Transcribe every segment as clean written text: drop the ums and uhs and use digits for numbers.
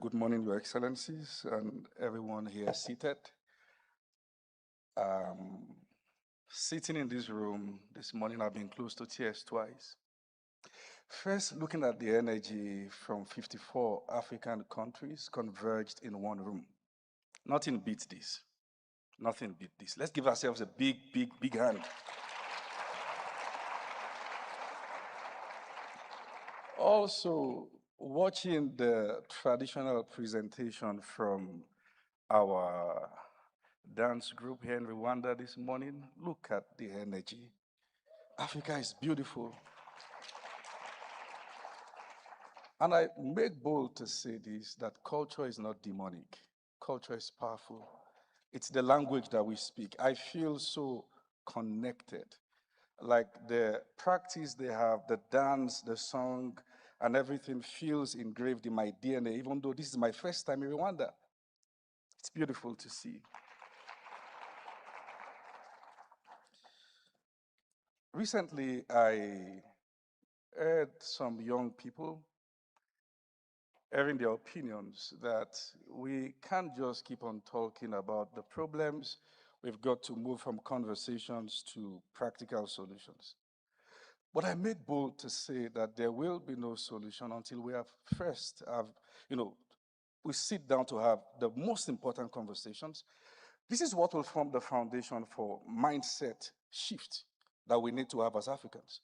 Good morning, Your Excellencies, and everyone here seated. Um, Sitting in this room this morning, I've been close to tears twice. First, looking at the energy from 54 African countries converged in one room. Nothing beats this. Nothing beats this. Let's give ourselves a big, big, big hand. Also, watching the traditional presentation from our dance group here in Rwanda this morning, look at the energy. Africa is beautiful. And I make bold to say this, that culture is not demonic. Culture is powerful. It's the language that we speak. I feel so connected. Like the practice they have, the dance, the song, and everything feels engraved in my DNA, even though this is my first time in Rwanda. It's beautiful to see. Recently, I heard some young people airing their opinions that we can't just keep on talking about the problems. We've got to move from conversations to practical solutions. But I made bold to say that there will be no solution until we we sit down to have the most important conversations. This is what will form the foundation for mindset shift that we need to have as Africans.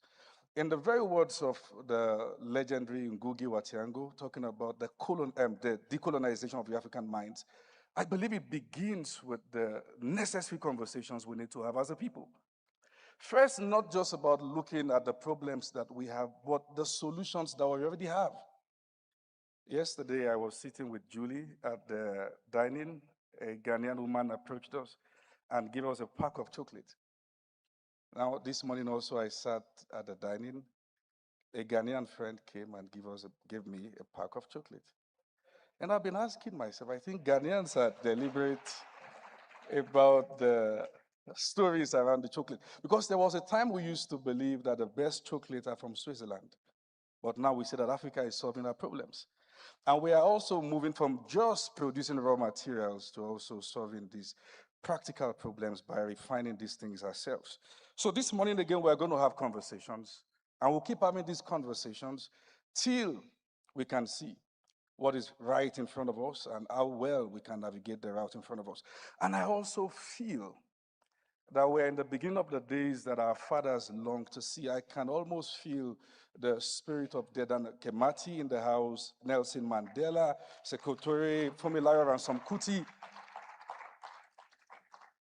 In the very words of the legendary Ngugi wa Thiong'o, talking about the decolonization of the African minds, I believe it begins with the necessary conversations we need to have as a people. First, not just about looking at the problems that we have, but the solutions that we already have. Yesterday, I was sitting with Julie at the dining. A Ghanaian woman approached us and gave us a pack of chocolate. Now, this morning also, I sat at the dining. A Ghanaian friend came and gave me a pack of chocolate. And I've been asking myself, I think Ghanaians are deliberate about the stories around the chocolate. Because there was a time we used to believe that the best chocolate are from Switzerland. But now we see that Africa is solving our problems. And we are also moving from just producing raw materials to also solving these practical problems by refining these things ourselves. So this morning, again, we're going to have conversations. And we'll keep having these conversations till we can see what is right in front of us and how well we can navigate the route in front of us. And I also feel that we're in the beginning of the days that our fathers long to see. I can almost feel the spirit of Dedan Kemati in the house, Nelson Mandela, Sekou Fumilayo, and some Kuti.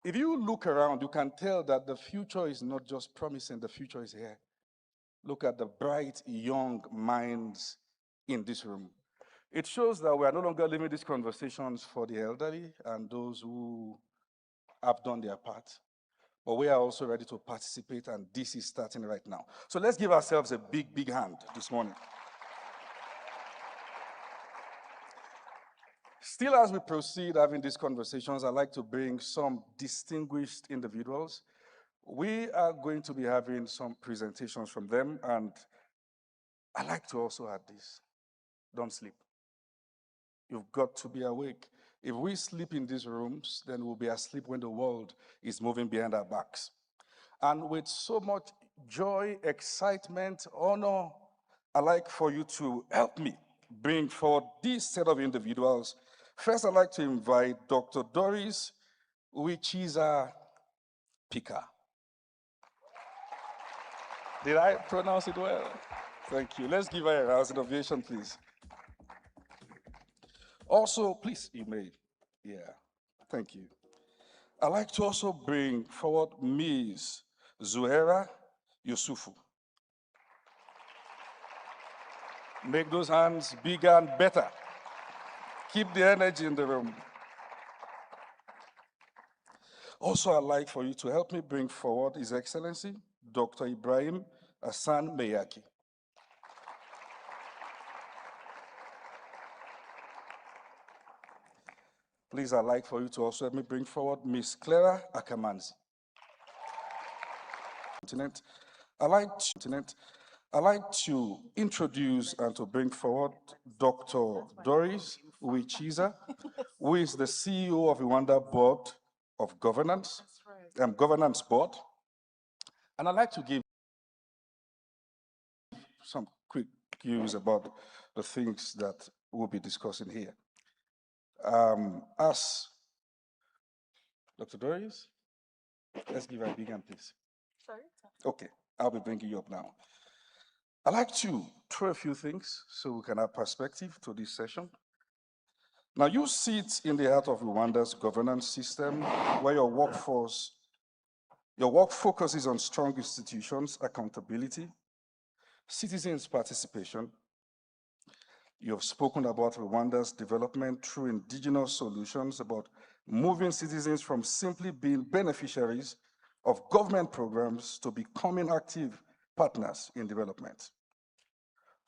If you look around, you can tell that the future is not just promising, the future is here. Look at the bright, young minds in this room. It shows that we are no longer leaving these conversations for the elderly and those who have done their part. But we are also ready to participate, and this is starting right now. So let's give ourselves a big, big hand this morning. Still, as we proceed having these conversations, I'd like to bring some distinguished individuals. We are going to be having some presentations from them, and I like to also add this. Don't sleep. You've got to be awake. If we sleep in these rooms, then we'll be asleep when the world is moving behind our backs. And with so much joy, excitement, honor, I'd like for you to help me bring forward this set of individuals. First, I'd like to invite Dr. Doris Uichiza Pika. Did I pronounce it well? Thank you. Let's give her a round of ovation, please. Also, please, you may. Yeah, thank you. I'd like to also bring forward Ms. Zuhera Yusufu. Make those hands bigger and better. Keep the energy in the room. Also, I'd like for you to help me bring forward His Excellency, Dr. Ibrahim Hassan Meyaki. Please, I'd like for you to also help me bring forward Ms. Clara Akamanzi. I'd like to introduce and to bring forward Dr. Doris Uichiza, who is the CEO of Rwanda Board of Governance, Governance Board. And I'd like to give some quick cues about the things that we'll be discussing here. As Dr. Doris, let's give her a big hand, please. Sorry? Okay, I'll be bringing you up now. I'd like to throw a few things so we can have perspective to this session. Now, you sit in the heart of Rwanda's governance system, where your work focuses on strong institutions, accountability, citizens' participation. You have spoken about Rwanda's development through indigenous solutions, about moving citizens from simply being beneficiaries of government programs to becoming active partners in development.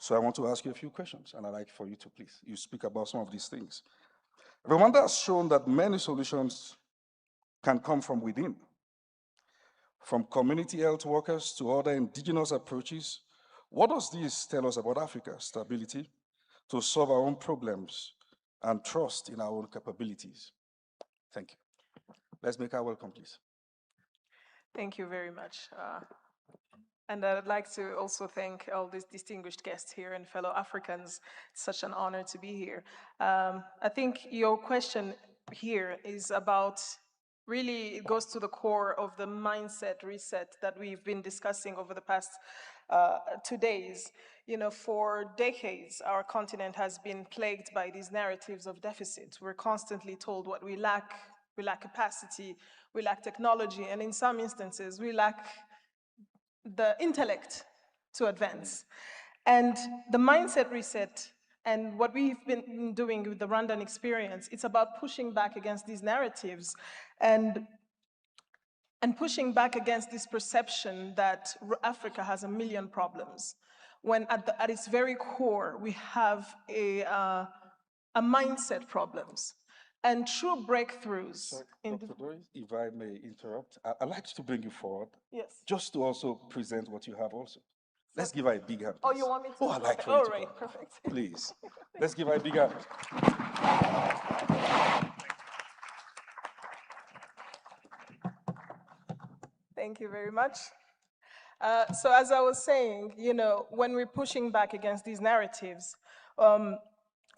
So I want to ask you a few questions, and I'd like for you to please, you speak about some of these things. Rwanda has shown that many solutions can come from within, from community health workers to other indigenous approaches. What does this tell us about Africa's stability to solve our own problems and trust in our own capabilities? Thank you. Let's make our welcome, please. Thank you very much. And I'd like to also thank all these distinguished guests here and fellow Africans. It's such an honor to be here. I think your question here is about, really, it goes to the core of the mindset reset that we've been discussing over the past 2 days. You know, for decades, our continent has been plagued by these narratives of deficit. We're constantly told what we lack capacity, we lack technology, and in some instances, we lack the intellect to advance. And the mindset reset and what we've been doing with the Rwandan experience, it's about pushing back against these narratives and pushing back against this perception that Africa has a million problems, when at its very core, we have a mindset problems. And true breakthroughs. Sorry, Dr. Doris, if I may interrupt, I'd like to bring you forward. Yes. Just to also present what you have also. Let's give her a big hand. Please. Oh, you want me to? Oh, I'd like for you you to. to All right, come. perfect. Please. Let's give her a big hand. Thank you very much. So as I was saying, you know, when we're pushing back against these narratives,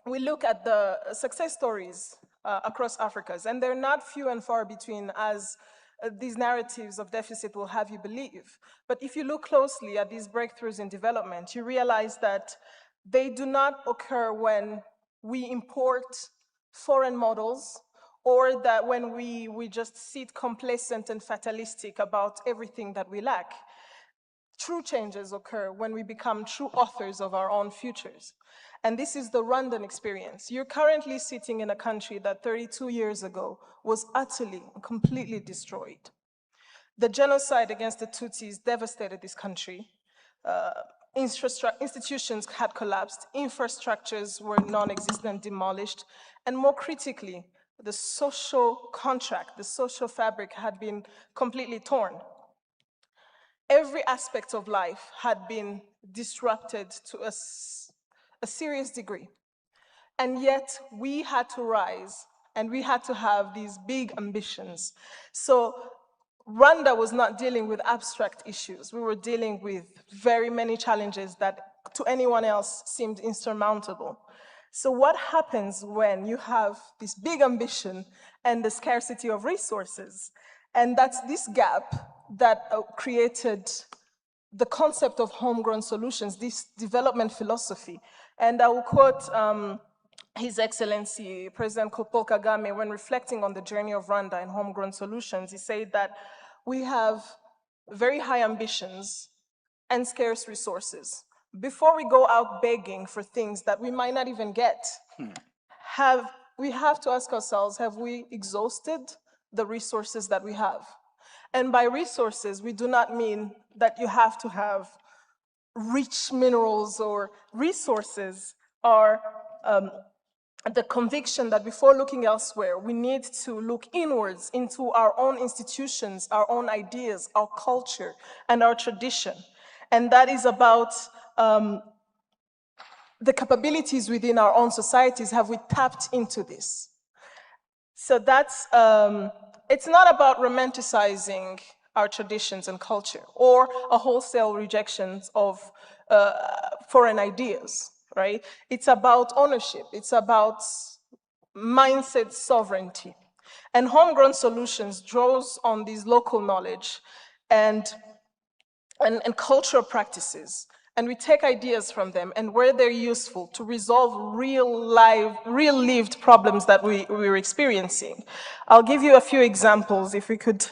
we look at the success stories across Africa, and they're not few and far between, as these narratives of deficit will have you believe. But if you look closely at these breakthroughs in development, you realize that they do not occur when we import foreign models, or that when we just sit complacent and fatalistic about everything that we lack. True changes occur when we become true authors of our own futures. And this is the Rwandan experience. You're currently sitting in a country that 32 years ago was utterly, completely destroyed. The genocide against the Tutsis devastated this country. Institutions had collapsed, infrastructures were non-existent, demolished, and more critically, the social contract, the social fabric had been completely torn. Every aspect of life had been disrupted to a serious degree. And yet we had to rise and we had to have these big ambitions. So Rwanda was not dealing with abstract issues. We were dealing with very many challenges that to anyone else seemed insurmountable. So what happens when you have this big ambition and the scarcity of resources? And that's this gap that created the concept of homegrown solutions, this development philosophy. And I will quote His Excellency, President Paul Kagame, when reflecting on the journey of Rwanda and homegrown solutions. He said that we have very high ambitions and scarce resources. Before we go out begging for things that we might not even get, we have to ask ourselves, have we exhausted the resources that we have? And by resources, we do not mean that you have to have rich minerals, or resources are the conviction that before looking elsewhere, we need to look inwards into our own institutions, our own ideas, our culture, and our tradition. And that is about the capabilities within our own societies have we tapped into this? So that's, it's not about romanticizing our traditions and culture or a wholesale rejection of foreign ideas, right? It's about ownership. It's about mindset sovereignty. And homegrown solutions draws on this local knowledge and cultural practices. And we take ideas from them and where they're useful to resolve real lived problems that we're experiencing. I'll give you a few examples if we could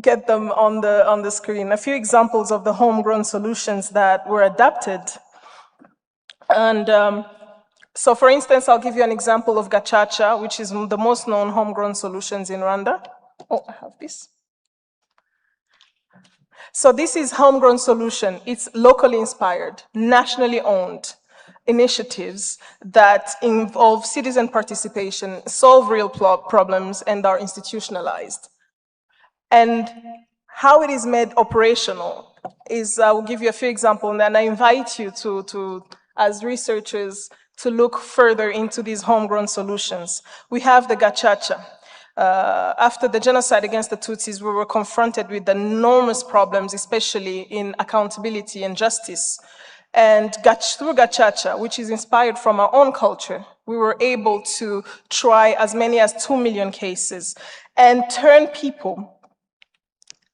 get them on the screen. A few examples of the homegrown solutions that were adapted. And so for instance, I'll give you an example of Gachacha, which is the most known homegrown solutions in Rwanda. Oh, I have this. So this is homegrown solution. It's locally inspired, nationally owned initiatives that involve citizen participation, solve real problems, and are institutionalized. And how it is made operational is, I will give you a few examples, and then I invite you to as researchers, to look further into these homegrown solutions. We have the Gachacha. After the genocide against the Tutsis, we were confronted with enormous problems, especially in accountability and justice. And through Gachacha, which is inspired from our own culture, we were able to try as many as 2 million cases and turn people,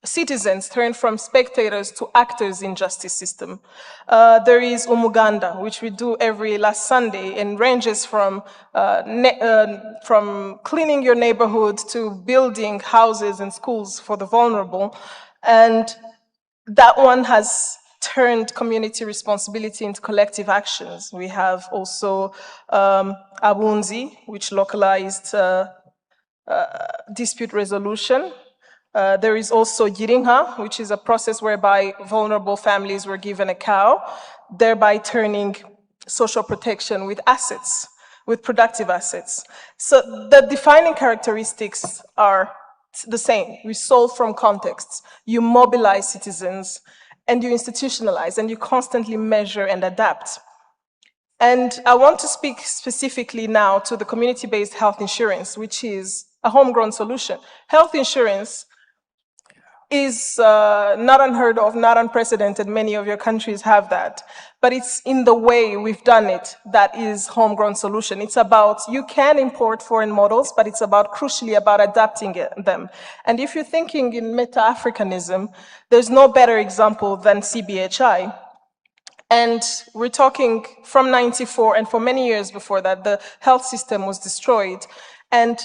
citizens turn from spectators to actors in justice system. There is Umuganda, which we do every last Sunday, and ranges from cleaning your neighborhood to building houses and schools for the vulnerable. And that one has turned community responsibility into collective actions. We have also Abunzi, which localized dispute resolution. There is also Girinka, which is a process whereby vulnerable families were given a cow, thereby turning social protection with assets, with productive assets. So the defining characteristics are the same. We solve from contexts, you mobilize citizens, and you institutionalize, and you constantly measure and adapt. And I want to speak specifically now to the community-based health insurance, which is a homegrown solution. Health insurance is not unheard of, not unprecedented. Many of your countries have that. But it's in the way we've done it that is homegrown solution. It's about, you can import foreign models, but it's about, crucially, about adapting them. And if you're thinking in meta-Africanism, there's no better example than CBHI. And we're talking from 94, and for many years before that, the health system was destroyed, and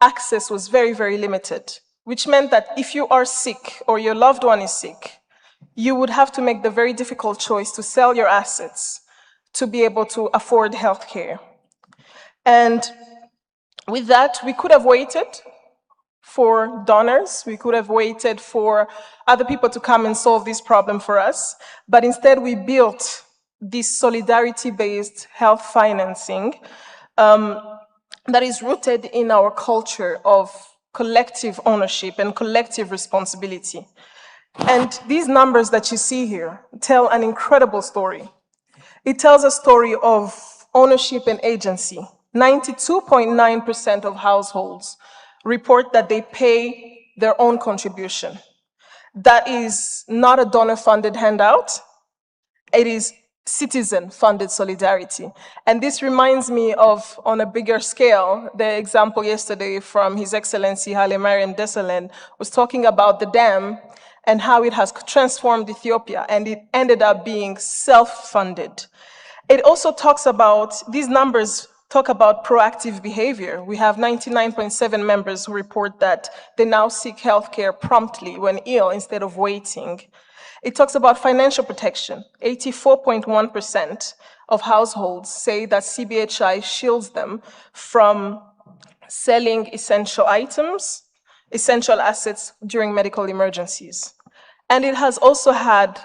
access was very, very limited, which meant that if you are sick or your loved one is sick, you would have to make the very difficult choice to sell your assets to be able to afford healthcare. And with that, we could have waited for donors, we could have waited for other people to come and solve this problem for us, but instead we built this solidarity-based health financing that is rooted in our culture of collective ownership and collective responsibility. And these numbers that you see here tell an incredible story. It tells a story of ownership and agency. 92.9% of households report that they pay their own contribution. That is not a donor-funded handout. It is citizen-funded solidarity. And this reminds me of, on a bigger scale, the example yesterday from His Excellency Haile Mariam Desalegn was talking about the dam and how it has transformed Ethiopia, and it ended up being self-funded. It also talks about, these numbers talk about proactive behavior. We have 99.7 members who report that they now seek healthcare promptly when ill instead of waiting. It talks about financial protection. 84.1% of households say that CBHI shields them from selling essential items, essential assets during medical emergencies. And it has also had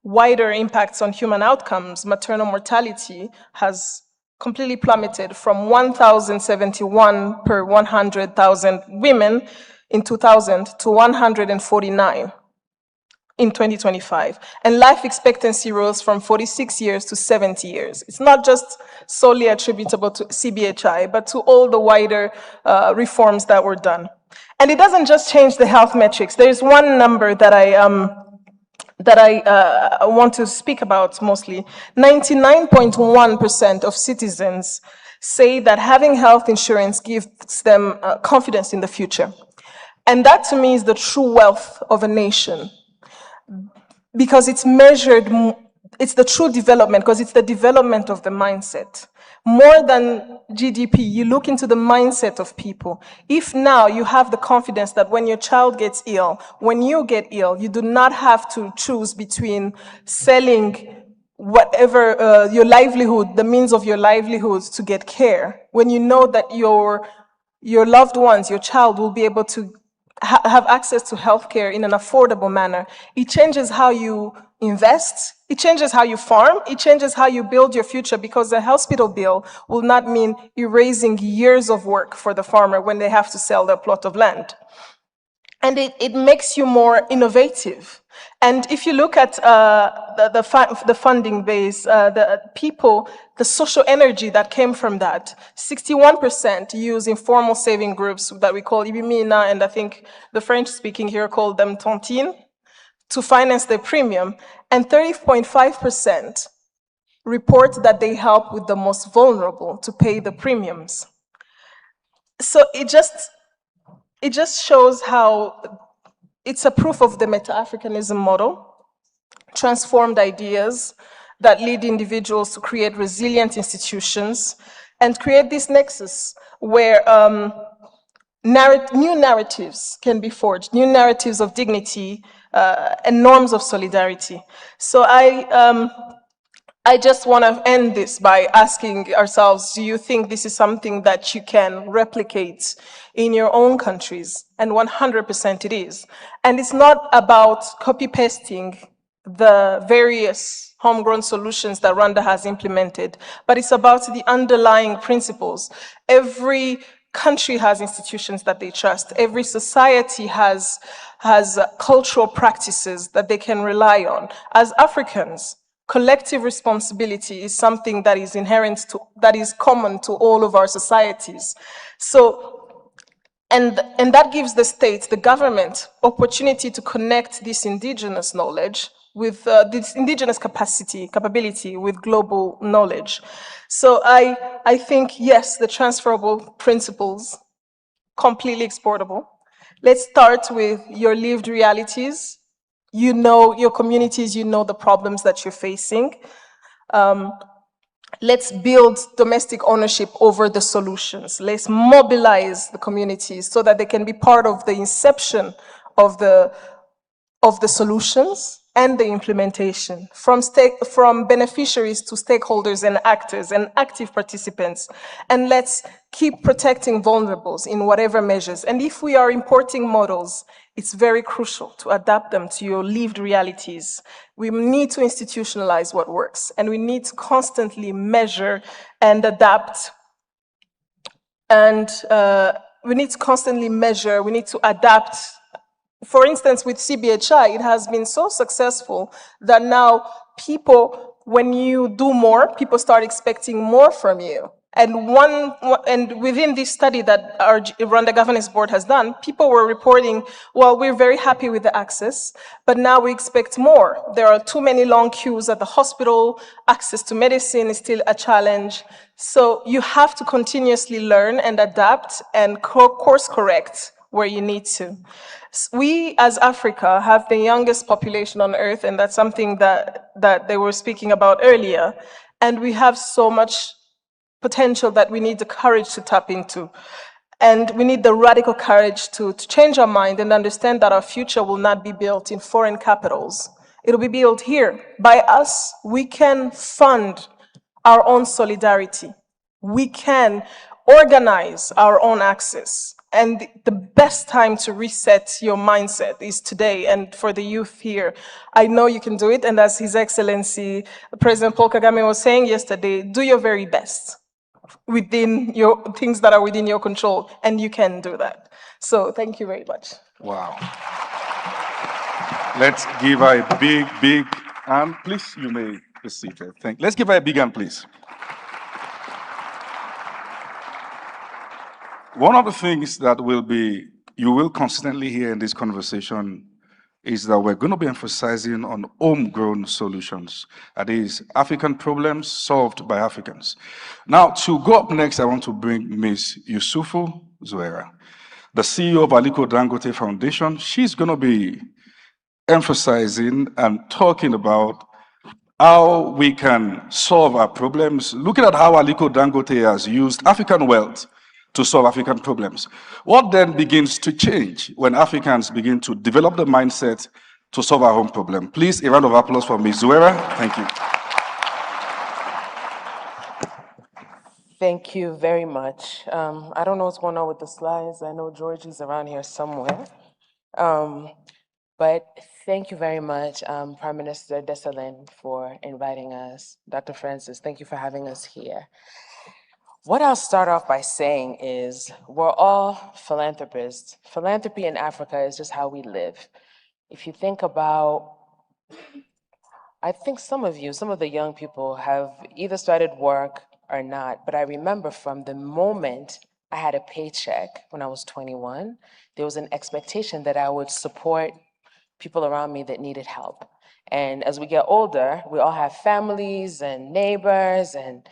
wider impacts on human outcomes. Maternal mortality has completely plummeted from 1,071 per 100,000 women in 2000 to 149 in 2025, and life expectancy rose from 46 years to 70 years. It's not just solely attributable to CBHI, but to all the wider reforms that were done. And it doesn't just change the health metrics. There's one number that I want to speak about mostly. 99.1% of citizens say that having health insurance gives them confidence in the future. And that to me is the true wealth of a nation, because it's measured, it's the true development, because it's the development of the mindset. More than GDP, you look into the mindset of people. If now you have the confidence that when your child gets ill, when you get ill, you do not have to choose between selling whatever your livelihood, the means of your livelihood to get care, when you know that your loved ones, your child will be able to have access to healthcare in an affordable manner, it changes how you invest, it changes how you farm, it changes how you build your future, because a hospital bill will not mean erasing years of work for the farmer when they have to sell their plot of land. And it makes you more innovative. And if you look at the funding base, the people, the social energy that came from that, 61% use informal saving groups that we call Ibimina, and I think the French-speaking here call them tontines, to finance their premium, and 30.5% report that they help with the most vulnerable to pay the premiums. So it just shows how it's a proof of the meta-Africanism model, transformed ideas that lead individuals to create resilient institutions and create this nexus where new narratives can be forged, new narratives of dignity and norms of solidarity. So I just want to end this by asking ourselves, do you think this is something that you can replicate in your own countries? And 100% it is. And it's not about copy-pasting the various homegrown solutions that Rwanda has implemented, but it's about the underlying principles. Every country has institutions that they trust. Every society has cultural practices that they can rely on. As Africans, collective responsibility is something that is inherent to, that is common to all of our societies. So, and that gives the state, the government, opportunity to connect this indigenous knowledge with this indigenous capability with global knowledge. So I think, yes, the transferable principles, completely exportable. Let's start with your lived realities. You know your communities, you know the problems that you're facing. Let's build domestic ownership over the solutions. Let's mobilize the communities so that they can be part of the inception of the solutions and the implementation, from beneficiaries to stakeholders and actors and active participants. And let's keep protecting vulnerables in whatever measures. And if we are importing models, it's very crucial to adapt them to your lived realities. We need to institutionalize what works, and we need to constantly measure and adapt. And we need to constantly measure, we need to adapt. For instance, with CBHI, it has been so successful that now people, when you do more, people start expecting more from you. And within this study that our Rwanda Governance Board has done, people were reporting, well, we're very happy with the access, but now we expect more. There are too many long queues at the hospital, access to medicine is still a challenge. So you have to continuously learn and adapt and course correct where you need to. We, as Africa, have the youngest population on Earth, and that's something that they were speaking about earlier. And we have so much potential that we need the courage to tap into. And we need the radical courage to change our mind and understand that our future will not be built in foreign capitals. It'll be built here. By us, we can fund our own solidarity. We can organize our own access. And the best time to reset your mindset is today. And for the youth here, I know you can do it. And as His Excellency, President Paul Kagame was saying yesterday, do your very best within your things that are within your control, and you can do that. So thank you very much. Wow. Let's give her a big, big hand. Please, you may be seated. Let's give her a big hand, please. One of the things that you will constantly hear in this conversation is that we're going to be emphasizing on homegrown solutions. That is, African problems solved by Africans. Now, to go up next, I want to bring Ms. Yusufu Zuera, the CEO of Aliko Dangote Foundation. She's going to be emphasizing and talking about how we can solve our problems, looking at how Aliko Dangote has used African wealth to solve African problems. What then begins to change when Africans begin to develop the mindset to solve our own problem? Please, a round of applause for Ms. Zuera. Thank you. Thank you very much. I don't know what's going on with the slides. I know George is around here somewhere. But thank you very much, Prime Minister Desalegn, for inviting us. Dr. Francis, thank you for having us here. What I'll start off by saying is we're all philanthropists. Philanthropy in Africa is just how we live. If you think about, I think some of the young people have either started work or not, but I remember from the moment I had a paycheck when I was 21, there was an expectation that I would support people around me that needed help. And as we get older, we all have families and neighbors, and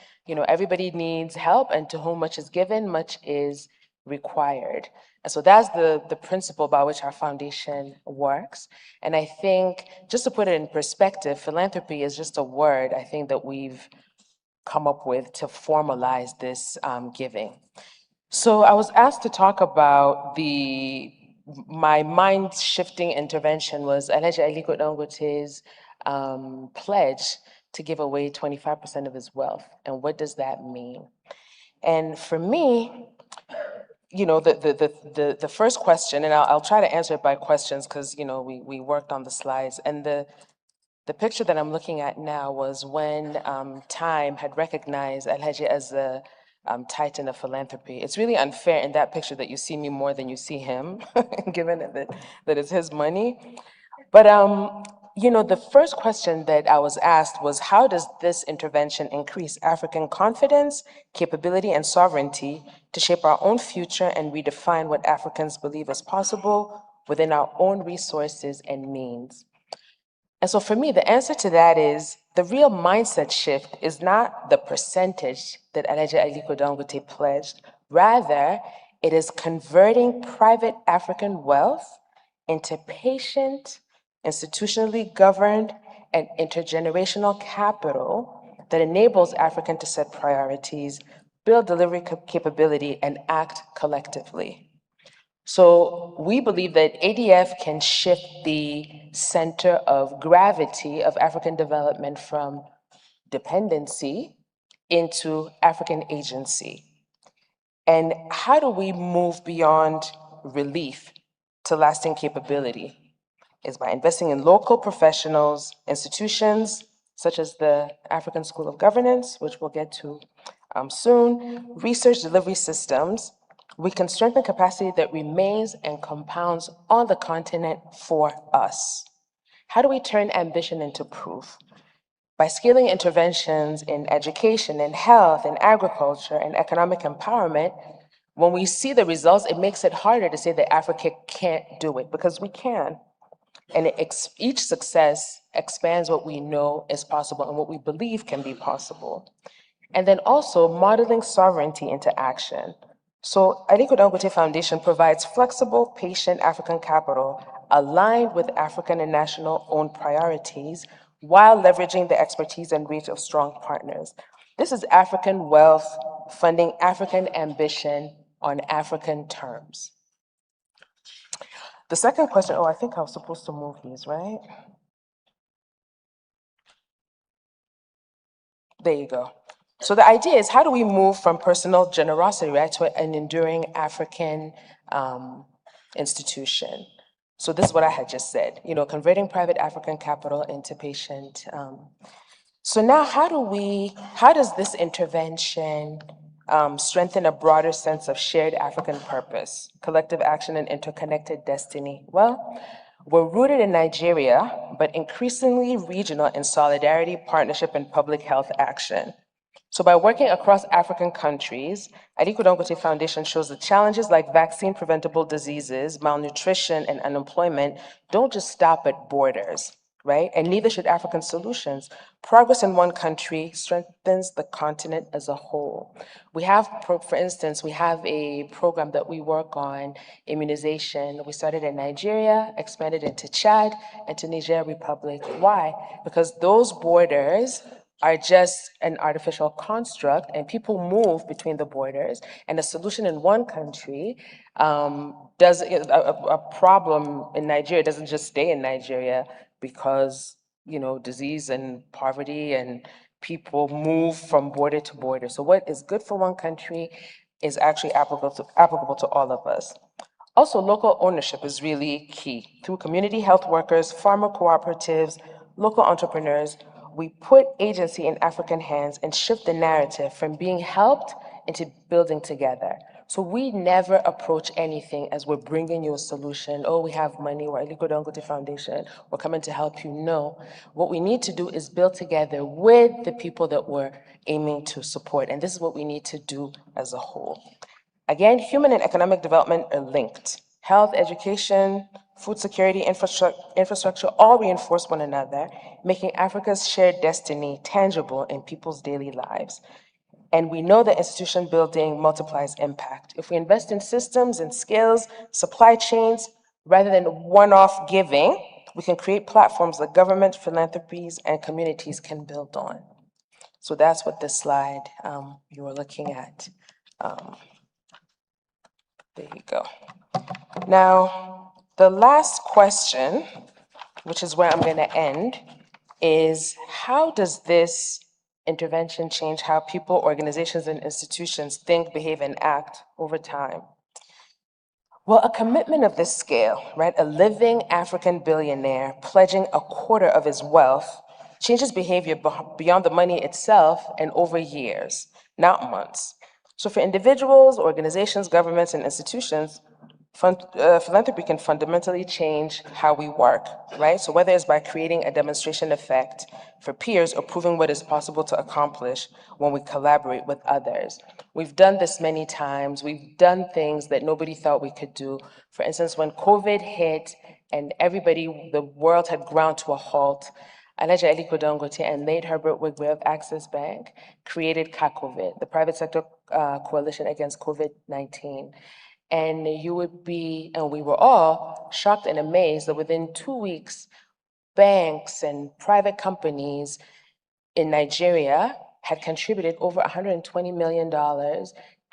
everybody needs help, and to whom much is given, much is required. And so that's the principle by which our foundation works. And I think, just to put it in perspective, philanthropy is just a word, I think, that we've come up with to formalize this giving. So I was asked to talk about my mind-shifting intervention was Alhaji Aliko Dangote's pledge to give away 25% of his wealth. And what does that mean? And for me, the first question, and I'll try to answer it by questions because we worked on the slides, and the picture that I'm looking at now was when Time had recognized Alhaji as the titan of philanthropy. It's really unfair in that picture that you see me more than you see him, given that it's his money. But the first question that I was asked was, how does this intervention increase African confidence, capability, and sovereignty to shape our own future and redefine what Africans believe is possible within our own resources and means? And so for me, the answer to that is the real mindset shift is not the percentage that Alhaji Aliko Dangote pledged. Rather, it is converting private African wealth into patient, institutionally governed, and intergenerational capital that enables Africans to set priorities, build delivery capability, and act collectively. So we believe that ADF can shift the center of gravity of African development from dependency into African agency. And how do we move beyond relief to lasting capability? Is by investing in local professionals, institutions such as the African School of Governance, which we'll get to soon, research delivery systems. We can strengthen capacity that remains and compounds on the continent for us. How do we turn ambition into proof? By scaling interventions in education, in health, in agriculture, and economic empowerment. When we see the results, it makes it harder to say that Africa can't do it, because we can. And each success expands what we know is possible and what we believe can be possible. And then also modeling sovereignty into action. So Aliko Dangote Foundation provides flexible, patient African capital aligned with African and national owned priorities while leveraging the expertise and reach of strong partners. This is African wealth funding African ambition on African terms. The second question, I think I was supposed to move these, right? There you go. So the idea is, how do we move from personal generosity, right, to an enduring African institution? So this is what I had just said, converting private African capital into patient. So now how does this intervention strengthen a broader sense of shared African purpose, collective action, and interconnected destiny? Well, We're rooted in Nigeria, but increasingly regional in solidarity, partnership, and public health action. So by working across African countries, Aliko Dangote Foundation shows that challenges like vaccine-preventable diseases, malnutrition, and unemployment don't just stop at borders, right? And neither should African solutions. Progress in one country strengthens the continent as a whole. We have, for instance, we have a program that we work on, immunization. We started in Nigeria, expanded into Chad, and to Niger Republic. Why? Because those borders are just an artificial construct, and people move between the borders, and a solution in one country does a problem in Nigeria doesn't just stay in Nigeria because disease and poverty and people move from border to border. So what is good for one country is actually applicable to all of us. Also, local ownership is really key. Through community health workers, farmer cooperatives, local entrepreneurs, we put agency in African hands and shift the narrative from being helped into building together. So we never approach anything as we're bringing you a solution. Oh, we have money, we're Aliko Dangote Foundation, we're coming to help you. No, what we need to do is build together with the people that we're aiming to support. And this is what we need to do as a whole. Again, human and economic development are linked. Health, education, food security, infrastructure all reinforce one another, making Africa's shared destiny tangible in people's daily lives. And we know that institution building multiplies impact. If we invest in systems and skills, supply chains, rather than one-off giving, we can create platforms that government, philanthropies, and communities can build on. So that's what this slide you were looking at. There you go. Now, the last question, which is where I'm going to end, is how does this intervention change how people, organizations, and institutions think, behave, and act over time? Well, a commitment of this scale, right, a living African billionaire pledging a quarter of his wealth, changes behavior beyond the money itself and over years, not months. So for individuals, organizations, governments, and institutions, philanthropy can fundamentally change how we work, right? So whether it's by creating a demonstration effect for peers or proving what is possible to accomplish when we collaborate with others. We've done this many times. We've done things that nobody thought we could do. For instance, when COVID hit and the world had ground to a halt, Alhaji Aliko Dangote and late Herbert Wigwe of Access Bank created CACOVID, the private sector coalition against COVID-19. And we were all shocked and amazed that within 2 weeks, banks and private companies in Nigeria had contributed over $120 million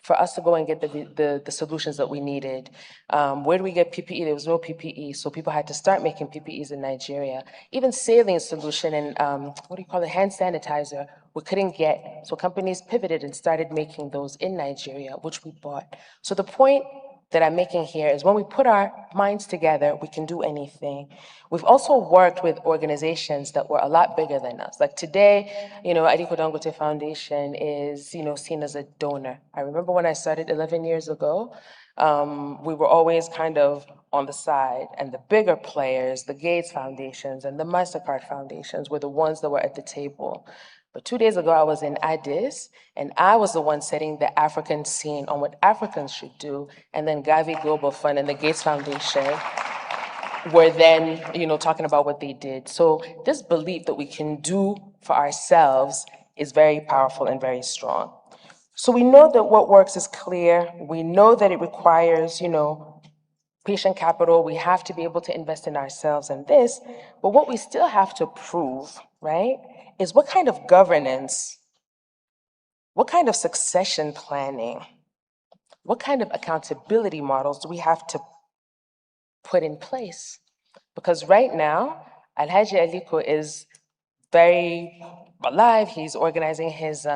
for us to go and get the solutions that we needed. Where do we get PPE? There was no PPE, so people had to start making PPEs in Nigeria. Even saline solution and hand sanitizer, we couldn't get. So companies pivoted and started making those in Nigeria, which we bought. So the point that I'm making here is when we put our minds together, we can do anything. We've also worked with organizations that were a lot bigger than us. Like today, Aliko Dangote Foundation is, seen as a donor. I remember when I started 11 years ago, we were always kind of on the side, and the bigger players, the Gates Foundations and the MasterCard Foundations were the ones that were at the table. But 2 days ago, I was in Addis, and I was the one setting the African scene on what Africans should do, and then Gavi Global Fund and the Gates Foundation were then, talking about what they did. So this belief that we can do for ourselves is very powerful and very strong. So we know that what works is clear. We know that it requires, patient capital. We have to be able to invest in ourselves and this, but what we still have to prove, right, is what kind of governance, what kind of succession planning, what kind of accountability models do we have to put in place? Because right now, Alhaji Aliko is very alive. He's organizing his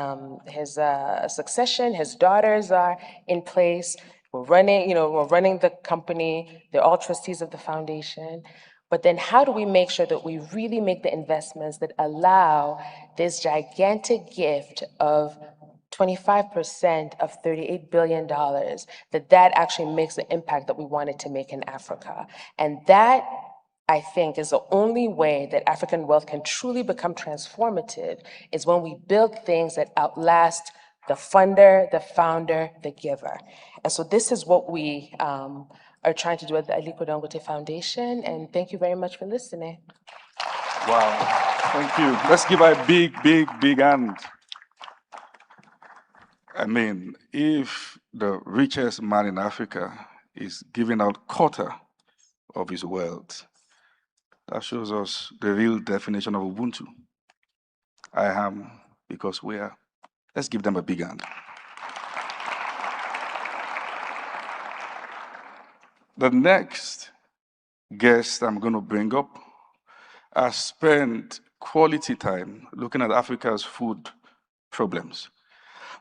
succession. His daughters are in place. We're running the company. They're all trustees of the foundation. But then how do we make sure that we really make the investments that allow this gigantic gift of 25% of $38 billion, that actually makes the impact that we wanted to make in Africa? And that I think, is the only way that African wealth can truly become transformative is when we build things that outlast the funder, the founder, the giver. And so this is what we are trying to do at the Aliko Dangote Foundation, and thank you very much for listening. Wow, thank you. Let's give her a big, big, big hand. I mean, if the richest man in Africa is giving out quarter of his wealth, that shows us the real definition of Ubuntu. I am because we are. Let's give them a big hand. The next guest I'm going to bring up has spent quality time looking at Africa's food problems.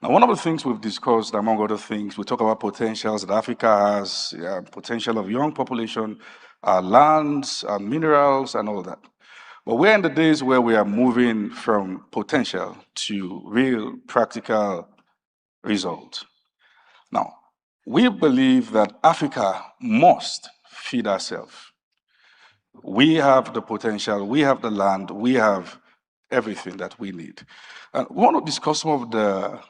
Now, one of the things we've discussed, among other things, we talk about potentials that Africa has, potential of young population, lands, minerals, and all that. But we're in the days where we are moving from potential to real practical results. Now, we believe that Africa must feed ourselves. We have the potential, we have the land, we have everything that we need. And we want to discuss some of the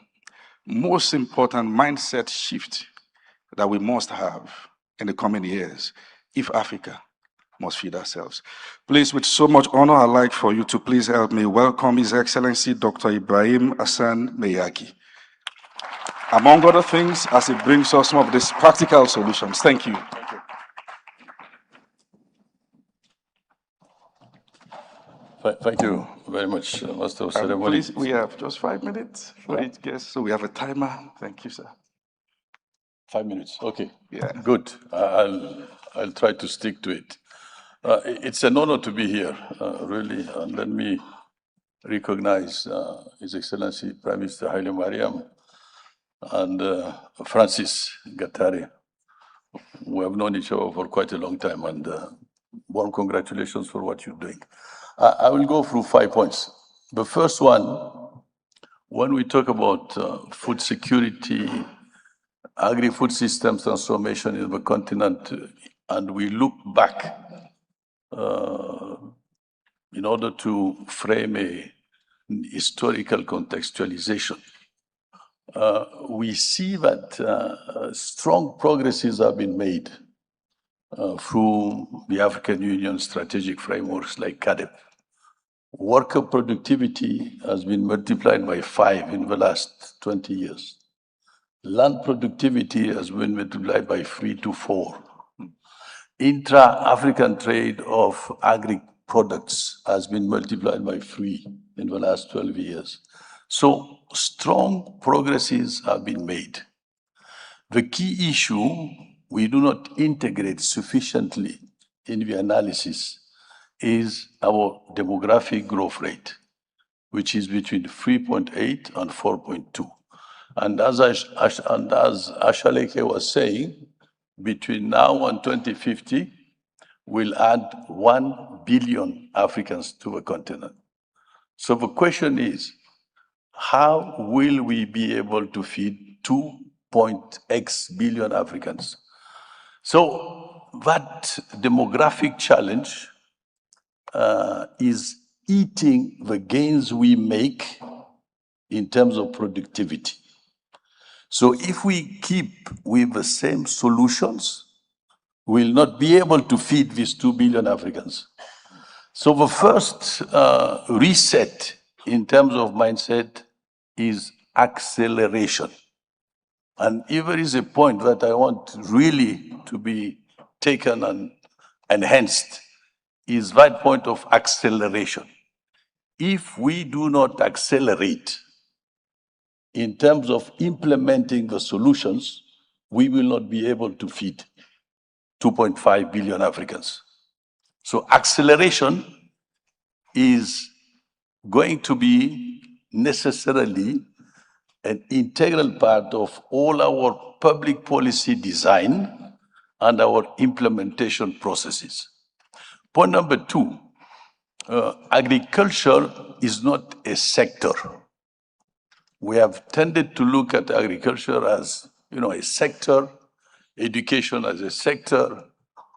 most important mindset shift that we must have in the coming years if Africa must feed ourselves. Please, with so much honor, I'd like for you to please help me welcome His Excellency Dr. Ibrahim Hassan Meyaki. Among other things, as he brings us some of these practical solutions. Thank you. Thank you very much, Master of Ceremony. Please, we have just 5 minutes for each guest, so we have a timer. Thank you, sir. 5 minutes, okay. Yeah. Good. I'll try to stick to it. It's an honor to be here, really. And let me recognize His Excellency Prime Minister Haile Mariam and Francis Gattari. We have known each other for quite a long time, and warm congratulations for what you're doing. I will go through 5 points. The first one, when we talk about food security, agri-food systems transformation in the continent, and we look back in order to frame a historical contextualization, we see that strong progresses have been made through the African Union strategic frameworks like CAADP. Worker productivity has been multiplied by 5 in the last 20 years. Land productivity has been multiplied by 3 to 4. Intra-African trade of agri-products has been multiplied by 3 in the last 12 years. So strong progresses have been made. The key issue we do not integrate sufficiently in the analysis is our demographic growth rate, which is between 3.8 and 4.2. And as Ashaleke was saying, between now and 2050, we'll add 1 billion Africans to the continent. So the question is, how will we be able to feed 2.x billion Africans? So that demographic challenge is eating the gains we make in terms of productivity. So if we keep with the same solutions, we'll not be able to feed these 2 billion Africans. So the first reset in terms of mindset is acceleration. And if there is a point that I want really to be taken and enhanced, is that point of acceleration. If we do not accelerate in terms of implementing the solutions, we will not be able to feed 2.5 billion Africans. So acceleration is going to be necessarily an integral part of all our public policy design and our implementation processes. Point number 2, agriculture is not a sector. We have tended to look at agriculture as, a sector, education as a sector,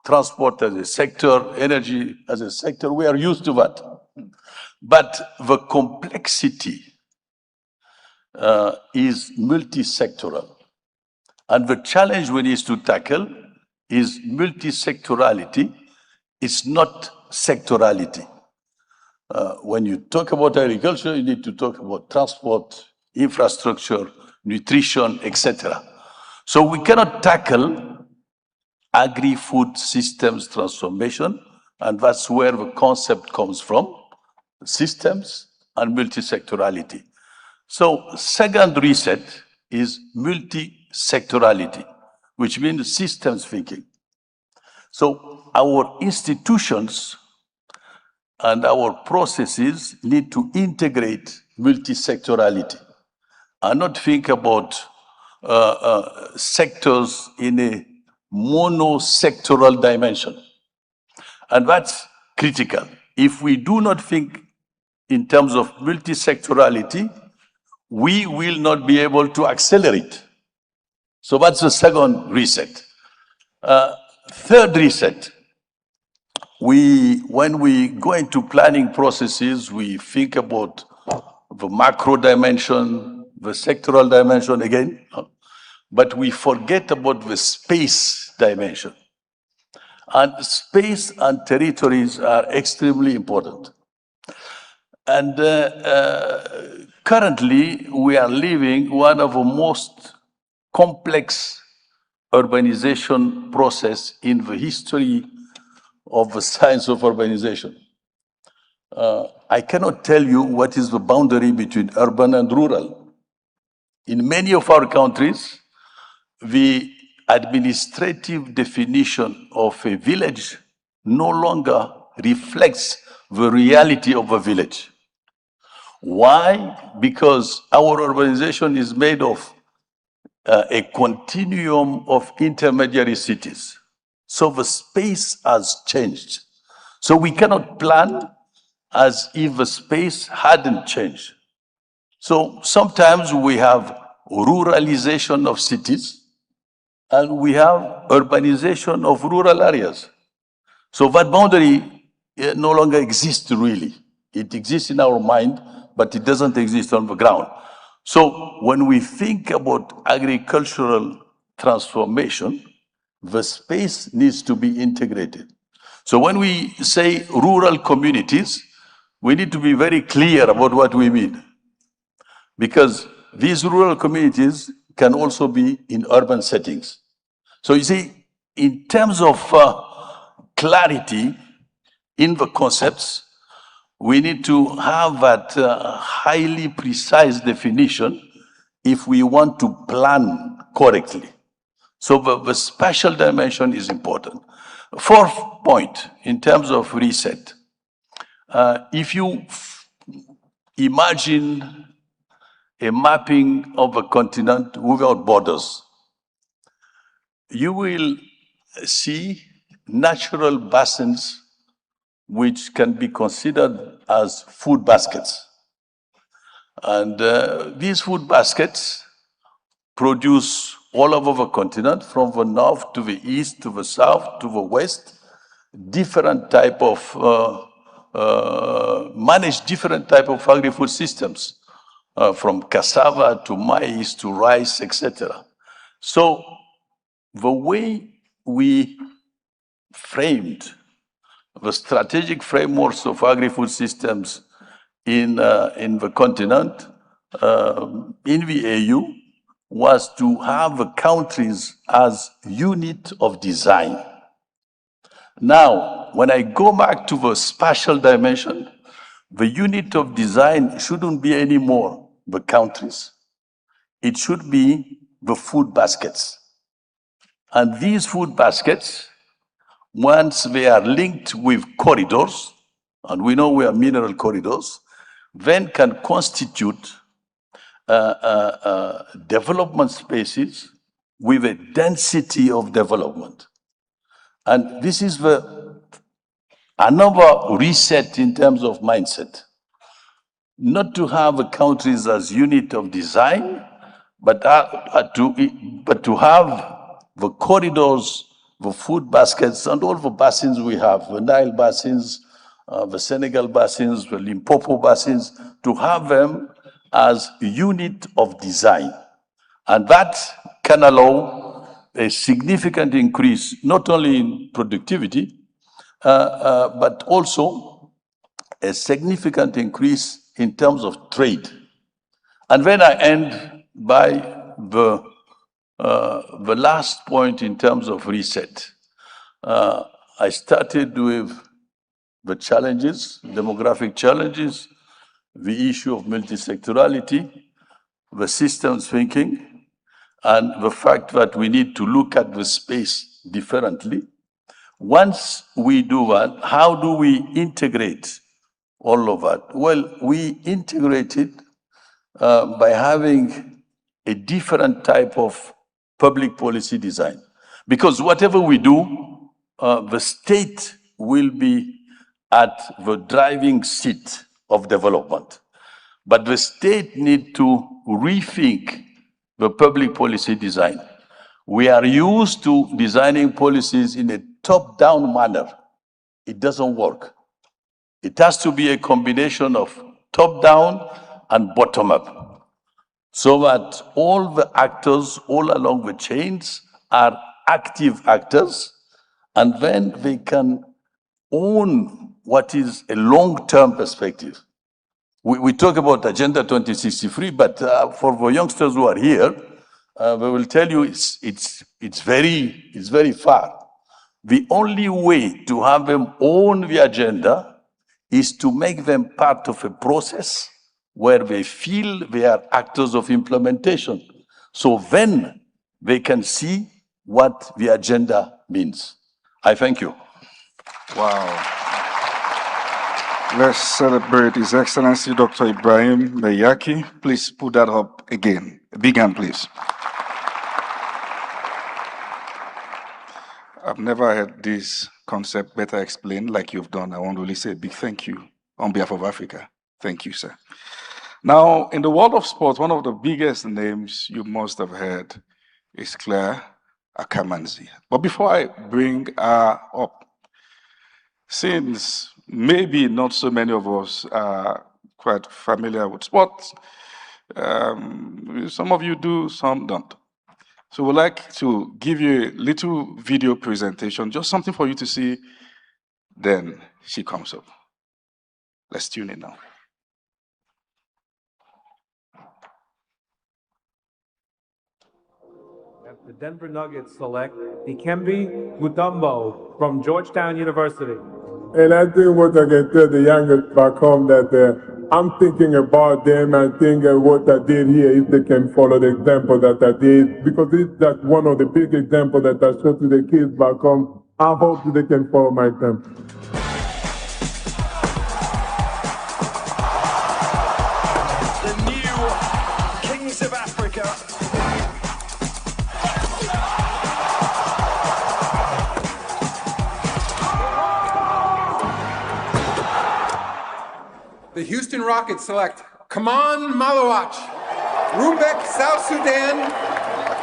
transport as a sector, energy as a sector, we are used to that. But the complexity is multi-sectoral. And the challenge we need to tackle is multi-sectorality. It's not sectorality. When you talk about agriculture, you need to talk about transport, infrastructure, nutrition, etc. So we cannot tackle agri-food systems transformation, and that's where the concept comes from, systems and multi-sectorality. So second reset is multi-sectorality, which means systems thinking. So our institutions and our processes need to integrate multi-sectorality and not think about sectors in a mono-sectoral dimension. And that's critical. If we do not think in terms of multi-sectorality, we will not be able to accelerate. So that's the second reset. Third reset, when we go into planning processes, we think about the macro dimension, the sectoral dimension again, but we forget about the space dimension. And space and territories are extremely important. And currently, we are living one of the most complex urbanization process in the history of the science of urbanization. I cannot tell you what is the boundary between urban and rural. In many of our countries, the administrative definition of a village no longer reflects the reality of a village. Why? Because our urbanization is made of a continuum of intermediary cities. So the space has changed. So we cannot plan as if the space hadn't changed. So sometimes we have ruralization of cities and we have urbanization of rural areas. So that boundary no longer exists really. It exists in our mind, but it doesn't exist on the ground. So when we think about agricultural transformation, the space needs to be integrated. So when we say rural communities, we need to be very clear about what we mean. Because these rural communities can also be in urban settings. So you see, in terms of clarity in the concepts, we need to have that highly precise definition if we want to plan correctly. So the spatial dimension is important. Fourth point, in terms of reset, if you imagine a mapping of a continent without borders, you will see natural basins which can be considered as food baskets. And these food baskets produce all over the continent, from the north to the east, to the south, to the west, different type of, manage different type of agri-food systems, from cassava to maize to rice, etc. So the way we framed the strategic frameworks of agri-food systems in the continent, in the AU, was to have the countries as unit of design. Now, when I go back to the spatial dimension, the unit of design shouldn't be anymore the countries. It should be the food baskets. And these food baskets, once they are linked with corridors, and we know we are mineral corridors, then can constitute development spaces with a density of development. And this is another reset in terms of mindset. Not to have the countries as unit of design, but to have the corridors the food baskets and all the basins we have, the Nile basins, the Senegal basins, the Limpopo basins, to have them as a unit of design. And that can allow a significant increase, not only in productivity, but also a significant increase in terms of trade. And then I end by the last point in terms of reset. I started with the challenges, demographic challenges, the issue of multisectorality, the systems thinking, and the fact that we need to look at the space differently. Once we do that, how do we integrate all of that? Well, we integrate it by having a different type of public policy design. Because whatever we do, the state will be at the driving seat of development. But the state need to rethink the public policy design. We are used to designing policies in a top-down manner. It doesn't work. It has to be a combination of top-down and bottom-up, so that all the actors all along the chains are active actors, and then they can own what is a long-term perspective. We talk about Agenda 2063, but for the youngsters who are here, they will tell you it's very far. The only way to have them own the agenda is to make them part of a process where they feel they are actors of implementation. So then they can see what the agenda means. I thank you. Wow. Let's celebrate His Excellency Dr. Ibrahim Beyaki. Please put that up again. A big hand, please. I've never heard this concept better explained like you've done. I want to really say a big thank you on behalf of Africa. Thank you, sir. Now, in the world of sports, one of the biggest names you must have heard is Claire Akamanzi. But before I bring her up, since maybe not so many of us are quite familiar with sports, some of you do, some don't. So we'd like to give you a little video presentation, just something for you to see. Then she comes up. Let's tune in now. The Denver Nuggets select Dikembe Mutombo from Georgetown University. And I think what I can tell the youngest back home that I'm thinking about them and thinking what I did here, if they can follow the example that I did, because it's that one of the big examples that I show to the kids back home. I hope they can follow my example. The new Kings of Africa. The Houston Rockets select Kaman Malawach, Rubek, South Sudan,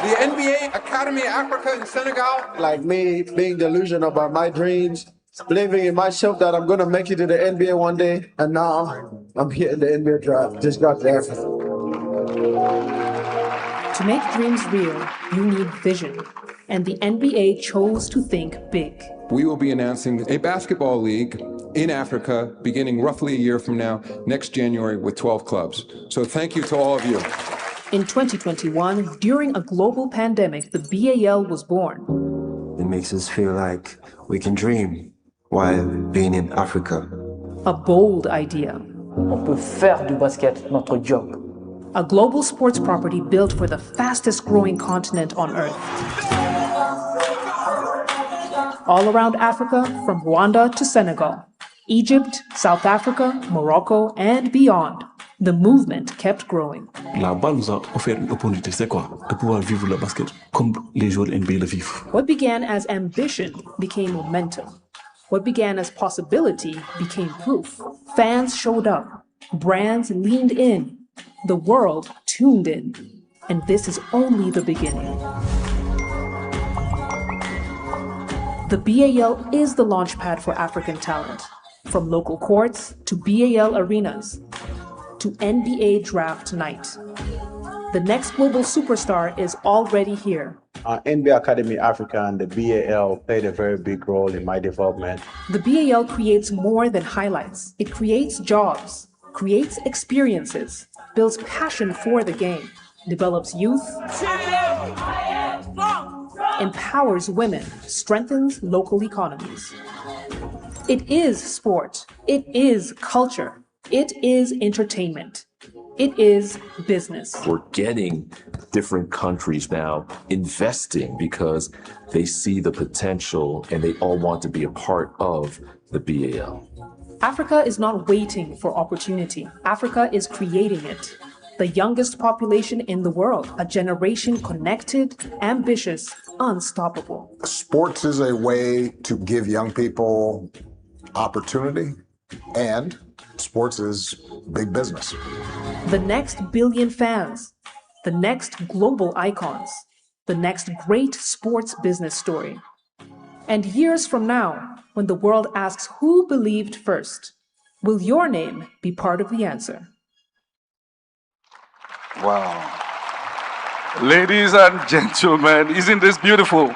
the NBA Academy Africa in Senegal. Like me, being delusional about my dreams, believing in myself that I'm going to make it to the NBA one day, and now I'm here in the NBA draft. Just got there. To make dreams real, you need vision, and the NBA chose to think big. We will be announcing a basketball league in Africa beginning roughly a year from now, next January, with 12 clubs. So thank you to all of you. In 2021, during a global pandemic, the BAL was born. It makes us feel like we can dream while being in Africa. A bold idea. On peut faire du basket notre job. A global sports property built for the fastest growing continent on Earth. All around Africa, from Rwanda to Senegal, Egypt, South Africa, Morocco, and beyond, the movement kept growing. La balle nous a offert une opportunité, c'est quoi? De pouvoir vivre le basket comme les joueurs NBA le vivent. What began as ambition became momentum. What began as possibility became proof. Fans showed up. Brands leaned in. The world tuned in. And this is only the beginning. The BAL is the launchpad for African talent, from local courts to BAL arenas to NBA draft night. The next global superstar is already here. NBA Academy Africa and the BAL played a very big role in my development. The BAL creates more than highlights. It creates jobs, creates experiences, builds passion for the game, develops youth, empowers women, strengthens local economies. It is sport. It is culture. It is entertainment. It is business. We're getting different countries now investing because they see the potential and they all want to be a part of the BAL. Africa is not waiting for opportunity. Africa is creating it. The youngest population in the world, a generation connected, ambitious, unstoppable. Sports is a way to give young people opportunity, and sports is big business. The next billion fans, the next global icons, the next great sports business story. And years from now, when the world asks who believed first, will your name be part of the answer? Wow. Ladies and gentlemen, isn't this beautiful?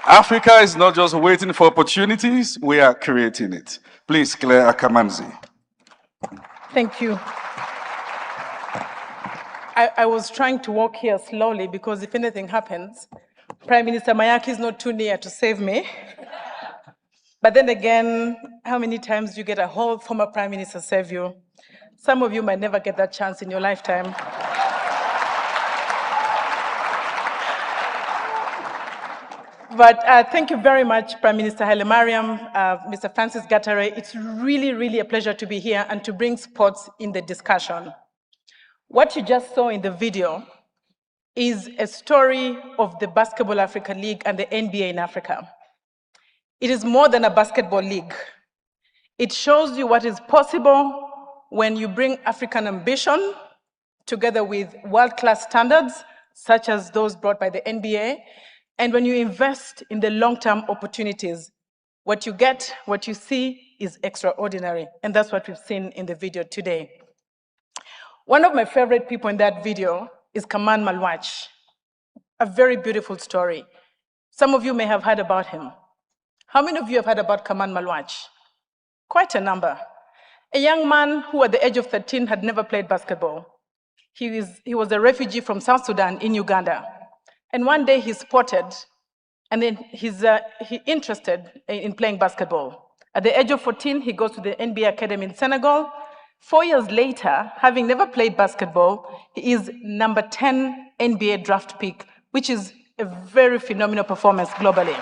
Africa is not just waiting for opportunities, we are creating it. Please, Claire Akamanzi. Thank you. I was trying to walk here slowly because if anything happens, Prime Minister Mayaki is not too near to save me. But then again, how many times do you get a whole former Prime Minister save you? Some of you might never get that chance in your lifetime. But thank you very much, Prime Minister Haile Mariam, Mr. Francis Gatare. It's really, really a pleasure to be here and to bring sports in the discussion. What you just saw in the video is a story of the Basketball Africa League and the NBA in Africa. It is more than a basketball league. It shows you what is possible when you bring African ambition together with world-class standards, such as those brought by the NBA, and when you invest in the long-term opportunities, what you get, what you see is extraordinary, and that's what we've seen in the video today. One of my favorite people in that video is Kaman Malwach, a very beautiful story. Some of you may have heard about him. How many of you have heard about Kaman Malwach? Quite a number. A young man who at the age of 13 had never played basketball. He was a refugee from South Sudan in Uganda. And one day he's spotted, and then he's interested in playing basketball. At the age of 14, he goes to the NBA Academy in Senegal. 4 years later, having never played basketball, he is number 10 NBA draft pick, which is a very phenomenal performance globally.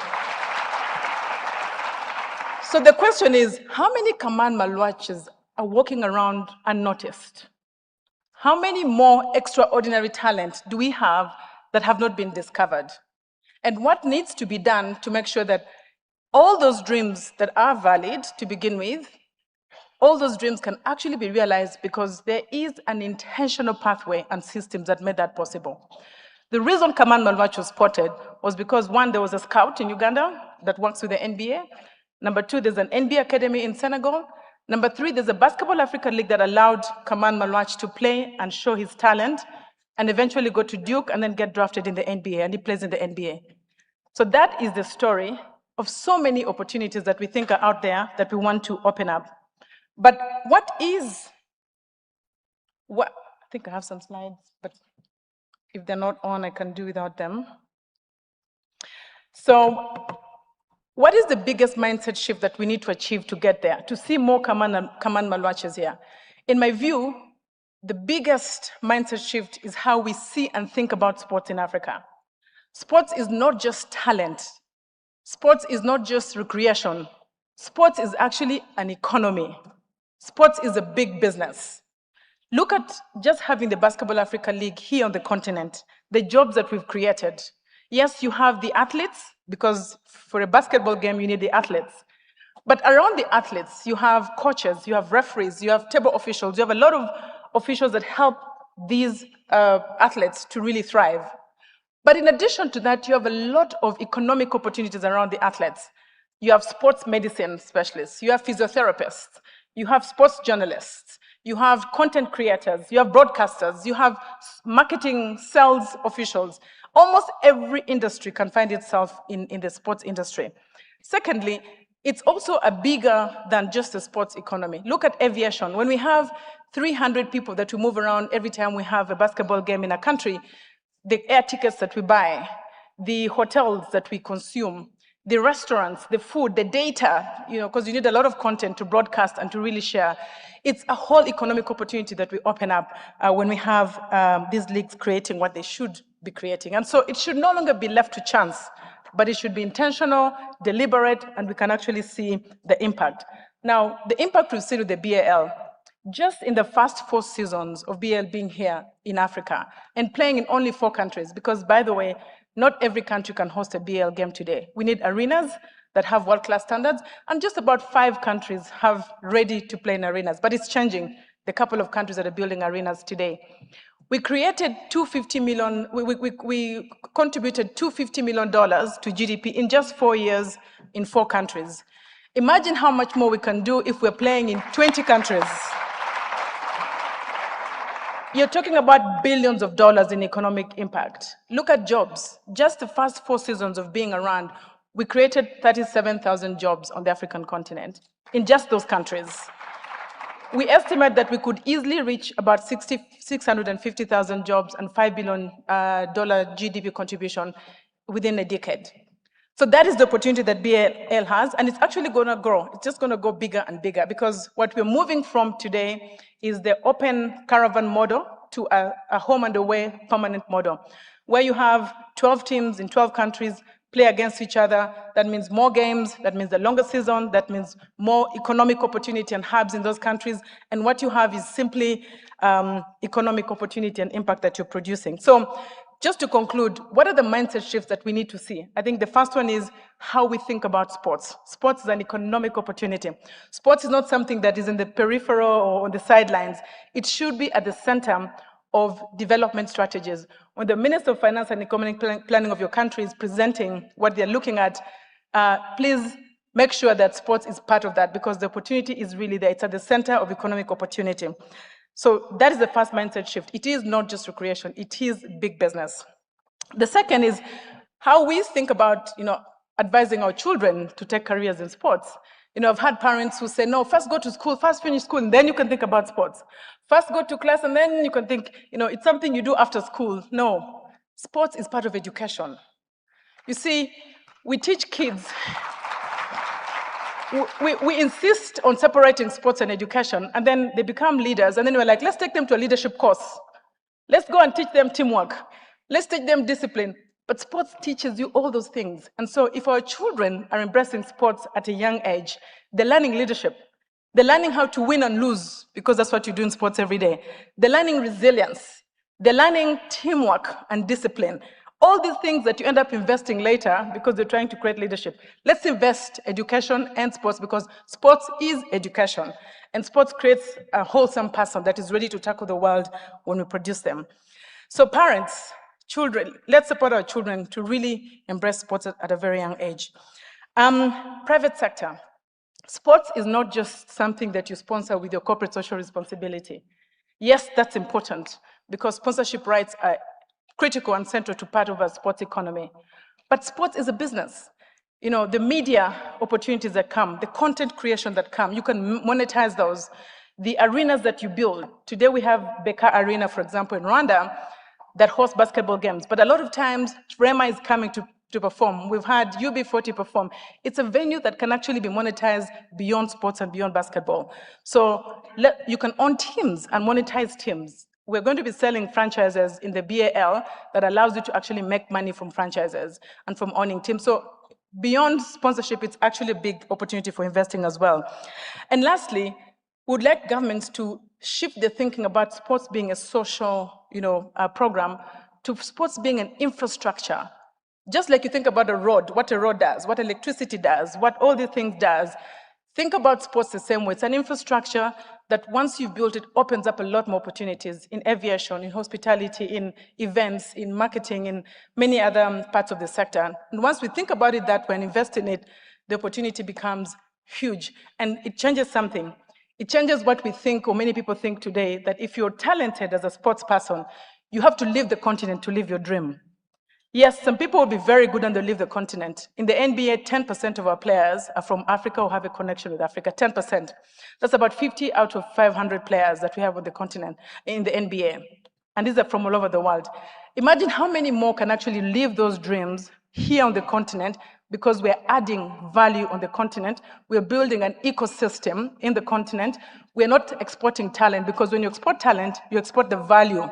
So the question is, how many Kaman Malwaches are walking around unnoticed? How many more extraordinary talent do we have that have not been discovered? And what needs to be done to make sure that all those dreams that are valid to begin with, all those dreams can actually be realized because there is an intentional pathway and systems that made that possible. The reason Kaman Malwach was spotted was because, one, there was a scout in Uganda that works with the NBA. Number two, there's an NBA Academy in Senegal. Number three, there's a Basketball Africa League that allowed Kaman Malwach to play and show his talent and eventually go to Duke and then get drafted in the NBA, and he plays in the NBA. So that is the story of so many opportunities that we think are out there that we want to open up. But I think I have some slides, but if they're not on, I can do without them. So what is the biggest mindset shift that we need to achieve to get there, to see more Kaman Malwaches here? In my view, the biggest mindset shift is how we see and think about sports in Africa. Sports is not just talent. Sports is not just recreation. Sports is actually an economy. Sports is a big business. Look at just having the Basketball Africa League here on the continent, the jobs that we've created. Yes, you have the athletes, because for a basketball game, you need the athletes. But around the athletes, you have coaches, you have referees, you have table officials, you have a lot of officials that help these athletes to really thrive. But in addition to that, you have a lot of economic opportunities around the athletes. You have sports medicine specialists, you have physiotherapists, you have sports journalists, you have content creators, you have broadcasters, you have marketing, sales officials. Almost every industry can find itself in the sports industry. Secondly, it's also a bigger than just a sports economy. Look at aviation. When we have 300 people that we move around every time we have a basketball game in a country, the air tickets that we buy, the hotels that we consume, the restaurants, the food, the data, because you need a lot of content to broadcast and to really share. It's a whole economic opportunity that we open up when we have these leagues creating what they should be creating. And so it should no longer be left to chance, but it should be intentional, deliberate, and we can actually see the impact. Now, the impact we've seen with the BAL, just in the first 4 seasons of BAL being here in Africa and playing in only 4 countries, because by the way, not every country can host a BAL game today. We need arenas that have world-class standards, and just about 5 countries have ready to play in arenas, but it's changing, the couple of countries that are building arenas today. We created $250 million, we contributed $250 million to GDP in just 4 years in 4 countries. Imagine how much more we can do if we're playing in 20 countries. You're talking about billions of dollars in economic impact. Look at jobs. Just the first 4 seasons of being around, we created 37,000 jobs on the African continent in just those countries. We estimate that we could easily reach about 650,000 jobs and $5 billion GDP contribution within a decade. So that is the opportunity that BAL has, and it's actually going to grow. It's just going to go bigger and bigger, because what we're moving from today is the open caravan model to a home and away permanent model, where you have 12 teams in 12 countries play against each other. That means more games, that means the longer season, that means more economic opportunity and hubs in those countries. And what you have is simply economic opportunity and impact that you're producing. So just to conclude, what are the mindset shifts that we need to see? I think the first one is how we think about sports. Sports is an economic opportunity. Sports is not something that is in the peripheral or on the sidelines. It should be at the center of development strategies. When the Minister of Finance and Economic Planning of your country is presenting what they're looking at, please make sure that sports is part of that, because the opportunity is really there. It's at the center of economic opportunity. So that is the first mindset shift. It is not just recreation, it is big business. The second is how we think about, advising our children to take careers in sports. I've had parents who say, no, first go to school, first finish school, and then you can think about sports. First go to class, and then you can think, it's something you do after school. No, sports is part of education. You see, we teach kids, we insist on separating sports and education, and then they become leaders, and then we're like, let's take them to a leadership course. Let's go and teach them teamwork. Let's teach them discipline. But sports teaches you all those things. And so if our children are embracing sports at a young age, they're learning leadership. They're learning how to win and lose, because that's what you do in sports every day. They're learning resilience. They're learning teamwork and discipline. All these things that you end up investing later because they're trying to create leadership. Let's invest education and sports, because sports is education. And sports creates a wholesome person that is ready to tackle the world when we produce them. So parents, children, let's support our children to really embrace sports at a very young age. Private sector. Sports is not just something that you sponsor with your corporate social responsibility. Yes, that's important, because sponsorship rights are critical and central to part of our sports economy. But sports is a business. The media opportunities that come, the content creation that come, you can monetize those. The arenas that you build. Today we have Beka Arena, for example, in Rwanda, that hosts basketball games. But a lot of times, Rema is coming to perform. We've had UB40 perform. It's a venue that can actually be monetized beyond sports and beyond basketball. So you can own teams and monetize teams. We're going to be selling franchises in the BAL that allows you to actually make money from franchises and from owning teams. So beyond sponsorship, it's actually a big opportunity for investing as well. And lastly, we'd like governments to shift their thinking about sports being a social, program, to sports being an infrastructure. Just like you think about a road, what a road does, what electricity does, what all these things does. Think about sports the same way. It's an infrastructure that once you've built it, opens up a lot more opportunities in aviation, in hospitality, in events, in marketing, in many other parts of the sector. And once we think about it that way and invest in it, the opportunity becomes huge. And it changes something. It changes what we think, or many people think today, that if you're talented as a sports person, you have to leave the continent to live your dream. Yes, some people will be very good and they leave the continent. In the NBA, 10% of our players are from Africa or have a connection with Africa, 10%. That's about 50 out of 500 players that we have on the continent in the NBA. And these are from all over the world. Imagine how many more can actually live those dreams here on the continent, because we're adding value on the continent. We're building an ecosystem in the continent. We're not exporting talent, because when you export talent, you export the value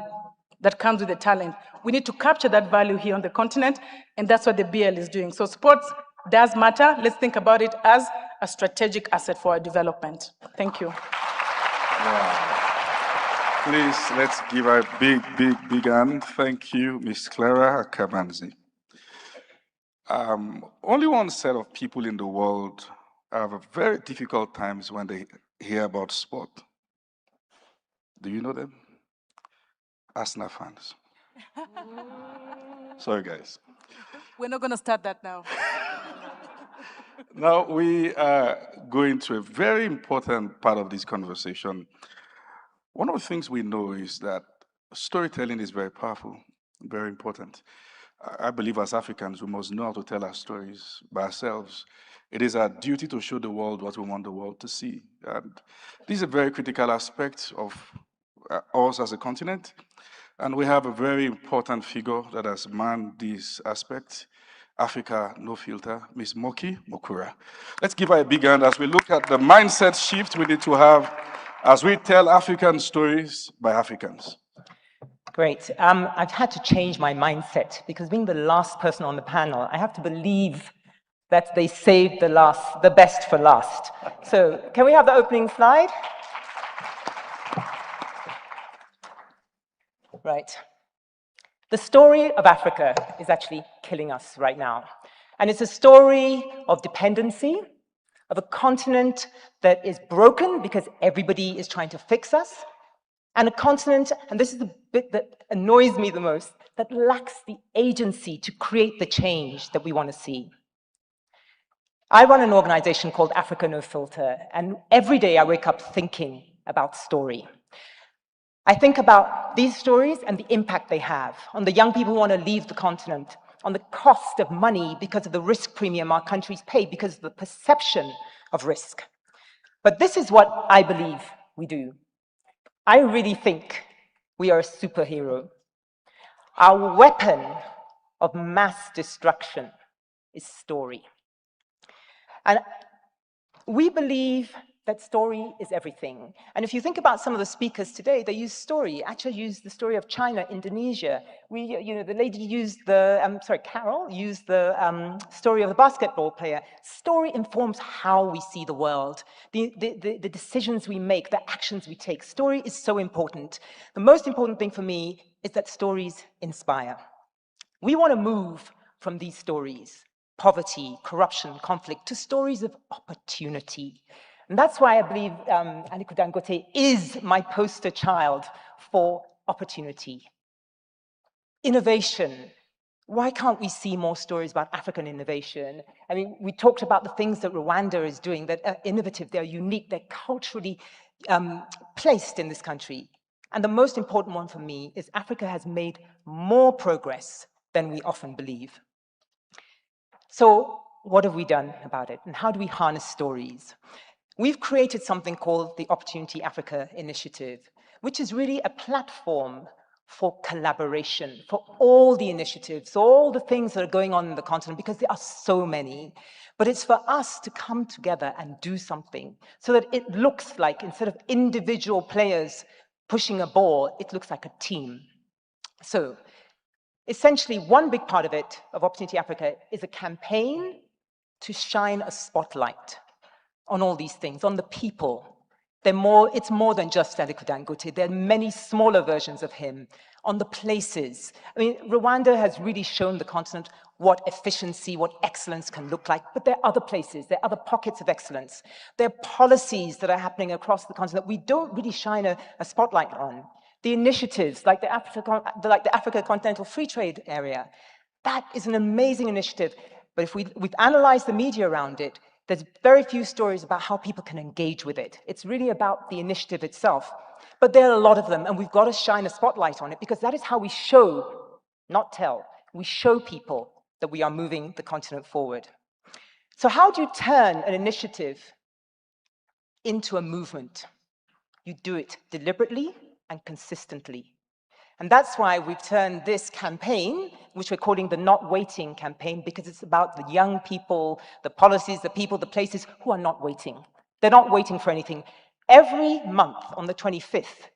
that comes with the talent. We need to capture that value here on the continent, and that's what the BL is doing. So sports does matter. Let's think about it as a strategic asset for our development. Thank you. Wow. Please, let's give a big hand. Thank you, Ms. Clara Akabanzi. Only one set of people in the world have a very difficult times when they hear about sport. Do you know them? Arsenal fans. Sorry, guys. We're not going to start that now. Now we are going to a very important part of this conversation. One of the things we know is that storytelling is very powerful, very important. I believe as Africans, we must know how to tell our stories by ourselves. It is our duty to show the world what we want the world to see. And this is a very critical aspect of us as a continent. And we have a very important figure that has manned this aspect, Africa No Filter, Ms. Moki Mokura. Let's give her a big hand as we look at the mindset shift we need to have as we tell African stories by Africans. Great. I've had to change my mindset, because being the last person on the panel, I have to believe that they saved the best for last. So can we have the opening slide? Right. The story of Africa is actually killing us right now. And it's a story of dependency, of a continent that is broken because everybody is trying to fix us, and a continent, and this is the bit that annoys me the most, that lacks the agency to create the change that we want to see. I run an organization called Africa No Filter, and every day I wake up thinking about story. I think about these stories and the impact they have on the young people who want to leave the continent, on the cost of money because of the risk premium our countries pay because of the perception of risk. But this is what I believe we do. I really think we are a superhero. Our weapon of mass destruction is story. And we believe that story is everything. And if you think about some of the speakers today, they use story. Acha used the story of China, Indonesia. The lady used Carol used the story of the basketball player. Story informs how we see the world, the decisions we make, the actions we take. Story is so important. The most important thing for me is that stories inspire. We want to move from these stories, poverty, corruption, conflict, to stories of opportunity. And that's why I believe Aliko Dangote is my poster child for opportunity. Innovation. Why can't we see more stories about African innovation? I mean, we talked about the things that Rwanda is doing that are innovative, they're unique, they're culturally placed in this country. And the most important one for me is Africa has made more progress than we often believe. So what have we done about it? And how do we harness stories? We've created something called the Opportunity Africa Initiative, which is really a platform for collaboration, for all the initiatives, all the things that are going on in the continent, because there are so many. But it's for us to come together and do something so that it looks like, instead of individual players pushing a ball, it looks like a team. So essentially, one big part of it, of Opportunity Africa, is a campaign to shine a spotlight on all these things, on the people. It's more than just Aliko Dangote. There are many smaller versions of him, on the places. I mean, Rwanda has really shown the continent what efficiency, what excellence can look like, but there are other places, there are other pockets of excellence. There are policies that are happening across the continent we don't really shine a spotlight on. The initiatives like the Africa Continental Free Trade Area, that is an amazing initiative, but if we've analyzed the media around it, there's very few stories about how people can engage with it. It's really about the initiative itself. But there are a lot of them, and we've got to shine a spotlight on it because that is how we show, not tell, we show people that we are moving the continent forward. So how do you turn an initiative into a movement? You do it deliberately and consistently. And that's why we've turned this campaign, which we're calling the Not Waiting campaign, because it's about the young people, the policies, the people, the places who are not waiting. They're not waiting for anything. Every month on the 25th,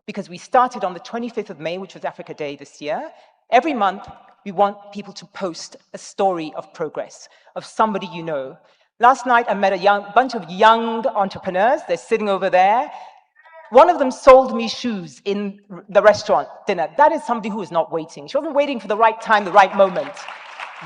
because we started on the 25th of May, which was Africa Day this year, every month we want people to post a story of progress, of somebody you know. Last night I met a bunch of young entrepreneurs. They're sitting over there. One of them sold me shoes in the restaurant dinner. That is somebody who is not waiting. She wasn't waiting for the right time, the right moment.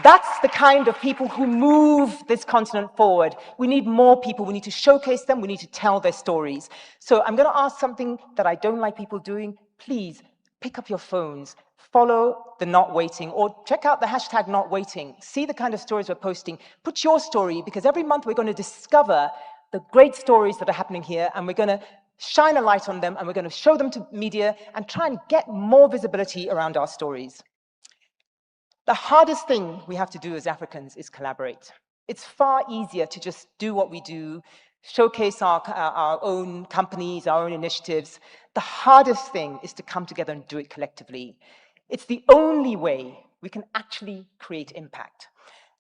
That's the kind of people who move this continent forward. We need more people. We need to showcase them. We need to tell their stories. So I'm going to ask something that I don't like people doing. Please pick up your phones, follow the Not Waiting, or check out the hashtag Not Waiting. See the kind of stories we're posting. Put your story, because every month we're going to discover the great stories that are happening here, and we're going to shine a light on them, and we're going to show them to media and try and get more visibility around our stories. The hardest thing we have to do as Africans is collaborate. It's far easier to just do what we do, showcase our own companies, our own initiatives. The hardest thing is to come together and do it collectively. It's the only way we can actually create impact.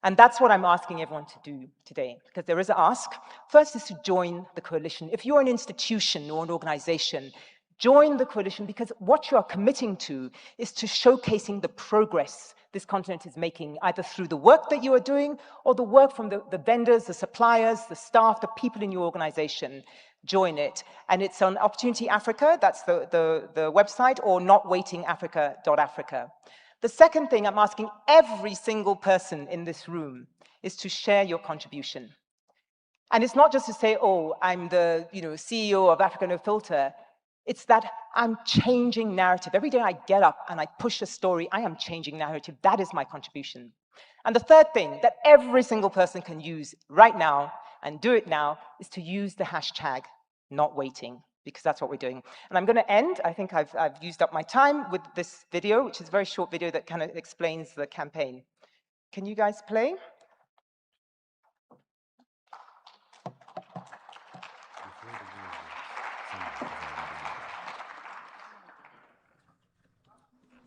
And that's what I'm asking everyone to do today, because there is an ask. First is to join the coalition. If you're an institution or an organization, join the coalition, because what you are committing to is to showcasing the progress this continent is making, either through the work that you are doing or the work from the vendors, the suppliers, the staff, the people in your organization. Join it. And it's on Opportunity Africa, that's the website, or notwaitingafrica.africa. The second thing I'm asking every single person in this room is to share your contribution. And it's not just to say, oh, I'm the CEO of Africa No Filter. It's that I'm changing narrative. Every day I get up and I push a story, I am changing narrative. That is my contribution. And the third thing that every single person can use right now, and do it now, is to use the hashtag Not Waiting, because that's what we're doing. And I'm going to end, I think I've used up my time, with this video, which is a very short video that kind of explains the campaign. Can you guys play?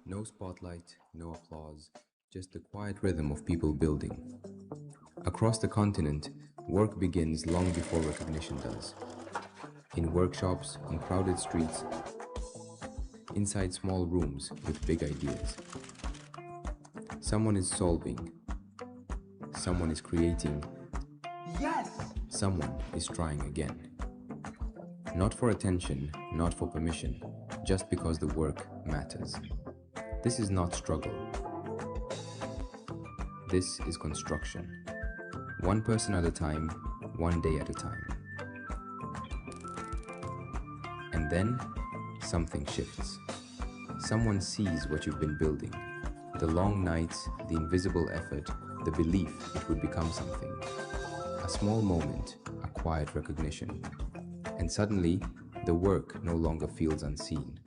No spotlight, no applause, just the quiet rhythm of people building. Across the continent, work begins long before recognition does. In workshops, on crowded streets, inside small rooms with big ideas. Someone is solving. Someone is creating. Yes! Someone is trying again. Not for attention, not for permission, just because the work matters. This is not struggle. This is construction. One person at a time, one day at a time. And then, something shifts. Someone sees what you've been building. The long nights, the invisible effort, the belief it would become something. A small moment, a quiet recognition. And suddenly, the work no longer feels unseen.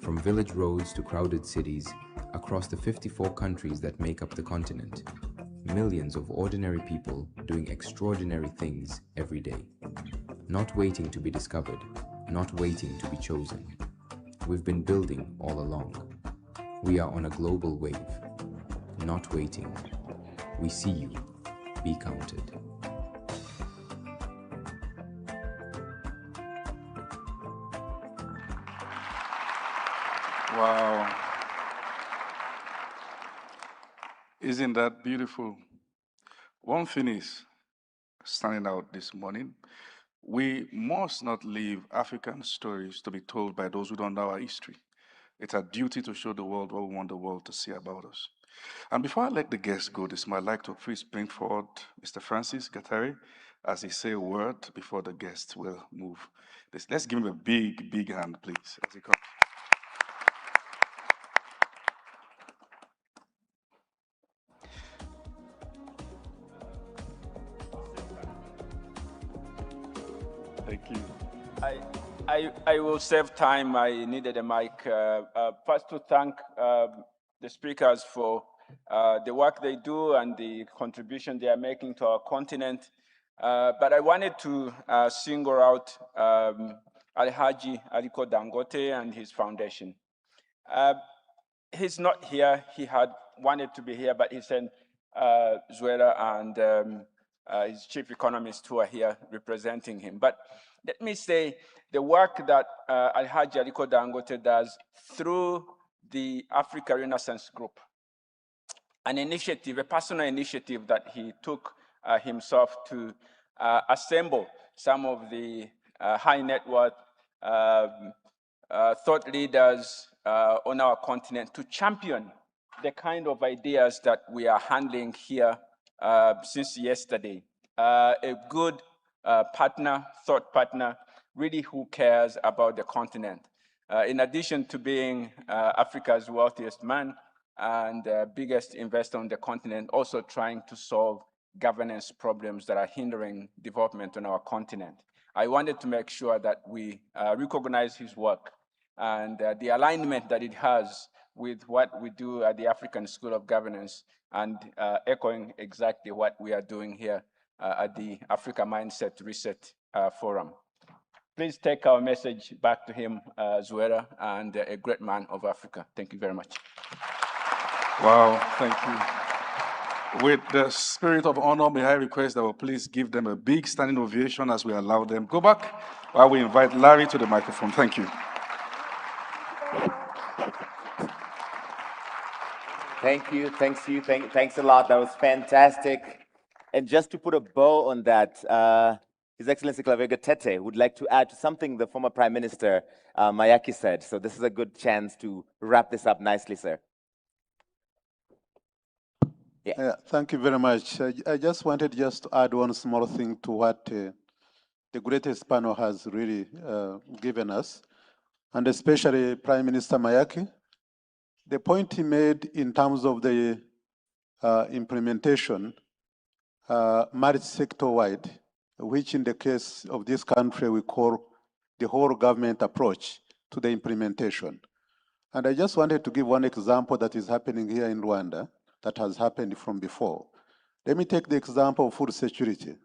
From village roads to crowded cities, across the 54 countries that make up the continent, millions of ordinary people doing extraordinary things every day. Not waiting to be discovered, not waiting to be chosen. We've been building all along. We are on a global wave. Not waiting. We see you. Be counted. Wow. Isn't that beautiful? One thing is standing out this morning. We must not leave African stories to be told by those who don't know our history. It's our duty to show the world what we want the world to see about us. And before I let the guests go this morning, I'd like to please bring forward Mr. Francis Gattari as he say a word before the guests will move. Let's give him a big, big hand, please, as he comes. Thank you. I will save time. I needed a mic. First to thank the speakers for the work they do and the contribution they are making to our continent. But I wanted to single out Alhaji Aliko Dangote and his foundation. He's not here. He had wanted to be here, but he sent Zuela and his chief economist who are here representing him. But let me say the work that Alhaji Aliko Dangote does through the Africa Renaissance Group, an initiative, a personal initiative that he took himself to assemble some of the high net worth thought leaders on our continent to champion the kind of ideas that we are handling here since yesterday. A good partner, thought partner, really who cares about the continent. In addition to being Africa's wealthiest man and biggest investor on the continent, also trying to solve governance problems that are hindering development on our continent. I wanted to make sure that we recognize his work and the alignment that it has with what we do at the African School of Governance, and echoing exactly what we are doing here at the Africa Mindset Reset Forum. Please take our message back to him, Zuera, and a great man of Africa. Thank you very much. Wow, thank you. With the spirit of honor, may I request that we please give them a big standing ovation as we allow them go back while we invite Larry to the microphone. Thank you. Thanks a lot. That was fantastic. And just to put a bow on that, His Excellency Klavega Tete would like to add to something the former Prime Minister Mayaki said. So this is a good chance to wrap this up nicely, sir. Yeah, thank you very much. I just wanted to add one small thing to what the greatest panel has really given us, and especially Prime Minister Mayaki. The point he made in terms of the implementation, multi-sector-wide, which in the case of this country we call the whole government approach to the implementation. And I just wanted to give one example that is happening here in Rwanda that has happened from before. Let me take the example of food security.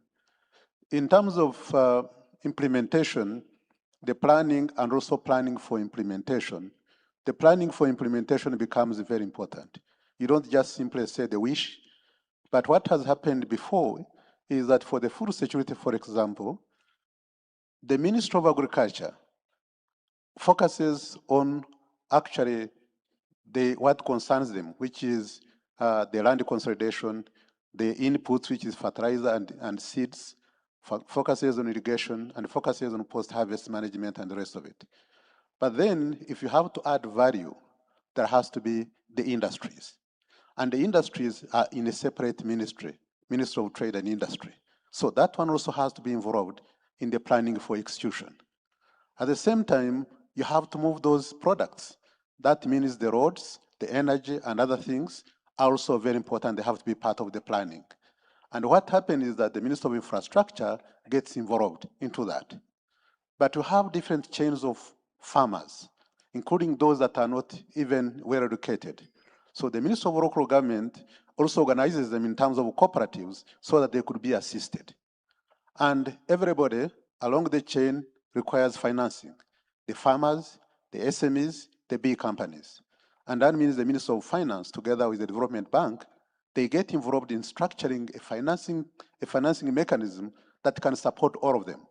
In terms of implementation, the planning and also planning for implementation, the planning for implementation becomes very important. You don't just simply say the wish, but what has happened before is that for the food security, for example, the Ministry of Agriculture focuses on actually what concerns them, which is the land consolidation, the inputs, which is fertilizer and seeds, focuses on irrigation, and focuses on post-harvest management and the rest of it. But then, if you have to add value, there has to be the industries. And the industries are in a separate ministry, Ministry of Trade and Industry. So that one also has to be involved in the planning for execution. At the same time, you have to move those products. That means the roads, the energy, and other things are also very important. They have to be part of the planning. And what happened is that the Minister of Infrastructure gets involved into that. But you have different chains of farmers, including those that are not even well educated. So the Minister of Local Government also organizes them in terms of cooperatives so that they could be assisted. And everybody along the chain requires financing. The farmers, the SMEs, the big companies. And that means the Minister of Finance, together with the Development Bank, they get involved in structuring a financing mechanism that can support all of them.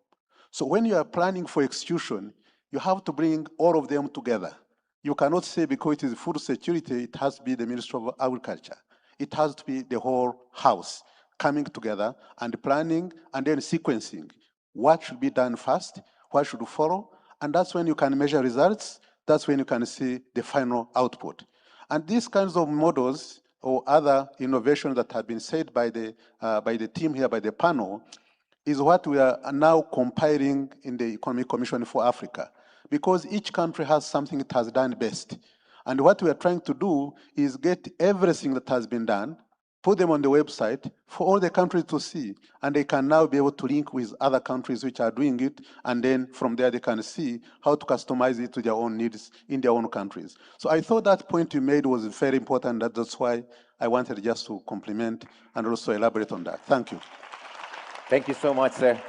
So when you are planning for execution, you have to bring all of them together. You cannot say because it is food security, it has to be the Ministry of Agriculture. It has to be the whole house coming together and planning and then sequencing. What should be done first? What should follow? And that's when you can measure results that's when you can see the final output. And these kinds of models or other innovations that have been said by the team here, by the panel, is what we are now compiling in the Economic Commission for Africa, because each country has something it has done best. And what we are trying to do is get everything that has been done, put them on the website for all the countries to see, and they can now be able to link with other countries which are doing it, and then from there they can see how to customize it to their own needs in their own countries. So I thought that point you made was very important. That's why I wanted just to compliment and also elaborate on that. Thank you. Thank you so much, sir.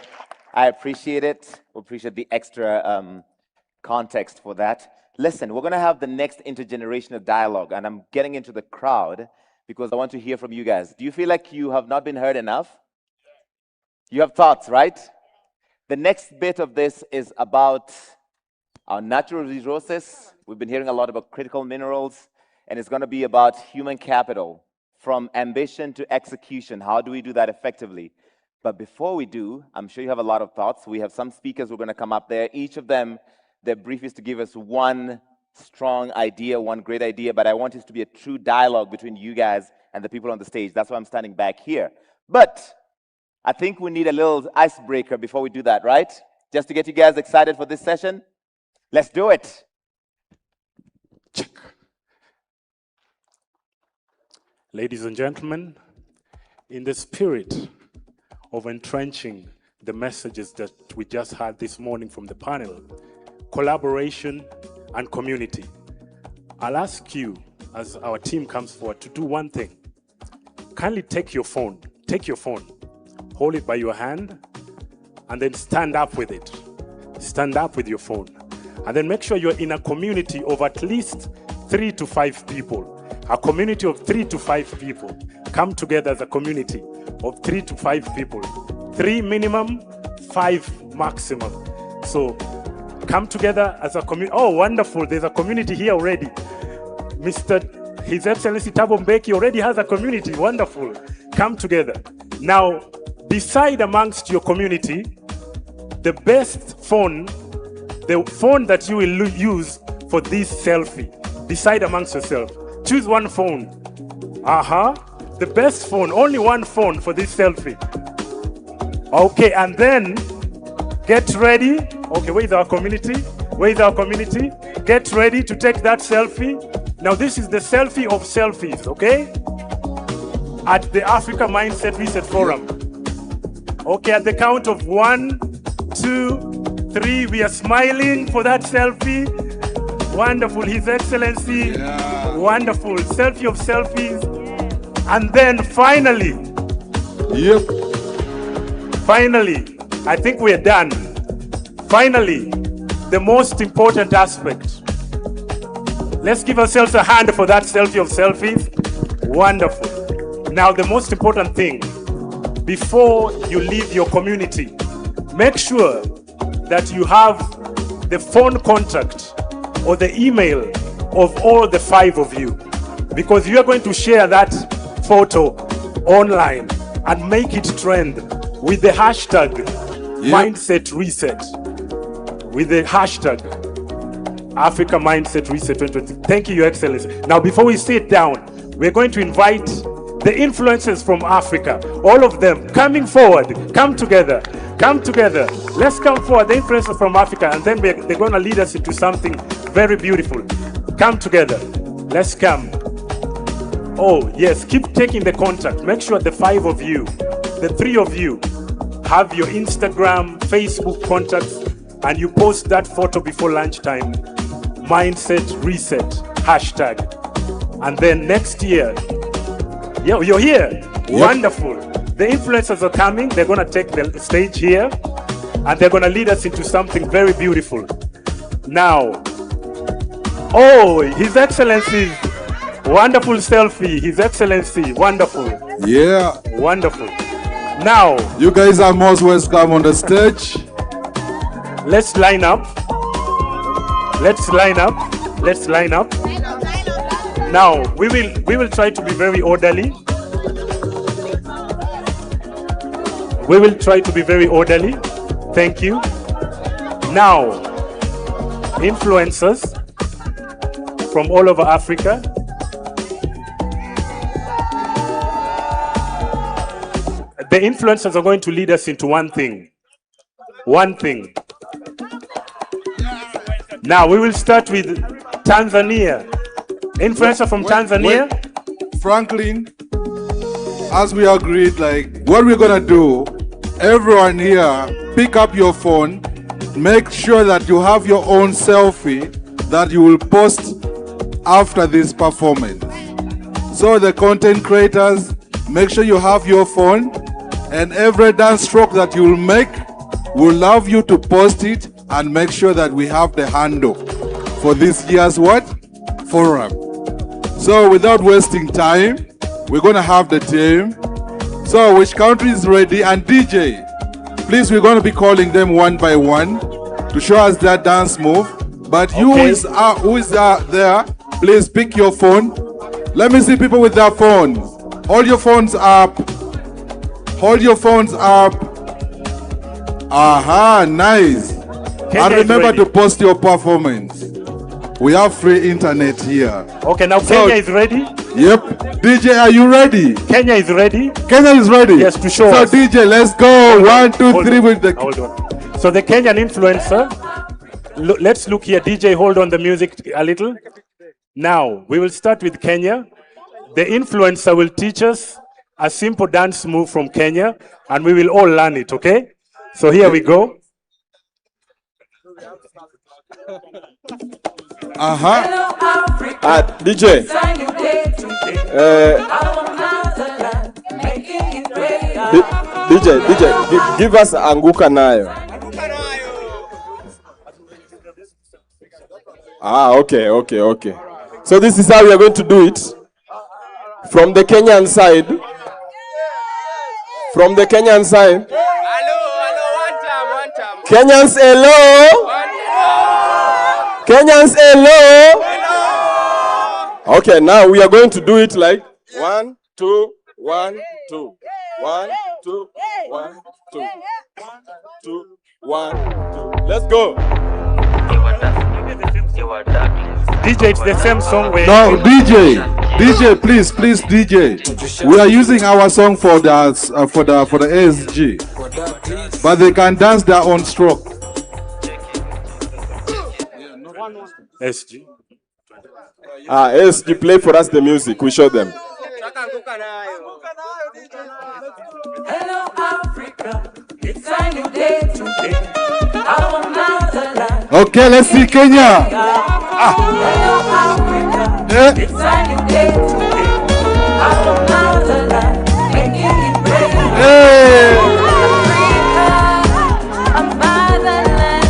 I appreciate it. We appreciate the extra context for that. Listen, we're going to have the next intergenerational dialogue, and I'm getting into the crowd because I want to hear from you guys. Do you feel like you have not been heard enough? You have thoughts, right? The next bit of this is about our natural resources. We've been hearing a lot about critical minerals, and it's going to be about human capital, from ambition to execution. How do we do that effectively? But before we do, I'm sure you have a lot of thoughts. We have some speakers who are going to come up there. Each of them, their brief is to give us one strong idea, one great idea, but I want this to be a true dialogue between you guys and the people on the stage. That's why I'm standing back here. But I think we need a little icebreaker before we do that, right? Just to get you guys excited for this session. Let's do it. Check. Ladies and gentlemen, in the spirit of entrenching the messages that we just had this morning from the panel, collaboration and community, I'll ask you, as our team comes forward, to do one thing. Kindly take your phone, hold it by your hand, and then stand up with it. Stand up with your phone. And then make sure you're in a community of at least 3 to 5 people. A community of 3 to 5 people. Come together as a community of 3 to 5 people. 3 minimum, 5 maximum. So come together as a community. Oh, wonderful. There's a community here already. His Excellency Thabo Mbeki already has a community. Wonderful. Come together. Now, decide amongst your community the best phone, the phone that you will use for this selfie. Decide amongst yourself. Choose one phone. The best phone, only one phone for this selfie. Okay, and then get ready. Okay, where is our community? Where is our community? Get ready to take that selfie. Now, this is the selfie of selfies, okay? At the Africa Mindset Reset Forum. Okay, at the count of 1, 2, 3, we are smiling for that selfie. Wonderful, His Excellency. Yeah. Wonderful, selfie of selfies. And then finally, finally, I think we are done. Finally, the most important aspect. Let's give ourselves a hand for that selfie of selfies. Wonderful. Now, the most important thing, before you leave your community, make sure that you have the phone contact or the email of all the 5 of you, because you are going to share that photo online and make it trend with the hashtag Mindset Reset, with the hashtag Africa Mindset Reset 2020. Thank you, Your Excellency. Now, before we sit down, we're going to invite the influencers from Africa, all of them coming forward. Come together. Come together. Let's come forward, the influencers from Africa, and then they're going to lead us into something very beautiful. Come together. Let's come. Oh, yes, keep taking the contact. Make sure the 5 of you, the 3 of you, have your Instagram, Facebook contacts, and you post that photo before lunchtime. Mindset Reset, hashtag. And then next year, yeah, you're here. Yep. Wonderful. The influencers are coming. They're going to take the stage here, and they're going to lead us into something very beautiful. Now, oh, His Excellency, wonderful selfie. His Excellency, wonderful. Yeah. Wonderful. Now, you guys are most welcome on the stage. Let's line up. Let's line up. Let's line up. Now, we will try to be very orderly. We will try to be very orderly. Thank you. Now, influencers, from all over Africa. The influencers are going to lead us into one thing. One thing. Now we will start with Tanzania. Influencer from Tanzania. Wait. Franklin, as we agreed, like what we're gonna do, everyone here, pick up your phone, make sure that you have your own selfie that you will post after this performance. So the content creators, make sure you have your phone, and every dance stroke that you will make, we'll love you to post it and make sure that we have the handle for this year's what? Forum. So without wasting time, we're gonna have the team. So which country is ready? And DJ, please, we're gonna be calling them one by one to show us their dance move. But you who is there, please pick your phone. Let me see people with their phones. Hold your phones up. Hold your phones up. Aha, nice. And remember to post your performance. We have free internet here. Okay, now So- Kenya is ready. Yep. DJ, are you ready? Kenya is ready. Kenya is ready. Yes, to show So us. DJ, let's go. One, two, Hold three on. with the. Hold on. So the Kenyan influencer. Let's look here. DJ, hold on the music a little. Now we will start with Kenya. The influencer will teach us a simple dance move from Kenya, and we will all learn it. Okay? So here we go. DJ. DJ, give us Anguka Nayo. Okay. So this is how we are going to do it. From the Kenyan side. From the Kenyan side. Kenyans, hello. Kenyans, hello. Okay, now we are going to do it like 1, 2, 1, 2. 1, 2, 1, 2. 1, 2, 1, 2. Let's go. DJ, it's the same song. No, DJ, please, DJ. We are using our song for the ASG, but they can dance their own stroke. SG. ASG, play for us the music. We show them. Hello Africa, it's a new day today. Our motherland. Okay, let's see Kenya. Hello Africa, it's a new day today. Our motherland, making it great. Hey. Africa, our motherland,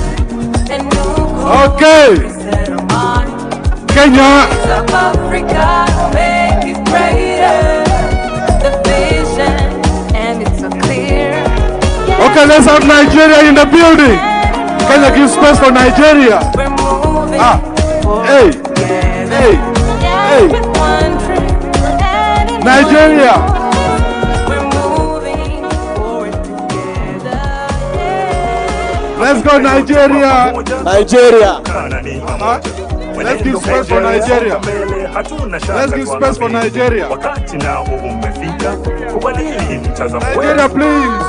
and new Okay. Kenya. South Africa, make it greater. The vision, and it's so clear. Okay, let's have Nigeria in the building. Kenya, give space for Nigeria. Hey. Nigeria. Let's go Nigeria. Let's give space for Nigeria. Let's give space for Nigeria. Nigeria, please.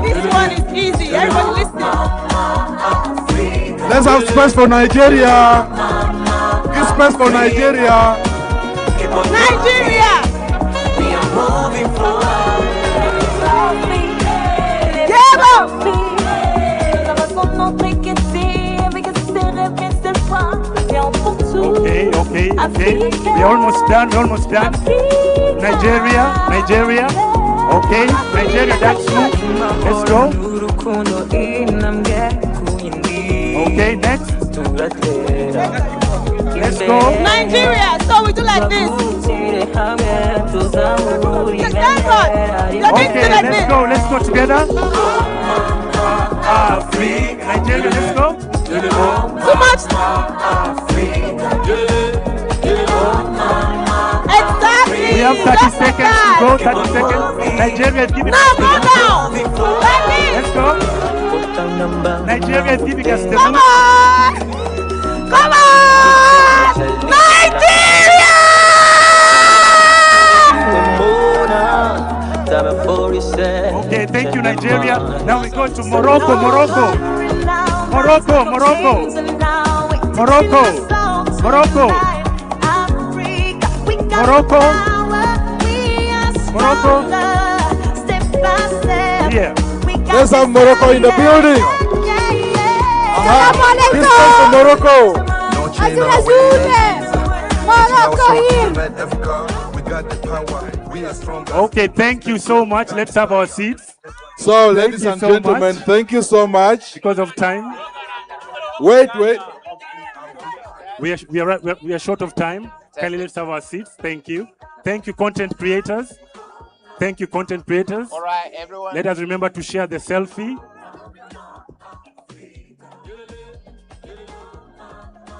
This one is easy. Everybody listen. Let's have space for Nigeria. Give space for Nigeria. Nigeria. We are moving forward. Okay. We're almost done. Nigeria. Okay, Nigeria, that's move. Let's go. Okay, next. Let's go. Nigeria. So we do like this. Let's go together. Nigeria, let's go. Too much. Exactly. We have 30 seconds to go. 30 seconds. Nigeria, give it. Now go down. Let's go. Nigeria is giving us the Come on! Come on! Nigeria! Okay, thank you, Nigeria. Now we go to Morocco, Morocco. Morocco, Morocco. Morocco. Morocco. Morocco. Morocco. Yeah. Let's have Morocco in the building. This comes from Morocco. Okay, thank you so much. Let's have our seats. So, ladies and gentlemen, thank you so much. Because of time. Wait. We are short of time. Kindly let's have our seats. Thank you. Thank you, content creators. Thank you, content creators. All right, everyone. Let us remember to share the selfie.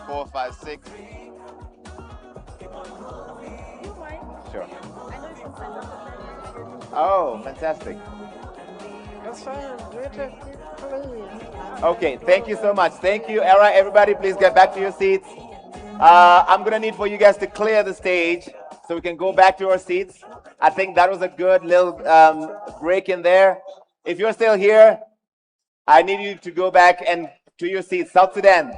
4, 5, 6. Sure. Oh, fantastic. Okay, thank you so much. Thank you. All right, everybody, please get back to your seats. I'm going to need for you guys to clear the stage so we can go back to our seats. I think that was a good little break in there. If you're still here, I need you to go back and to your seats. South Sudan,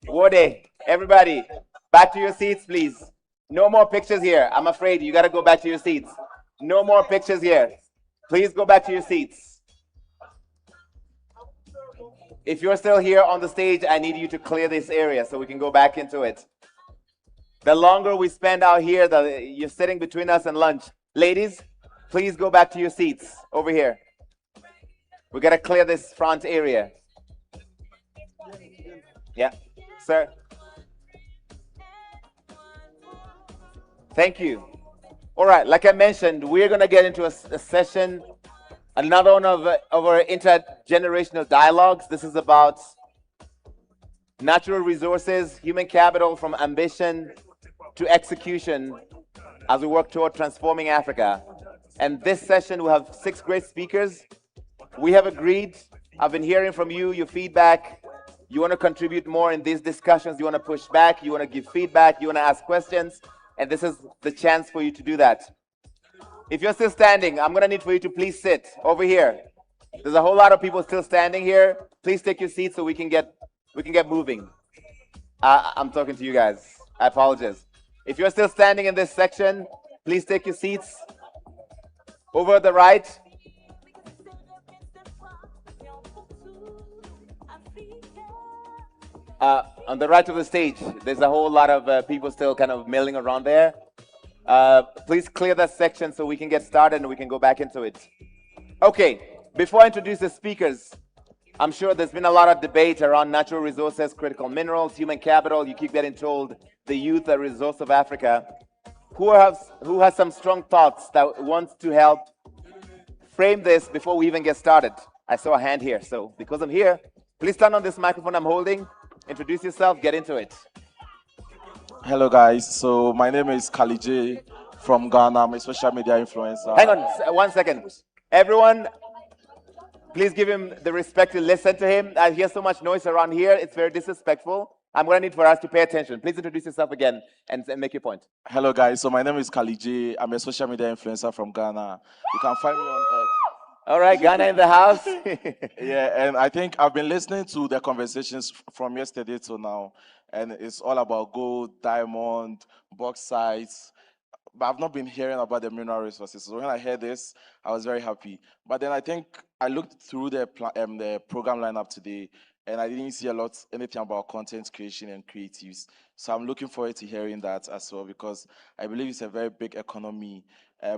Wode, everybody, back to your seats, please. No more pictures here. I'm afraid you got to go back to your seats. No more pictures here. Please go back to your seats. If you're still here on the stage, I need you to clear this area so we can go back into it. The longer we spend out here, you're sitting between us and lunch. Ladies, please go back to your seats over here. We got to clear this front area. Yeah, sir. Thank you. All right, like I mentioned, we're going to get into a session, another one of our intergenerational dialogues. This is about natural resources, human capital, from ambition to execution as we work toward transforming Africa. And this session, we have 6 great speakers. We have agreed, I've been hearing from you, your feedback. You want to contribute more in these discussions, you want to push back, you want to give feedback, you want to ask questions, and this is the chance for you to do that. If you're still standing, I'm going to need for you to please sit over here. There's a whole lot of people still standing here. Please take your seats so we can get moving. I'm talking to you guys. I apologize. If you're still standing in this section, please take your seats. Over the right. On the right of the stage, there's a whole lot of people still kind of milling around there. Please clear that section so we can get started and we can go back into it. Okay, before I introduce the speakers, I'm sure there's been a lot of debate around natural resources, critical minerals, human capital. You keep getting told the youth are resource of Africa. Who has some strong thoughts that wants to help frame this before we even get started? I saw a hand here, so because I'm here, please stand on this microphone I'm holding. Introduce yourself, get into it. Hello guys, so my name is Kali J from Ghana. I'm a social media influencer. Hang on 1 second. Everyone, please give him the respect to listen to him. I hear so much noise around here, it's very disrespectful. I'm going to need for us to pay attention. Please introduce yourself again and make your point. Hello guys, so my name is Kali J. I'm a social media influencer from Ghana. You can find me on X. All right, Ghana in the house. Yeah, and I think I've been listening to the conversations from yesterday to now, and it's all about gold, diamond, bauxite, but I've not been hearing about the mineral resources. So when I heard this, I was very happy. But then I think I looked through the program lineup today, and I didn't see anything about content creation and creatives. So I'm looking forward to hearing that as well, because I believe it's a very big economy.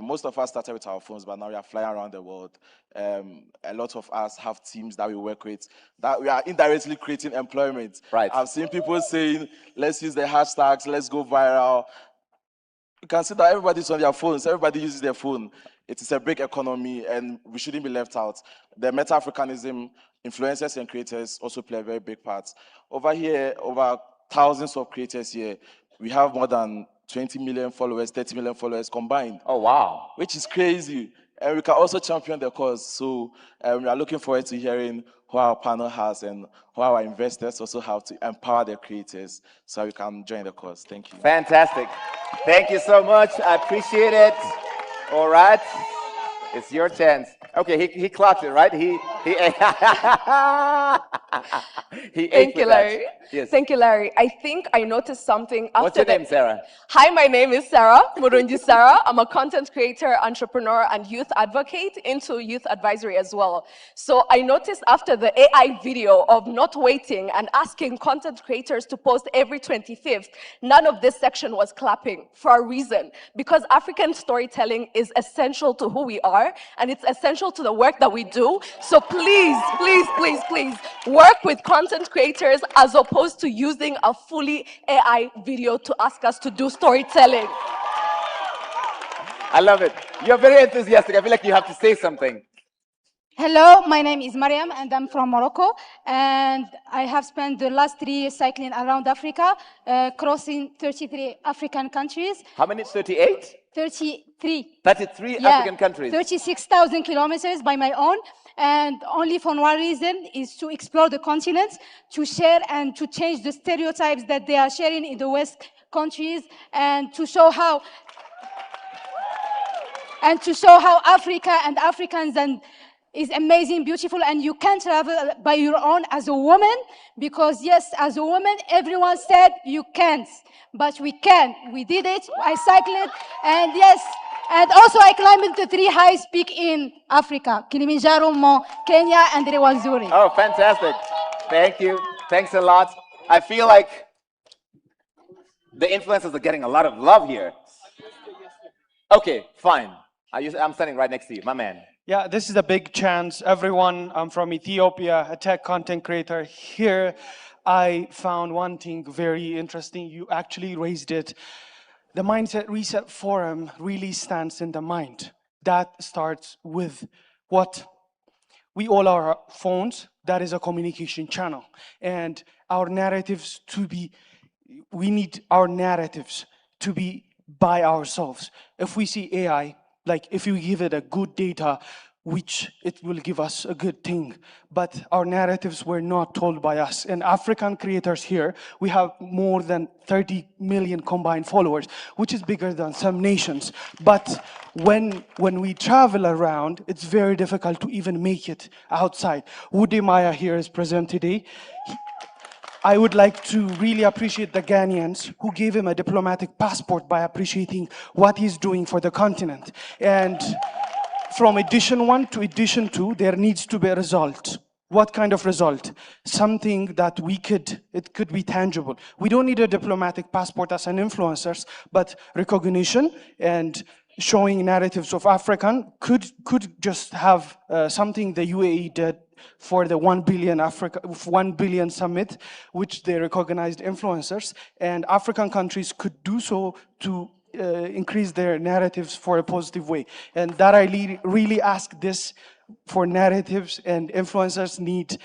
Most of us started with our phones, but now we are flying around the world. A lot of us have teams that we work with, that we are indirectly creating employment. Right. I've seen people saying, let's use the hashtags, let's go viral. You can see that everybody's on their phones, everybody uses their phone. It is a big economy and we shouldn't be left out. The Meta-Africanism, influencers and creators also play a very big part. Over here, over thousands of creators here, we have more than 20 million followers, 30 million followers combined. Oh, wow. Which is crazy. And we can also champion the cause. So we are looking forward to hearing what our panel has and how our investors also have to empower their creators so we can join the cause. Thank you. Fantastic. Thank you so much. I appreciate it. All right. It's your chance. Okay, he clocked it, right? He Thank you, Larry. Yes. Thank you, Larry. I think I noticed something after What's your name, Sarah? Hi, my name is Sarah, Murunji Sarah. I'm a content creator, entrepreneur, and youth advocate into youth advisory as well. So I noticed after the AI video of not waiting and asking content creators to post every 25th, none of this section was clapping for a reason. Because African storytelling is essential to who we are, and it's essential to the work that we do. So please, please, please, please, work with content creators as opposed to using a fully AI video to ask us to do storytelling. I love it. You're very enthusiastic. I feel like you have to say something. Hello, my name is Mariam and I'm from Morocco, and I have spent the last 3 years cycling around Africa, crossing 33 African countries. How many? 38? 33. 33 African countries. 36,000 kilometers by my own, and only for one reason, is to explore the continent, to share and to change the stereotypes that they are sharing in the West countries, and to show how Africa and Africans is amazing, beautiful, and you can travel by your own as a woman, because yes, as a woman, everyone said you can't, but we can. We did it, I cycled, and yes, and also I climbed the 3 highest peaks in Africa, Kilimanjaro, Kenya, and Rwenzori. Oh, fantastic. Thank you. Thanks a lot. I feel like the influencers are getting a lot of love here. Okay, fine. I'm standing right next to you, my man. Yeah, this is a big chance. Everyone, I'm from Ethiopia, a tech content creator. Here, I found one thing very interesting. You actually raised it. The Mindset Reset Forum really stands in the mind. That starts with what we all are our phones. That is a communication channel. And our narratives we need our narratives to be by ourselves. If we see AI, like if you give it a good data, which it will give us a good thing, but our narratives were not told by us. And African creators here, we have more than 30 million combined followers, which is bigger than some nations. But when we travel around, it's very difficult to even make it outside. Woody Maya here is present today. I would like to really appreciate the Ghanaians who gave him a diplomatic passport by appreciating what he's doing for the continent. And from edition 1 to edition 2, there needs to be a result. What kind of result? Something that it could be tangible. We don't need a diplomatic passport as an influencers, but recognition and showing narratives of African could just have something the UAE did for the 1 billion summit, which they recognized influencers, and African countries could do so to increase their narratives for a positive way. And that I really ask this for narratives, and influencers need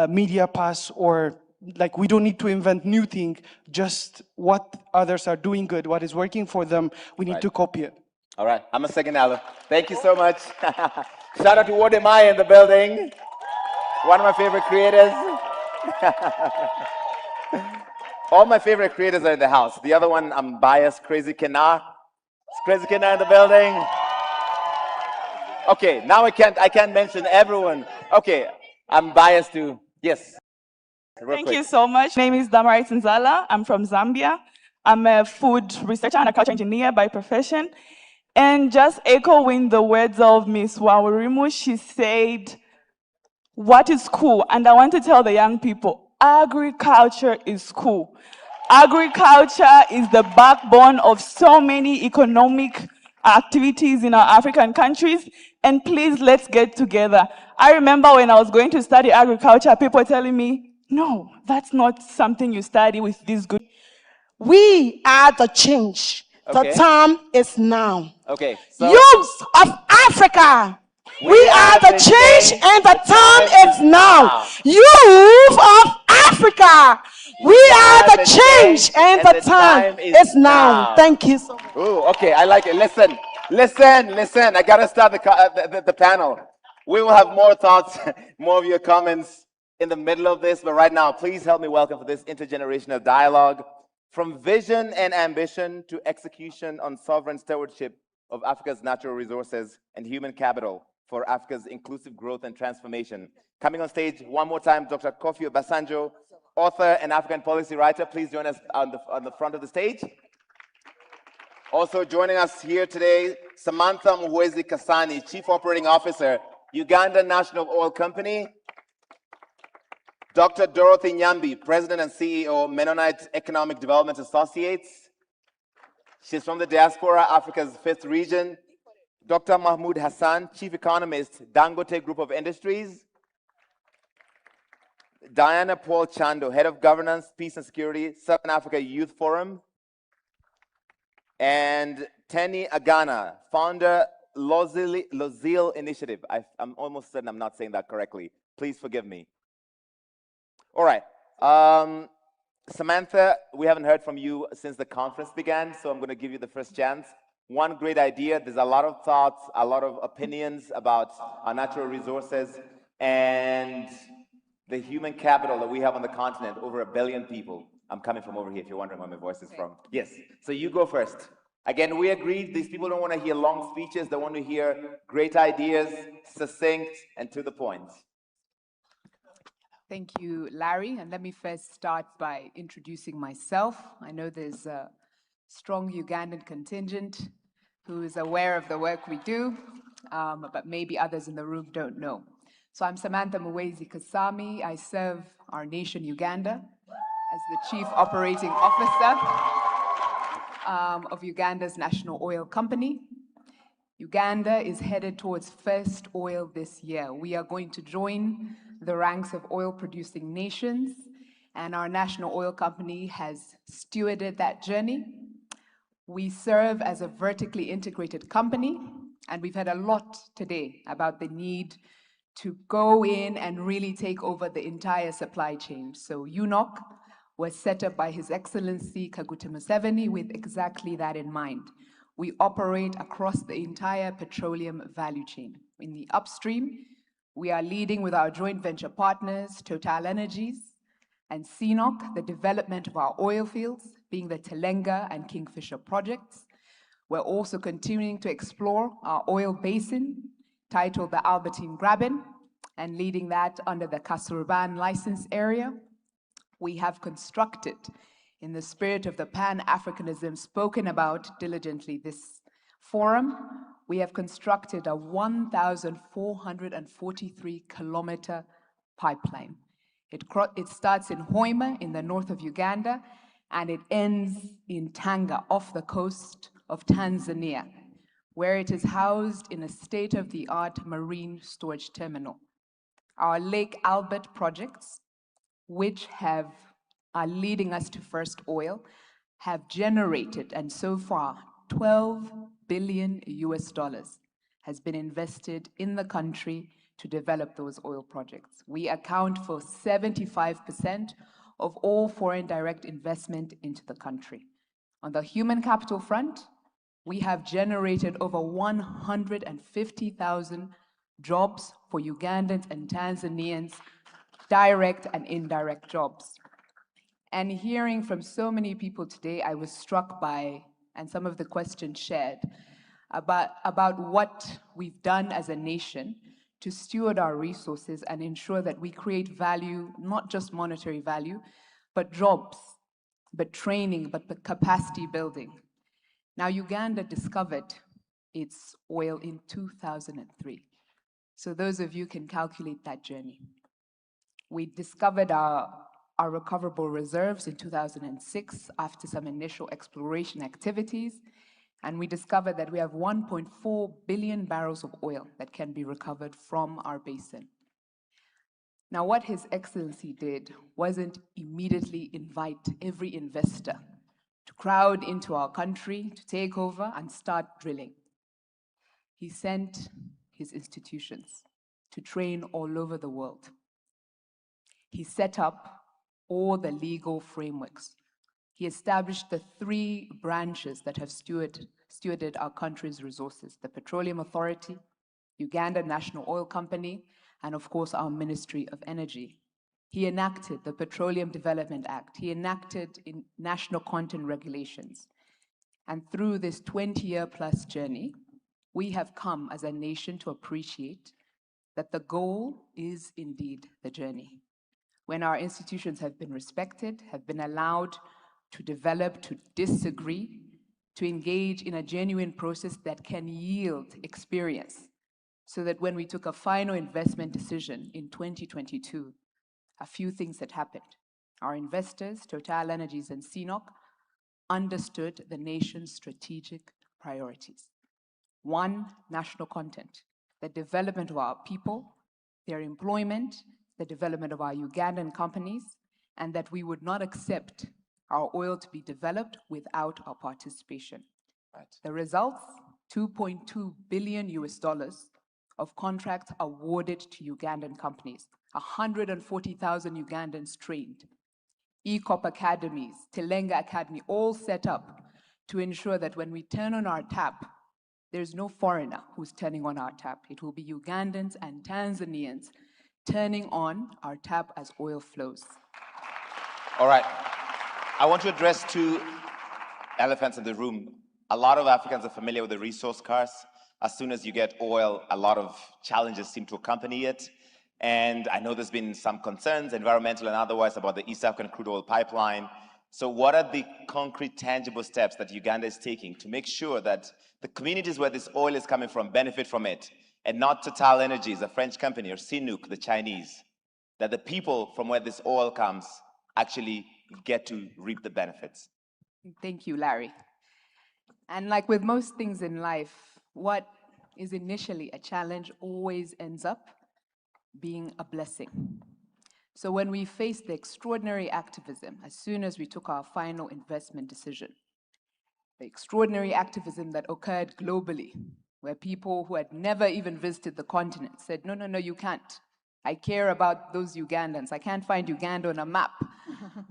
media pass, or like we don't need to invent new thing, just what others are doing good, what is working for them, we need to copy it. All right, I'm a second Alo. Thank you so much. Shout out to Wodemai in the building. One of my favorite creators. All my favorite creators are in the house. The other one, I'm biased, Crazy Kena. Is Crazy Kena in the building? Okay, now I can't mention everyone. Okay, I'm biased too. Yes. Thank you so much. My name is Damaris Nzala. I'm from Zambia. I'm a food researcher and a culture engineer by profession. And just echoing the words of Miss Wawurimu, she said, what is cool? And I want to tell the young people, agriculture is cool. Agriculture is the backbone of so many economic activities in our African countries. And please, let's get together. I remember when I was going to study agriculture, people telling me, no, that's not something you study with this good. We are the change. Okay. The time is now. Okay. So Youths of Africa, we are the change and the time is now. Youth of Africa, we are the change and the time is now. Thank you so much. Ooh, okay, I like it. Listen, Listen, I gotta start the panel. We will have more thoughts, more of your comments in the middle of this, but right now, please help me welcome for this intergenerational dialogue, from vision and ambition to execution on sovereign stewardship of Africa's natural resources and human capital for Africa's inclusive growth and transformation. Coming on stage one more time, Dr. Kofi Obasanjo, author and African policy writer. Please join us on the front of the stage. Also joining us here today, Samantha Muhwezi Kasani, Chief Operating Officer, Uganda National Oil Company. Dr. Dorothy Nyambi, President and CEO, Mennonite Economic Development Associates. She's from the diaspora, Africa's 5th region. Dr. Mahmoud Hassan, Chief Economist, Dangote Group of Industries. Diana Paul Chando, Head of Governance, Peace and Security, Southern Africa Youth Forum. And Tenny Agana, founder, Lozil Initiative. I'm almost certain I'm not saying that correctly. Please forgive me. All right. Samantha, we haven't heard from you since the conference began, so I'm going to give you the first chance. One great idea. There's a lot of thoughts, a lot of opinions about our natural resources and the human capital that we have on the continent, over 1 billion people. I'm coming from over here if you're wondering where my voice is from. Yes, so you go first. Again, we agreed these people don't want to hear long speeches. They want to hear great ideas, succinct, and to the point. Thank you, Larry. And let me first start by introducing myself. I know there's a strong Ugandan contingent who is aware of the work we do, but maybe others in the room don't know. So I'm Samantha Muhwezi Kasami. I serve our nation, Uganda, as the Chief Operating Officer of Uganda's National Oil Company. Uganda is headed towards first oil this year. We are going to join the ranks of oil-producing nations, and our National Oil Company has stewarded that journey. We serve as a vertically integrated company, and we've heard a lot today about the need to go in and really take over the entire supply chain. So UNOC was set up by His Excellency Kaguta Museveni with exactly that in mind. We operate across the entire petroleum value chain. In the upstream, we are leading with our joint venture partners, Total Energies and CNOC, the development of our oil fields, being the Telenga and Kingfisher projects. We're also continuing to explore our oil basin, titled the Albertine Graben, and leading that under the Kasurban license area. We have constructed, in the spirit of the Pan-Africanism spoken about diligently this forum, we have constructed a 1,443-kilometer pipeline. It starts in Hoima in the north of Uganda, and it ends in Tanga off the coast of Tanzania, where it is housed in a state-of-the-art marine storage terminal. Our Lake Albert projects, which are leading us to first oil, have generated, and so far, $12 billion has been invested in the country to develop those oil projects. We account for 75% of all foreign direct investment into the country. On the human capital front, we have generated over 150,000 jobs for Ugandans and Tanzanians, direct and indirect jobs. And hearing from so many people today, I was struck by, and some of the questions shared, about what we've done as a nation to steward our resources and ensure that we create value, not just monetary value, but jobs, but training, but capacity building. Now, Uganda discovered its oil in 2003. So those of you can calculate that journey. We discovered our recoverable reserves in 2006 after some initial exploration activities, and we discovered that we have 1.4 billion barrels of oil that can be recovered from our basin. Now, what His Excellency did wasn't immediately invite every investor to crowd into our country, to take over and start drilling. He sent his institutions to train all over the world. He set up all the legal frameworks He established the 3 branches that have stewarded our country's resources: the Petroleum Authority, Uganda National Oil Company, and of course our Ministry of Energy. He enacted the Petroleum Development Act. He enacted national content regulations. And through this 20-year-plus journey, we have come as a nation to appreciate that the goal is indeed the journey. When our institutions have been respected, have been allowed to develop, to disagree, to engage in a genuine process that can yield experience, so that when we took a final investment decision in 2022, a few things had happened. Our investors, TotalEnergies and CNOOC, understood the nation's strategic priorities. 1, national content, the development of our people, their employment, the development of our Ugandan companies, and that we would not accept our oil to be developed without our participation. Right. The results, $2.2 billion of contracts awarded to Ugandan companies, 140,000 Ugandans trained, ECOP academies, Telenga Academy, all set up to ensure that when we turn on our tap, there's no foreigner who's turning on our tap. It will be Ugandans and Tanzanians turning on our tap as oil flows. All right. I want to address 2 elephants in the room. A lot of Africans are familiar with the resource curse. As soon as you get oil, a lot of challenges seem to accompany it. And I know there's been some concerns, environmental and otherwise, about the East African crude oil pipeline. So what are the concrete, tangible steps that Uganda is taking to make sure that the communities where this oil is coming from benefit from it, and not TotalEnergies, a French company, or CNOOC, the Chinese, that the people from where this oil comes actually get to reap the benefits? Thank you, Larry. And like with most things in life, what is initially a challenge always ends up being a blessing. So when we faced the extraordinary activism, as soon as we took our final investment decision, the extraordinary activism that occurred globally, where people who had never even visited the continent said, no, no, no, you can't. I care about those Ugandans. I can't find Uganda on a map,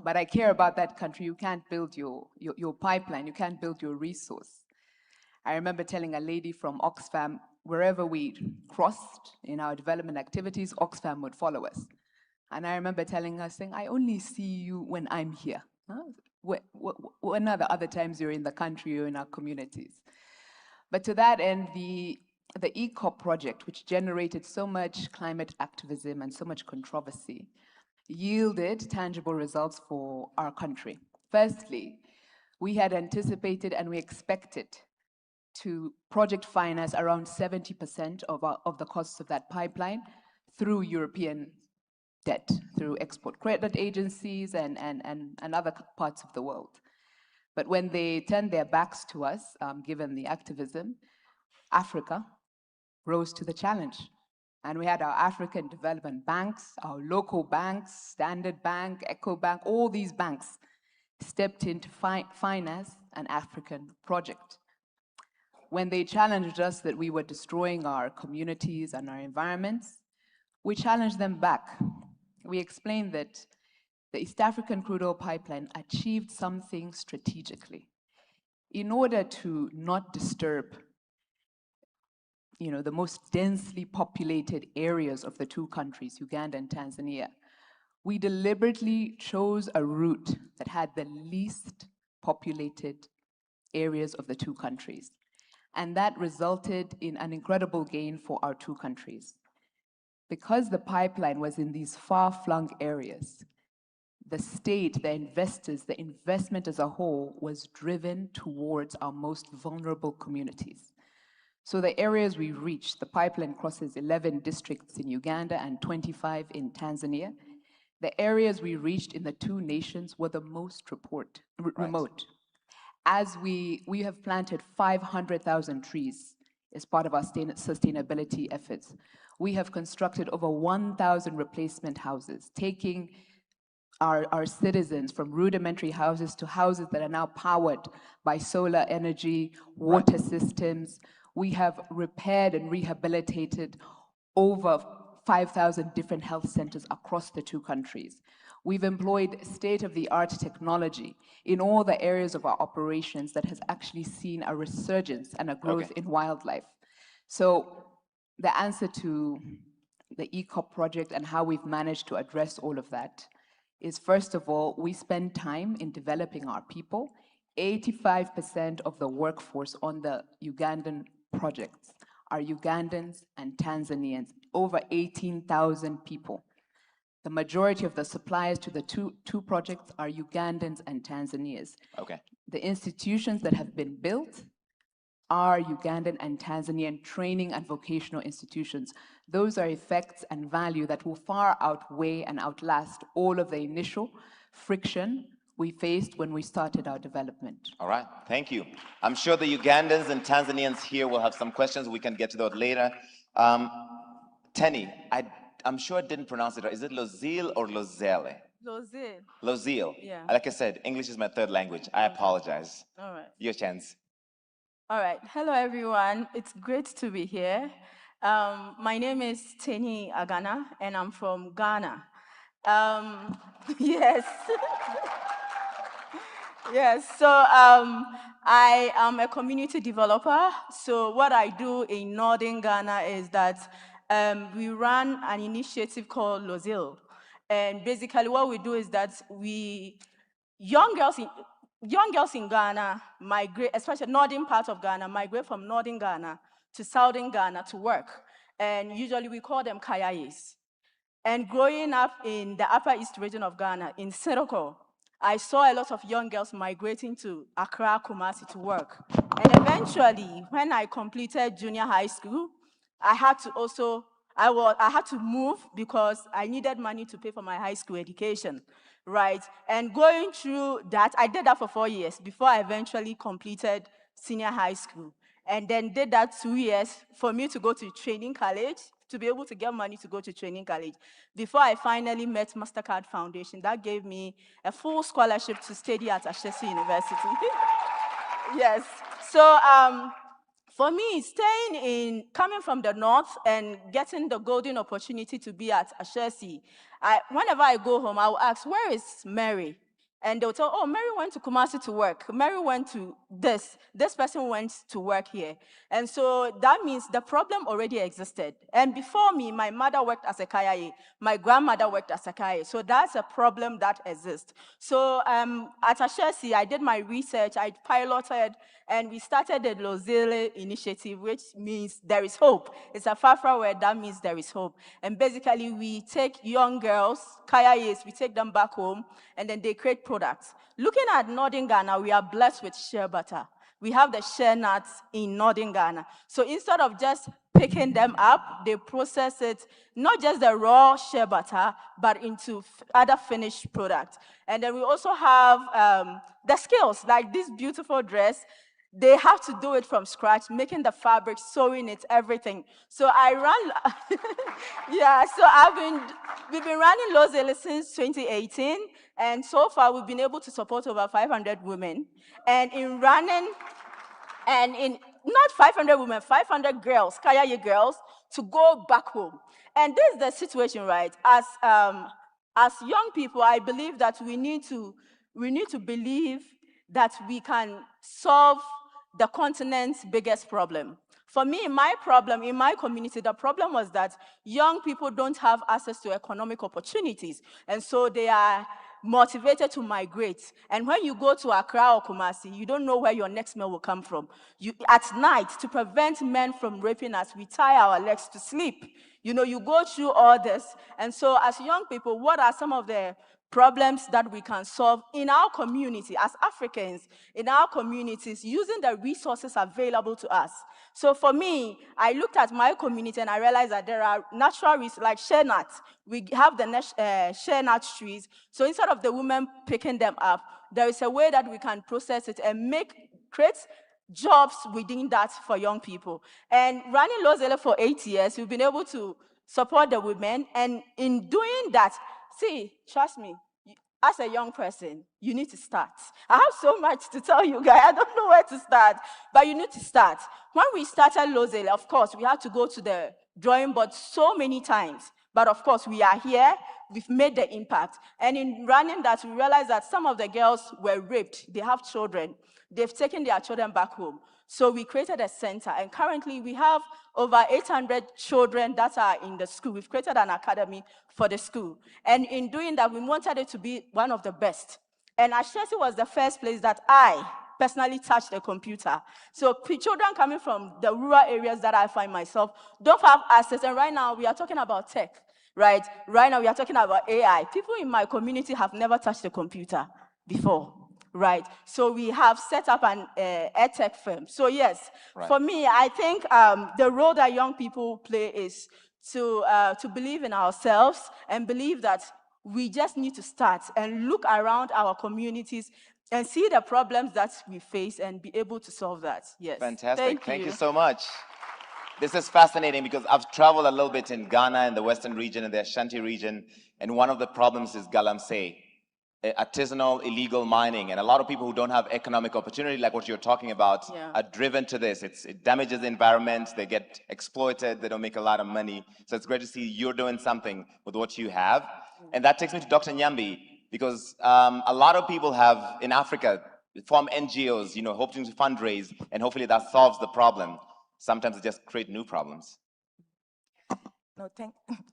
but I care about that country. You can't build your pipeline. You can't build your resource. I remember telling a lady from Oxfam, wherever we crossed in our development activities, Oxfam would follow us. And I remember telling her, saying, I only see you when I'm here. Huh? When are the other times you're in the country or in our communities? But to that end, the ECOP project, which generated so much climate activism and so much controversy, yielded tangible results for our country. Firstly, we had anticipated and we expected to project finance around 70% of the costs of that pipeline through European debt, through export credit agencies and other parts of the world. But when they turned their backs to us, given the activism, Africa rose to the challenge. And we had our African development banks, our local banks, Standard Bank, Eco Bank, all these banks stepped in to finance an African project. When they challenged us that we were destroying our communities and our environments, we challenged them back. We explained that the East African crude oil pipeline achieved something strategically. In order to not disturb the most densely populated areas of the 2 countries, Uganda and Tanzania, we deliberately chose a route that had the least populated areas of the 2 countries. And that resulted in an incredible gain for our 2 countries. Because the pipeline was in these far-flung areas, the state, the investors, the investment as a whole was driven towards our most vulnerable communities. So the areas we reached, the pipeline crosses 11 districts in Uganda and 25 in Tanzania. The areas we reached in the 2 nations were the most remote. As we have planted 500,000 trees as part of our sustainability efforts. We have constructed over 1,000 replacement houses, taking our citizens from rudimentary houses to houses that are now powered by solar energy, water systems. We have repaired and rehabilitated over 5,000 different health centers across the two countries. We've employed state-of-the-art technology in all the areas of our operations that has actually seen a resurgence and a growth in wildlife. So the answer to the ECOP project and how we've managed to address all of that is, first of all, we spend time in developing our people. 85% of the workforce on the Ugandan projects are Ugandans and Tanzanians, over 18,000 people. The majority of the suppliers to the two projects are Ugandans and Tanzanians. Okay. The institutions that have been built are Ugandan and Tanzanian training and vocational institutions. Those are effects and value that will far outweigh and outlast all of the initial friction we faced when we started our development. All right, thank you. I'm sure the Ugandans and Tanzanians here will have some questions. We can get to those later. Tenny, I'm sure I didn't pronounce it right. Is it Lozile or Lozele? Lozile. Lozile. Yeah. Like I said, English is my third language. I apologize. All right. Your chance. All right. Hello, everyone. It's great to be here. My name is Tenny Agana, and I'm from Ghana. Yes. Yes, so I am a community developer. So what I do in northern Ghana is that we run an initiative called Lozile. And basically what we do is that young girls in Ghana migrate, especially northern part of Ghana, migrate from northern Ghana to southern Ghana to work. And usually we call them kayayes. And growing up in the Upper East region of Ghana, in Seroko, I saw a lot of young girls migrating to Accra, Kumasi to work. And eventually, when I completed junior high school, I had to move because I needed money to pay for my high school education, right? And going through that, I did that for 4 years before I eventually completed senior high school. And then did that 2 years for me to go to training college, to be able to get money to go to training college, before I finally met MasterCard Foundation. That gave me a full scholarship to study at Ashesi University. Yes. So for me, coming from the north and getting the golden opportunity to be at Ashesi, whenever I go home, I will ask, where is Mary? And they'll tell, oh, Mary went to Kumasi to work. Mary went to this. This person went to work here. And so that means the problem already existed. And before me, my mother worked as a kayaye. My grandmother worked as a kayaye. So that's a problem that exists. So at Ashesi, I did my research. I piloted, and we started the Lozile initiative, which means there is hope. It's a Fafra word that means there is hope. And basically, we take young girls, kayayes, we take them back home, and then they create products. Looking at northern Ghana, we are blessed with shea butter. We have the shea nuts in northern Ghana. So instead of just picking them up, they process it, not just the raw shea butter, but into other finished products. And then we also have the skills, like this beautiful dress. They have to do it from scratch, making the fabric, sewing it, everything. So I run, yeah, so we've been running Lozile since 2018, and so far we've been able to support over 500 women. And in running, not 500 women, 500 girls, Kayaye girls, to go back home. And this is the situation, right? As young people, I believe that we need to believe that we can solve the continent's biggest problem. For me, my problem in my community, the problem was that young people don't have access to economic opportunities, and so they are motivated to migrate. And when you go to Accra or Kumasi, you don't know where your next meal will come from. At night, to prevent men from raping us, we tie our legs to sleep. You know, you go through all this. And so as young people, what are some of the problems that we can solve in our community, as Africans, in our communities, using the resources available to us? So for me, I looked at my community and I realized that there are natural resources, like shea nuts. We have the shea nut trees. So instead of the women picking them up, there is a way that we can process it and create jobs within that for young people. And running Lozile for 8 years, we've been able to support the women. And in doing that, see, trust me, as a young person, you need to start. I have so much to tell you guys. I don't know where to start, but you need to start. When we started Lozile, of course, we had to go to the drawing board so many times. But of course, we are here, we've made the impact. And in running that, we realized that some of the girls were raped, they have children, they've taken their children back home. So we created a center, and currently we have over 800 children that are in the school. We've created an academy for the school. And in doing that, we wanted it to be one of the best. And Ashesi was the first place that I personally touched the computer. So children coming from the rural areas that I find myself don't have access. And right now, we are talking about tech, right? Right now, we are talking about AI. People in my community have never touched a computer before. Right, so we have set up an edtech firm. So yes, Right. For me, I think the role that young people play is to believe in ourselves and believe that we just need to start and look around our communities and see the problems that we face and be able to solve that. Yes. Fantastic. Thank you so much. This is fascinating because I've traveled a little bit in Ghana, in the Western region, in the Ashanti region, and one of the problems is galamsey, artisanal illegal mining. And a lot of people who don't have economic opportunity, like what you're talking about, are driven to this. It damages the environment, they get exploited, they don't make a lot of money. So it's great to see you're doing something with what you have. And that takes me to Dr. Nyambi, because a lot of people have, in Africa, form NGOs, hoping to fundraise, and hopefully that solves the problem. Sometimes it just creates new problems. No,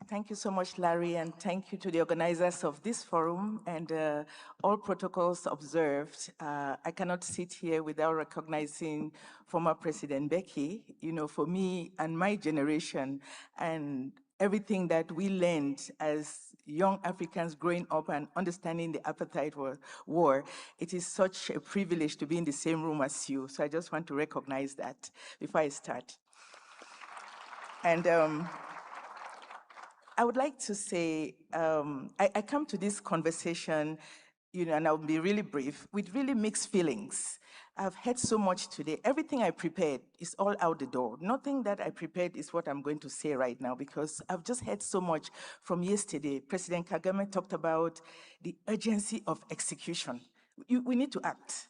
thank you so much, Larry, and thank you to the organizers of this forum and all protocols observed. I cannot sit here without recognizing former President Becky. For me and my generation and everything that we learned as young Africans growing up and understanding the apartheid war, it is such a privilege to be in the same room as you. So I just want to recognize that before I start. And I would like to say, I come to this conversation, and I'll be really brief, with really mixed feelings. I've heard so much today. Everything I prepared is all out the door. Nothing that I prepared is what I'm going to say right now, because I've just heard so much from yesterday. President Kagame talked about the urgency of execution. We need to act.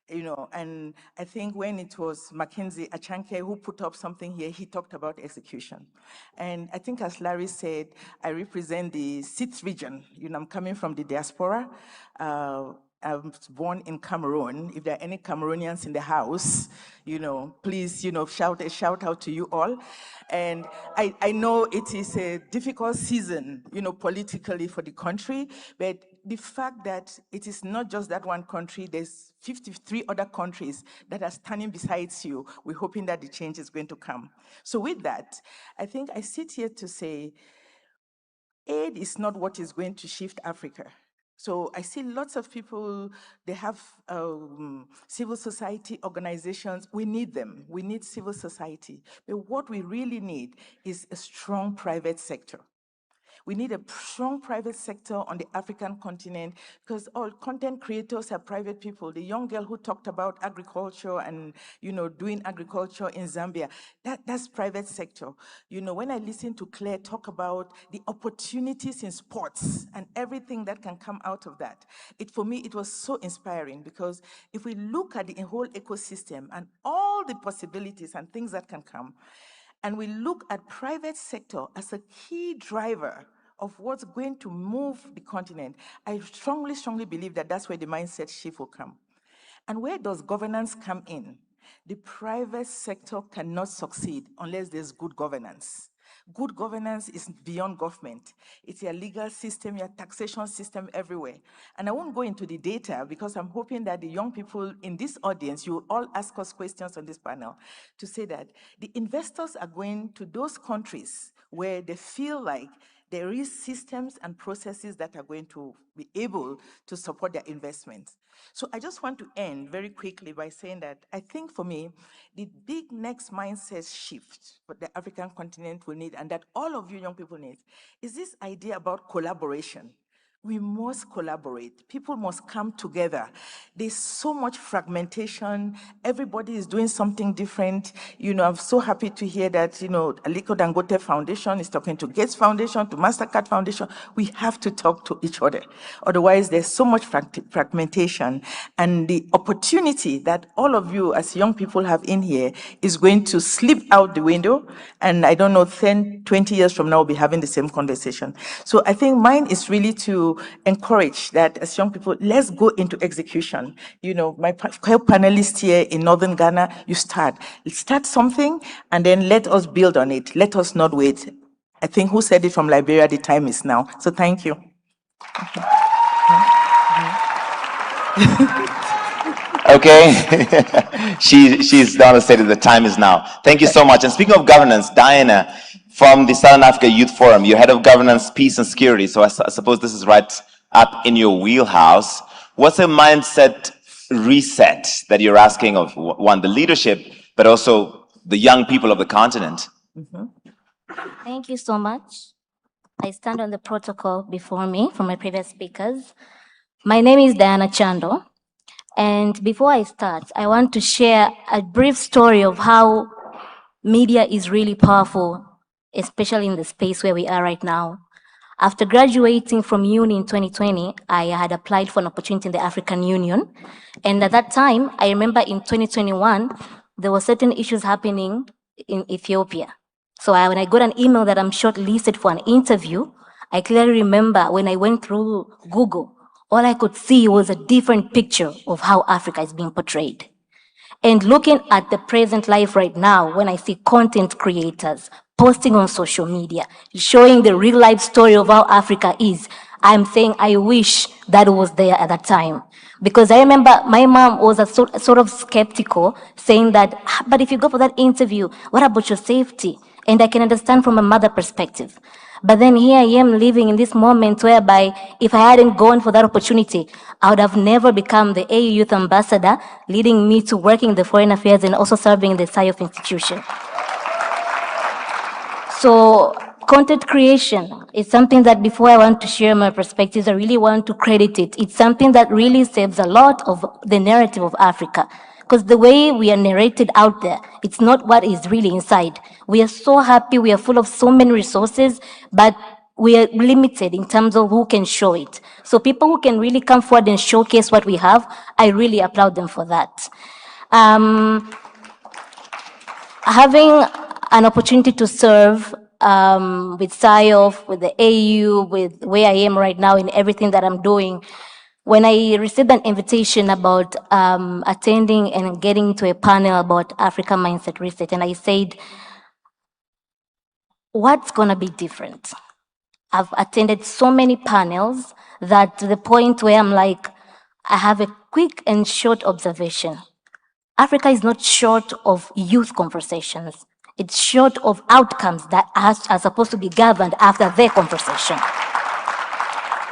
And I think when it was Mackenzie Achanke who put up something here, he talked about execution. And I think as Larry said, I represent the 6th region. I'm coming from the diaspora. I was born in Cameroon. If there are any Cameroonians in the house, please, shout out to you all. And I know it is a difficult season, politically for the country, but the fact that it is not just that one country, there's 53 other countries that are standing beside you. We're hoping that the change is going to come. So with that, I think I sit here to say, aid is not what is going to shift Africa. So I see lots of people, they have civil society organizations. We need them. We need civil society. But what we really need is a strong private sector. We need a strong private sector on the African continent, because all content creators are private people. The young girl who talked about agriculture and doing agriculture in Zambia, that's private sector. When I listen to Claire talk about the opportunities in sports and everything that can come out of that, for me it was so inspiring, because if we look at the whole ecosystem and all the possibilities and things that can come, and we look at private sector as a key driver of what's going to move the continent, I strongly, strongly believe that that's where the mindset shift will come. And where does governance come in? The private sector cannot succeed unless there's good governance. Good governance is beyond government. It's your legal system, your taxation system everywhere. And I won't go into the data, because I'm hoping that the young people in this audience, you will all ask us questions on this panel to say that the investors are going to those countries where they feel like there is systems and processes that are going to be able to support their investments. So I just want to end very quickly by saying that I think for me, the big next mindset shift what the African continent will need, and that all of you young people need, is this idea about collaboration. we must collaborate. People must come together. There's so much fragmentation. Everybody is doing something different. I'm so happy to hear that, Aliko Dangote Foundation is talking to Gates Foundation, to MasterCard Foundation. We have to talk to each other. Otherwise, there's so much fragmentation. And the opportunity that all of you as young people have in here is going to slip out the window. And I don't know, 10, 20 years from now, we'll be having the same conversation. So I think mine is really to encourage that as young people, let's go into execution. My panelists here in Northern Ghana, you start something and then let us build on it. Let us not wait. I think who said it from Liberia, the time is now. So thank you. Okay, she's down and stated the time is now. Thank you so much. And speaking of governance, Diana, from the Southern Africa Youth Forum, you're head of governance, peace and security. So I suppose this is right up in your wheelhouse. What's a mindset reset that you're asking of, one, the leadership, but also the young people of the continent? Thank you so much. I stand on the protocol before me from my previous speakers. My name is Diana Chando. And before I start, I want to share a brief story of how media is really powerful, especially in the space where we are right now. After graduating from uni in 2020, I had applied for an opportunity in the African Union. And at that time, I remember in 2021, there were certain issues happening in Ethiopia. So when I got an email that I'm shortlisted for an interview, I clearly remember when I went through Google, all I could see was a different picture of how Africa is being portrayed. And looking at the present life right now, when I see content creators posting on social media, showing the real life story of how Africa is, I'm saying I wish that was there at that time. Because I remember my mom was a sort of skeptical, saying that, but if you go for that interview, what about your safety? And I can understand from a mother perspective. But then here I am living in this moment whereby if I hadn't gone for that opportunity, I would have never become the AU Youth Ambassador, leading me to working in the foreign affairs and also serving in the SIOF institution. So content creation is something that before I want to share my perspectives, I really want to credit it. It's something that really saves a lot of the narrative of Africa. Because the way we are narrated out there, it's not what is really inside. We are so happy, we are full of so many resources, but we are limited in terms of who can show it. So people who can really come forward and showcase what we have, I really applaud them for that. Having an opportunity to serve with SIOF, with the AU, with where I am right now in everything that I'm doing, when I received an invitation about attending and getting to a panel about Africa Mindset Reset, and I said, what's gonna be different? I've attended so many panels that to the point where I'm like, I have a quick and short observation. Africa is not short of youth conversations. It's short of outcomes that are supposed to be governed after their conversation.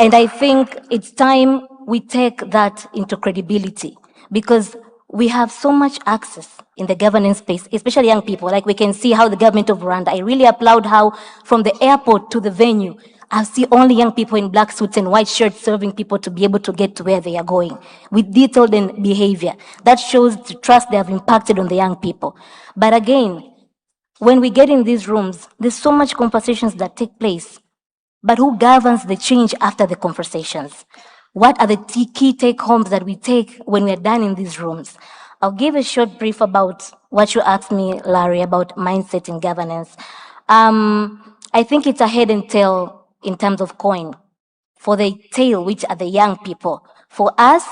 And I think it's time we take that into credibility because we have so much access in the governance space, especially young people. Like we can see how the government of Rwanda, I really applaud how from the airport to the venue, I see only young people in black suits and white shirts serving people to be able to get to where they are going with detailed behavior. That shows the trust they have impacted on the young people. But again, when we get in these rooms, there's so much conversations that take place. But who governs the change after the conversations? What are the key take-homes that we take when we're done in these rooms? I'll give a short brief about what you asked me, Larry, about mindset and governance. I think it's a head and tail in terms of coin. For the tail, which are the young people. For us,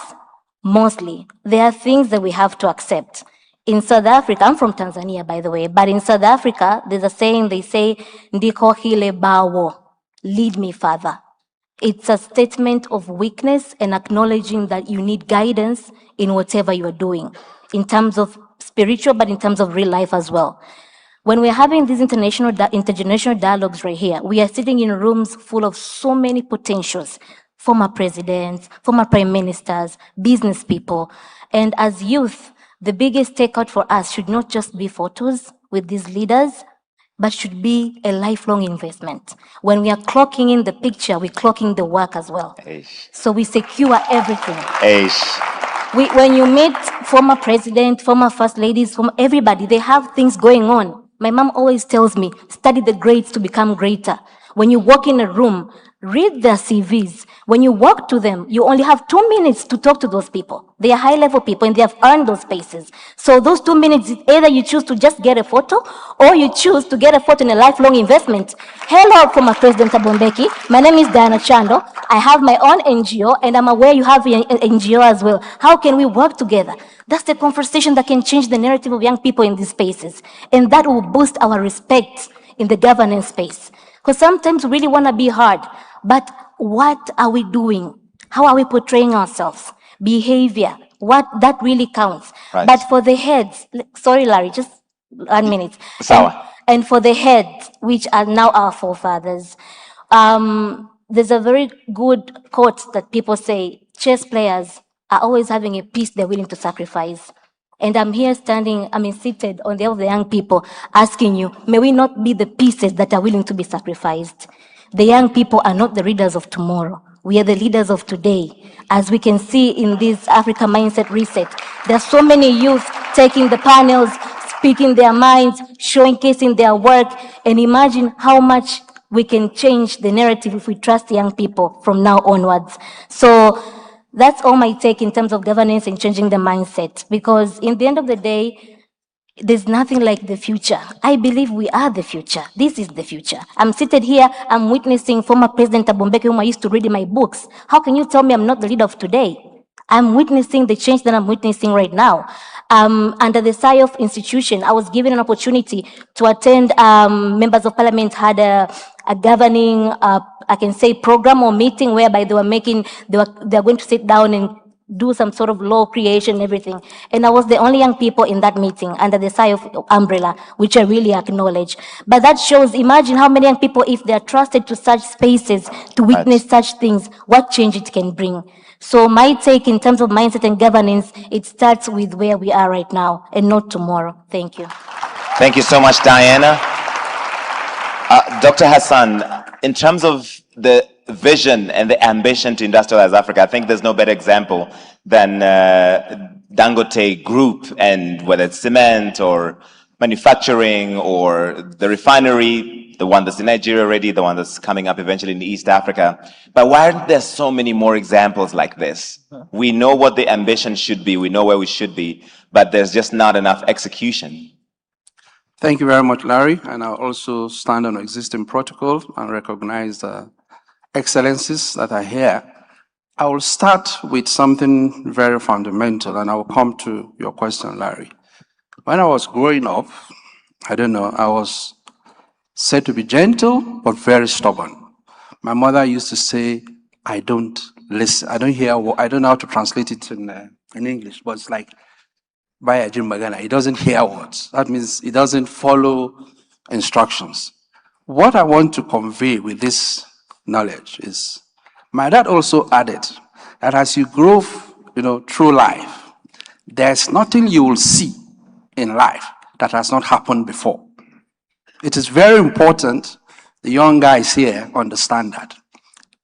mostly, there are things that we have to accept. In South Africa, I'm from Tanzania, by the way, but in South Africa, there's a saying, they say, Ndiko hile bawo. Lead me, Father. It's a statement of weakness and acknowledging that you need guidance in whatever you are doing, in terms of spiritual, but in terms of real life as well. When we're having these intergenerational dialogues right here, we are sitting in rooms full of so many potentials, former presidents, former prime ministers, business people. And as youth, the biggest takeout for us should not just be photos with these leaders, but should be a lifelong investment. When we are clocking in the picture, we're clocking the work as well. So we secure everything. When you meet former president, former first ladies, from everybody, they have things going on. My mom always tells me, study the greats to become greater. When you walk in a room, read their CVs. When you walk to them, you only have 2 minutes to talk to those people. They are high-level people and they have earned those spaces. So those 2 minutes, either you choose to just get a photo or you choose to get a photo in a lifelong investment. Hello, former President Abombeki. My name is Diana Chando. I have my own NGO and I'm aware you have an NGO as well. How can we work together? That's the conversation that can change the narrative of young people in these spaces. And that will boost our respect in the governance space. Because sometimes we really want to be hard, but what are we doing? How are we portraying ourselves? Behavior, what that really counts. Right. But for the heads, sorry Larry, just 1 minute. Sawa. And for the heads, which are now our forefathers, there's a very good quote that people say, chess players are always having a piece they're willing to sacrifice. And I'm here seated on the of the young people, asking you, may we not be the pieces that are willing to be sacrificed? The young people are not the leaders of tomorrow. We are the leaders of today. As we can see in this Africa Mindset Reset, there are so many youth taking the panels, speaking their minds, showcasing their work, and imagine how much we can change the narrative if we trust young people from now onwards. So that's all my take in terms of governance and changing the mindset, because in the end of the day, there's nothing like the future. I believe we are the future. This is the future. I'm seated here, I'm witnessing former President Abombeki, whom I used to read in my books. How can you tell me I'm not the leader of today? I'm witnessing the change that I'm witnessing right now. Under the SIOF institution, I was given an opportunity to attend, members of parliament had a governing, I can say, program or meeting whereby they are going to sit down and do some sort of law creation and everything. And I was the only young people in that meeting under the SIOF umbrella, which I really acknowledge. But that shows, imagine how many young people, if they are trusted to such spaces, to witness such things, what change it can bring. So my take in terms of mindset and governance, it starts with where we are right now and not tomorrow. Thank you. Thank you so much, Diana. Dr. Hassan, in terms of the vision and the ambition to industrialize Africa, I think there's no better example than Dangote Group, and whether it's cement or manufacturing or the refinery, the one that's in Nigeria already, the one that's coming up eventually in East Africa. But why aren't there so many more examples like this? We know what the ambition should be, we know where we should be, but there's just not enough execution. Thank you very much, Larry. And I'll also stand on existing protocol and recognize the excellencies that are here. I will start with something very fundamental, and I will come to your question, Larry. When I was growing up, I don't know, I was said to be gentle, but very stubborn. My mother used to say, I don't listen, I don't hear, I don't know how to translate it in English, but it's like, Baya Jim Magana, he doesn't hear words. That means he doesn't follow instructions. What I want to convey with this knowledge is, my dad also added that as you grow, through life, there's nothing you will see in life that has not happened before. It is very important the young guys here understand that.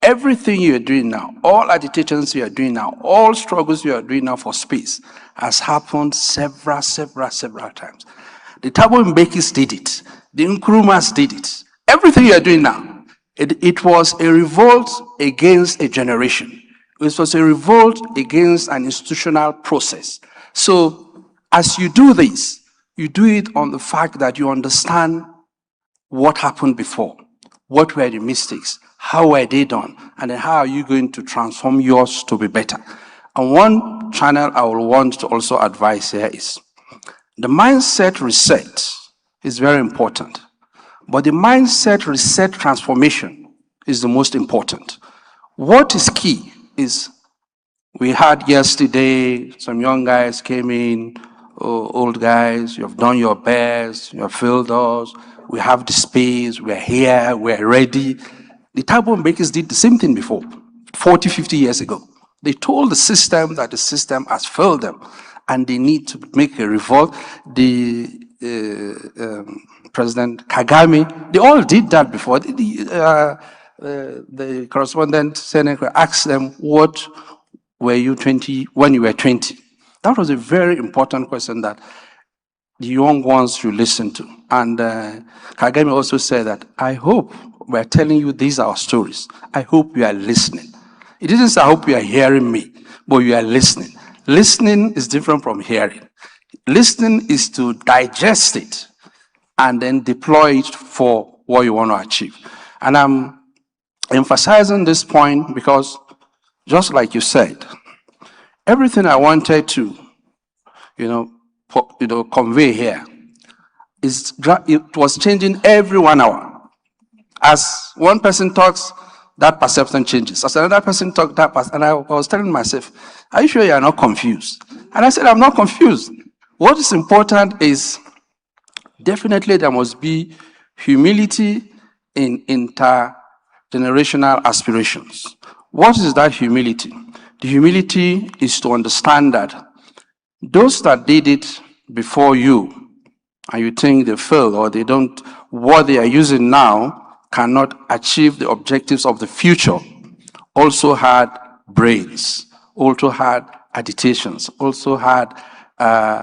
Everything you are doing now, all agitations you are doing now, all struggles you are doing now for space has happened several times. The Thabo Mbekis did it. The Nkrumahs did it. Everything you are doing now, it was a revolt against a generation. It was a revolt against an institutional process. So as you do this, you do it on the fact that you understand what happened before, what were the mistakes, how were they done, and then how are you going to transform yours to be better. And one channel I will want to also advise here is, the mindset reset is very important, but the mindset reset transformation is the most important. What is key is, we had yesterday, some young guys came in, old guys, you have done your best, you have failed us, we have the space, we're here, we're ready. The Thabo Mbekis did the same thing before, 40, 50 years ago. They told the system that the system has failed them and they need to make a revolt. The President Kagame, they all did that before. The correspondent senator asked them, what were you 20 when you were 20? That was a very important question that the young ones should listen to. And Kagame also said that, I hope we're telling you these are our stories. I hope you are listening. It didn't say, I hope you are hearing me, but you are listening. Listening is different from hearing. Listening is to digest it and then deploy it for what you want to achieve. And I'm emphasizing this point because, just like you said, everything I wanted to, convey here it was changing every 1 hour. As one person talks, that perception changes. As another person talks, that person, and I was telling myself, are you sure you are not confused? And I said, I'm not confused. What is important is definitely there must be humility in intergenerational aspirations. What is that humility? The humility is to understand that those that did it before you, and you think they failed or they don't, what they are using now cannot achieve the objectives of the future, also had brains, also had agitations, also had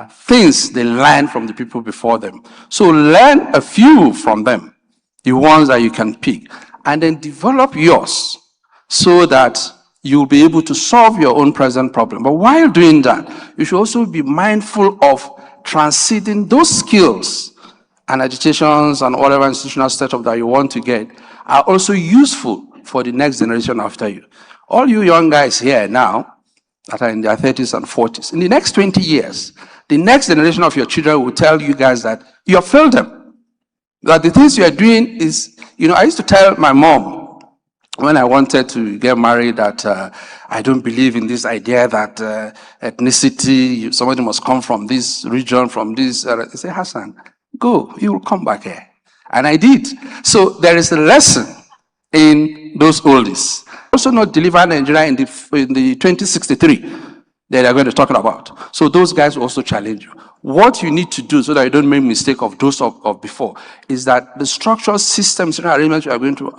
things they learned from the people before them. So learn a few from them, the ones that you can pick, and then develop yours so that you'll be able to solve your own present problem. But while doing that, you should also be mindful of transcending those skills and agitations and whatever institutional setup that you want to get are also useful for the next generation after you. All you young guys here now that are in their 30s and 40s, in the next 20 years, the next generation of your children will tell you guys that you have failed them. That the things you are doing is, I used to tell my mom when I wanted to get married that I don't believe in this idea that ethnicity, somebody must come from this region, from this. I say, Hassan, go, you will come back here. And I did. So there is a lesson in those oldies. Also not deliver Nigeria in the 2063 that they're going to talk about. So those guys will also challenge you. What you need to do so that you don't make mistake of those of before is that the structural systems and arrangements you are going to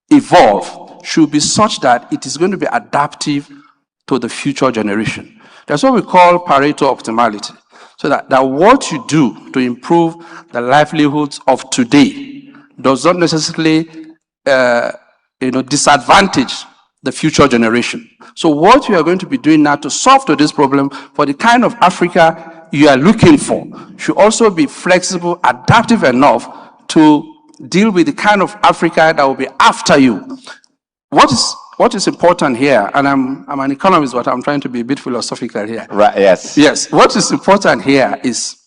evolve should be such that it is going to be adaptive to the future generation. That's what we call Pareto optimality. So that what you do to improve the livelihoods of today does not necessarily disadvantage the future generation. So what you are going to be doing now to solve to this problem for the kind of Africa you are looking for should also be flexible, adaptive enough to deal with the kind of Africa that will be after you. What is important here, and I'm an economist, but I'm trying to be a bit philosophical here. Right, yes. Yes, what is important here is,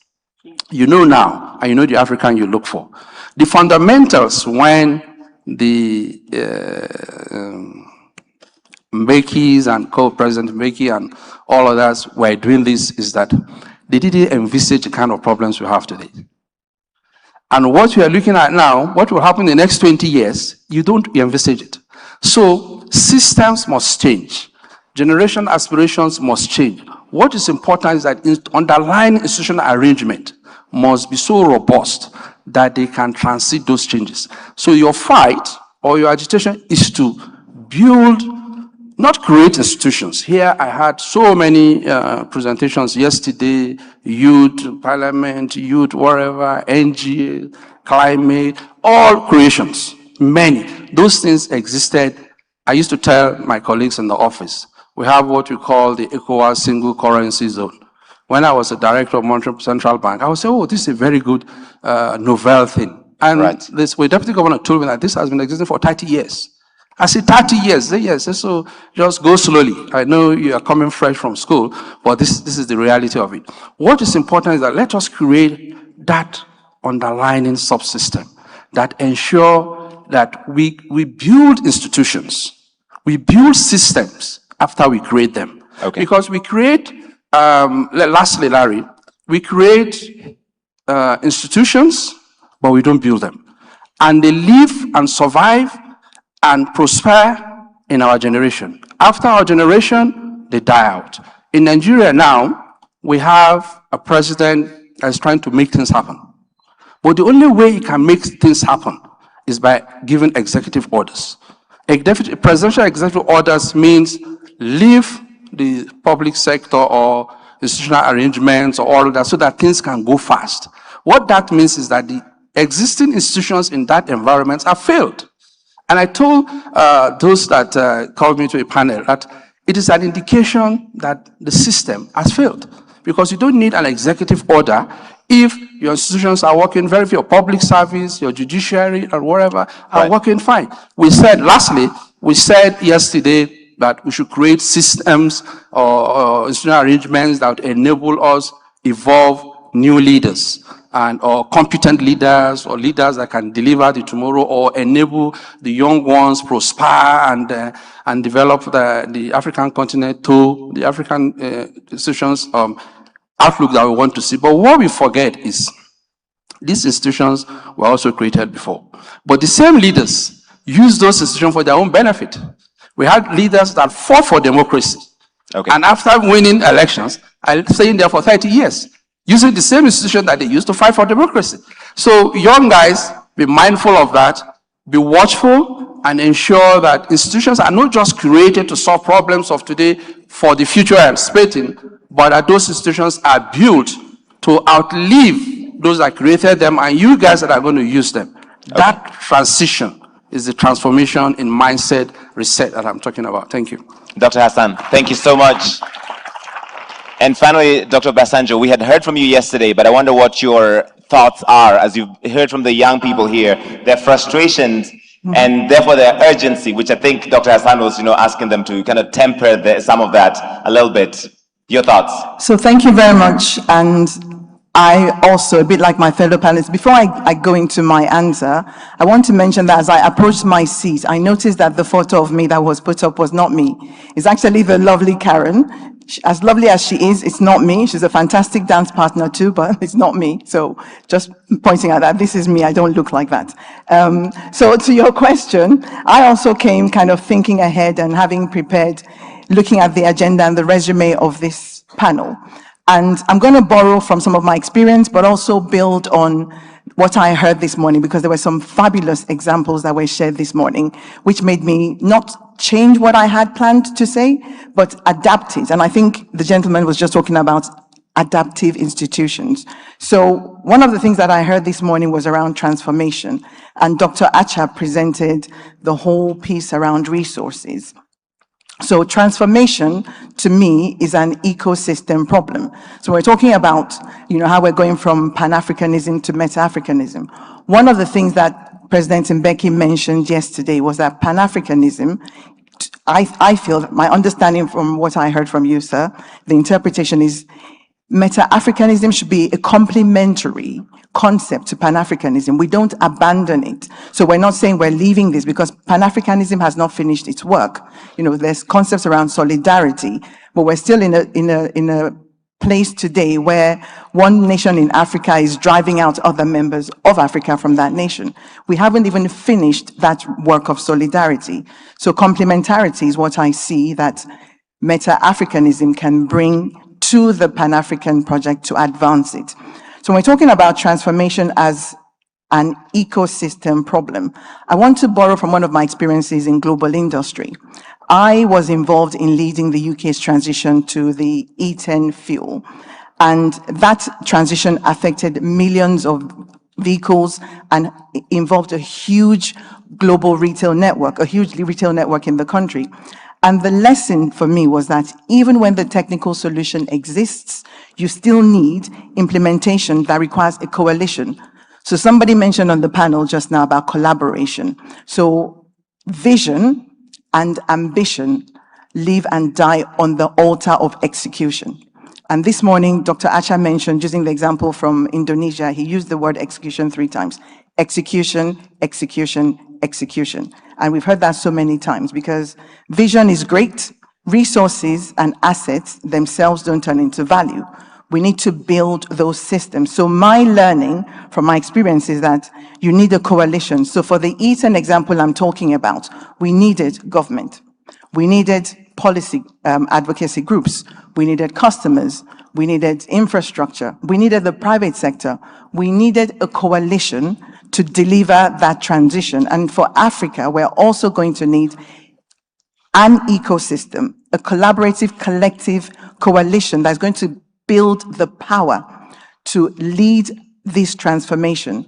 now, and the African you look for. The fundamentals when the Mbeki's and co-president Mbeki and all others were doing this is that they didn't envisage the kind of problems we have today. And what we are looking at now, what will happen in the next 20 years, you don't envisage it. So systems must change. Generation aspirations must change. What is important is that underlying institutional arrangement must be so robust that they can transit those changes. So your fight or your agitation is to build, not create institutions. Here I had so many presentations yesterday, youth, parliament, youth, whatever, NGA, climate, all creations, many. Those things existed. I used to tell my colleagues in the office, we have what we call the ECOWAS single currency zone. When I was a director of Monetary Central Bank, I would say, oh, this is a very good novel thing. And this deputy governor told me that this has been existing for 30 years. I said 30 years. Yes, so just go slowly. I know you are coming fresh from school, but this is the reality of it. What is important is that let us create that underlying subsystem that ensure that we build institutions, we build systems after we create them. Okay. Because we create, lastly, Larry, we create institutions, but we don't build them. And they live and survive and prosper in our generation. After our generation, they die out. In Nigeria now, we have a president that is trying to make things happen. But the only way you can make things happen is by giving executive orders. Presidential executive orders means leave the public sector or institutional arrangements or all of that so that things can go fast. What that means is that the existing institutions in that environment have failed. And I told those that called me to a panel that it is an indication that the system has failed, because you don't need an executive order if your institutions are working very well, your public service, your judiciary, or whatever are working fine. Lastly, we said yesterday that we should create systems or institutional arrangements that enable us evolve new leaders or competent leaders or leaders that can deliver the tomorrow or enable the young ones prosper and develop the African continent to the African institutions outlook that we want to see. But what we forget is these institutions were also created before. But the same leaders use those institutions for their own benefit. We had leaders that fought for democracy. Okay. And after winning elections, I stayed there for 30 years, using the same institution that they used to fight for democracy. So young guys, be mindful of that, be watchful, and ensure that institutions are not just created to solve problems of today for the future expecting, but that those institutions are built to outlive those that created them and you guys that are going to use them. Okay. That transition is the transformation in mindset reset that I'm talking about. Thank you. Dr. Hassan, thank you so much. And finally, Dr. Basanjo, we had heard from you yesterday, but I wonder what your thoughts are as you've heard from the young people here, their frustrations and therefore their urgency, which I think Dr. Hassan was, asking them to kind of temper some of that a little bit. Your thoughts? So thank you very much. And I also, a bit like my fellow panelists, before I go into my answer, I want to mention that as I approached my seat, I noticed that the photo of me that was put up was not me. It's actually the lovely Karen. As lovely as she is, it's not me. She's a fantastic dance partner too, but it's not me. So just pointing out that this is me. I don't look like that. So to your question, I also came kind of thinking ahead and having prepared, looking at the agenda and the resume of this panel. And I'm going to borrow from some of my experience, but also build on what I heard this morning, because there were some fabulous examples that were shared this morning, which made me not change what I had planned to say, but adapt it. And I think the gentleman was just talking about adaptive institutions. So one of the things that I heard this morning was around transformation. And Dr. Acha presented the whole piece around resources. So transformation, to me, is an ecosystem problem. So we're talking about, how we're going from Pan-Africanism to Meta-Africanism. One of the things that President Mbeki mentioned yesterday was that Pan-Africanism, I feel, that my understanding from what I heard from you, sir, the interpretation is Meta-Africanism should be a complementary concept to Pan-Africanism. We don't abandon it. So we're not saying we're leaving this because Pan-Africanism has not finished its work. There's concepts around solidarity, but we're still in a place today where one nation in Africa is driving out other members of Africa from that nation. We haven't even finished that work of solidarity. So complementarity is what I see that Meta-Africanism can bring to the Pan-African project to advance it. So when we're talking about transformation as an ecosystem problem, I want to borrow from one of my experiences in global industry. I was involved in leading the UK's transition to the E10 fuel, and that transition affected millions of vehicles and involved a huge global retail network, a huge retail network in the country. And the lesson for me was that even when the technical solution exists, you still need implementation that requires a coalition. So somebody mentioned on the panel just now about collaboration. So vision and ambition live and die on the altar of execution. And this morning, Dr. Acha mentioned, using the example from Indonesia, he used the word execution 3 times. Execution, execution, execution. And we've heard that so many times because vision is great. Resources and assets themselves don't turn into value. We need to build those systems. So my learning from my experience is that you need a coalition. So for the E10 example I'm talking about, we needed government. We needed policy advocacy groups. We needed customers. We needed infrastructure. We needed the private sector. We needed a coalition to deliver that transition. And for Africa, we're also going to need an ecosystem, a collaborative, collective coalition that's going to build the power to lead this transformation.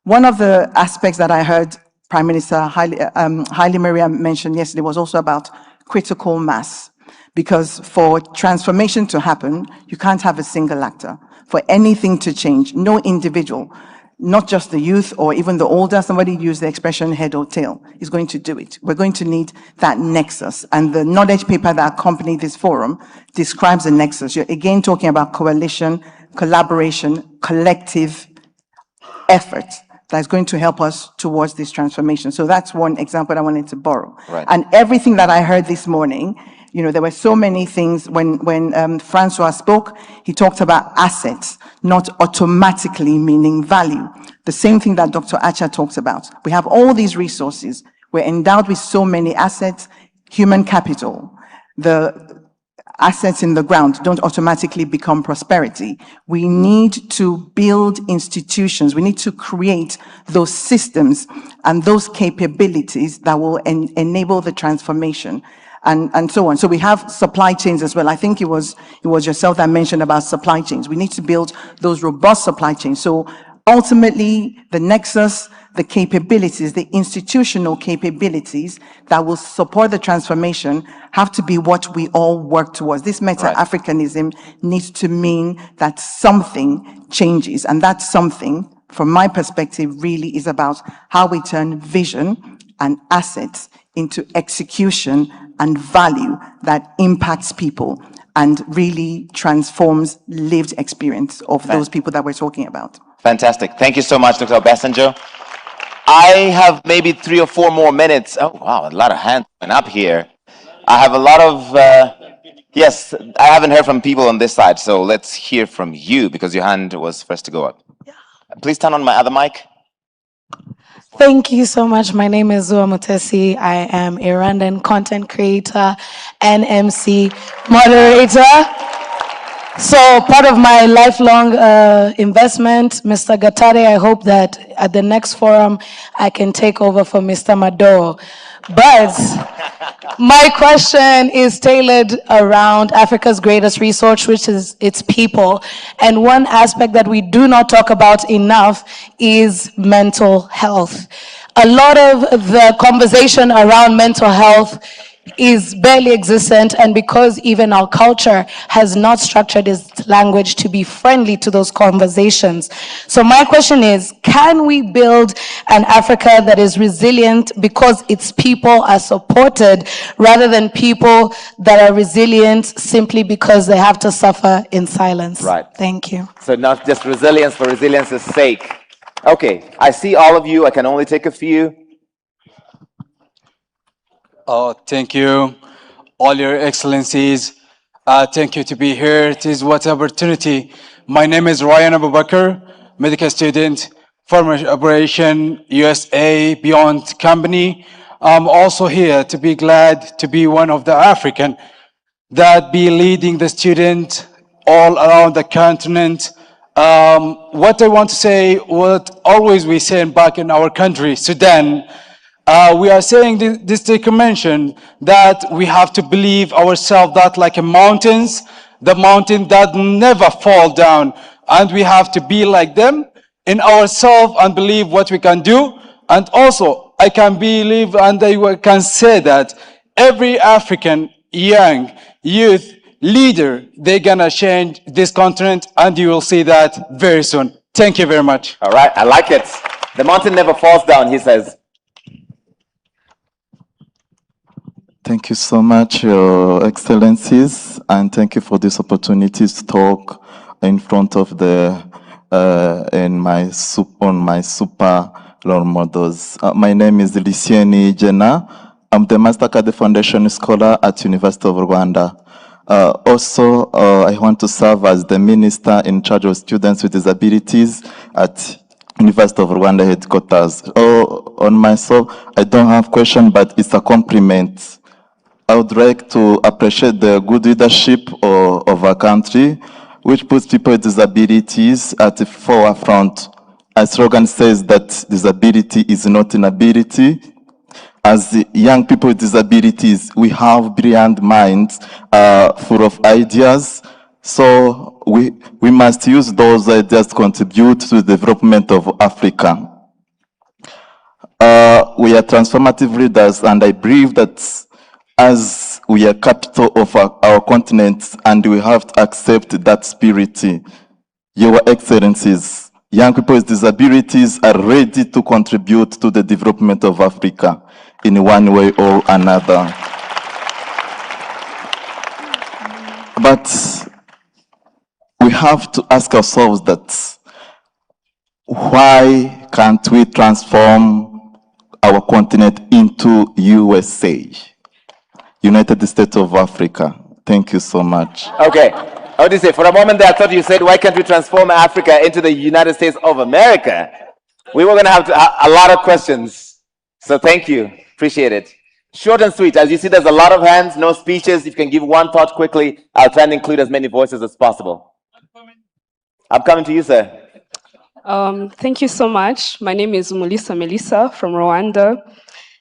One of the aspects that I heard Prime Minister Haile Mariam mention yesterday was also about critical mass. Because for transformation to happen, you can't have a single actor. For anything to change, no individual, not just the youth or even the older, somebody used the expression head or tail, is going to do it. We're going to need that nexus. And the knowledge paper that accompanied this forum describes the nexus. You're again talking about coalition, collaboration, collective effort that's going to help us towards this transformation. So that's one example I wanted to borrow. Right. And everything that I heard this morning, you know, there were so many things. When Francois spoke, he talked about assets, not automatically meaning value. The same thing that Dr. Acha talks about. We have all these resources. We're endowed with so many assets, human capital. The assets in the ground don't automatically become prosperity. We need to build institutions. We need to create those systems and those capabilities that will enable the transformation. And so on. So we have supply chains as well. I think it was yourself that mentioned about supply chains. We need to build those robust supply chains. So ultimately, the nexus, the capabilities, the institutional capabilities that will support the transformation have to be what we all work towards. This meta-Africanism needs to mean that something changes. And that something, from my perspective, really is about how we turn vision and assets into execution and value that impacts people and really transforms lived experience of those people that we're talking about. Fantastic. Thank you so much, Dr. Obasanjo. I have maybe 3 or 4 more minutes. Oh, wow, a lot of hands going up here. I have a lot of, yes, I haven't heard from people on this side, so let's hear from you because your hand was first to go up. Please turn on my other mic. Thank you so much. My name is Zua Mutesi. I am a Rwandan content creator and MC moderator. So part of my lifelong investment, Mr. Gatare, I hope that at the next forum, I can take over for Mr. Mado. But my question is tailored around Africa's greatest resource, which is its people. And one aspect that we do not talk about enough is mental health. A lot of the conversation around mental health is barely existent, and because even our culture has not structured its language to be friendly to those conversations. So my question is, can we build an Africa that is resilient because its people are supported rather than people that are resilient simply because they have to suffer in silence? Right. Thank you. So not just resilience for resilience's sake. Okay, I see all of you. I can only take a few. Thank you, all your excellencies. Thank you to be here. It is what opportunity. My name is Ryan Abubakar, medical student, former operation USA Beyond Company. I'm also here to be glad to be one of the African that be leading the student all around the continent. What I want to say, what always we say back in our country, Sudan, we are saying this mention that we have to believe ourselves that like a mountains, the mountain that never fall down, and we have to be like them in ourselves and believe what we can do. And also, I can believe and I can say that every African young youth leader, they're gonna change this continent, and you will see that very soon. Thank you very much. All right, I like it. The mountain never falls down, he says. Thank you so much, Your Excellencies, and thank you for this opportunity to talk in front of the on my super role models. My name is Lysieni Jena. I'm the Mastercard Foundation Scholar at University of Rwanda. Also, I want to serve as the Minister in charge of students with disabilities at University of Rwanda headquarters. On myself, I don't have question, but it's a compliment. I would like to appreciate the good leadership of our country, which puts people with disabilities at the forefront. Our slogan says that disability is not inability. As the young people with disabilities, we have brilliant minds full of ideas. So we must use those ideas to contribute to the development of Africa. We are transformative leaders, and I believe that as we are capital of our continent, and we have to accept that spirit. Your Excellencies, young people with disabilities are ready to contribute to the development of Africa in one way or another. But we have to ask ourselves that why can't we transform our continent into USA, United States of Africa? Thank you so much. Okay. How do you say? For a moment there, I thought you said, why can't we transform Africa into the United States of America? We were going to have a lot of questions. So thank you. Appreciate it. Short and sweet. As you see, there's a lot of hands, no speeches. If you can give one thought quickly, I'll try and include as many voices as possible. I'm coming to you, sir. Thank you so much. My name is Mulisa Melissa from Rwanda.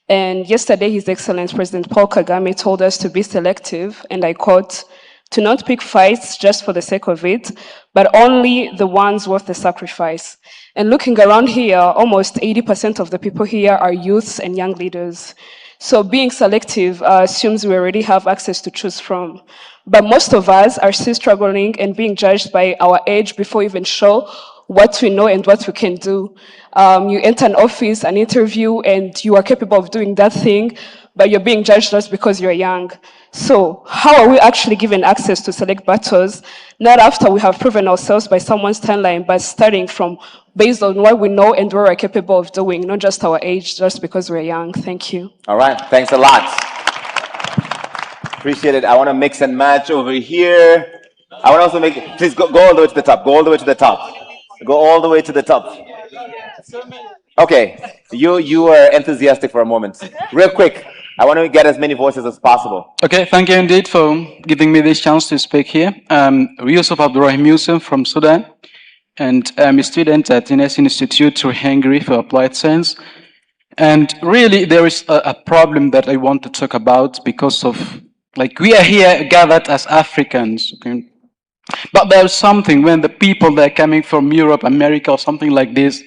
And yesterday, His Excellency President Paul Kagame told us to be selective, and I quote, to not pick fights just for the sake of it, but only the ones worth the sacrifice. And looking around here, almost 80% of the people here are youths and young leaders. So being selective assumes we already have access to choose from. But most of us are still struggling and being judged by our age before we even show what we know and what we can do. You enter an office, an interview, and you are capable of doing that thing, but you're being judged just because you're young. So how are we actually given access to select battles, not after we have proven ourselves by someone's timeline, but starting from based on what we know and what we're capable of doing, not just our age, just because we're young. Thank you. All right, thanks a lot. Appreciate it. I want to mix and match over here. I want to also make, please go all the way to the top, go all the way to the top. Go all the way to the top. Okay, you were enthusiastic for a moment. Real quick, I want to get as many voices as possible. Okay, thank you indeed for giving me this chance to speak here. Yusuf Abdurrahim Yusuf from Sudan, and I'm a student at Ines Institute to Hungary for Applied Science. And really, there is a problem that I want to talk about because of, like, we are here gathered as Africans, okay? But there's something when the people that are coming from Europe, America, or something like this,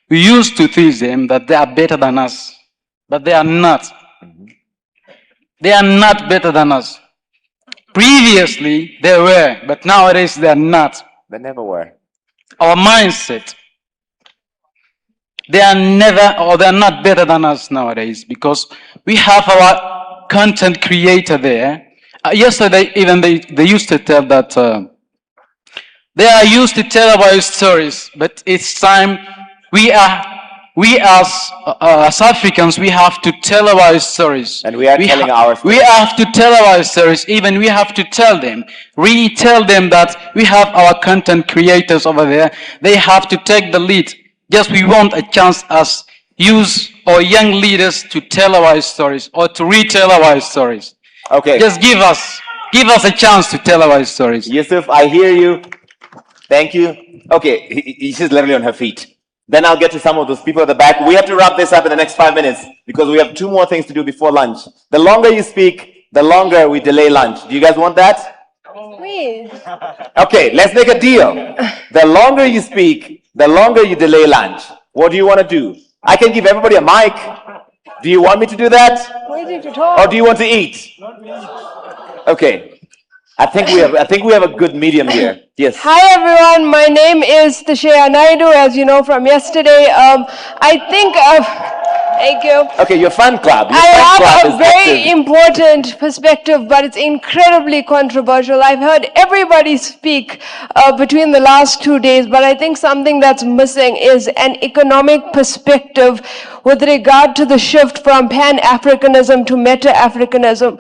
we used to teach them that they are better than us, but they are not. They are not better than us. Previously, they were, but nowadays they are not. They never were. Our mindset. They are never, or they are not better than us nowadays, because we have our content creator there. Yesterday, even they used to tell that they are used to tell about stories, but it's time we as Africans, we have to tell our stories. And we are telling our stories. We have to tell our stories. Even we have to tell them, retell them that we have our content creators over there. They have to take the lead. Just we want a chance as youth or young leaders to tell our stories or to retell our stories. Okay. Just give us a chance to tell our stories. Yusuf, I hear you. Thank you. Okay, she's literally on her feet. Then I'll get to some of those people at the back. We have to wrap this up in the next 5 minutes because we have 2 more things to do before lunch. The longer you speak, the longer we delay lunch. Do you guys want that? Please. Okay, let's make a deal. The longer you speak, the longer you delay lunch. What do you want to do? I can give everybody a mic. Do you want me to do that? Waiting to talk. Or do you want to eat? Okay. I think we have a good medium here. Yes. Hi everyone, my name is Tashea Naidu, as you know from yesterday. Thank you. Okay, your fan club. I have a very important perspective, but it's incredibly controversial. I've heard everybody speak between the last 2 days, but I think something that's missing is an economic perspective with regard to the shift from Pan-Africanism to Meta-Africanism.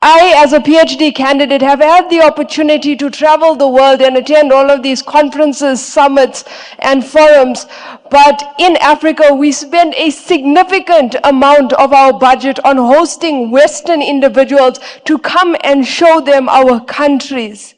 I, as a PhD candidate, have had the opportunity to travel the world and attend all of these conferences, summits, and forums. But in Africa, we spend a significant amount of our budget on hosting Western individuals to come and show them our countries.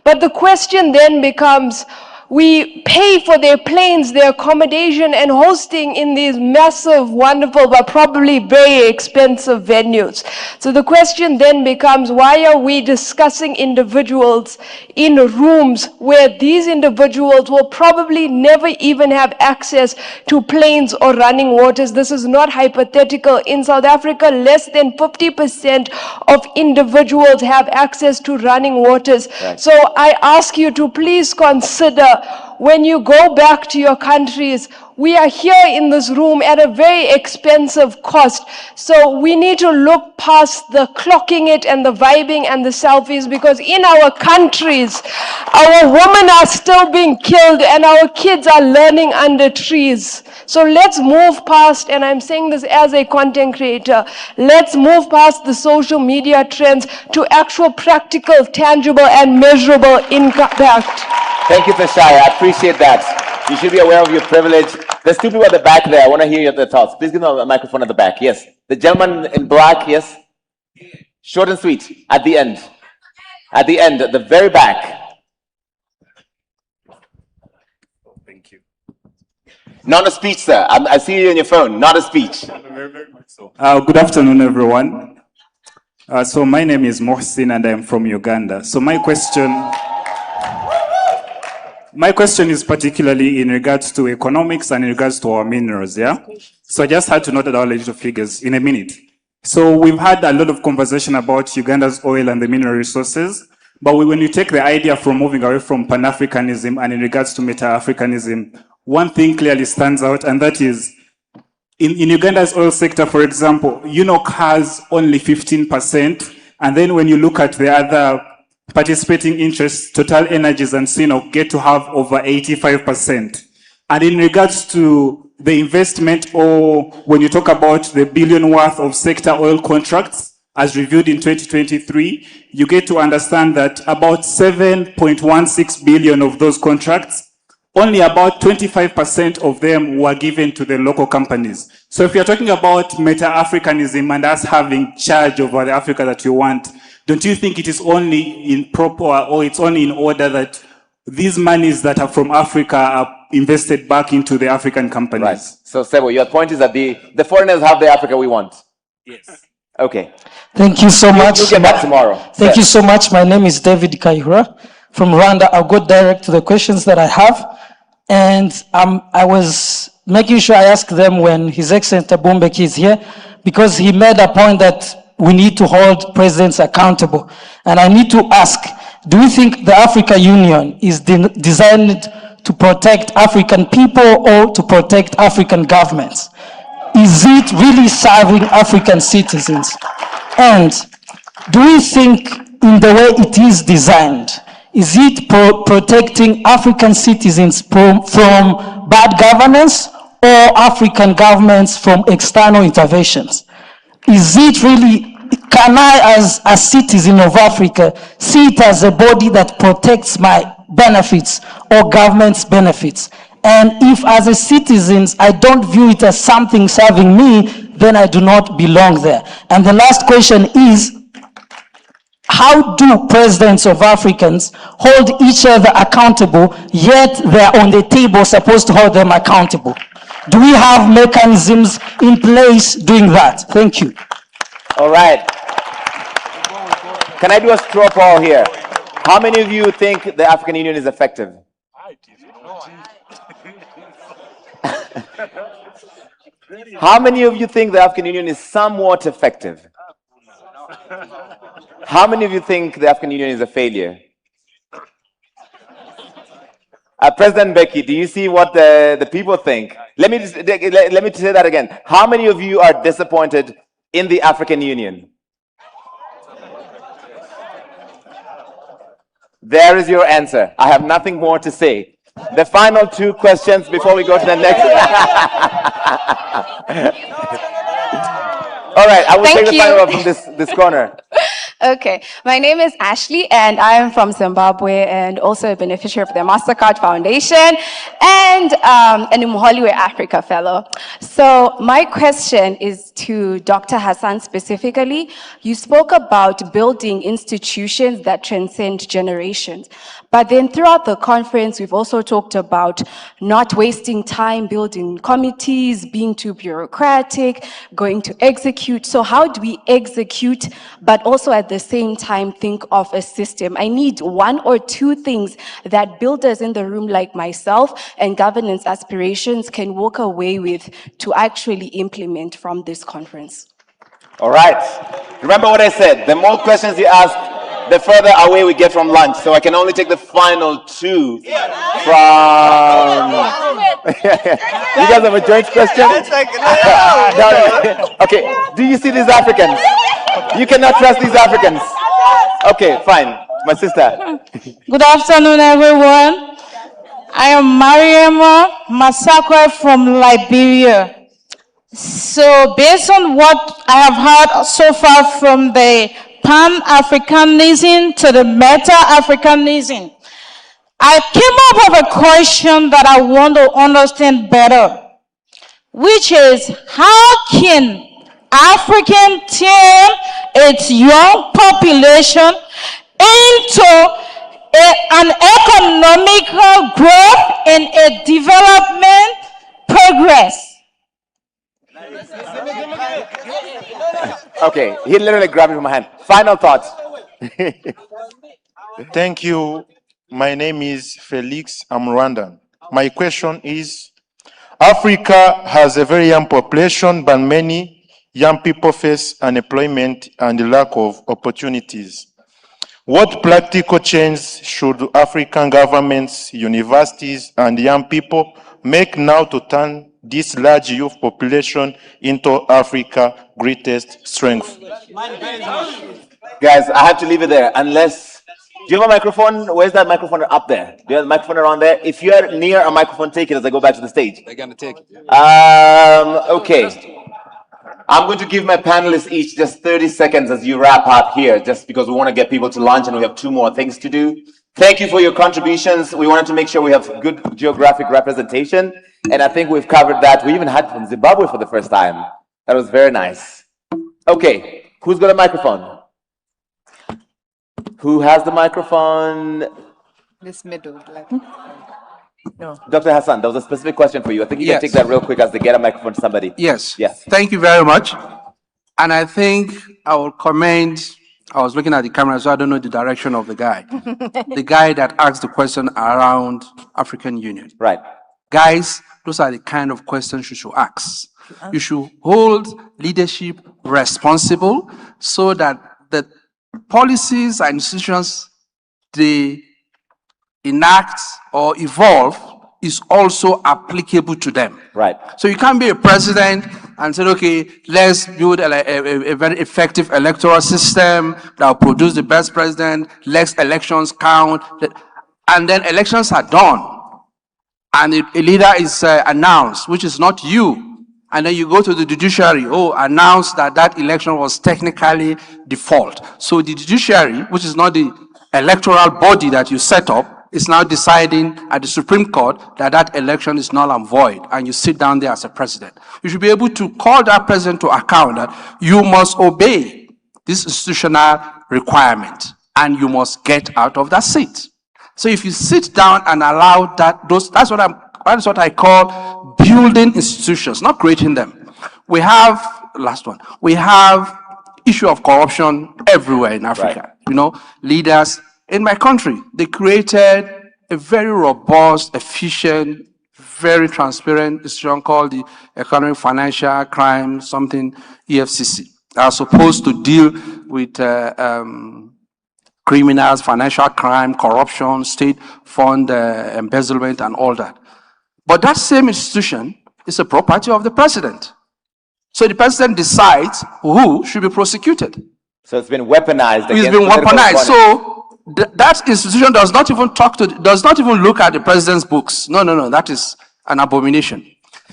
But the question then becomes, we pay for their planes, their accommodation, and hosting in these massive, wonderful, but probably very expensive venues. So the question then becomes, why are we discussing individuals in rooms where these individuals will probably never even have access to planes or running waters? This is not hypothetical. In South Africa, less than 50% of individuals have access to running waters. Right. So I ask you to please consider, when you go back to your countries, we are here in this room at a very expensive cost. So we need to look past the clocking it and the vibing and the selfies, because in our countries, our women are still being killed and our kids are learning under trees. So let's move past, and I'm saying this as a content creator, let's move past the social media trends to actual practical, tangible, and measurable impact. Thank you, Tashaya. I appreciate that. You should be aware of your privilege. There's two people at the back there. I want to hear your thoughts. Please give them a microphone at the back. Yes. The gentleman in black, yes. Short and sweet. At the end. At the end, at the very back. Thank you. Not a speech, sir. I see you on your phone. Not a speech. Good afternoon, everyone. So my name is Mohsin and I'm from Uganda. So my question is particularly in regards to economics and in regards to our minerals, yeah? So I just had to note down a little figures in a minute. So we've had a lot of conversation about Uganda's oil and the mineral resources, but when you take the idea from moving away from Pan-Africanism and in regards to Meta-Africanism, one thing clearly stands out, and that is, in Uganda's oil sector, for example, UNOC has only 15%, and then when you look at the other participating interests, Total Energies and CNOC get to have over 85%. And in regards to the investment, or when you talk about the billion worth of sector oil contracts, as reviewed in 2023, you get to understand that about 7.16 billion of those contracts, only about 25% of them were given to the local companies. So if you're talking about Meta-Africanism and us having charge over the Africa that you want, don't you think it is only in proper, or it's only in order that these monies that are from Africa are invested back into the African companies? Right. So Sebo, your point is that the foreigners have the Africa we want. Yes. Okay. Thank you so much. You'll get back tomorrow. Thank you so much. My name is David Kaihura from Rwanda. I'll go direct to the questions that I have. And I was making sure I ask them when His Excellency Abumbeki is here, because he made a point that we need to hold presidents accountable. And I need to ask, do you think the African Union is designed to protect African people or to protect African governments? Is it really serving African citizens? And do you think in the way it is designed, is it protecting African citizens from bad governance or African governments from external interventions? Is it really, can I as a citizen of Africa see it as a body that protects my benefits or government's benefits? And if as a citizen I don't view it as something serving me, then I do not belong there. And the last question is, how do presidents of Africans hold each other accountable, yet they're on the table supposed to hold them accountable? Do we have mechanisms in place doing that? Thank you. All right. Can I do a straw poll here? How many of you think the African Union is effective? How many of you think the African Union is somewhat effective? How many of you think the African Union is a failure? President Mbeki, do you see what the people think? Let me say that again. How many of you are disappointed in the African Union? There is your answer. I have nothing more to say. The final two questions before we go to the next. All right, I will Thank take the you. final one from this corner. Okay, my name is Ashley and I am from Zimbabwe and also a beneficiary of the MasterCard Foundation and an Umholiwe Africa Fellow. So my question is to Dr. Hassan specifically. You spoke about building institutions that transcend generations. But then throughout the conference, we've also talked about not wasting time building committees, being too bureaucratic, going to execute. So how do we execute, but also at the same time think of a system? I need one or two things that builders in the room like myself and governance aspirations can walk away with to actually implement from this conference. All right. Remember what I said. The more questions you ask, the further away we get from lunch. So I can only take the final two from... You guys have a joint question? No. Okay. Do you see these Africans? You cannot trust these Africans. Okay, fine. My sister. Good afternoon, everyone. I am Mariama Masakwe from Liberia. So based on what I have heard so far from the Pan-Africanism to the Meta-Africanism, I came up with a question that I want to understand better, which is how can African turn its young population into an economical growth and a development progress? Okay, he literally grabbed it from my hand. Final thoughts. Thank you. My name is Felix. I'm Rwandan. My question is, Africa has a very young population, but many young people face unemployment and lack of opportunities. What practical change should African governments, universities, and young people make now to turn this large youth population into Africa's greatest strength? Guys, I have to leave it there unless... Do you have a microphone? Where's that microphone up there? Do you have a microphone around there? If you're near a microphone, take it as I go back to the stage. They're gonna take it. Okay. I'm going to give my panelists each just 30 seconds as you wrap up here, just because we want to get people to lunch and we have 2 more things to do. Thank you for your contributions. We wanted to make sure we have good geographic representation, and I think we've covered that. We even had from Zimbabwe for the first time. That was very nice. Okay, who's got a microphone? Who has the microphone? This middle. No. Dr. Hassan, there was a specific question for you. I think you can take that real quick as they get a microphone to somebody. Yes. Yes. Thank you very much. And I think I will commend, I was looking at the camera, so I don't know the direction of the guy. The guy that asked the question around African Union. Right. Guys, those are the kind of questions you should ask. You should hold leadership responsible so that the policies and institutions they enact or evolve is also applicable to them. Right. So you can't be a president and say, okay, let's build a very effective electoral system that will produce the best president, let elections count, and then elections are done, and a leader is announced, which is not you. And then you go to the judiciary, announce that that election was technically default. So the judiciary, which is not the electoral body that you set up, is now deciding at the Supreme Court that that election is null and void, and you sit down there as a president. You should be able to call that president to account that you must obey this institutional requirement, and you must get out of that seat. So if you sit down and allow that, that's what I call building institutions, not creating them. We have, last one, we have issue of corruption everywhere in Africa. Right. You know, leaders in my country, they created a very robust, efficient, very transparent institution called the Economic Financial Crime, something EFCC, are supposed to deal with criminals, financial crime, corruption, state fund embezzlement, and all that. But that same institution is a property of the president. So the president decides who should be prosecuted. So it's been weaponized. It's been weaponized. So that institution does not even look at the president's books. No, that is an abomination.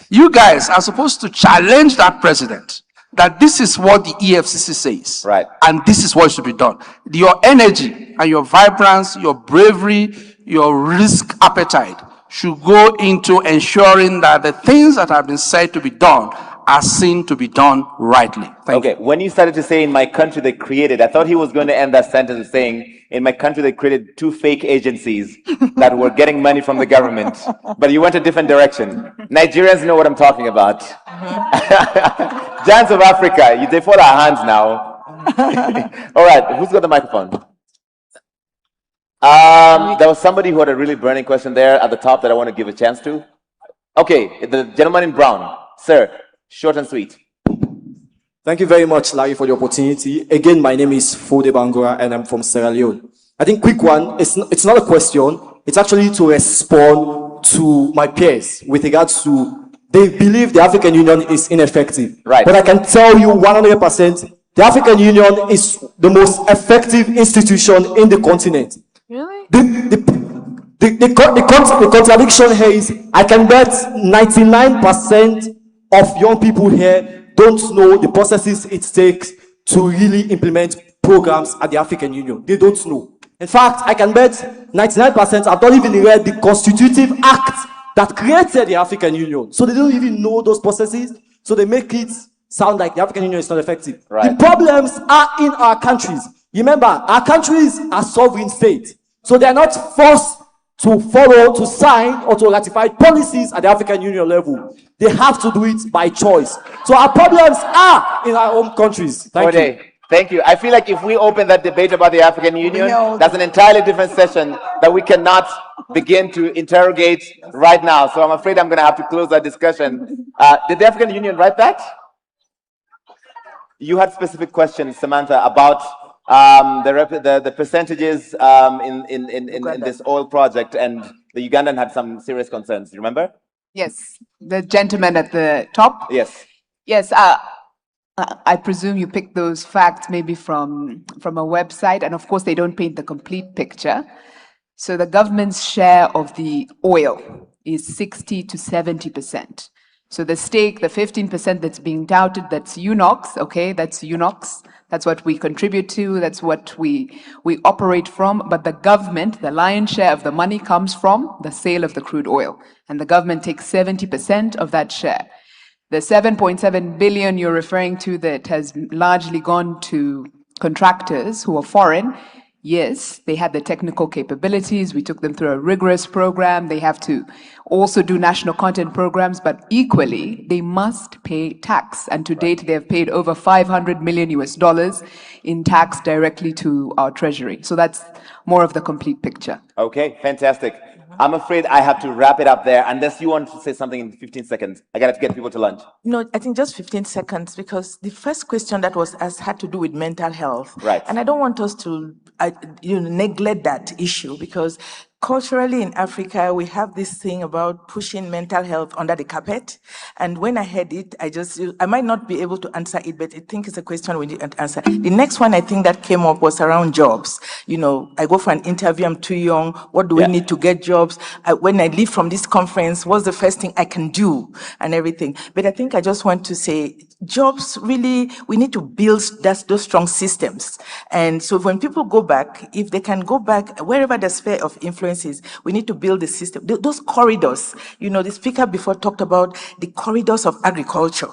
You guys are supposed to challenge that president that this is what the EFCC says. Right. And this is what should be done. Your energy and your vibrance, your bravery, your risk appetite should go into ensuring that the things that have been said to be done are seen to be done rightly. Thank you. When you started to say, in my country they created, I thought he was going to end that sentence with saying, in my country they created 2 fake agencies that were getting money from the government. But you went a different direction. Nigerians know what I'm talking about. Giants of Africa, they fall our hands now. All right, who's got the microphone? There was somebody who had a really burning question there at the top that I want to give a chance to. Okay, the gentleman in brown. Sir, short and sweet. Thank you very much, Larry, for the opportunity. Again, my name is Fode Bangura, and I'm from Sierra Leone. I think quick one, it's not a question, it's actually to respond to my peers with regards to, they believe the African Union is ineffective. Right. But I can tell you 100%, the African Union is the most effective institution in the continent. Really? The contradiction here is, I can bet 99% of young people here don't know the processes it takes to really implement programs at the African Union. They don't know. In fact, I can bet 99% have not even read the constitutive act that created the African Union. So they don't even know those processes. So they make it sound like the African Union is not effective. Right. The problems are in our countries. Remember, our countries are sovereign states. So they are not forced to follow, to sign, or to ratify policies at the African Union level. They have to do it by choice. So our problems are in our own countries. Thank you. Thank you. I feel like if we open that debate about the African Union, that's an entirely different session that we cannot begin to interrogate right now. So I'm afraid I'm going to have to close that discussion. Did the African Union write that? You had specific questions, Samantha, about the percentages in this oil project, and the Ugandan had some serious concerns. Do you remember? Yes, the gentleman at the top. Yes. Yes, I presume you picked those facts maybe from a website, and of course they don't paint the complete picture. So the government's share of the oil is 60 to 70%. So the stake, the 15% that's being touted, that's UNOX, okay, that's UNOX. That's what we contribute to, that's what we operate from, but the government, the lion's share of the money comes from the sale of the crude oil, and the government takes 70% of that share. The 7.7 billion you're referring to that has largely gone to contractors who are foreign, yes, they had the technical capabilities. We took them through a rigorous program. They have to also do national content programs, but equally, they must pay tax. And to date, they have paid over $500 million in tax directly to our treasury. So that's more of the complete picture. Okay, fantastic. I'm afraid I have to wrap it up there, unless you want to say something in 15 seconds. I got to get people to lunch. No, I think just 15 seconds, because the first question that was asked had to do with mental health. Right. And I don't want us to neglect that issue, because culturally in Africa, we have this thing about pushing mental health under the carpet. And when I heard it, I might not be able to answer it, but I think it's a question we need to answer. The next one I think that came up was around jobs. I go for an interview, I'm too young. What do we need to get jobs? When I leave from this conference, what's the first thing I can do and everything? But I think I just want to say, jobs really, we need to build those strong systems. And so when people go back, if they can go back wherever the sphere of influence is, we need to build the system, those corridors. The speaker before talked about the corridors of agriculture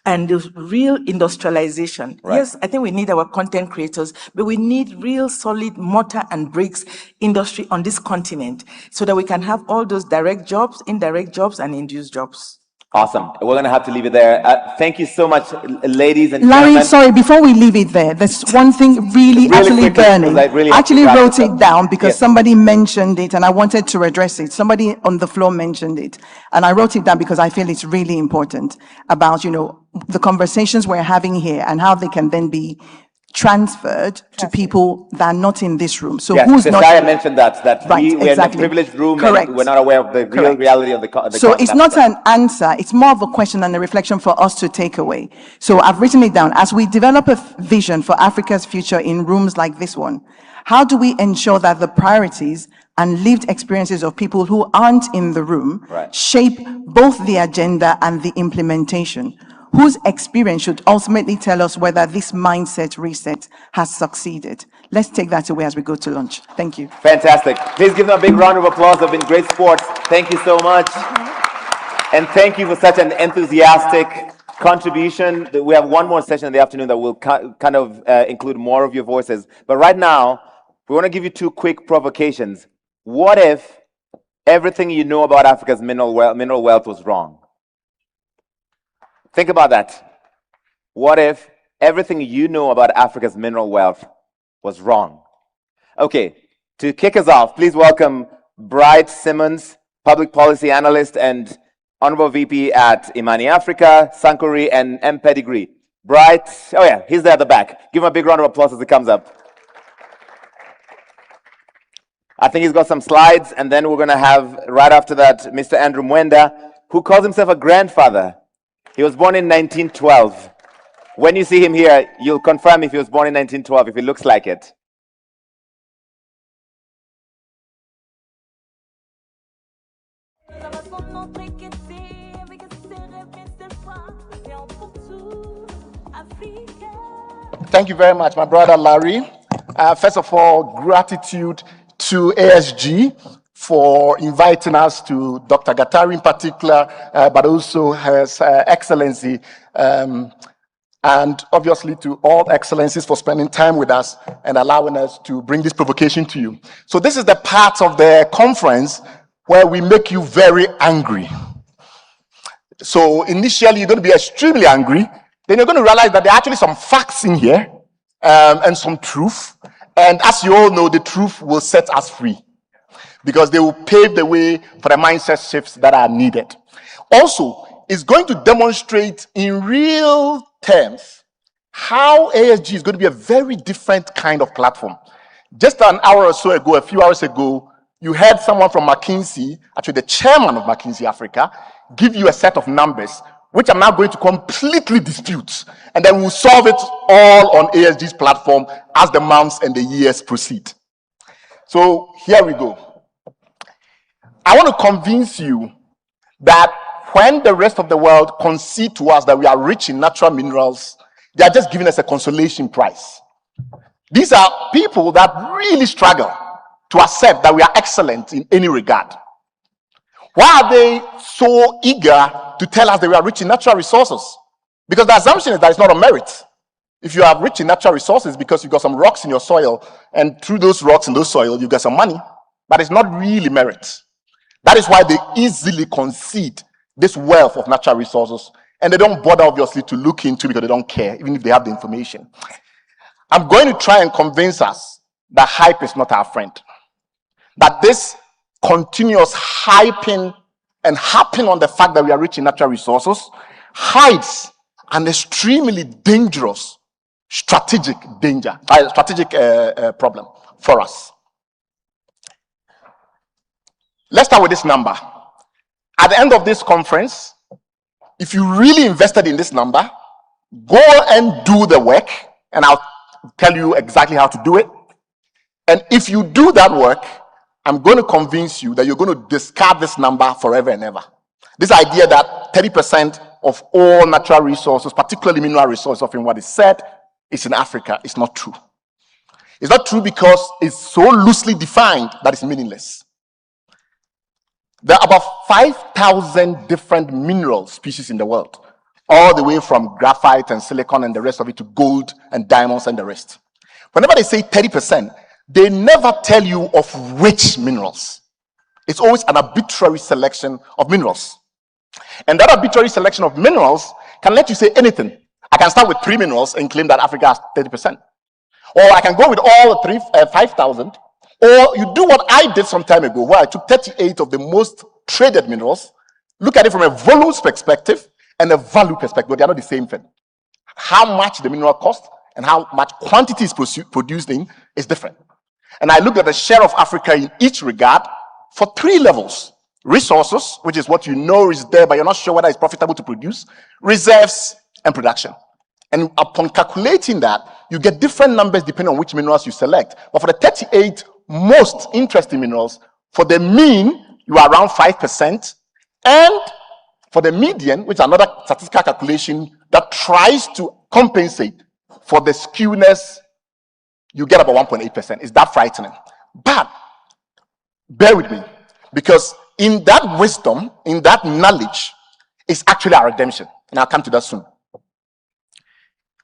and the real industrialization. Right. Yes, I think we need our content creators, but we need real solid mortar and bricks industry on this continent so that we can have all those direct jobs, indirect jobs, and induced jobs. Awesome. We're going to have to leave it there. Thank you so much, ladies and Larry, gentlemen. sorry, before we leave it there, there's one thing really actually burning. I actually wrote it down because somebody mentioned it and I wanted to address it. Somebody on the floor mentioned it. And I wrote it down because I feel it's really important about, the conversations we're having here and how they can then be transferred to people that are not in this room. So who's not? I mentioned that right, we're in a privileged room. Correct. And we're not aware of the real reality of the So it's not an answer, it's more of a question and a reflection for us to take away. So I've written it down. As we develop a vision for Africa's future in rooms like this one, how do we ensure that the priorities and lived experiences of people who aren't in the room shape both the agenda and the implementation? whose experience should ultimately tell us whether this mindset reset has succeeded. Let's take that away as we go to lunch. Thank you. Fantastic. Please give them a big round of applause. They've been great sports. Thank you so much. And thank you for such an enthusiastic contribution. We have one more session in the afternoon that will kind of include more of your voices. But right now, we want to give you two quick provocations. What if everything you know about Africa's mineral wealth was wrong? Think about that. What if everything you know about Africa's mineral wealth was wrong? Okay, to kick us off, please welcome Bright Simmons, public policy analyst and Honorable VP at Imani Africa, Sankori, and M Pedigree. Bright, oh yeah, he's there at the back. Give him a big round of applause as he comes up. I think he's got some slides, and then we're going to have, right after that, Mr. Andrew Mwenda, who calls himself a grandfather. He was born in 1912. When you see him here, you'll confirm if he was born in 1912, if he looks like it. Thank you very much, my brother Larry. First of all, gratitude to ASG for inviting us, to Dr. Gattari in particular, but also His Excellency, and obviously to all excellencies for spending time with us and allowing us to bring this provocation to you. So this is the part of the conference where we make you very angry. So initially you're going to be extremely angry, then you're going to realize that there are actually some facts in here and some truth. And as you all know, the truth will set us free, because they will pave the way for the mindset shifts that are needed. Also, it's going to demonstrate in real terms how ASG is going to be a very different kind of platform. Just an hour or so ago, a few hours ago, you heard someone from McKinsey, actually the chairman of McKinsey Africa, give you a set of numbers, which I'm now going to completely dispute. And then we'll solve it all on ASG's platform as the months and the years proceed. So here we go. I want to convince you that when the rest of the world concede to us that we are rich in natural minerals, they are just giving us a consolation prize. These are people that really struggle to accept that we are excellent in any regard. Why are they so eager to tell us that we are rich in natural resources? Because the assumption is that it's not a merit. If you are rich in natural resources because you've got some rocks in your soil, and through those rocks in those soil, you get some money, but it's not really merit. That is why they easily concede this wealth of natural resources, and they don't bother, obviously, to look into, because they don't care, even if they have the information. I'm going to try and convince us that hype is not our friend. That this continuous hyping and harping on the fact that we are rich in natural resources hides an extremely dangerous strategic problem for us. Let's start with this number. At the end of this conference, if you really invested in this number, go and do the work, and I'll tell you exactly how to do it. And if you do that work, I'm going to convince you that you're going to discard this number forever and ever. This idea that 30% of all natural resources, particularly mineral resources, often what is said, is in Africa, is not true. It's not true because it's so loosely defined that it's meaningless. There are about 5,000 different mineral species in the world, all the way from graphite and silicon and the rest of it to gold and diamonds and the rest. Whenever they say 30%, they never tell you of which minerals. It's always an arbitrary selection of minerals. And that arbitrary selection of minerals can let you say anything. I can start with 3 minerals and claim that Africa has 30%. Or I can go with all the 5,000. Or you do what I did some time ago, where I took 38 of the most traded minerals, look at it from a volume perspective and a value perspective, but they are not the same thing. How much the mineral cost and how much quantity is produced in is different. And I looked at the share of Africa in each regard for 3 levels. Resources, which is what you know is there, but you're not sure whether it's profitable to produce. Reserves and production. And upon calculating that, you get different numbers depending on which minerals you select. But for the 38 most interesting minerals, for the mean, you are around 5%. And for the median, which is another statistical calculation that tries to compensate for the skewness, you get about 1.8%. Is that frightening? But bear with me, because in that wisdom, in that knowledge, is actually our redemption. And I'll come to that soon.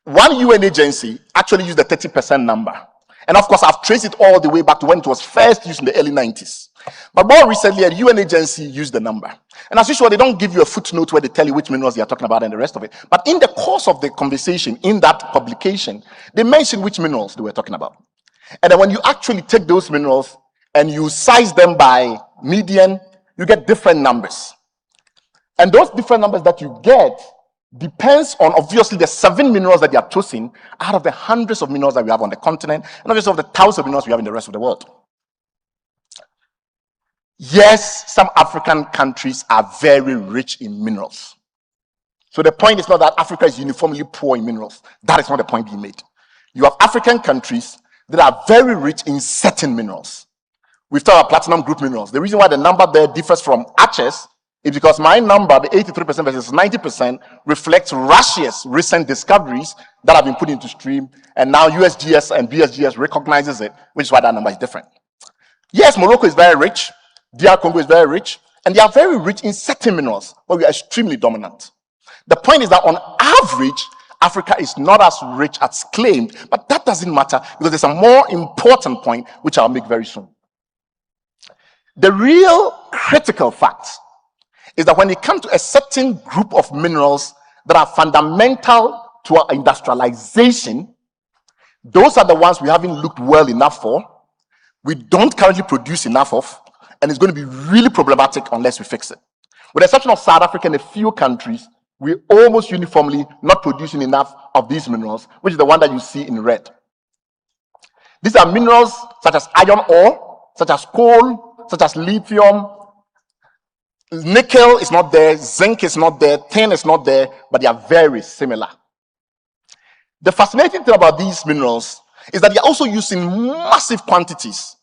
One UN agency actually used the 30% number. And of course, I've traced it all the way back to when it was first used in the early 90s. But more recently, a UN agency used the number. And as usual, they don't give you a footnote where they tell you which minerals they are talking about and the rest of it. But in the course of the conversation, in that publication, they mentioned which minerals they were talking about. And then when you actually take those minerals and you size them by median, you get different numbers. And those different numbers that you get depends on, obviously, the 7 minerals that they are choosing out of the hundreds of minerals that we have on the continent, and obviously of the thousands of minerals we have in the rest of the world. Yes, some African countries are very rich in minerals. So the point is not that Africa is uniformly poor in minerals. That is not the point being made. You have African countries that are very rich in certain minerals. We've talked about platinum group minerals. The reason why the number there differs from Arches is because my number, the 83% versus 90%, reflects Russia's recent discoveries that have been put into stream, and now USGS and BSGS recognizes it, which is why that number is different. Yes, Morocco is very rich, DR Congo is very rich, and they are very rich in certain minerals, but we are extremely dominant. The point is that on average, Africa is not as rich as claimed, but that doesn't matter because there's a more important point which I'll make very soon. The real critical fact is that when it comes to a certain group of minerals that are fundamental to our industrialization, those are the ones we haven't looked well enough for, we don't currently produce enough of, and it's going to be really problematic unless we fix it. With the exception of South Africa and a few countries, we're almost uniformly not producing enough of these minerals, which is the one that you see in red. These are minerals such as iron ore, such as coal, such as lithium. Nickel is not there, zinc is not there, tin is not there, but they are very similar. The fascinating thing about these minerals is that they are also used in massive quantities.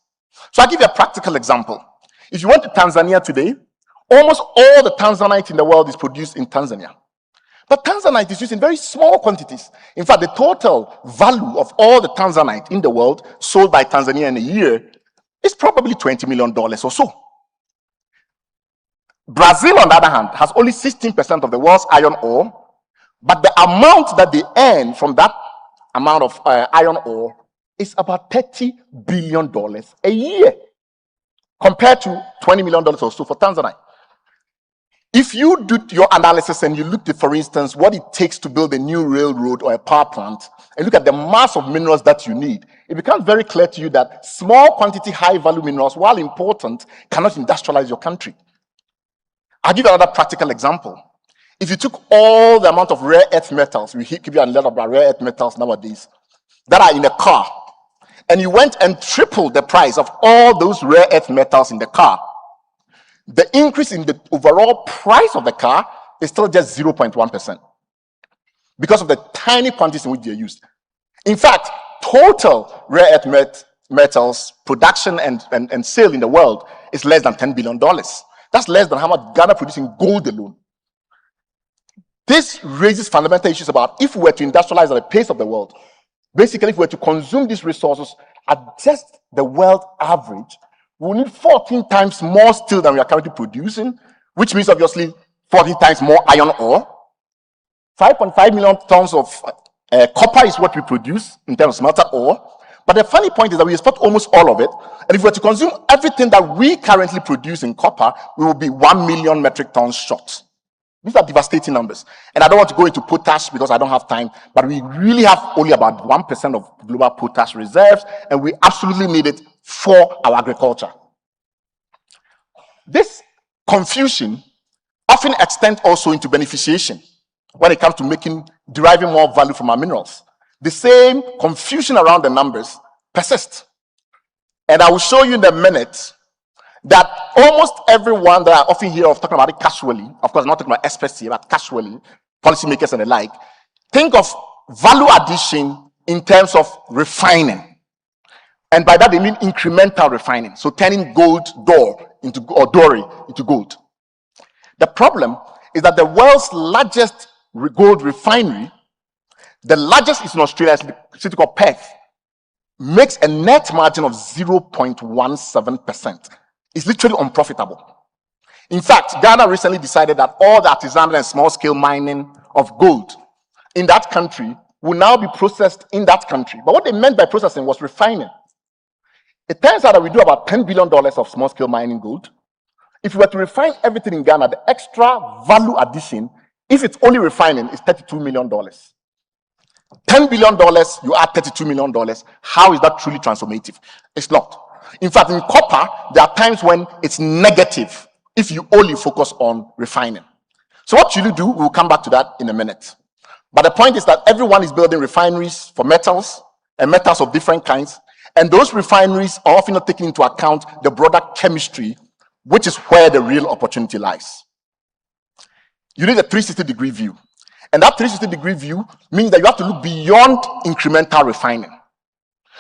So I'll give you a practical example. If you went to Tanzania today, almost all the Tanzanite in the world is produced in Tanzania. But Tanzanite is used in very small quantities. In fact, the total value of all the Tanzanite in the world sold by Tanzania in a year is probably $20 million or so. Brazil, on the other hand, has only 16% of the world's iron ore, but the amount that they earn from that amount of iron ore is about $30 billion a year, compared to $20 million or so for Tanzania. If you do your analysis and you look at, for instance, what it takes to build a new railroad or a power plant, and look at the mass of minerals that you need, it becomes very clear to you that small quantity, high-value minerals, while important, cannot industrialize your country. I'll give you another practical example. If you took all the amount of rare earth metals, we give you a lot of rare earth metals nowadays, that are in a car, and you went and tripled the price of all those rare earth metals in the car, the increase in the overall price of the car is still just 0.1% because of the tiny quantities in which they are used. In fact, total rare earth metals production and sale in the world is less than $10 billion. That's less than how much Ghana produces in gold alone. This raises fundamental issues about if we were to industrialize at the pace of the world, basically if we were to consume these resources at just the world average, we will need 14 times more steel than we are currently producing, which means obviously 14 times more iron ore. 5.5 million tons of copper is what we produce in terms of smelter ore. But the funny point is that we export almost all of it. And if we were to consume everything that we currently produce in copper, we will be 1 million metric tons short. These are devastating numbers. And I don't want to go into potash because I don't have time, but we really have only about 1% of global potash reserves, and we absolutely need it for our agriculture. This confusion often extends also into beneficiation when it comes to deriving more value from our minerals. The same confusion around the numbers persists. And I will show you in a minute that almost everyone that I often hear of talking about it casually, of course, I'm not talking about experts here, but casually, policymakers and the like, think of value addition in terms of refining. And by that, they mean incremental refining. So turning doré into gold. The problem is that the world's largest gold refinery, the largest is in Australia, it's a city called Perth, makes a net margin of 0.17%. It's literally unprofitable. In fact, Ghana recently decided that all the artisanal and small-scale mining of gold in that country will now be processed in that country. But what they meant by processing was refining. It turns out that we do about $10 billion of small-scale mining gold. If we were to refine everything in Ghana, the extra value addition, if it's only refining, is $32 million. $10 billion, you add $32 million. How is that truly transformative? It's not. In fact, in copper, there are times when it's negative if you only focus on refining. So what should you do? We'll come back to that in a minute. But the point is that everyone is building refineries for metals and metals of different kinds. And those refineries are often not taking into account the broader chemistry, which is where the real opportunity lies. You need a 360-degree view. And that 360-degree view means that you have to look beyond incremental refining.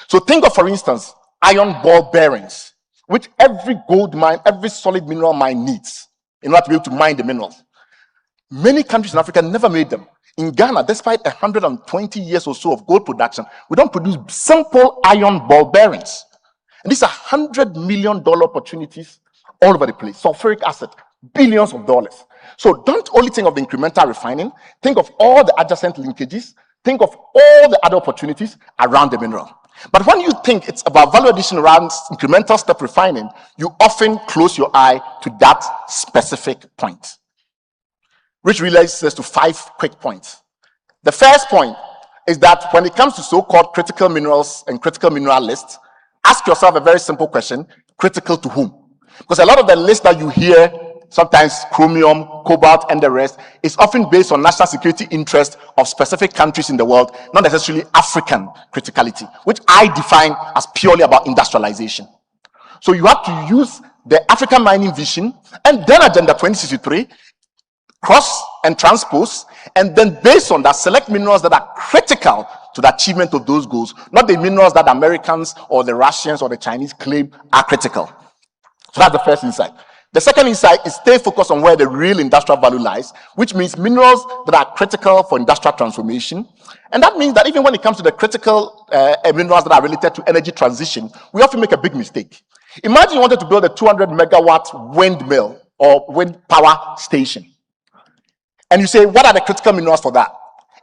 So think of, for instance, iron ball bearings, which every gold mine, every solid mineral mine needs in order to be able to mine the minerals. Many countries in Africa never made them. In Ghana, despite 120 years or so of gold production, we don't produce simple iron ball bearings. And these are $100 million opportunities all over the place. Sulfuric acid, billions of dollars. So don't only think of the incremental refining, think of all the adjacent linkages, think of all the other opportunities around the mineral. But when you think it's about value addition around incremental step refining, you often close your eye to that specific point. Which relates us to 5 quick points. The first point is that when it comes to so-called critical minerals and critical mineral lists, ask yourself a very simple question: critical to whom? Because a lot of the lists that you hear, sometimes chromium, cobalt, and the rest, is often based on national security interest of specific countries in the world, not necessarily African criticality, which I define as purely about industrialization. So you have to use the African mining vision and then Agenda 2063, cross and transpose, and then based on that, select minerals that are critical to the achievement of those goals, not the minerals that Americans or the Russians or the Chinese claim are critical. So that's the first insight. The second insight is stay focused on where the real industrial value lies, which means minerals that are critical for industrial transformation. And that means that even when it comes to the critical minerals that are related to energy transition, we often make a big mistake. Imagine you wanted to build a 200 megawatt windmill or wind power station. And you say, what are the critical minerals for that?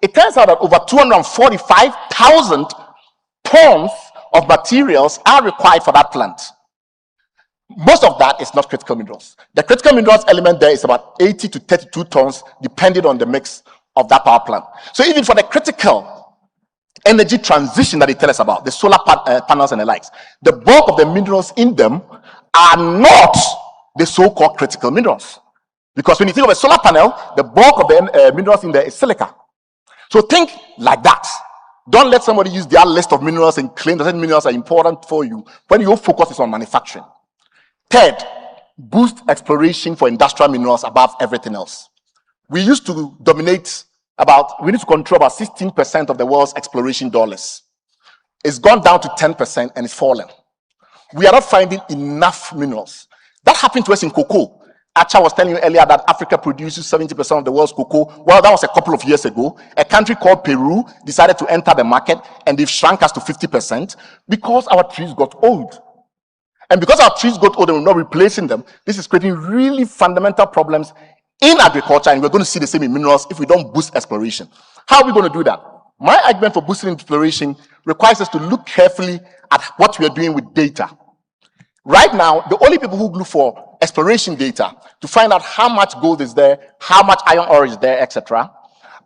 It turns out that over 245,000 tons of materials are required for that plant. Most of that is not critical minerals. The critical minerals element there is about 80 to 32 tons, depending on the mix of that power plant. So even for the critical energy transition that they tell us about, the solar panels and the likes, the bulk of the minerals in them are not the so-called critical minerals. Because when you think of a solar panel, the bulk of the minerals in there is silica. So think like that. Don't let somebody use their list of minerals and claim that certain minerals are important for you when your focus is on manufacturing. Third, boost exploration for industrial minerals above everything else. We used to dominate we need to control about 16% of the world's exploration dollars. It's gone down to 10% and it's fallen. We are not finding enough minerals. That happened to us in cocoa. Acha was telling you earlier that Africa produces 70% of the world's cocoa. Well, that was a couple of years ago. A country called Peru decided to enter the market and they've shrunk us to 50% because our trees got old. And because our trees got old and we're not replacing them, this is creating really fundamental problems in agriculture, and we're going to see the same in minerals if we don't boost exploration. How are we going to do that? My argument for boosting exploration requires us to look carefully at what we are doing with data. Right now, the only people who look for exploration data to find out how much gold is there, how much iron ore is there, etc.,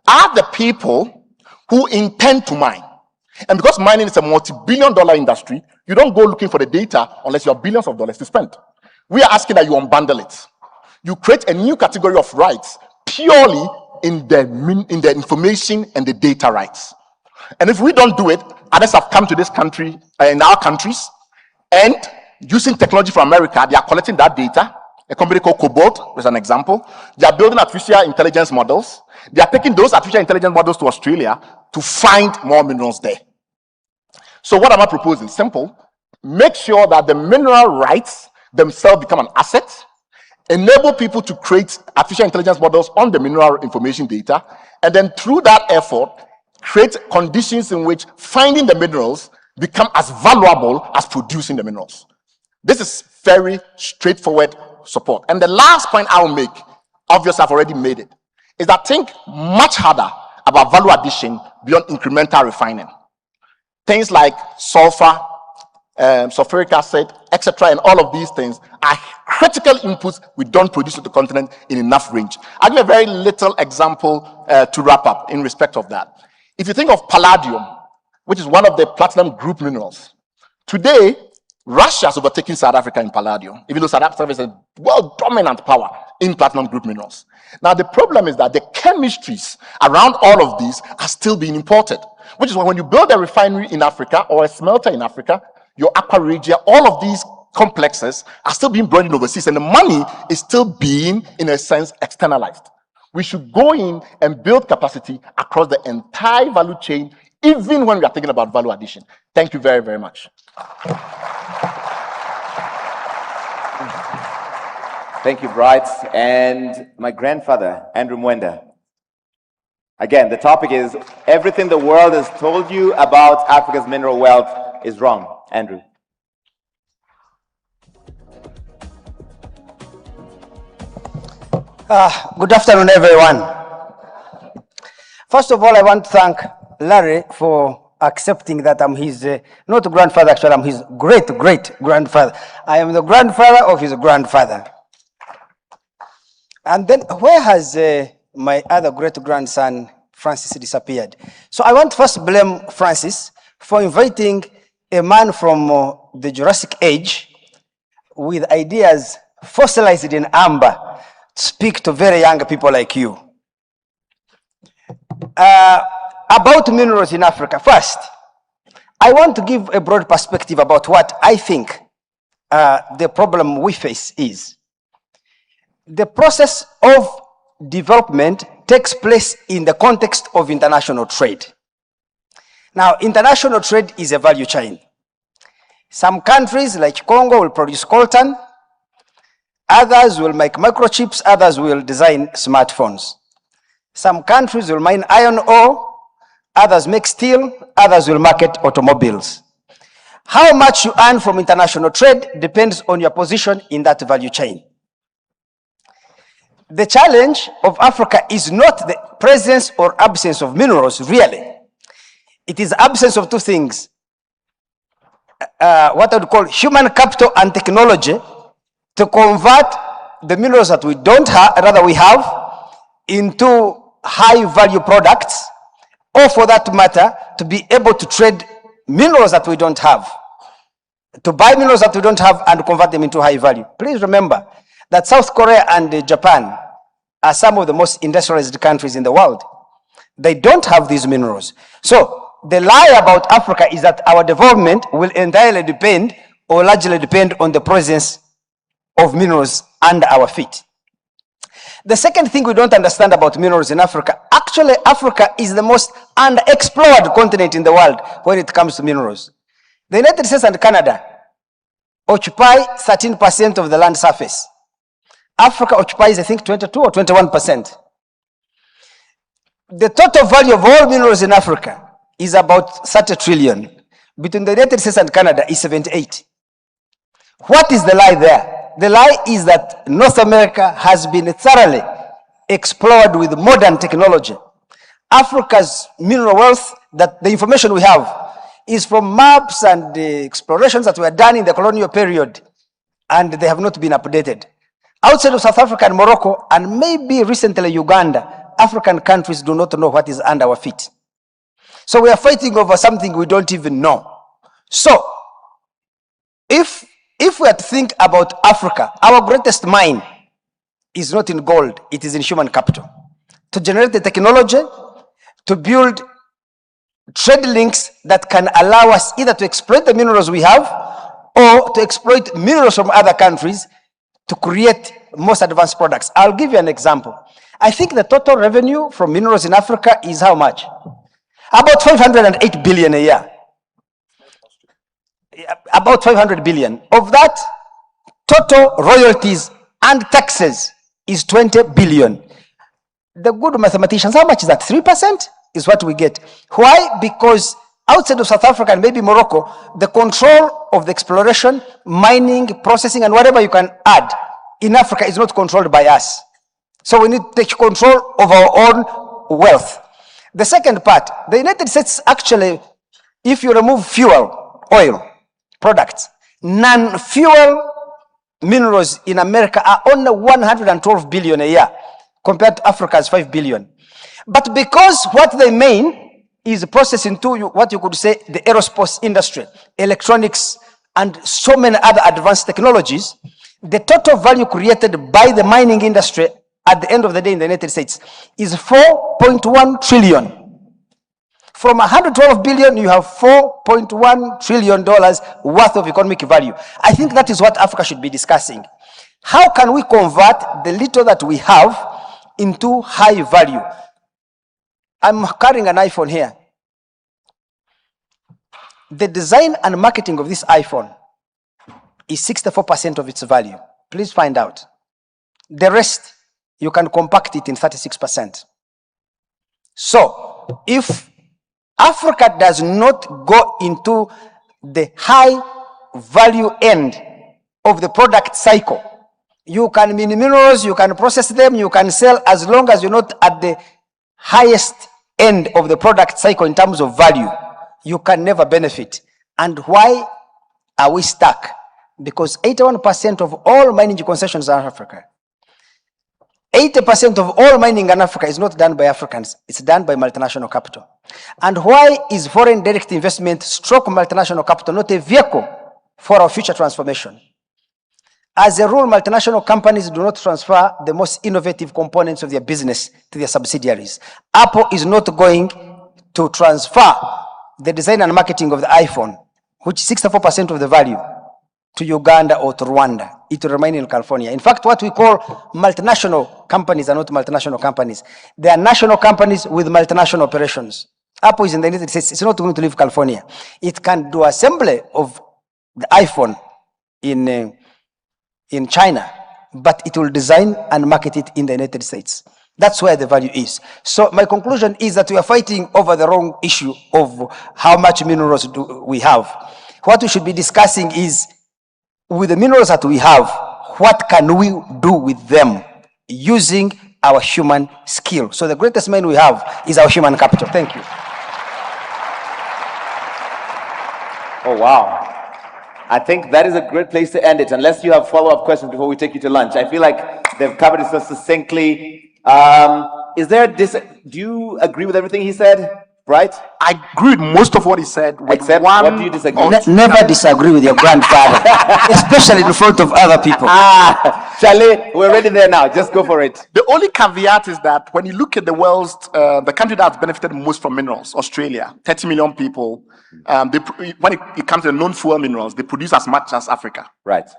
are the people who intend to mine. And because mining is a multi-billion-dollar industry, you don't go looking for the data unless you have billions of dollars to spend. We are asking that you unbundle it. You create a new category of rights purely in the information and the data rights. And if we don't do it, others have come to this country, in our countries, and using technology from America, they are collecting that data. A company called Cobalt is an example. They are building artificial intelligence models. They are taking those artificial intelligence models to Australia to find more minerals there. So what am I proposing? Simple. Make sure that the mineral rights themselves become an asset, enable people to create artificial intelligence models on the mineral information data, and then through that effort, create conditions in which finding the minerals become as valuable as producing the minerals. This is very straightforward support. And the last point I will make, obviously I've already made it, is that think much harder about value addition beyond incremental refining. Things like sulfur, sulfuric acid, etc., and all of these things are critical inputs we don't produce to the continent in enough range. I'll give a very little example to wrap up in respect of that. If you think of palladium, which is one of the platinum group minerals, today, Russia has overtaken South Africa in palladium, even though South Africa is a world-dominant power in platinum group minerals. Now, the problem is that the chemistries around all of these are still being imported, which is why when you build a refinery in Africa or a smelter in Africa, your aqua regia, all of these complexes are still being brought in overseas, and the money is still being, in a sense, externalized. We should go in and build capacity across the entire value chain, even when we are thinking about value addition. Thank you very, very much. Thank you, Bright. And my grandfather, Andrew Mwenda. Again, the topic is everything the world has told you about Africa's mineral wealth is wrong. Andrew. Good afternoon, everyone. First of all, I want to thank Larry for accepting that I'm his, not grandfather, actually, I'm his great-great-grandfather. I am the grandfather of his grandfather. And then, where has my other great-grandson, Francis, disappeared? So I want to first blame Francis for inviting a man from the Jurassic Age with ideas fossilized in amber to speak to very young people like you. About minerals in Africa, first, I want to give a broad perspective about what I think the problem we face is. The process of development takes place in the context of international trade. Now, international trade is a value chain. Some countries, like Congo, will produce coltan, others will make microchips, others will design smartphones. Some countries will mine iron ore, others make steel, others will market automobiles. How much you earn from international trade depends on your position in that value chain. The challenge of Africa is not the presence or absence of minerals, really. It is absence of two things. What I would call human capital and technology to convert the minerals that we don't have, rather we have, into high-value products, or for that matter, to be able to trade minerals that we don't have, to buy minerals that we don't have and convert them into high value. Please remember that South Korea and Japan are some of the most industrialized countries in the world. They don't have these minerals. So the lie about Africa is that our development will entirely depend or largely depend on the presence of minerals under our feet. The second thing we don't understand about minerals in Africa, actually Africa is the most underexplored continent in the world when it comes to minerals. The United States and Canada occupy 13% of the land surface. Africa occupies, I think, 22 or 21%. The total value of all minerals in Africa is about 30 trillion. Between the United States and Canada is 78. What is the lie there? The lie is that North America has been thoroughly explored with modern technology. Africa's mineral wealth, that the information we have, is from maps and the explorations that were done in the colonial period, and they have not been updated. Outside of South Africa and Morocco, and maybe recently Uganda, African countries do not know what is under our feet. So we are fighting over something we don't even know. So, if we are to think about Africa, our greatest mine is not in gold, it is in human capital. To generate the technology, to build trade links that can allow us either to exploit the minerals we have or to exploit minerals from other countries to create most advanced products. I'll give you an example. I think the total revenue from minerals in Africa is how much? About 508 billion a year. About 500 billion. Of that, total royalties and taxes is 20 billion. The good mathematicians, how much is that? 3% is what we get. Why? Because outside of South Africa and maybe Morocco, the control of the exploration, mining, processing, and whatever you can add in Africa is not controlled by us. So we need to take control of our own wealth. The second part, the United States actually, if you remove fuel, oil, products, non-fuel minerals in America are only 112 billion a year compared to Africa's 5 billion. But because what they mean is processing to what you could say the aerospace industry, electronics, and so many other advanced technologies, the total value created by the mining industry at the end of the day in the United States is 4.1 trillion. From 112 billion, you have $4.1 trillion worth of economic value. I think that is what Africa should be discussing. How can we convert the little that we have into high value? I'm carrying an iPhone here. The design and marketing of this iPhone is 64% of its value. Please find out. The rest, you can compact it in 36%. So, if Africa does not go into the high value end of the product cycle, you can mine minerals, you can process them, you can sell, as long as you're not at the highest end of the product cycle in terms of value, you can never benefit. And why are we stuck? Because 81% of all mining concessions are Africa. 80% of all mining in Africa is not done by Africans, it's done by multinational capital. And why is foreign direct investment stroke multinational capital not a vehicle for our future transformation? As a rule, multinational companies do not transfer the most innovative components of their business to their subsidiaries. Apple is not going to transfer the design and marketing of the iPhone, which is 64% of the value, to Uganda or to Rwanda. It will remain in California. In fact, what we call multinational companies are not multinational companies. They are national companies with multinational operations. Apple is in the United States. It's not going to leave California. It can do assembly of the iPhone in China, but it will design and market it in the United States. That's where the value is. So my conclusion is that we are fighting over the wrong issue of how much minerals do we have. What we should be discussing is, with the minerals that we have, what can we do with them using our human skill? So the greatest man we have is our human capital. Thank you. Oh, wow. I think that is a great place to end it, unless you have follow-up questions before we take you to lunch. I feel like they've covered it so succinctly. Do you agree with everything he said? Right? I agree with most of what he said. Except, what do you disagree with? Never disagree with your grandfather, especially in front of other people. Chalet, we're ready there now. Just go for it. The only caveat is that when you look at the world's, the country that's benefited most from minerals, Australia, 30 million people, when it comes to non-fuel minerals, they produce as much as Africa. Right.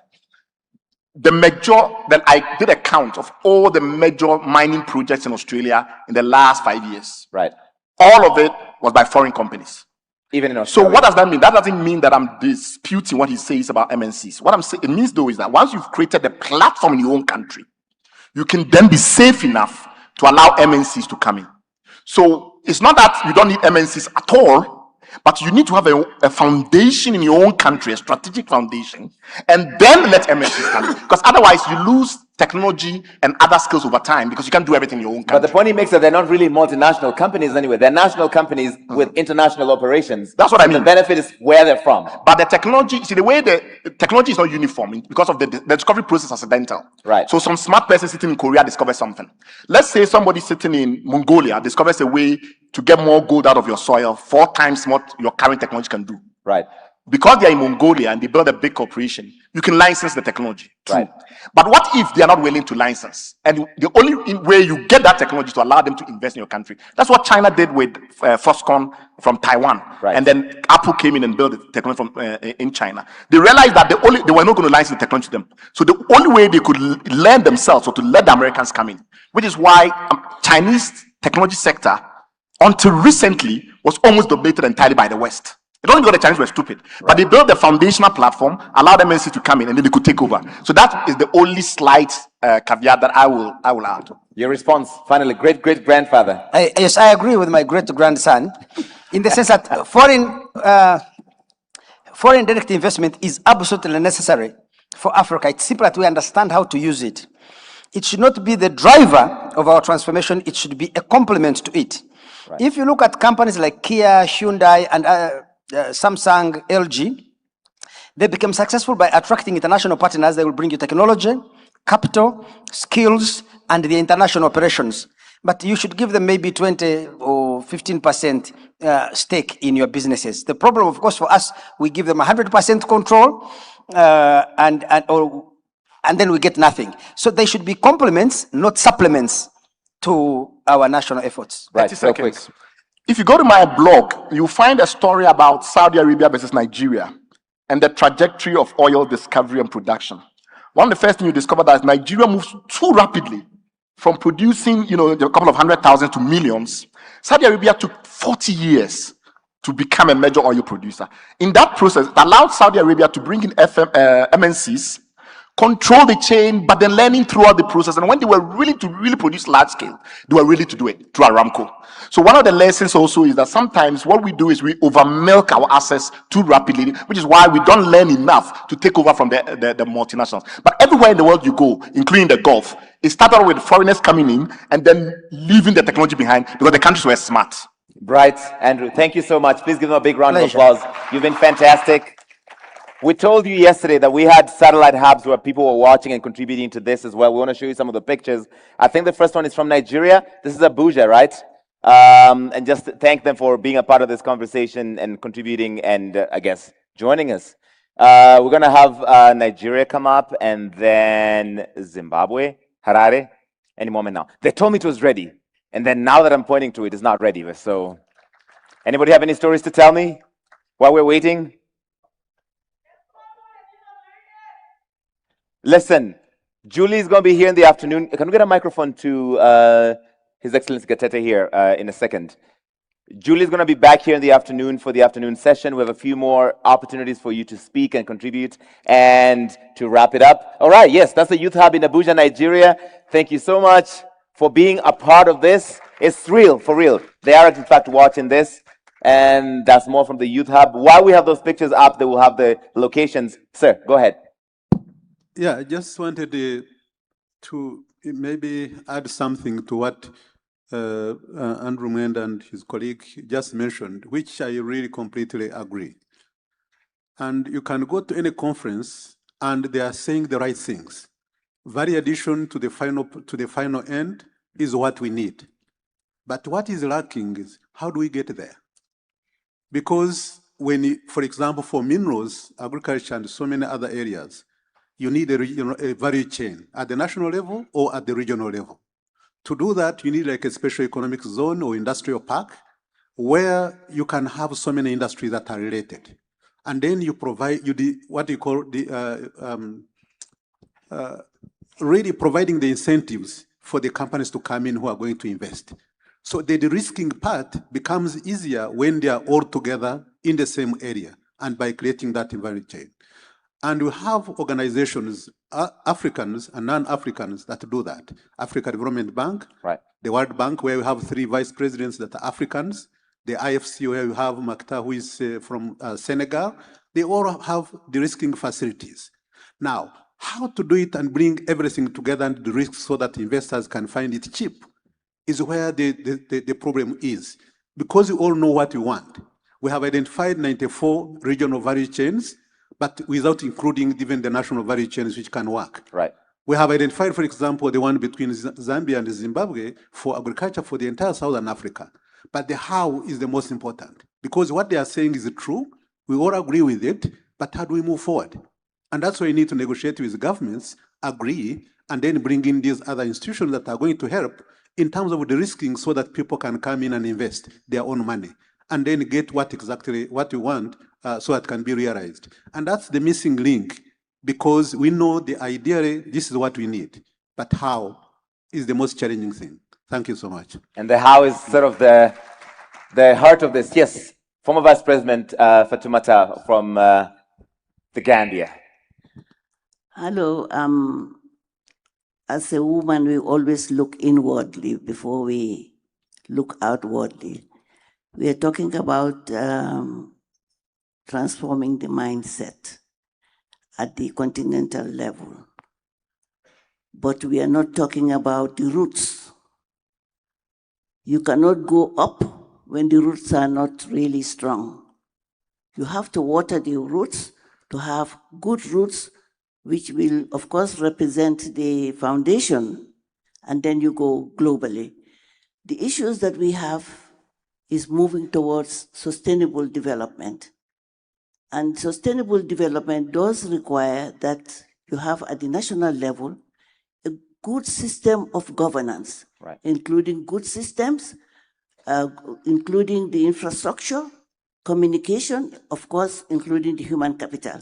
Then I did a count of all the major mining projects in Australia in the last 5 years. Right. All of it was by foreign companies. Even in Australia. So what does that mean? That doesn't mean that I'm disputing what he says about MNCs. What I'm saying, it means though is that once you've created the platform in your own country, you can then be safe enough to allow MNCs to come in. So it's not that you don't need MNCs at all, but you need to have a foundation in your own country, a strategic foundation, and then let MNCs come in. Because otherwise you lose technology and other skills over time because you can't do everything in your own country. But the point he makes is that they're not really multinational companies anyway. They're national companies with international operations. That's what I mean. The benefit is where they're from. But the technology, see, the way the technology is not uniform because of the discovery process is accidental. Right. So some smart person sitting in Korea discovers something. Let's say somebody sitting in Mongolia discovers a way to get more gold out of your soil 4 times what your current technology can do. Right. Because they're in Mongolia and they build a big corporation, you can license the technology. Right. But what if they are not willing to license? And the only way you get that technology to allow them to invest in your country. That's what China did with Foxconn from Taiwan. Right. And then Apple came in and built the technology from in China. They realized that they were not going to license the technology to them. So the only way they could learn themselves was to let the Americans come in. Which is why Chinese technology sector, until recently, was almost dominated entirely by the West. It wasn't because the Chinese were stupid, but they built the foundational platform, allowed MNC to come in, and then they could take over. So that is the only slight caveat that I will add. Your response, finally, great-great-grandfather. Yes, I agree with my great-grandson in the sense that foreign direct investment is absolutely necessary for Africa. It's simple that we understand how to use it. It should not be the driver of our transformation. It should be a complement to it. Right. If you look at companies like Kia, Hyundai, and Samsung, LG, they became successful by attracting international partners. They will bring you technology, capital, skills, and the international operations. But you should give them maybe 20 or 15% stake in your businesses. The problem, of course, for us, we give them 100% control, and then we get nothing. So they should be complements, not supplements to our national efforts. Right, 30 seconds. If you go to my blog, you'll find a story about Saudi Arabia versus Nigeria and the trajectory of oil discovery and production. One of the first things you discover that Nigeria moves too rapidly from producing, a couple of 100,000 to millions. Saudi Arabia took 40 years to become a major oil producer. In that process, it allowed Saudi Arabia to bring in MNCs, control the chain, but then learning throughout the process. And when they were willing to produce large scale, they were ready to do it through Aramco. So one of the lessons also is that sometimes what we do is we overmilk our assets too rapidly, which is why we don't learn enough to take over from the multinationals. But everywhere in the world you go, including the Gulf, it started with foreigners coming in and then leaving the technology behind because the countries were smart. Bright, Andrew, thank you so much. Please give them a big round of applause. You've been fantastic. We told you yesterday that we had satellite hubs where people were watching and contributing to this as well. We want to show you some of the pictures. I think the first one is from Nigeria. This is Abuja, right? And just thank them for being a part of this conversation and contributing and, I guess, joining us. We're going to have Nigeria come up and then Zimbabwe, Harare, any moment now. They told me it was ready. And then now that I'm pointing to it, it's not ready. So, anybody have any stories to tell me while we're waiting? Listen, Julie is going to be here in the afternoon. Can we get a microphone to His Excellency Gatete here in a second? Julie is going to be back here in the afternoon for the afternoon session. We have a few more opportunities for you to speak and contribute and to wrap it up. All right, yes, that's the Youth Hub in Abuja, Nigeria. Thank you so much for being a part of this. It's real, for real. They are, in fact, watching this. And that's more from the Youth Hub. While we have those pictures up, they will have the locations. Sir, go ahead. Yeah, I just wanted to maybe add something to what Andrew Mwenda and his colleague just mentioned, which I really completely agree. And you can go to any conference and they are saying the right things. Value addition to the final end is what we need. But what is lacking is how do we get there? Because for example, for minerals, agriculture, and so many other areas, you need a value chain at the national level or at the regional level. To do that, you need like a special economic zone or industrial park where you can have so many industries that are related. And then you provide what you call really providing the incentives for the companies to come in who are going to invest. So the de-risking part becomes easier when they are all together in the same area and by creating that value chain. And we have organizations, Africans and non-Africans, that do that. Africa Development Bank, right. The World Bank, where we have 3 vice presidents that are Africans, the IFC, where we have Makta, who is from Senegal. They all have de-risking facilities. Now, how to do it and bring everything together and the risk so that investors can find it cheap is where the problem is. Because we all know what we want. We have identified 94 regional value chains, but without including even the national value chains which can work. Right. We have identified, for example, the one between Zambia and Zimbabwe for agriculture for the entire Southern Africa. But the how is the most important. Because what they are saying is true, we all agree with it, but how do we move forward? And that's why you need to negotiate with governments, agree, and then bring in these other institutions that are going to help in terms of the risking so that people can come in and invest their own money and then get exactly what you want so that can be realized. And that's the missing link, because we know the idea, this is what we need, but how is the most challenging thing. Thank you so much. And the how is sort of the heart of this. Yes. Former Vice President Fatoumata from the Gambia. Hello. As a woman, we always look inwardly before we look outwardly. We are talking about transforming the mindset at the continental level. But we are not talking about the roots. You cannot go up when the roots are not really strong. You have to water the roots to have good roots, which will, of course, represent the foundation, and then you go globally. The issues that we have is moving towards sustainable development. And sustainable development does require that you have at the national level a good system of governance, right, including good systems, including the infrastructure, communication, of course, including the human capital.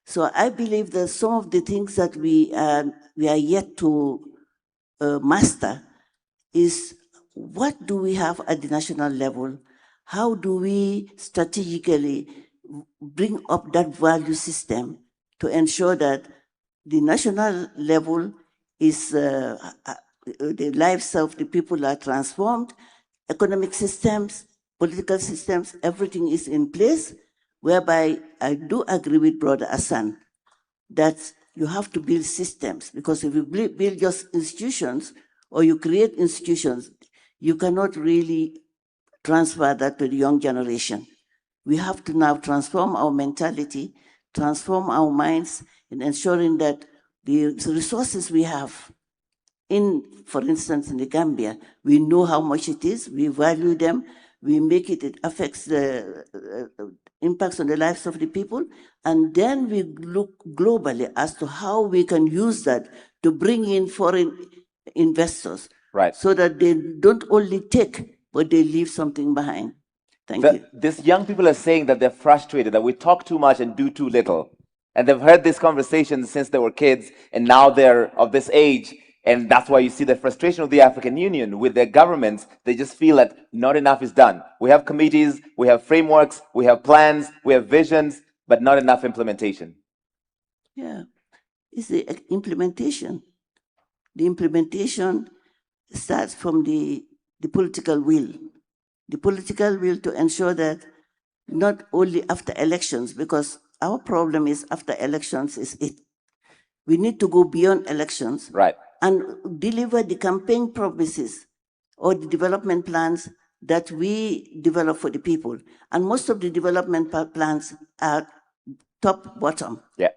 So I believe that some of the things that we are yet to master is what do we have at the national level? How do we strategically bring up that value system to ensure that the national level is, the lives of the people are transformed, economic systems, political systems, everything is in place, whereby I do agree with Brother Hassan that you have to build systems, because if you build just institutions or you create institutions, you cannot really transfer that to the young generation. We have to now transform our mentality, transform our minds in ensuring that the resources we have in, for instance, in the Gambia, we know how much it is, we value them, we make it, it affects the impacts on the lives of the people, and then we look globally as to how we can use that to bring in foreign investors, right, so that they don't only take, but they leave something behind. Thank you. These young people are saying that they're frustrated, that we talk too much and do too little. And they've heard these conversations since they were kids, and now they're of this age. And that's why you see the frustration of the African Union with their governments. They just feel that not enough is done. We have committees, we have frameworks, we have plans, we have visions, but not enough implementation. Yeah, it's the implementation. The implementation starts from the political will. The political will to ensure that not only after elections, because our problem is after elections is it. We need to go beyond elections, right, and deliver the campaign promises or the development plans that we develop for the people. And most of the development plans are top-bottom. Yeah.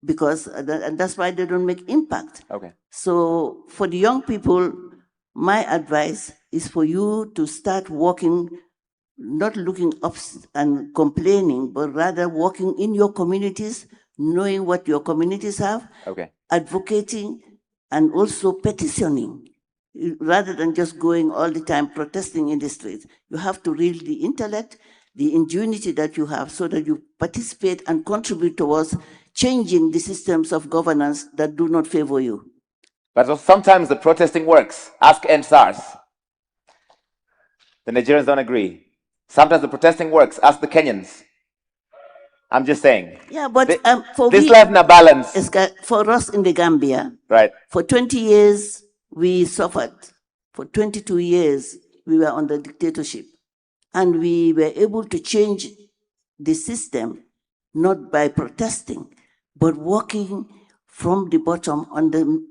Because, and that's why they don't make impact. Okay. So for the young people, my advice is for you to start working, not looking up and complaining, but rather working in your communities, knowing what your communities have, okay, advocating, and also petitioning, rather than just going all the time protesting in the streets. You have to read the intellect, the ingenuity that you have, so that you participate and contribute towards changing the systems of governance that do not favor you. But sometimes the protesting works. Ask NSARS. The Nigerians don't agree. Sometimes the protesting works. Ask the Kenyans. I'm just saying. Yeah, but for this life in a balance. For us in the Gambia, right, for 20 years, we suffered. For 22 years, we were under dictatorship. And we were able to change the system, not by protesting, but working from the bottom,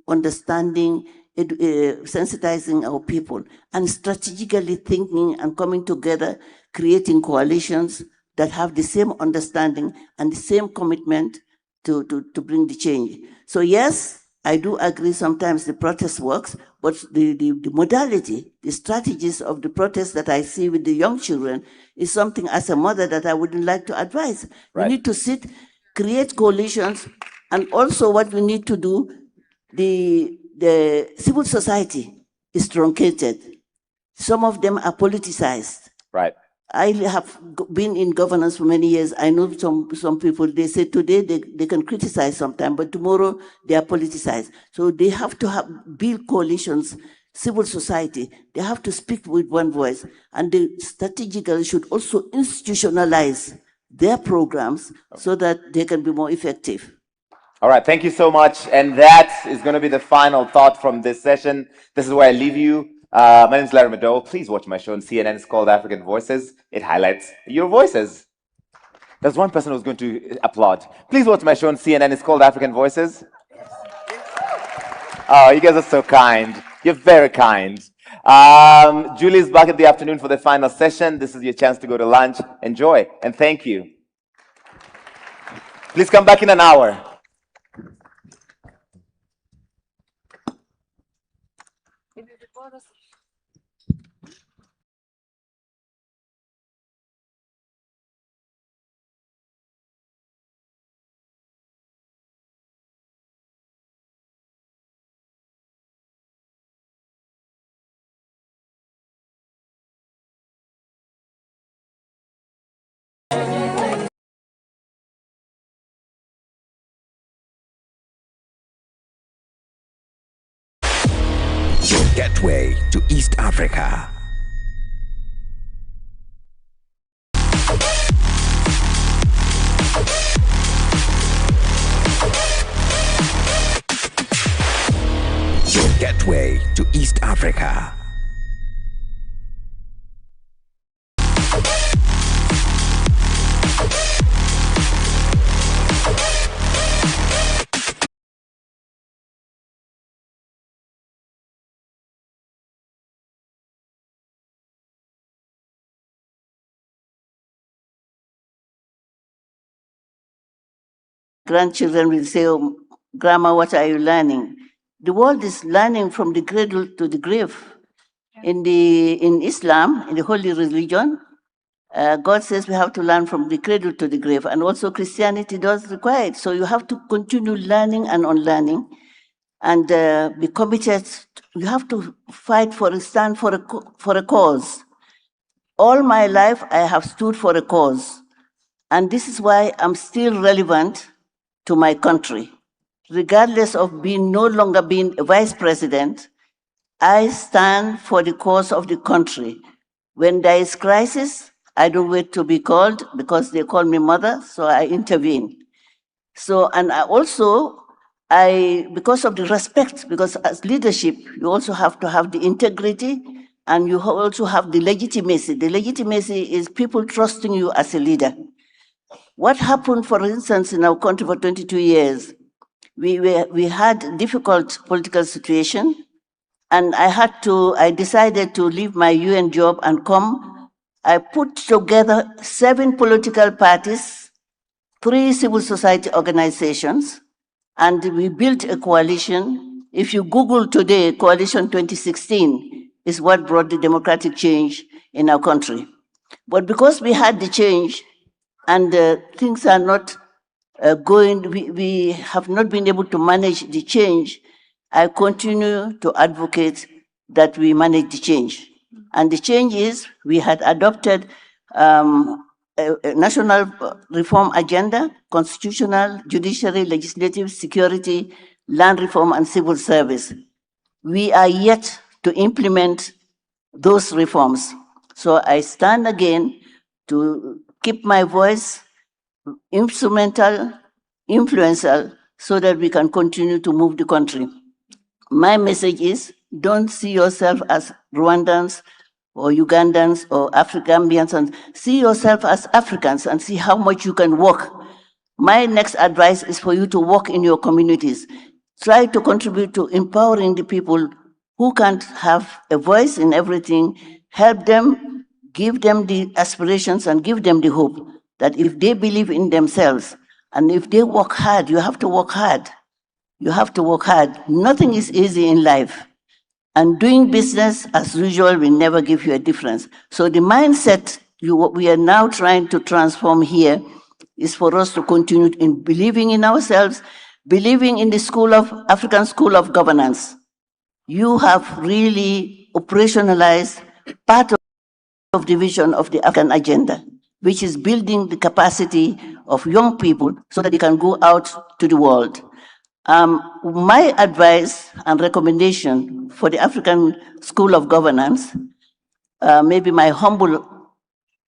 understanding, sensitizing our people, and strategically thinking and coming together, creating coalitions that have the same understanding and the same commitment to bring the change. So yes, I do agree sometimes the protest works, but the modality, the strategies of the protest that I see with the young children is something as a mother that I wouldn't like to advise. Right. We need to sit, create coalitions, and also what we need to do, the civil society is truncated. Some of them are politicized. Right. I have been in governance for many years. I know some people, they say today they can criticize sometimes, but tomorrow they are politicized. So they have to build coalitions, civil society. They have to speak with one voice, and they strategically should also institutionalize their programs so that they can be more effective. All right, thank you so much. And that is going to be the final thought from this session. This is where I leave you. My name is Larry Mado. Please watch my show on CNN. It's called African Voices. It highlights your voices. There's one person who's going to applaud. Please watch my show on CNN. It's called African Voices. Oh, you guys are so kind. You're very kind. Julie is back in the afternoon for the final session. This is your chance to go to lunch. Enjoy, and thank you. Please come back in an hour. Your gateway to East Africa. Your gateway to East Africa. Grandchildren will say, "Oh, Grandma, what are you learning?" The world is learning from the cradle to the grave. In Islam, in the holy religion, God says we have to learn from the cradle to the grave, and also Christianity does require it. So you have to continue learning and unlearning, and be committed. You have to fight for a stand for a cause. All my life, I have stood for a cause, and this is why I'm still relevant to my country. Regardless of no longer being a vice president, I stand for the cause of the country. When there is crisis, I don't wait to be called because they call me mother, so I intervene. So, and because of the respect, because as leadership, you also have to have the integrity and you also have the legitimacy. The legitimacy is people trusting you as a leader. What happened, for instance, in our country for 22 years, we had a difficult political situation, and I decided to leave my UN job and come. I put together 7 political parties, 3 civil society organizations, and we built a coalition. If you Google today, Coalition 2016 is what brought the democratic change in our country. But because we had the change, and things are not we have not been able to manage the change, I continue to advocate that we manage the change. And the change is we had adopted a national reform agenda, constitutional, judiciary, legislative, security, land reform, and civil service. We are yet to implement those reforms. So I stand again to keep my voice instrumental, influential, so that we can continue to move the country. My message is, don't see yourself as Rwandans or Ugandans or Africambians, and see yourself as Africans and see how much you can work. My next advice is for you to work in your communities. Try to contribute to empowering the people who can't have a voice in everything. Help them, give them the aspirations and give them the hope that if they believe in themselves and if they work hard, you have to work hard. You have to work hard. Nothing is easy in life. And doing business as usual will never give you a difference. So the mindset we are now trying to transform here is for us to continue in believing in ourselves, believing in the African School of Governance. You have really operationalized part of the vision of the African agenda, which is building the capacity of young people so that they can go out to the world. My advice and recommendation for the African School of Governance, maybe my humble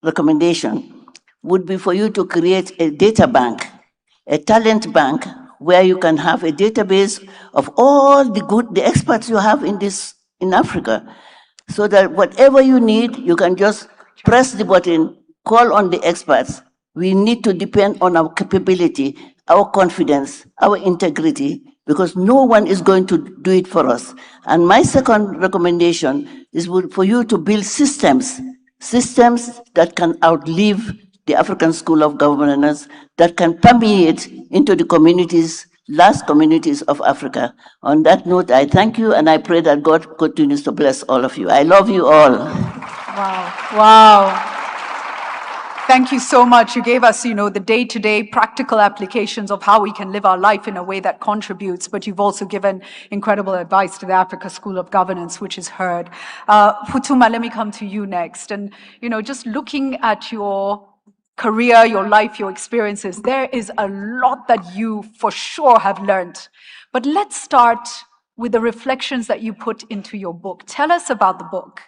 recommendation, would be for you to create a data bank, a talent bank, where you can have a database of all the experts you have in Africa, so that whatever you need, you can just press the button, call on the experts. We need to depend on our capability, our confidence, our integrity, because no one is going to do it for us. And my second recommendation is for you to build systems that can outlive the African School of Governance, that can permeate into the communities, last communities of Africa. On that note, I thank you, and I pray that God continues to bless all of you. I love you all. Wow. Wow. Thank you so much. You gave us, the day-to-day practical applications of how we can live our life in a way that contributes, but you've also given incredible advice to the Africa School of Governance, which is heard. Futuma, let me come to you next. And, just looking at your career, your life, your experiences, there is a lot that you for sure have learned. But let's start with the reflections that you put into your book. Tell us about the book.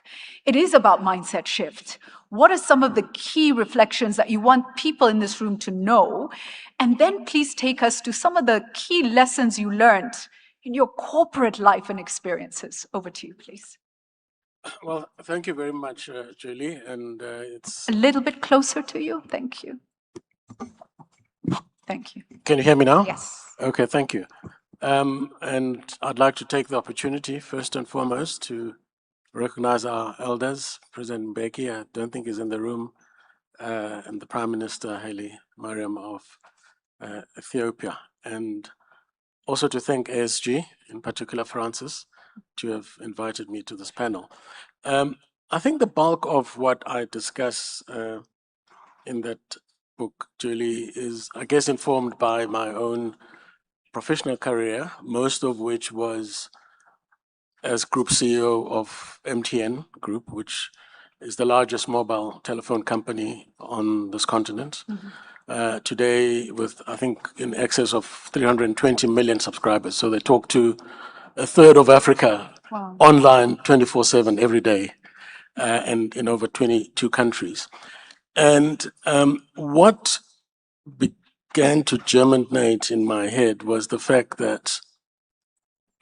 It is about mindset shift. What are some of the key reflections that you want people in this room to know? And then please take us to some of the key lessons you learned in your corporate life and experiences. Over to you, please. Well, thank you very much, Julie. And it's a little bit closer to you. Thank you. Thank you. Can you hear me now? Yes. Okay, thank you. And I'd like to take the opportunity, first and foremost, to recognize our elders. President Mbeki, I don't think is in the room, and the Prime Minister, Haile Mariam of Ethiopia. And also to thank ASG, in particular Francis, to have invited me to this panel. I think the bulk of what I discuss in that book, Julie, is, I guess, informed by my own professional career, most of which was as Group CEO of MTN Group, which is the largest mobile telephone company on this continent. Mm-hmm. Today with, I think, in excess of 320 million subscribers. So they talk to a third of Africa. Wow. Online 24/7 every day, and in over 22 countries. And what began to germinate in my head was the fact that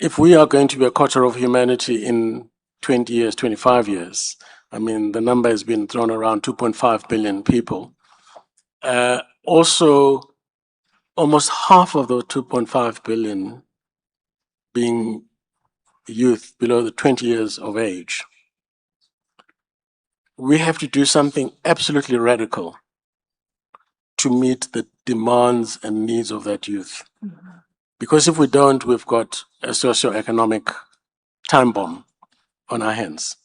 if we are going to be a quarter of humanity in 20 years, 25 years, I mean, the number has been thrown around 2.5 billion people. Also, almost half of those 2.5 billion being youth below the 20 years of age. We have to do something absolutely radical to meet the demands and needs of that youth. Mm-hmm. Because if we don't, we've got a socioeconomic time bomb on our hands.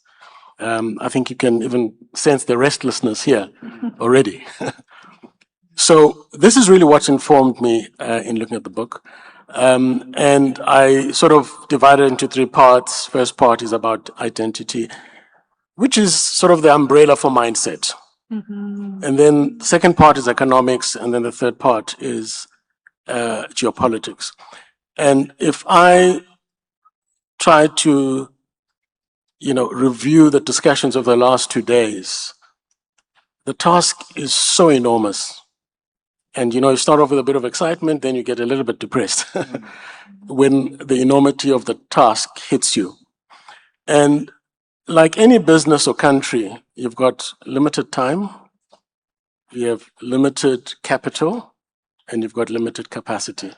I think you can even sense the restlessness here already. So this is really what's informed me in looking at the book. And I sort of divided into three parts. First part is about identity, which is sort of the umbrella for mindset. Mm-hmm. And then the second part is economics, and then the third part is geopolitics. And if I try to, review the discussions of the last 2 days, the task is so enormous. And, you start off with a bit of excitement, then you get a little bit depressed when the enormity of the task hits you. And like any business or country, you've got limited time, you have limited capital, and you've got limited capacity.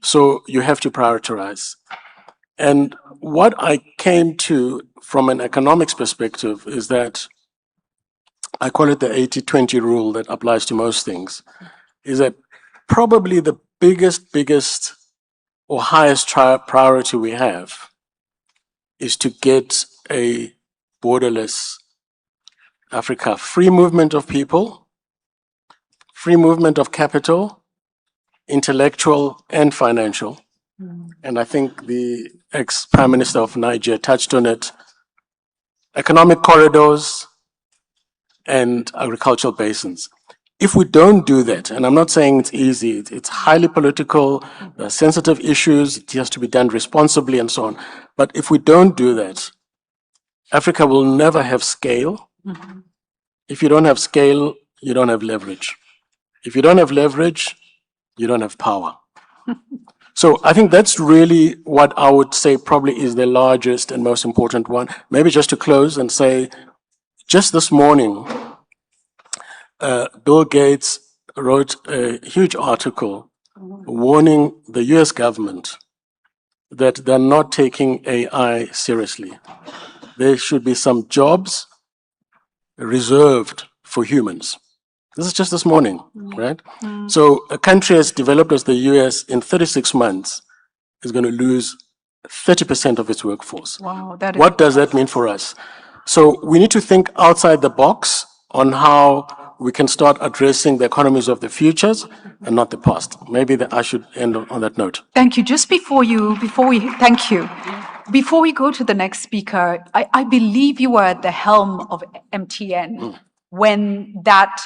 So you have to prioritize. And what I came to from an economics perspective is that I call it the 80-20 rule that applies to most things, is that probably the biggest or highest priority we have is to get a borderless Africa. Free movement of people, free movement of capital, intellectual and financial. And I think the ex-Prime Minister of Niger touched on it. Economic corridors and agricultural basins. If we don't do that, and I'm not saying it's easy, it's highly political, sensitive issues, it has to be done responsibly and so on. But if we don't do that, Africa will never have scale. If you don't have scale, you don't have leverage. If you don't have leverage, you don't have power. So I think that's really what I would say probably is the largest and most important one. Maybe just to close and say, just this morning, Bill Gates wrote a huge article warning the US government that they're not taking AI seriously. There should be some jobs reserved for humans. This is just this morning, right? So a country as developed as the US in 36 months is going to lose 30% of its workforce. Wow, that is What does that mean for us? So we need to think outside the box on how we can start addressing the economies of the futures and not the past. Maybe I should end on that note. Thank you. Just before we go to the next speaker, I believe you were at the helm of MTN when that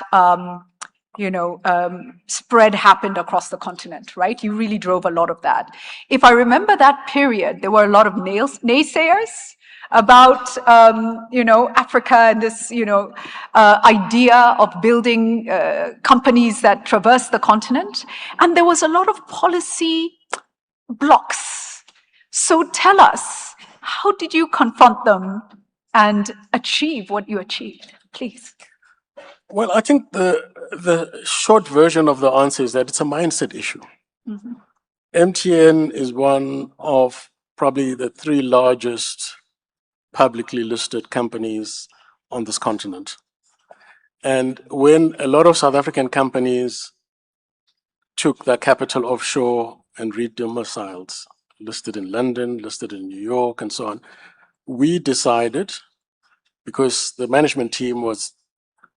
spread happened across the continent, right? You really drove a lot of that. If I remember that period, there were a lot of naysayers about Africa and this idea of building companies that traverse the continent, and there was a lot of policy blocks. So tell us, how did you confront them and achieve what you achieved, please? Well, I think the short version of the answer is that it's a mindset issue. MTN is one of probably the 3 largest publicly listed companies on this continent. And when a lot of South African companies took their capital offshore and re-domiciled, listed in London, listed in New York, and so on, we decided, because the management team was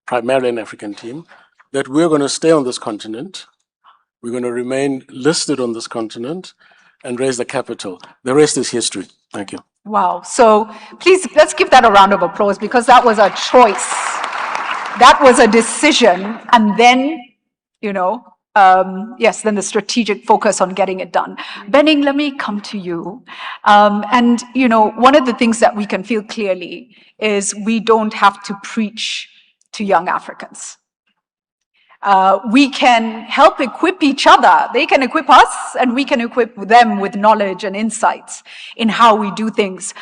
primarily an African team, that we're going to stay on this continent, we're going to remain listed on this continent, and raise the capital. The rest is history. Thank you. Wow. So please, let's give that a round of applause, because that was a choice. That was a decision. And then, yes, then the strategic focus on getting it done. Benning, let me come to you. And, one of the things that we can feel clearly is we don't have to preach to young Africans. We can help equip each other. They can equip us, and we can equip them with knowledge and insights in how we do things.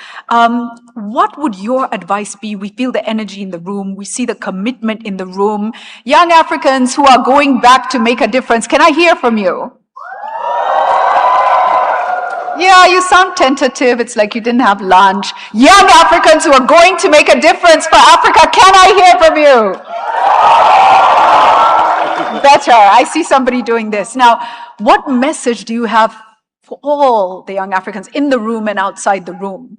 What would your advice be? We feel the energy in the room. We see the commitment in the room. Young Africans who are going back to make a difference. Can I hear from you? Yeah, you sound tentative. It's like you didn't have lunch. Young Africans who are going to make a difference for Africa. Can I hear from you? Better. I see somebody doing this. Now, what message do you have for all the young Africans in the room and outside the room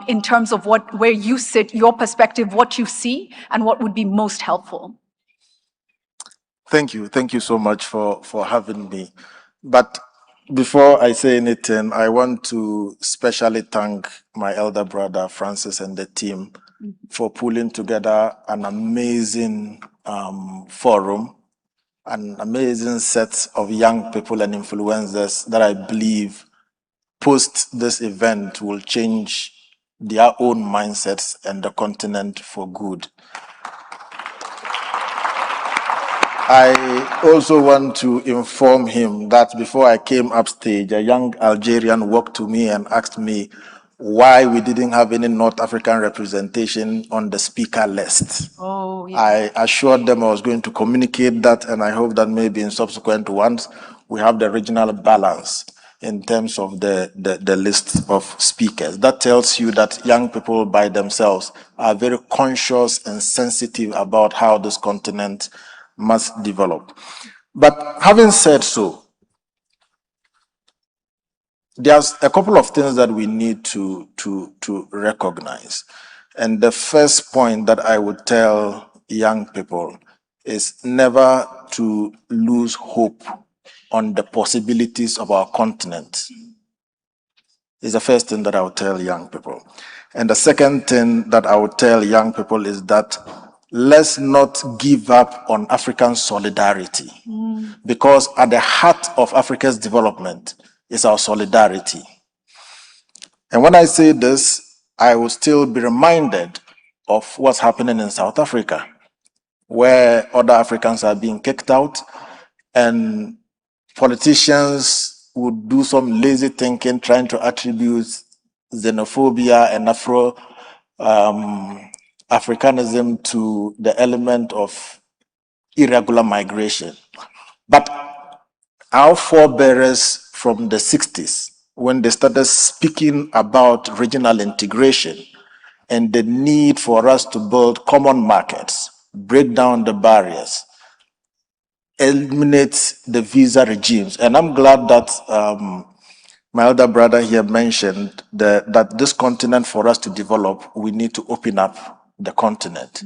in terms of where you sit, your perspective, what you see, and what would be most helpful? Thank you. Thank you so much for having me. But before I say anything, I want to specially thank my elder brother, Francis, and the team for pulling together an amazing forum, an amazing set of young people and influencers that I believe post this event will change their own mindsets and the continent for good. I also want to inform him that before I came upstage, a young Algerian walked to me and asked me why we didn't have any North African representation on the speaker list. Oh, yeah. I assured them I was going to communicate that, and I hope that maybe in subsequent ones, we have the regional balance in terms of the list of speakers. That tells you that young people by themselves are very conscious and sensitive about how this continent must develop. But having said so, there's a couple of things that we need to recognize. And the first point that I would tell young people is never to lose hope on the possibilities of our continent. Is the first thing that I would tell young people. And the second thing that I would tell young people is that let's not give up on African solidarity, because at the heart of Africa's development is our solidarity. And when I say this, I will still be reminded of what's happening in South Africa, where other Africans are being kicked out, and politicians would do some lazy thinking, trying to attribute xenophobia and Africanism to the element of irregular migration. But our forebears from the 60s, when they started speaking about regional integration and the need for us to build common markets, break down the barriers, eliminate the visa regimes. And I'm glad that my elder brother here mentioned that this continent, for us to develop, we need to open up the continent.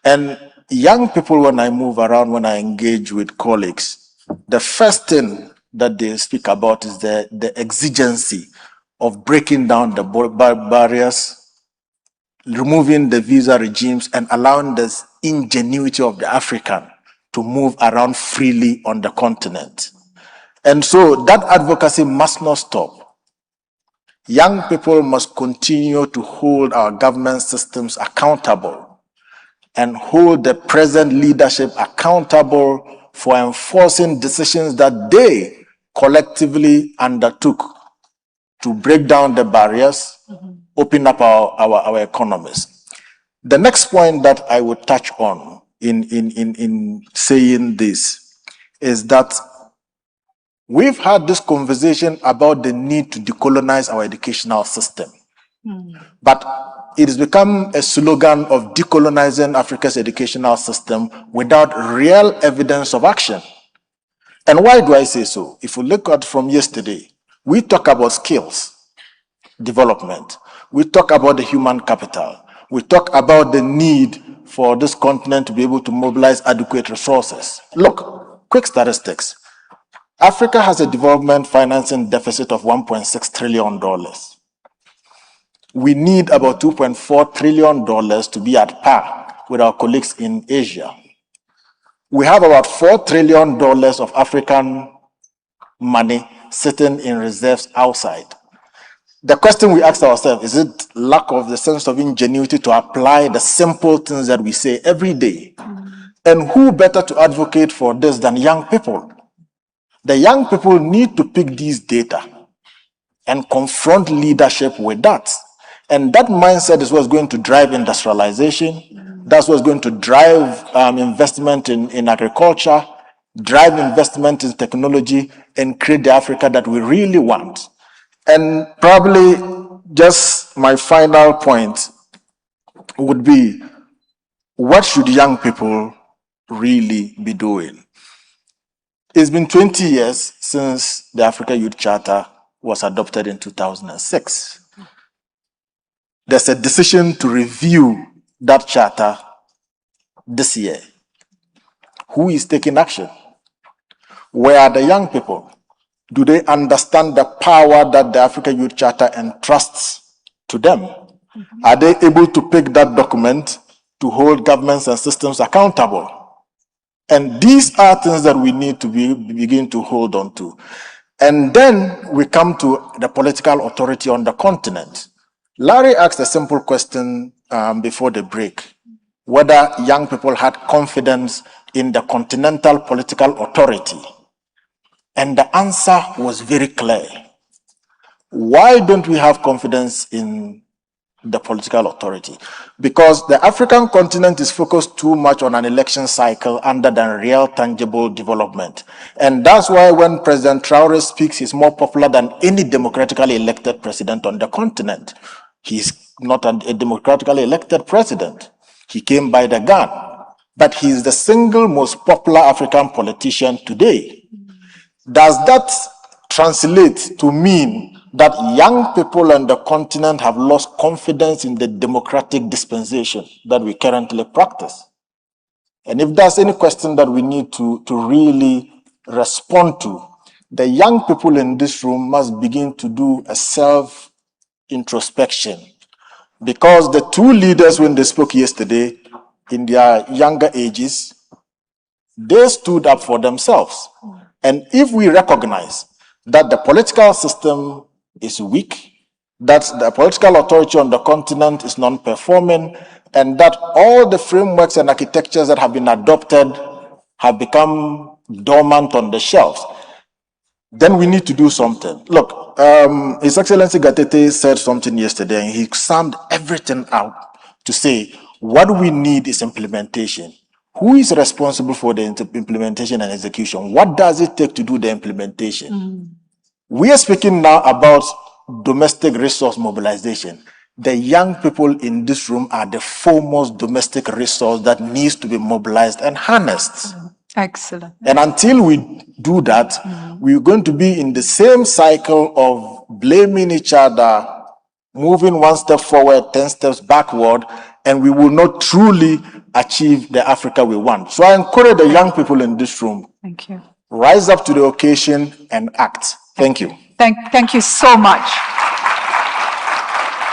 And young people, when I move around, when I engage with colleagues, the first thing that they speak about is the exigency of breaking down the barriers, removing the visa regimes, and allowing the ingenuity of the African to move around freely on the continent. And so that advocacy must not stop. Young people must continue to hold our government systems accountable and hold the present leadership accountable for enforcing decisions that they collectively undertook to break down the barriers, open up our economies. The next point that I would touch on in saying this is that we've had this conversation about the need to decolonize our educational system. But it has become a slogan of decolonizing Africa's educational system without real evidence of action. And why do I say so? If we look at from yesterday, we talk about skills development. We talk about the human capital. We talk about the need for this continent to be able to mobilize adequate resources. Look, quick statistics. Africa has a development financing deficit of $1.6 trillion. We need about $2.4 trillion to be at par with our colleagues in Asia. We have about $4 trillion of African money sitting in reserves outside. The question we ask ourselves, is it lack of the sense of ingenuity to apply the simple things that we say every day? And who better to advocate for this than young people? The young people need to pick these data and confront leadership with that. And that mindset is what's going to drive industrialization. That's what's going to drive investment in agriculture, drive investment in technology, and create the Africa that we really want. And probably just my final point would be, what should young people really be doing? It's been 20 years since the Africa Youth Charter was adopted in 2006. There's a decision to review that charter this year. Who is taking action? Where are the young people? Do they understand the power that the Africa Youth Charter entrusts to them? Are they able to pick that document to hold governments and systems accountable? And these are things that we need to begin to hold on to. And then we come to the political authority on the continent. Larry asked a simple question before the break, whether young people had confidence in the continental political authority. And the answer was very clear. Why don't we have confidence in the political authority? Because the African continent is focused too much on an election cycle under than real tangible development. And that's why when President Traore speaks, he's more popular than any democratically elected president on the continent. He's not a democratically elected president. He came by the gun. But he's the single most popular African politician today. Does that translate to mean that young people on the continent have lost confidence in the democratic dispensation that we currently practice? And if there's any question that we need to really respond to, the young people in this room must begin to do a self-introspection. Because the two leaders, when they spoke yesterday, in their younger ages, they stood up for themselves. And if we recognize that the political system is weak, that the political authority on the continent is non-performing, and that all the frameworks and architectures that have been adopted have become dormant on the shelves, then we need to do something. Look, His Excellency Gatete said something yesterday, and he summed everything out to say, what we need is implementation. Who is responsible for the implementation and execution? What does it take to do the implementation? We are speaking now about domestic resource mobilization. The young people in this room are the foremost domestic resource that needs to be mobilized and harnessed. Excellent. And until we do that, we're going to be in the same cycle of blaming each other, moving one step forward, 10 steps backward, and we will not truly achieve the Africa we want. So I encourage the young people in this room, Thank you. rise up to the occasion and act. Thank you. Thank you so much.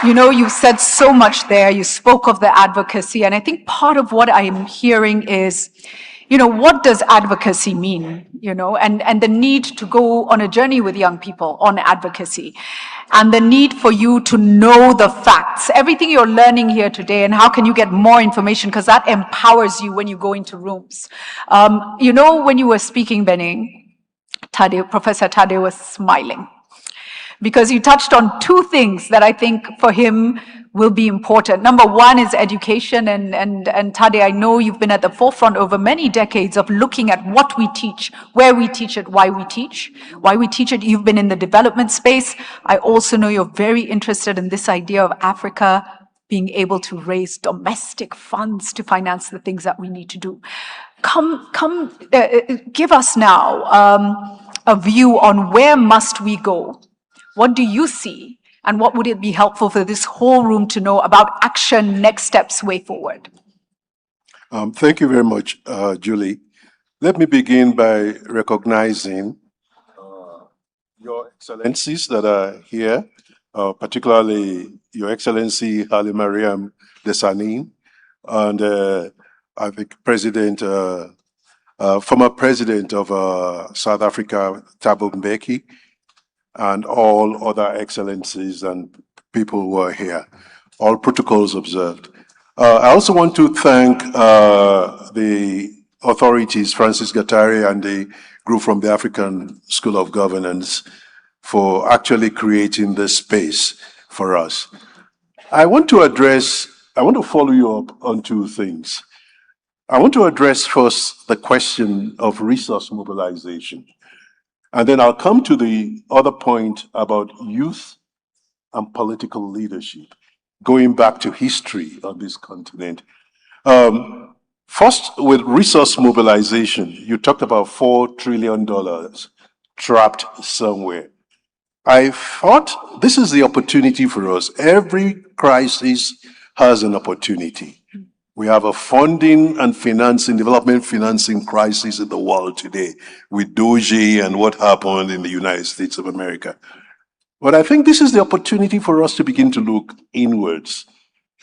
You know, you said so much there. You spoke of the advocacy, and I think part of what I'm hearing is, you know, what does advocacy mean? You know, and the need to go on a journey with young people on advocacy, and the need for you to know the facts, everything you're learning here today, and how can you get more information, because that empowers you when you go into rooms. You know, when you were speaking, Benny, Professor Tade was smiling, because you touched on two things that I think for him will be important. Number one is education, and Tade, I know you've been at the forefront over many decades of looking at what we teach, where we teach it, why we teach it. You've been in the development space. I also know you're very interested in this idea of Africa being able to raise domestic funds to finance the things that we need to do. Give us now a view on where must we go? What do you see? And what would it be helpful for this whole room to know about action, next steps, way forward? Thank you very much, Julie. Let me begin by recognizing your excellencies that are here, particularly Your Excellency Haile Mariam Desalegn, and I think former President of South Africa, Thabo Mbeki, and all other excellencies and people who are here, all protocols observed. I also want to thank the authorities, Francis Gattari and the group from the African School of Governance, for actually creating this space for us. I want to follow you up on two things. I want to address first the question of resource mobilization. And then I'll come to the other point about youth and political leadership, going back to history on this continent. First, with resource mobilization, you talked about $4 trillion trapped somewhere. I thought this is the opportunity for us. Every crisis has an opportunity. We have a funding and financing, development financing crisis in the world today with Doge and what happened in the United States of America. But I think this is the opportunity for us to begin to look inwards,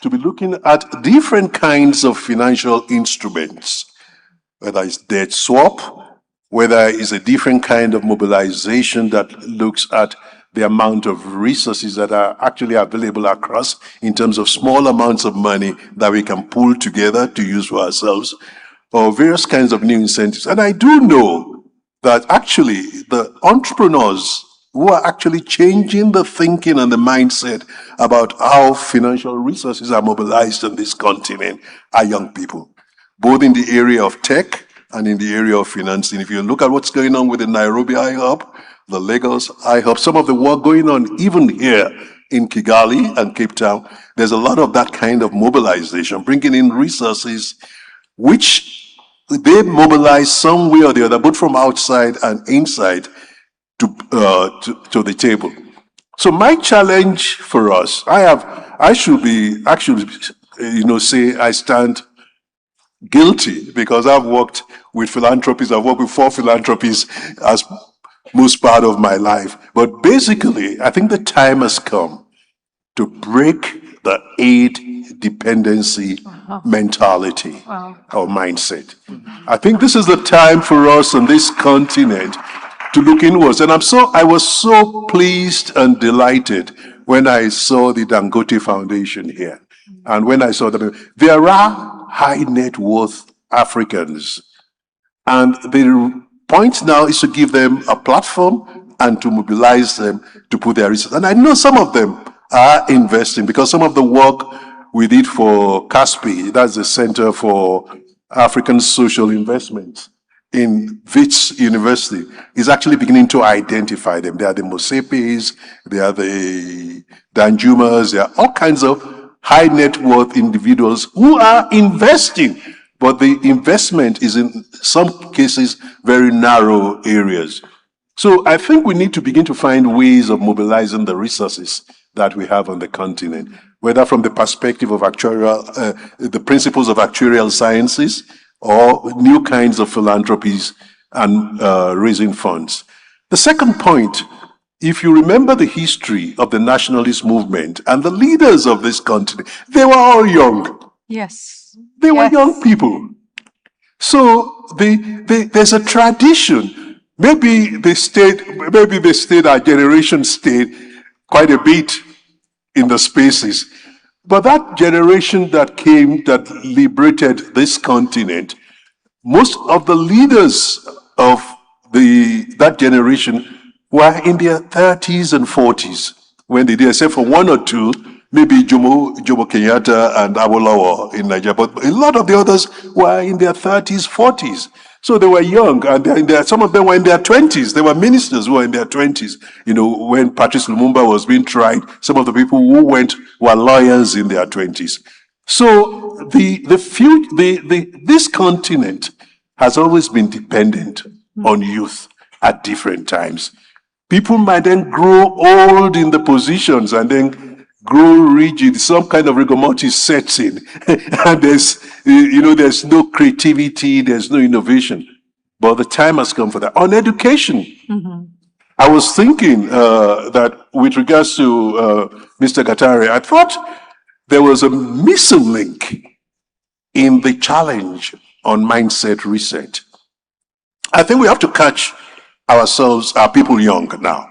to be looking at different kinds of financial instruments, whether it's debt swap, whether it's a different kind of mobilization that looks at the amount of resources that are actually available across in terms of small amounts of money that we can pull together to use for ourselves, or various kinds of new incentives. And I do know that actually the entrepreneurs who are actually changing the thinking and the mindset about how financial resources are mobilized on this continent are young people, both in the area of tech and in the area of financing. If you look at what's going on with the Nairobi iHub, the Lagos iHub, some of the work going on even here in Kigali and Cape Town, there's a lot of that kind of mobilization, bringing in resources which they mobilize some way or the other, both from outside and inside to the table. So my challenge for us, I should say I stand guilty because I've worked with philanthropies. I've worked with 4 philanthropies as most part of my life. But basically, I think the time has come to break the aid dependency mentality or mindset. I think this is the time for us on this continent to look inwards. And I was so pleased and delighted when I saw the Dangote Foundation here. And when I saw them, there are high net worth Africans. And the point now is to give them a platform and to mobilize them to put their research. And I know some of them are investing because some of the work we did for CASPI, that's the Center for African Social Investment in Wits University, is actually beginning to identify them. They are the Mosepes, they are the Danjumas, there are all kinds of high net worth individuals who are investing, but the investment is in some cases very narrow areas. So I think we need to begin to find ways of mobilizing the resources that we have on the continent, whether from the perspective of the principles of actuarial sciences or new kinds of philanthropies and raising funds. The second point, if you remember the history of the nationalist movement and the leaders of this continent, they were all young. Yes. They were young people. So there's a tradition. Maybe our generation stayed quite a bit in the spaces. But that generation that came, that liberated this continent, most of the leaders of that generation were in their 30s and 40s when they did, except for one or two, maybe Jomo Kenyatta and Awolowo in Nigeria, but a lot of the others were in their 30s, 40s. So they were young, and some of them were in their 20s. There were ministers who were in their 20s. You know, when Patrice Lumumba was being tried, some of the people who went were lawyers in their 20s. So this continent has always been dependent on youth at different times. People might then grow old in the positions and then grow rigid, some kind of rigor mortis sets in, and there's no creativity, there's no innovation. But the time has come for that. On education, I was thinking that with regards to Mr. Gattari, I thought there was a missing link in the challenge on mindset reset. I think we have to catch our people young now.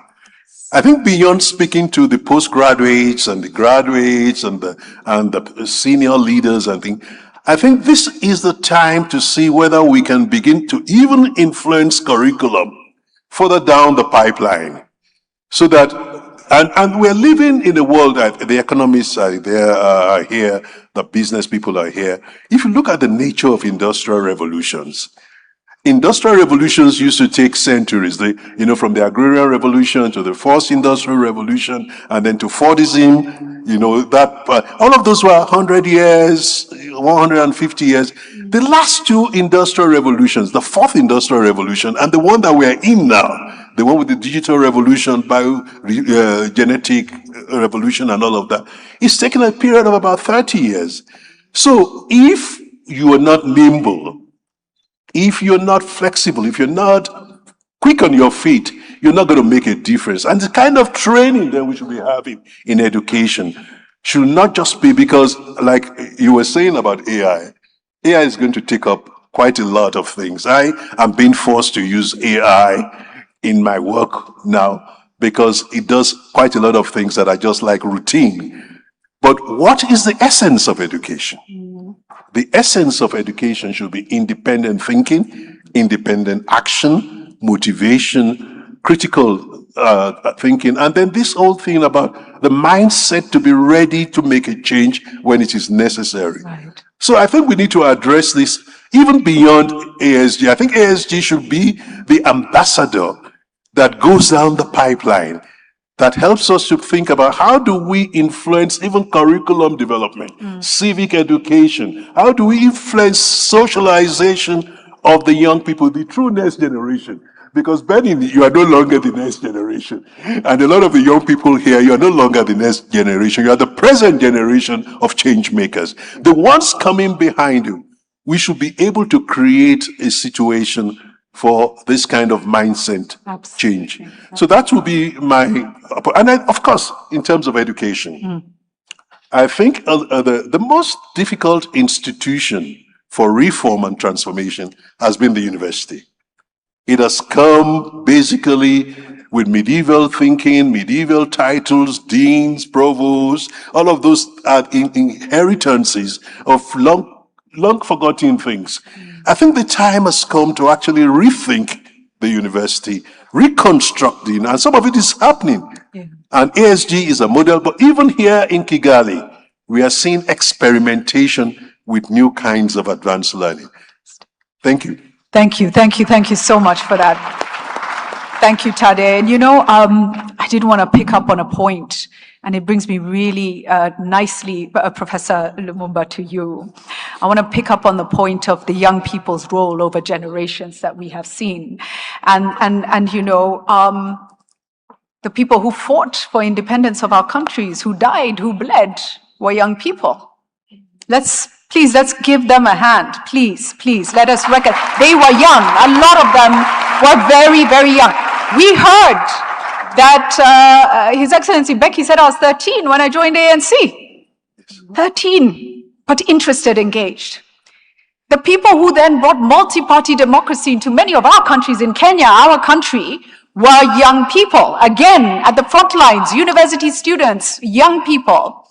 I think beyond speaking to the postgraduates and the graduates and the senior leaders and things, I think this is the time to see whether we can begin to even influence curriculum further down the pipeline. So that, and we're living in a world that the economists are there, here, the business people are here. If you look at the nature of industrial revolutions used to take centuries. From the agrarian revolution to the fourth industrial revolution, and then to Fordism, all of those were 100 years, 150 years. The last two industrial revolutions, the fourth industrial revolution, and the one that we're in now, the one with the digital revolution, genetic revolution, and all of that, it's taken a period of about 30 years. So if you are not nimble, if you're not flexible, if you're not quick on your feet, you're not going to make a difference. And the kind of training that we should be having in education should not just be because, like you were saying about AI is going to take up quite a lot of things. I am being forced to use AI in my work now because it does quite a lot of things that are just like routine. But what is the essence of education? The essence of education should be independent thinking, independent action, motivation, critical thinking, and then this whole thing about the mindset to be ready to make a change when it is necessary. Right. So I think we need to address this even beyond ASG. I think ASG should be the ambassador that goes down the pipeline, that helps us to think about how do we influence even curriculum development, civic education, how do we influence socialization of the young people, the true next generation. Because Benny, you are no longer the next generation. And a lot of the young people here, you are no longer the next generation. You are the present generation of change makers. The ones coming behind you, we should be able to create a situation for this kind of mindset change. So that will be my, and then, of course, in terms of education, I think the most difficult institution for reform and transformation has been the university. It has come basically with medieval thinking, medieval titles, deans, provosts, all of those are inheritances of long forgotten things. I think the time has come to actually rethink the university, reconstructing, and some of it is happening. And ASG is a model, but even here in Kigali, we are seeing experimentation with new kinds of advanced learning. Thank you. Thank you so much for that. Thank you, Tade. And you know, I did want to pick up on a point, and it brings me really nicely, Professor Lumumba, to you. I want to pick up on the point of the young people's role over generations that we have seen. And you know, the people who fought for independence of our countries, who died, who bled, were young people. Let's give them a hand. Please, let us reckon. They were young. A lot of them were very, very young. We heard that His Excellency Becky said I was 13 when I joined ANC. 13, but interested, engaged. The people who then brought multi-party democracy into many of our countries, in Kenya, our country, were young people. Again, at the front lines, university students, young people.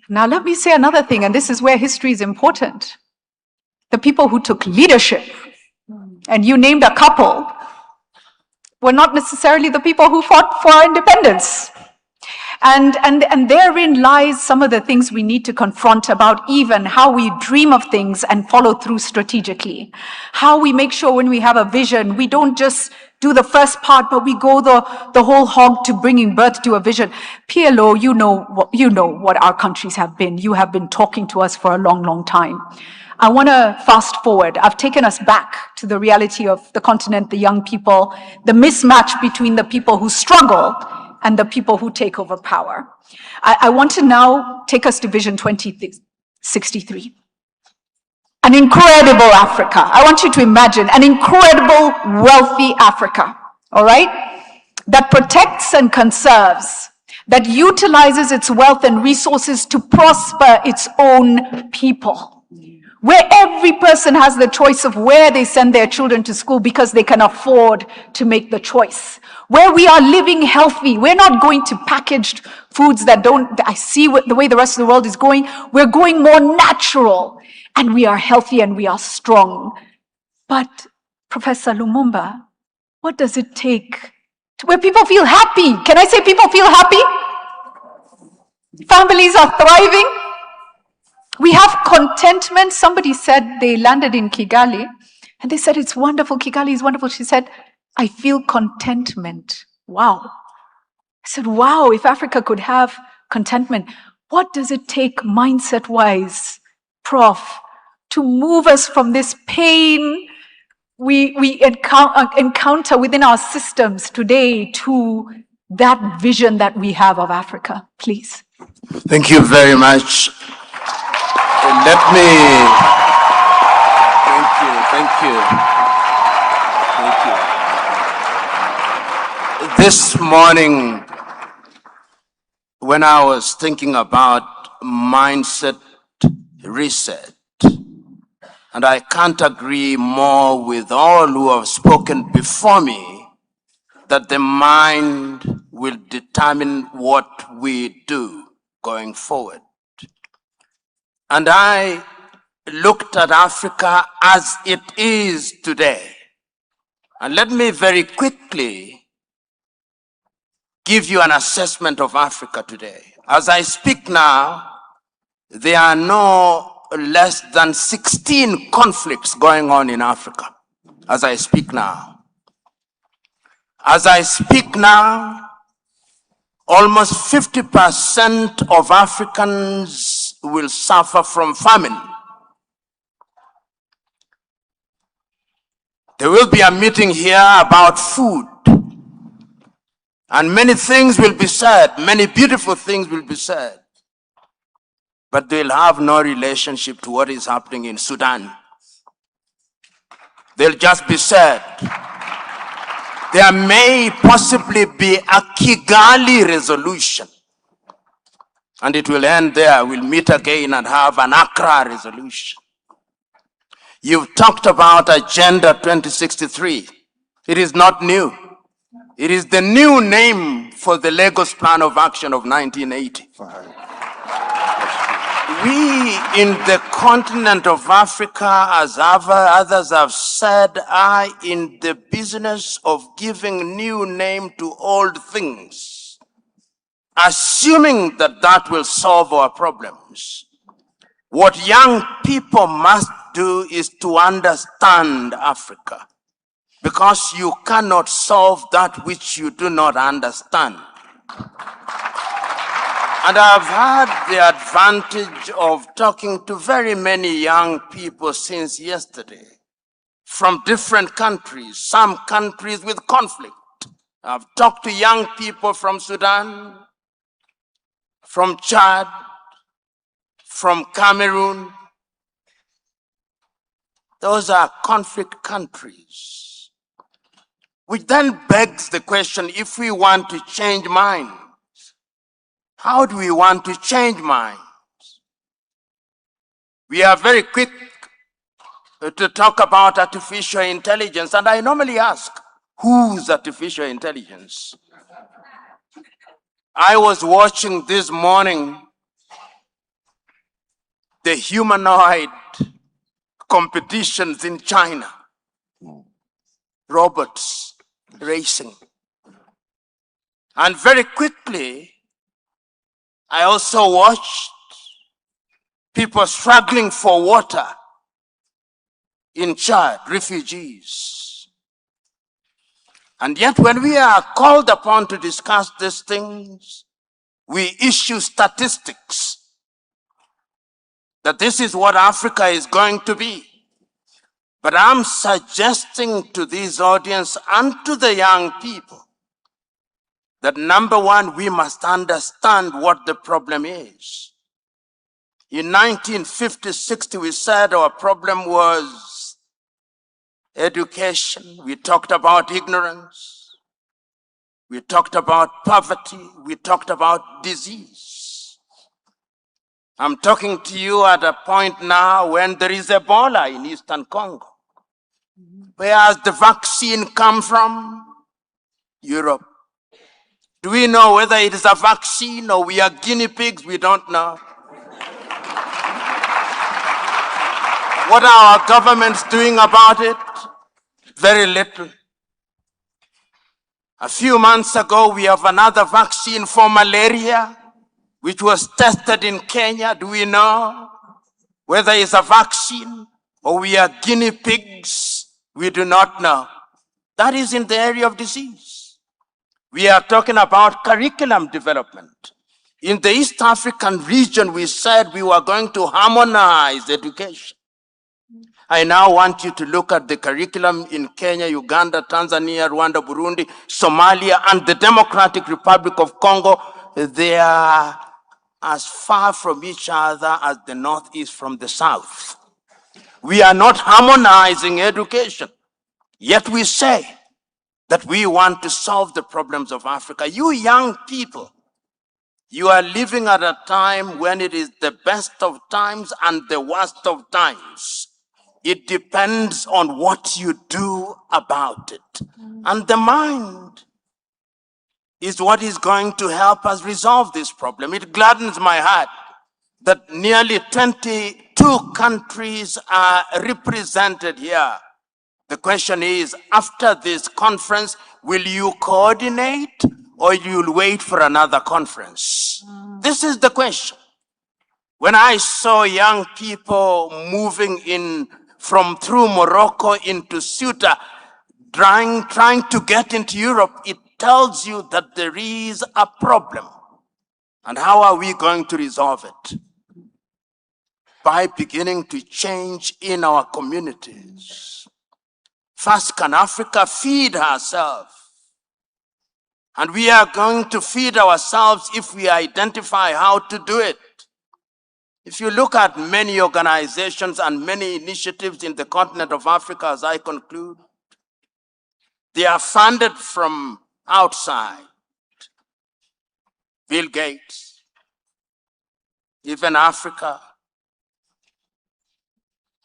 Now, let me say another thing, and this is where history is important. The people who took leadership, and you named a couple, were not necessarily the people who fought for our independence. And therein lies some of the things we need to confront about even how we dream of things and follow through strategically. How we make sure when we have a vision, we don't just do the first part, but we go the whole hog to bringing birth to a vision. PLO, you know what our countries have been. You have been talking to us for a long, long time. I want to fast forward. I've taken us back to the reality of the continent, the young people, the mismatch between the people who struggle and the people who take over power. I want to now take us to Vision 2063. An incredible Africa. I want you to imagine an incredible, wealthy Africa, all right? That protects and conserves, that utilizes its wealth and resources to prosper its own people, where every person has the choice of where they send their children to school because they can afford to make the choice, where we are living healthy. We're not going to packaged foods that I see the way the rest of the world is going. We're going more natural, and we are healthy and we are strong. But Professor Lumumba, what does it take to where people feel happy? Can I say people feel happy? Families are thriving. We have contentment. Somebody said they landed in Kigali and they said, it's wonderful. Kigali is wonderful. She said, I feel contentment. Wow. I said, wow, if Africa could have contentment, what does it take mindset-wise, Prof, to move us from this pain we encounter within our systems today to that vision that we have of Africa? Please. Thank you very much. Thank you. This morning, when I was thinking about mindset reset, and I can't agree more with all who have spoken before me, that the mind will determine what we do going forward. And I looked at Africa as it is today. And let me very quickly give you an assessment of Africa today. As I speak now, there are no less than 16 conflicts going on in Africa, as I speak now. As I speak now, almost 50% of Africans will suffer from famine. There will be a meeting here about food, and many things will be said, many beautiful things will be said, but they'll have no relationship to what is happening in Sudan. They'll just be said. There may possibly be a Kigali resolution. And it will end there. We'll meet again and have an Accra resolution. You've talked about Agenda 2063. It is not new. It is the new name for the Lagos Plan of Action of 1980. We in the continent of Africa, as others have said, are in the business of giving new name to old things, assuming that that will solve our problems. What young people must do is to understand Africa, because you cannot solve that which you do not understand. And I've had the advantage of talking to very many young people since yesterday, from different countries, some countries with conflict. I've talked to young people from Sudan, from Chad, from Cameroon. Those are conflict countries. Which then begs the question, if we want to change minds, how do we want to change minds? We are very quick to talk about artificial intelligence, and I normally ask, whose artificial intelligence? I was watching this morning the humanoid competitions in China, robots racing. And very quickly, I also watched people struggling for water in Chad, refugees. And yet when we are called upon to discuss these things, we issue statistics that this is what Africa is going to be. But I'm suggesting to this audience and to the young people that number one, we must understand what the problem is. In 1950-60, we said our problem was education. We talked about ignorance. We talked about poverty. We talked about disease. I'm talking to you at a point now when there is Ebola in Eastern Congo. Where has the vaccine come from? Europe. Do we know whether it is a vaccine or we are guinea pigs? We don't know. What are our governments doing about it? Very little. A few months ago, we have another vaccine for malaria, which was tested in Kenya. Do we know whether it's a vaccine or we are guinea pigs? We do not know. That is in the area of disease. We are talking about curriculum development. In the East African region, we said we were going to harmonize education. I now want you to look at the curriculum in Kenya, Uganda, Tanzania, Rwanda, Burundi, Somalia, and the Democratic Republic of Congo. They are as far from each other as the North is from the South. We are not harmonizing education. Yet we say that we want to solve the problems of Africa. You young people, you are living at a time when it is the best of times and the worst of times. It depends on what you do about it. And the mind is what is going to help us resolve this problem. It gladdens my heart that nearly 22 countries are represented here. The question is, after this conference, will you coordinate or you'll wait for another conference? This is the question. When I saw young people moving in from through Morocco into Ceuta, trying to get into Europe, it tells you that there is a problem. And how are we going to resolve it? By beginning to change in our communities. First, can Africa feed herself? And we are going to feed ourselves if we identify how to do it. If you look at many organizations and many initiatives in the continent of Africa, as I conclude, they are funded from outside. Bill Gates, even Africa.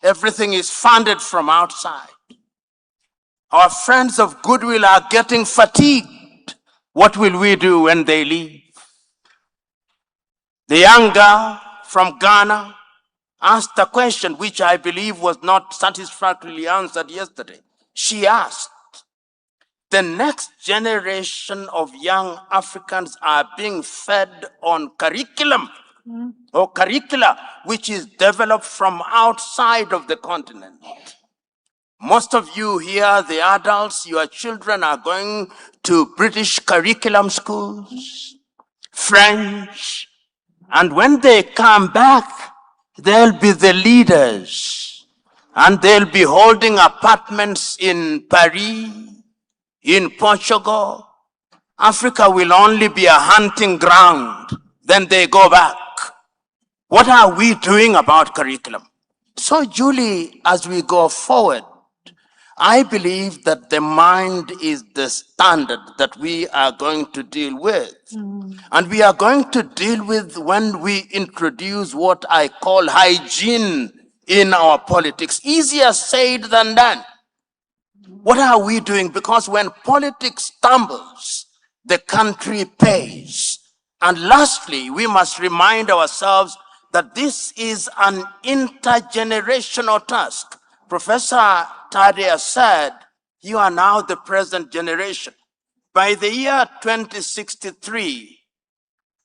Everything is funded from outside. Our friends of goodwill are getting fatigued. What will we do when they leave? The young girl from Ghana asked a question which I believe was not satisfactorily answered yesterday. She asked, the next generation of young Africans are being fed on curriculum or curricula which is developed from outside of the continent. Most of you here, the adults, your children are going to British curriculum schools, French, and when they come back, they'll be the leaders, and they'll be holding apartments in Paris, in Portugal. Africa will only be a hunting ground. Then they go back. What are we doing about curriculum? So, Julie, as we go forward, I believe that the mind is the standard that we are going to deal with. And we are going to deal with when we introduce what I call hygiene in our politics. Easier said than done. What are we doing? Because when politics stumbles, the country pays. And lastly, we must remind ourselves that this is an intergenerational task. Professor Tadia said, you are now the present generation. By the year 2063,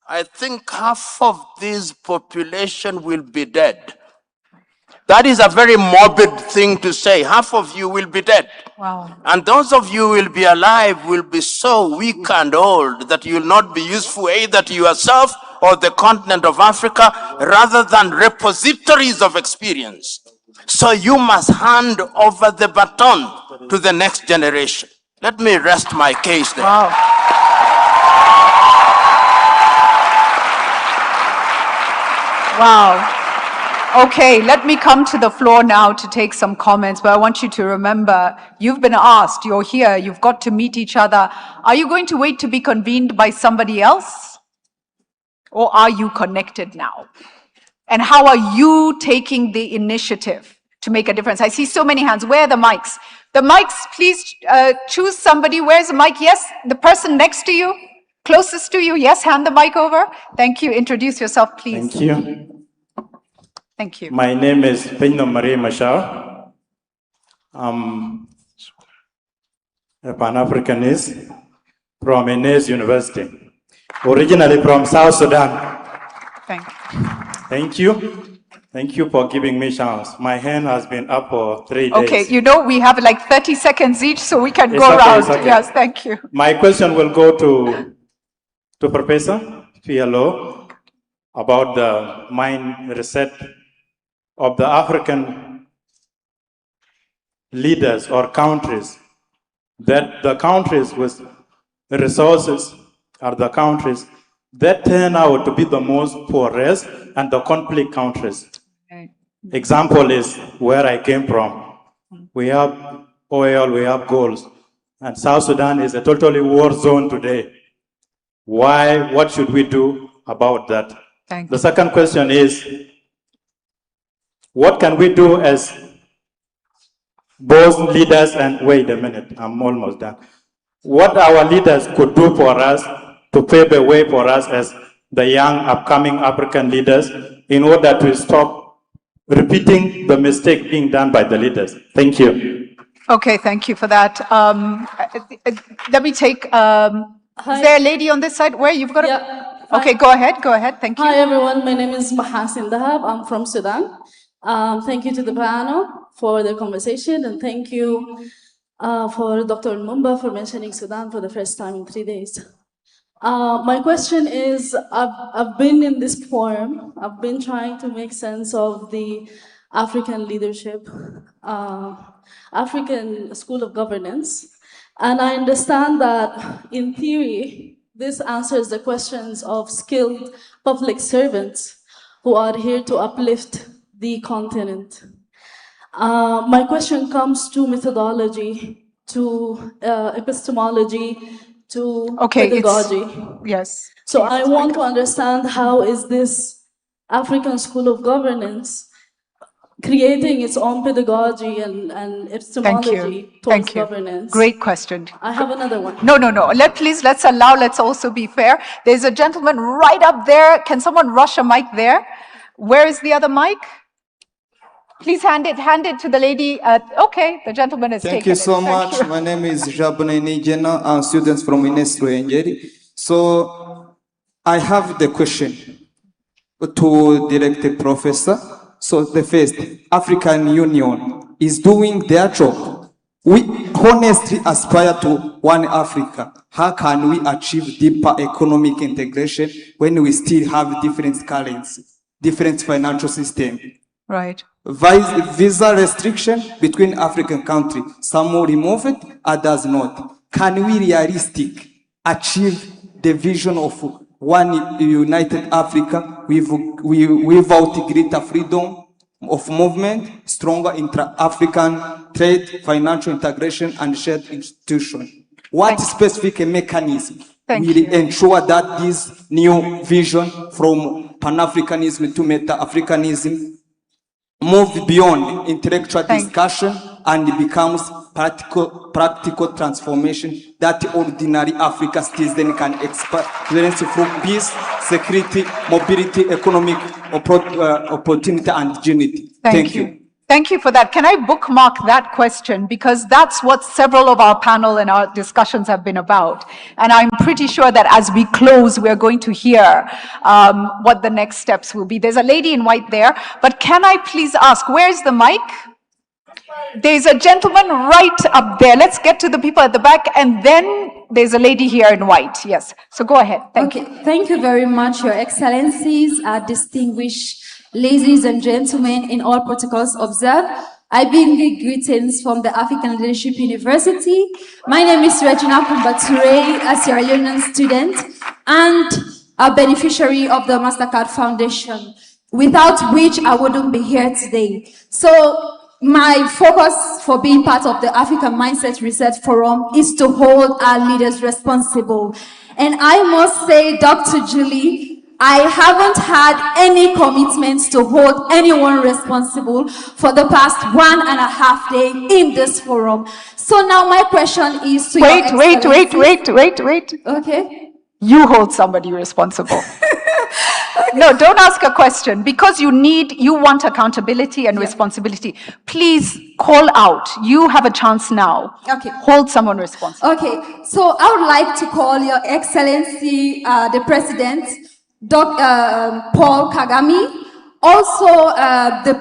I think half of this population will be dead. That is a very morbid thing to say. Half of you will be dead. Wow. And those of you who will be alive will be so weak and old that you will not be useful either to yourself or the continent of Africa, rather than repositories of experience. So you must hand over the baton to the next generation. Let me rest my case there. Wow. Wow. Okay, let me come to the floor now to take some comments, but I want you to remember, you've been asked, you're here, you've got to meet each other. Are you going to wait to be convened by somebody else? Or are you connected now? And how are you taking the initiative to make a difference? I see so many hands. Where are the mics? The mics, please choose somebody. Where's the mic? Yes, the person next to you, closest to you. Yes, hand the mic over. Thank you. Introduce yourself, please. Thank you. Thank you. My name is Pino Marie Machar. I'm a Pan-Africanist from Inez University, originally from South Sudan. Thank you. Thank you. Thank you for giving me a chance. My hand has been up for 3 days. Okay, you know, we have like 30 seconds each, so we can It's go okay, around. it's okay. Yes, thank you. My question will go to Professor Fialo about the mind reset of the African leaders or countries, that the countries with resources are the countries that turn out to be the most poorest and the conflict countries. Okay. Example is where I came from. We have oil, we have gold, and South Sudan is a totally war zone today. Why? What should we do about that? Thank The second question is, what can we do as both leaders and, wait a minute, I'm almost done. What our leaders could do for us to pave the way for us as the young upcoming African leaders in order to stop repeating the mistake being done by the leaders. Thank you. Okay, thank you for that. Let me take, is there a lady on this side? Where you've got a... Okay, go ahead, thank you. Hi everyone, my name is Mahasin Dahab, I'm from Sudan. Thank you to the panel for the conversation, and thank you for Dr. Lumumba for mentioning Sudan for the first time in 3 days. My question is, I've been in this forum, I've been trying to make sense of the African leadership, African School of Governance, and I understand that in theory, this answers the questions of skilled public servants who are here to uplift the continent. My question comes to methodology, to epistemology, to pedagogy. Yes. So I want to understand how is this African School of Governance, creating its own pedagogy and epistemology towards governance. Great question. I have another one. No. Let's also be fair. There's a gentleman right up there. Can someone rush a mic there? Where is the other mic? Please hand it to the lady. Okay, the gentleman is taking it. Thank you so much. My name is Jabune Nijena. I'm students from Ministry Engeri. So I have the question to direct professor. So the first, African Union is doing their job. We honestly aspire to one Africa. How can we achieve deeper economic integration when we still have different currencies, different financial system? Right. Visa restriction between African countries. Some will remove it, others not. Can we realistic achieve the vision of one united Africa without greater freedom of movement, stronger intra-African trade, financial integration, and shared institution? What specific mechanism will ensure that this new vision from Pan-Africanism to Meta-Africanism move beyond intellectual discussion and becomes practical transformation that ordinary African citizen can experience through peace, security, mobility, economic opportunity, and dignity? Thank you. Thank you for that. Can I bookmark that question? Because that's what several of our panel and our discussions have been about. And I'm pretty sure that as we close, we're going to hear what the next steps will be. There's a lady in white there, but can I please ask, where's the mic? There's a gentleman right up there. Let's get to the people at the back, and then there's a lady here in white. Yes, so go ahead. Thank you. Thank you very much, Your Excellencies, distinguished ladies and gentlemen in all protocols observed. I bring you greetings from the African Leadership University. My name is Regina Kumbature, a Sierra Leonean student and a beneficiary of the MasterCard Foundation, without which I wouldn't be here today. So my focus for being part of the African Mindset Research Forum is to hold our leaders responsible. And I must say, Dr. Julie, I haven't had any commitments to hold anyone responsible for the past 1.5 days in this forum. So now my question is to Wait. Okay. You hold somebody responsible. No, don't ask a question, because you want accountability and responsibility. Please call out. You have a chance now. Okay. Hold someone responsible. Okay, so I would like to call Your Excellency, the President, Paul Kagame, also the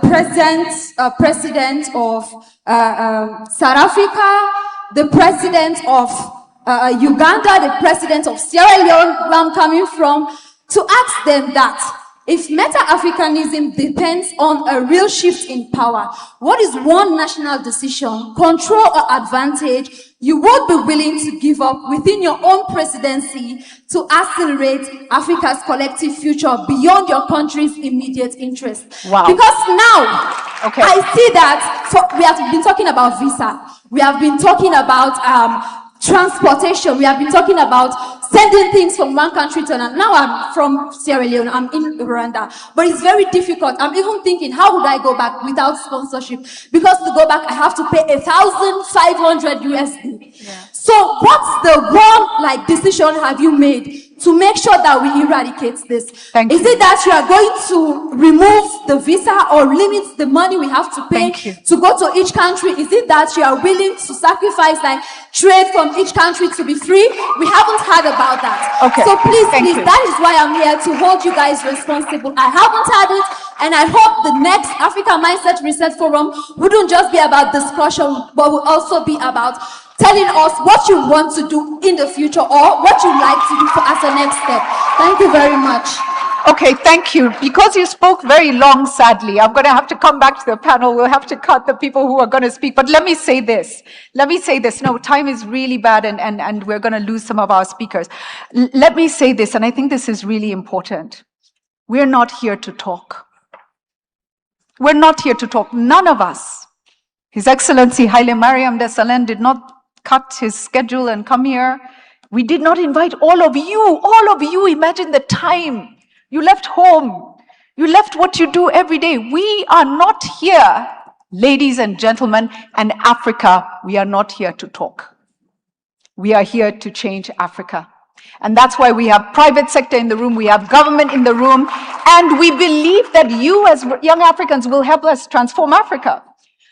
President of South Africa, the President of Uganda, the President of Sierra Leone, where I'm coming from, to ask them that if Meta-Africanism depends on a real shift in power, what is one national decision, control or advantage you would be willing to give up within your own presidency to accelerate Africa's collective future beyond your country's immediate interest? Wow. Because now, I see that we have been talking about visa, we have been talking about transportation, we have been talking about sending things from one country to another. Now I'm from Sierra Leone, I'm in Rwanda, but it's very difficult. I'm even thinking, how would I go back without sponsorship? Because to go back, I have to pay 1,500 USD. Yeah. So what's the one decision have you made to make sure that we eradicate this? Is it that you are going to remove the visa or limit the money we have to pay to go to each country? Is it that you are willing to sacrifice trade from each country to be free? We haven't heard about that. Okay. So please, that is why I'm here, to hold you guys responsible. I haven't had it, and I hope the next Africa Mindset Research Forum wouldn't just be about discussion, but will also be about telling us what you want to do in the future or what you'd like to do as a next step. Thank you very much. Okay, thank you. Because you spoke very long, sadly, I'm going to have to come back to the panel. We'll have to cut the people who are going to speak. But let me say this. No, time is really bad, and we're going to lose some of our speakers. Let me say this, and I think this is really important. We're not here to talk. We're not here to talk. None of us. His Excellency Haile Mariam Desalegn did not cut his schedule and come here. We did not invite all of you. All of you, imagine the time. You left home. You left what you do every day. We are not here, ladies and gentlemen, and Africa, we are not here to talk. We are here to change Africa. And that's why we have private sector in the room, we have government in the room, and we believe that you as young Africans will help us transform Africa.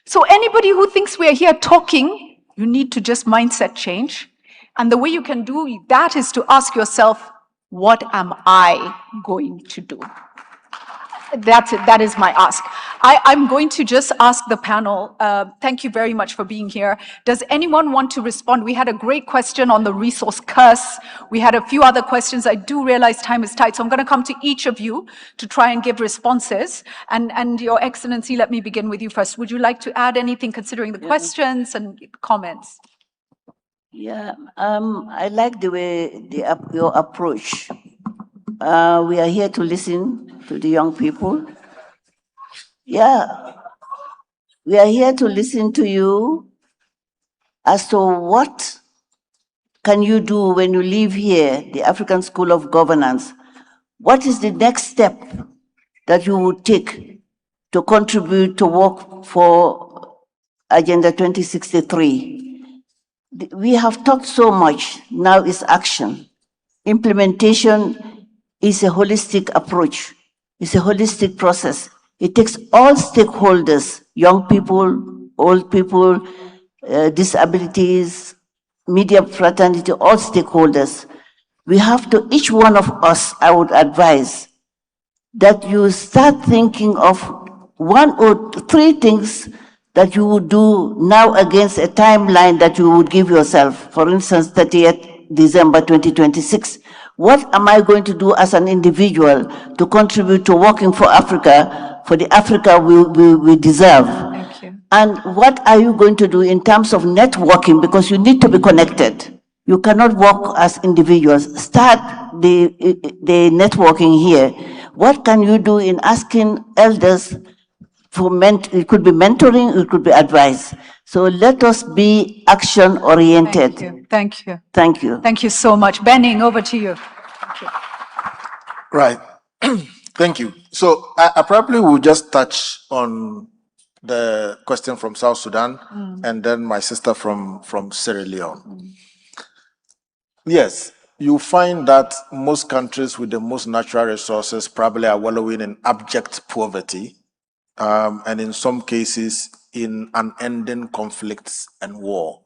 So anybody who thinks we are here talking, you need to just mindset change. And the way you can do that is to ask yourself, what am I going to do? That's it. That is my ask. I'm going to just ask the panel, thank you very much for being here. Does anyone want to respond? We had a great question on the resource curse. We had a few other questions. I do realize time is tight, so I'm going to come to each of you to try and give responses. And Your Excellency, let me begin with you first. Would you like to add anything considering the questions and comments? Yeah, I like the way your approach. We are here to listen to the young people. Yeah, we are here to listen to you as to what can you do when you leave here, the African School of Governance. What is the next step that you would take to contribute to work for Agenda 2063? We have talked so much, now is action. Implementation is a holistic approach. It's a holistic process. It takes all stakeholders, young people, old people, disabilities, media fraternity, all stakeholders. We have to, each one of us, I would advise that you start thinking of 1 or 3 things that you would do now against a timeline that you would give yourself. For instance, 30th December 2026. What am I going to do as an individual to contribute to working for Africa, for the Africa we deserve? Thank you. And what are you going to do in terms of networking? Because you need to be connected. You cannot work as individuals. Start the networking here. What can you do in asking elders for it could be mentoring, it could be advice. So let us be action-oriented. Thank you. Thank you. Thank you. Thank you so much. Benning, over to you. Thank you. Right. Thank you. So I probably will just touch on the question from South Sudan and then my sister from Sierra Leone. Yes, you find that most countries with the most natural resources probably are wallowing in abject poverty, and in some cases in unending conflicts and war.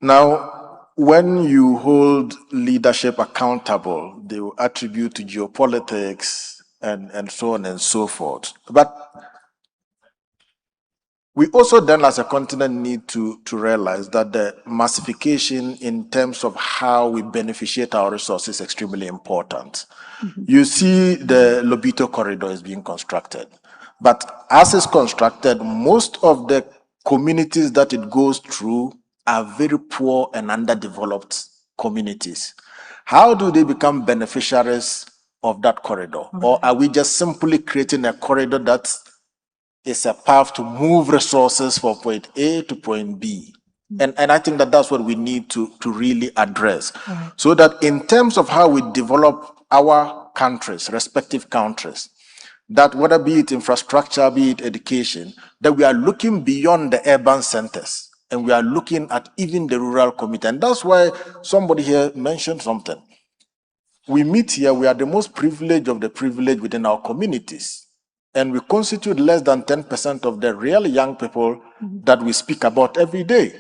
Now, when you hold leadership accountable, they will attribute to geopolitics and so on and so forth. But we also then as a continent need to realize that the massification in terms of how we beneficiate our resources is extremely important. You see the Lobito corridor is being constructed. But as it's constructed, most of the communities that it goes through are very poor and underdeveloped communities. How do they become beneficiaries of that corridor? Or are we just simply creating a corridor that is a path to move resources from point A to point B? And I think that that's what we need to really address. So that in terms of how we develop our countries, respective countries, that whether be it infrastructure, be it education, that we are looking beyond the urban centers and we are looking at even the rural community. And that's why somebody here mentioned something. We meet here, we are the most privileged of the privileged within our communities. And we constitute less than 10% of the real young people that we speak about every day.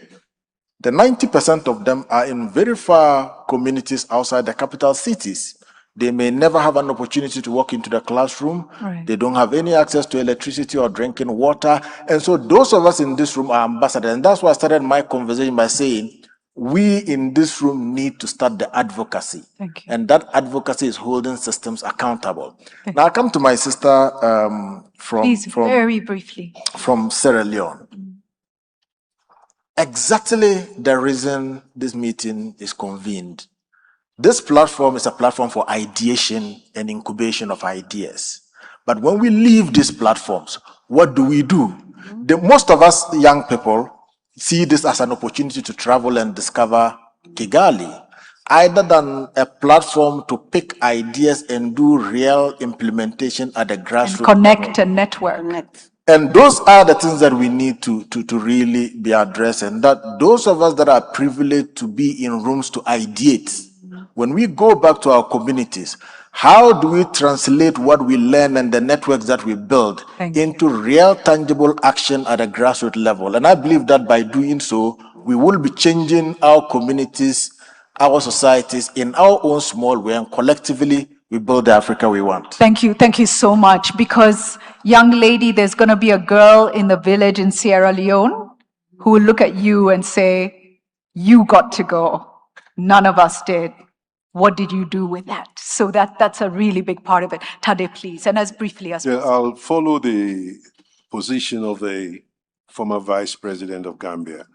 The 90% of them are in very far communities outside the capital cities. They may never have an opportunity to walk into the classroom. They don't have any access to electricity or drinking water. And so those of us in this room are ambassadors. And that's why I started my conversation by saying, we in this room need to start the advocacy. And that advocacy is holding systems accountable. Now I come to my sister very briefly. From Sierra Leone. Exactly the reason this meeting is convened. This platform is a platform for ideation and incubation of ideas. But when we leave these platforms, what do? Most of us young people see this as an opportunity to travel and discover Kigali. either than a platform to pick ideas and do real implementation at the grassroots Connect level. and network. And those are the things that we need to really be addressing. That those of us that are privileged to be in rooms to ideate, when we go back to our communities, how do we translate what we learn and the networks that we build into real tangible action at a grassroots level? And I believe that by doing so, we will be changing our communities, our societies in our own small way, and collectively we build the Africa we want. Thank you so much. Because, young lady, there's going to be a girl in the village in Sierra Leone who will look at you and say, you got to go. None of us did. What did you do with that? So that's a really big part of it. Tade, please, and as briefly as possible. I'll follow the position of the former vice president of Gambia.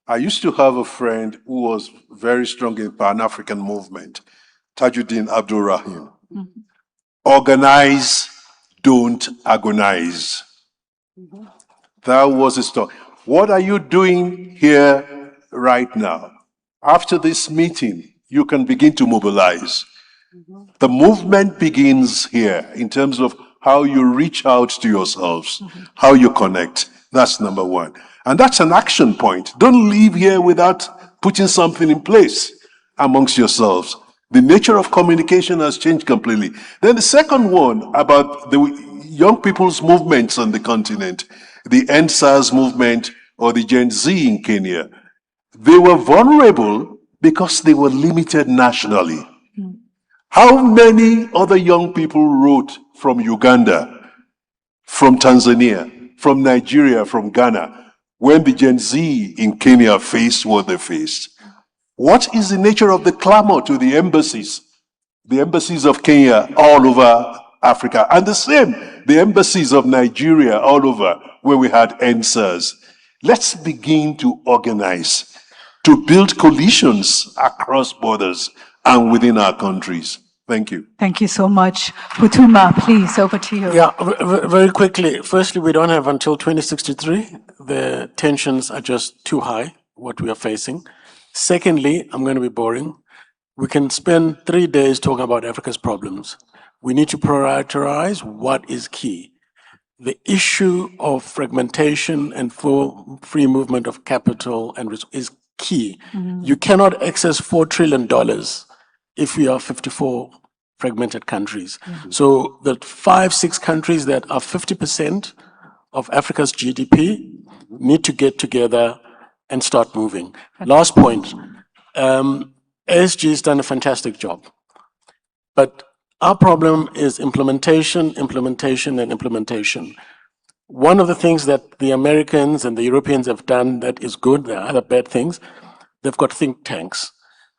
I used to have a friend who was very strong in Pan-African movement, Tajuddin Abdul Rahim. Organize, don't agonize. That was his talk. What are you doing here right now? After this meeting, you can begin to mobilize. The movement begins here in terms of how you reach out to yourselves, how you connect. That's number one. And that's an action point. Don't leave here without putting something in place amongst yourselves. The nature of communication has changed completely. Then the second one about the young people's movements on the continent, the NSAS movement or the Gen Z in Kenya, they were vulnerable because they were limited nationally. How many other young people wrote from Uganda, from Tanzania, from Nigeria, from Ghana, when the Gen Z in Kenya faced what they faced? What is the nature of the clamor to the embassies of Kenya all over Africa? And the same, the embassies of Nigeria all over, where we had NSAS. Let's begin to organize, to build coalitions across borders and within our countries. Thank you. Thank you so much. Putuma, please, over to you. Yeah, very quickly. Firstly, we don't have until 2063. The tensions are just too high, what we are facing. Secondly, I'm going to be boring. We can spend 3 days talking about Africa's problems. We need to prioritize what is key. The issue of fragmentation and full free movement of capital and is key. You cannot access $4 trillion if we are 54 fragmented countries. So the 5-6 countries that are 50% of Africa's GDP need to get together and start moving. Last point, ASG has done a fantastic job, but our problem is implementation. One of the things that the Americans and the Europeans have done that is good, there are other bad things, they've got think tanks.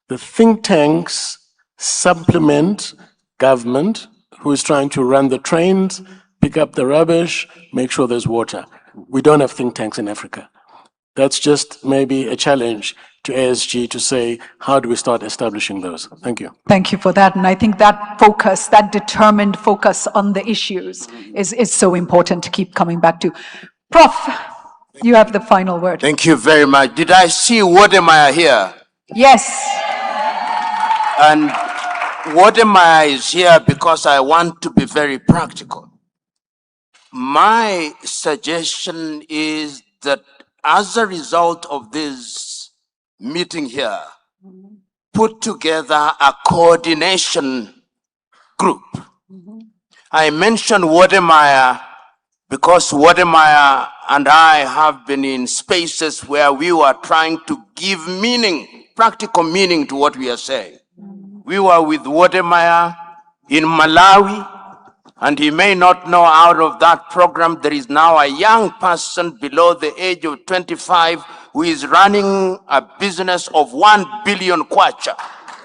The think tanks supplement government, who is trying to run the trains, pick up the rubbish, make sure there's water. We don't have think tanks in Africa. That's just maybe a challenge to ASG to say, how do we start establishing those? Thank you. Thank you for that. And I think that focus, that determined focus on the issues is so important to keep coming back to. Prof, you have the final word. Thank you very much. Did I see Wodemeyer here? Yes. And Wodemeyer is here because I want to be very practical. My suggestion is that as a result of this meeting here, put together a coordination group. I mentioned Wodemeyer because Wodemeyer and I have been in spaces where we were trying to give meaning, practical meaning to what we are saying. We were with Wodemeyer in Malawi, and he may not know, out of that program, there is now a young person below the age of 25 who is running a business of 1 billion kwacha.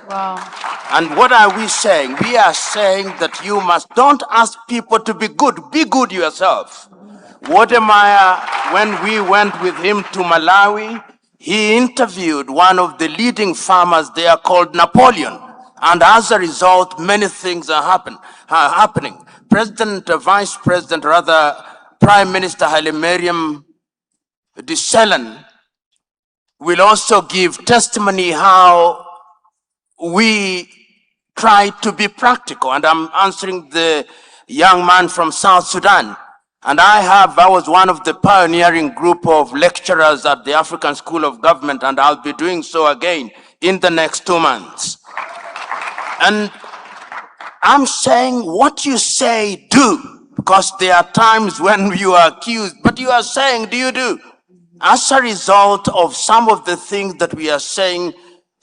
Wow. And what are we saying? We are saying that you don't ask people to be good yourself. Wodemeyer, when we went with him to Malawi, he interviewed one of the leading farmers there called Napoleon. And as a result, many things are happening. Vice President, Prime Minister Haile Mariam Desalegn will also give testimony how we try to be practical. And I'm answering the young man from South Sudan. And I was one of the pioneering group of lecturers at the African School of Government, and I'll be doing so again in the next 2 months. And I'm saying what you say, do, because there are times when you are accused, but you are saying, do you do? As a result of some of the things that we are saying,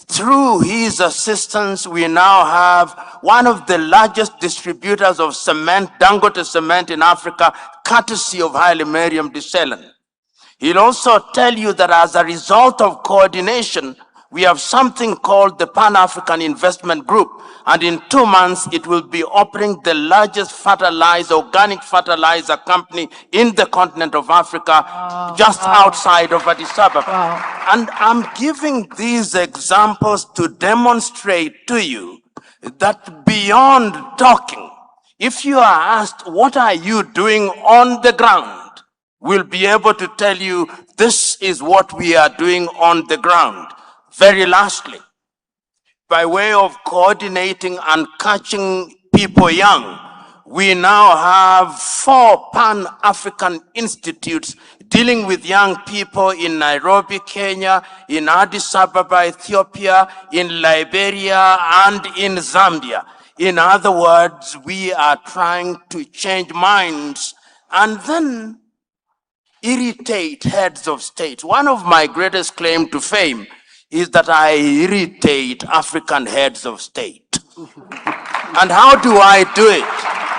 through his assistance, we now have one of the largest distributors of cement, Dangote cement in Africa, courtesy of Haile Mariam Desalegn. He'll also tell you that as a result of coordination, we have something called the Pan-African Investment Group. And in 2 months, it will be opening the largest organic fertilizer company in the continent of Africa, just outside of Addis Ababa. And I'm giving these examples to demonstrate to you that beyond talking, if you are asked, what are you doing on the ground? We'll be able to tell you, this is what we are doing on the ground. Very lastly, by way of coordinating and catching people young, we now have 4 Pan-African institutes dealing with young people in Nairobi, Kenya, in Addis Ababa, Ethiopia, in Liberia, and in Zambia. In other words, we are trying to change minds and then irritate heads of state. One of my greatest claims to fame is that I irritate African heads of state. And how do I do it?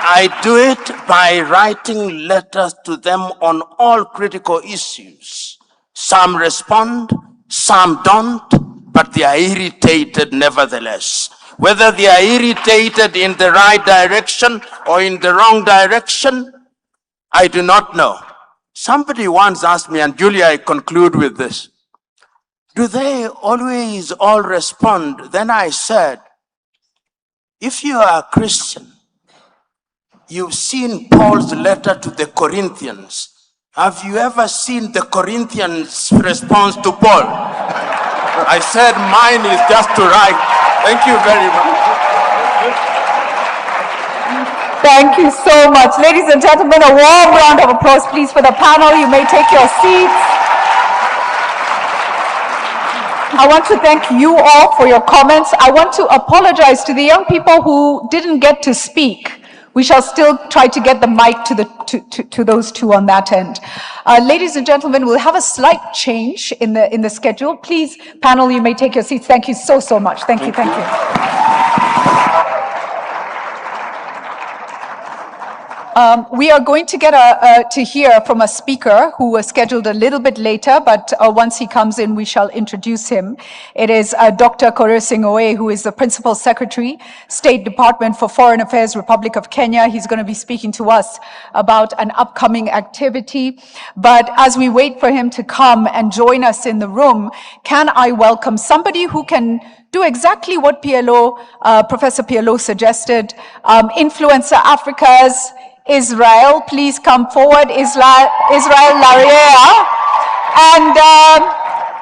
I do it by writing letters to them on all critical issues. Some respond, some don't, but they are irritated nevertheless. Whether they are irritated in the right direction or in the wrong direction, I do not know. Somebody once asked me, and Julia, I conclude with this, do they always all respond? Then I said, if you are a Christian, you've seen Paul's letter to the Corinthians. Have you ever seen the Corinthians' response to Paul? I said, mine is just to write. Thank you very much. Thank you so much. Ladies and gentlemen, a warm round of applause, please, for the panel. You may take your seats. I want to thank you all for your comments. I want to apologize to the young people who didn't get to speak. We shall still try to get the mic to those two on that end. Ladies and gentlemen, we'll have a slight change in the schedule. Please, panel, you may take your seats. Thank you so much. Thank you. We are going to get to hear from a speaker who was scheduled a little bit later, but once he comes in, we shall introduce him. It is Dr. Korir Singh Oye, who is the Principal Secretary, State Department for Foreign Affairs, Republic of Kenya. He's going to be speaking to us about an upcoming activity. But as we wait for him to come and join us in the room, can I welcome somebody who can do exactly what Professor PLO suggested, Influencer Africa's Israel, please come forward, Israel Laria, and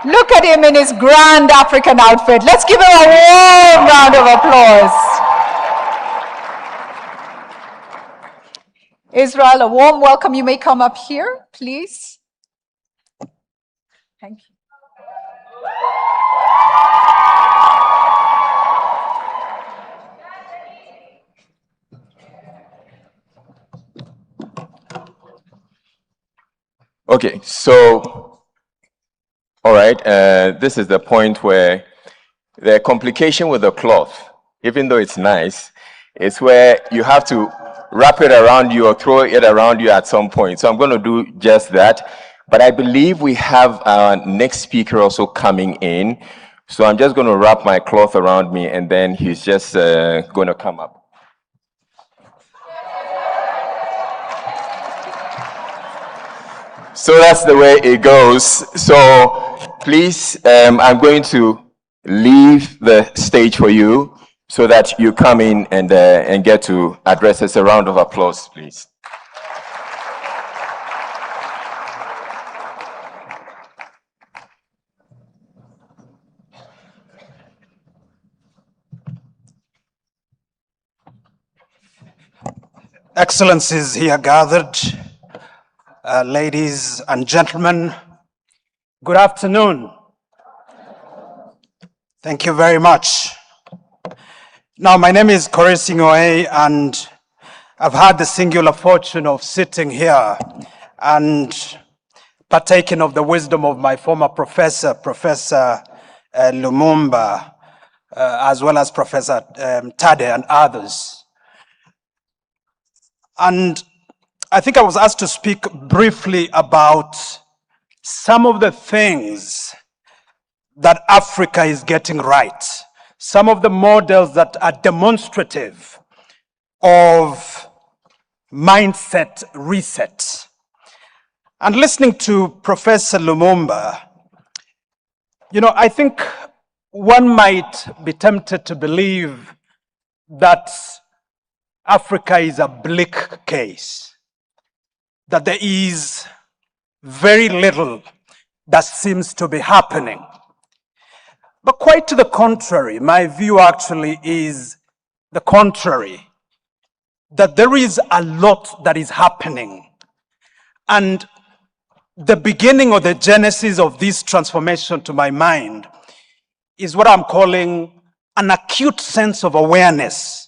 look at him in his grand African outfit. Let's give him a warm round of applause. Israel, a warm welcome. You may come up here, please. Thank you. Okay, so, all right, this is the point where the complication with the cloth, even though it's nice, is where you have to wrap it around you or throw it around you at some point. So I'm going to do just that. But I believe we have our next speaker also coming in. So I'm just going to wrap my cloth around me and then he's just going to come up. So that's the way it goes. So please, I'm going to leave the stage for you so that you come in and get to address us. A round of applause, please. Excellencies here gathered, ladies and gentlemen, good afternoon. Thank you very much. Now, my name is Kore Singoe, and I've had the singular fortune of sitting here and partaking of the wisdom of my former professor, Professor Lumumba, as well as Professor Tade and others. And I think I was asked to speak briefly about some of the things that Africa is getting right, some of the models that are demonstrative of mindset reset. And listening to Professor Lumumba, you know, I think one might be tempted to believe that Africa is a bleak case, that there is very little that seems to be happening. But quite to the contrary, my view actually is the contrary, that there is a lot that is happening. And the beginning or the genesis of this transformation, to my mind, is what I'm calling an acute sense of awareness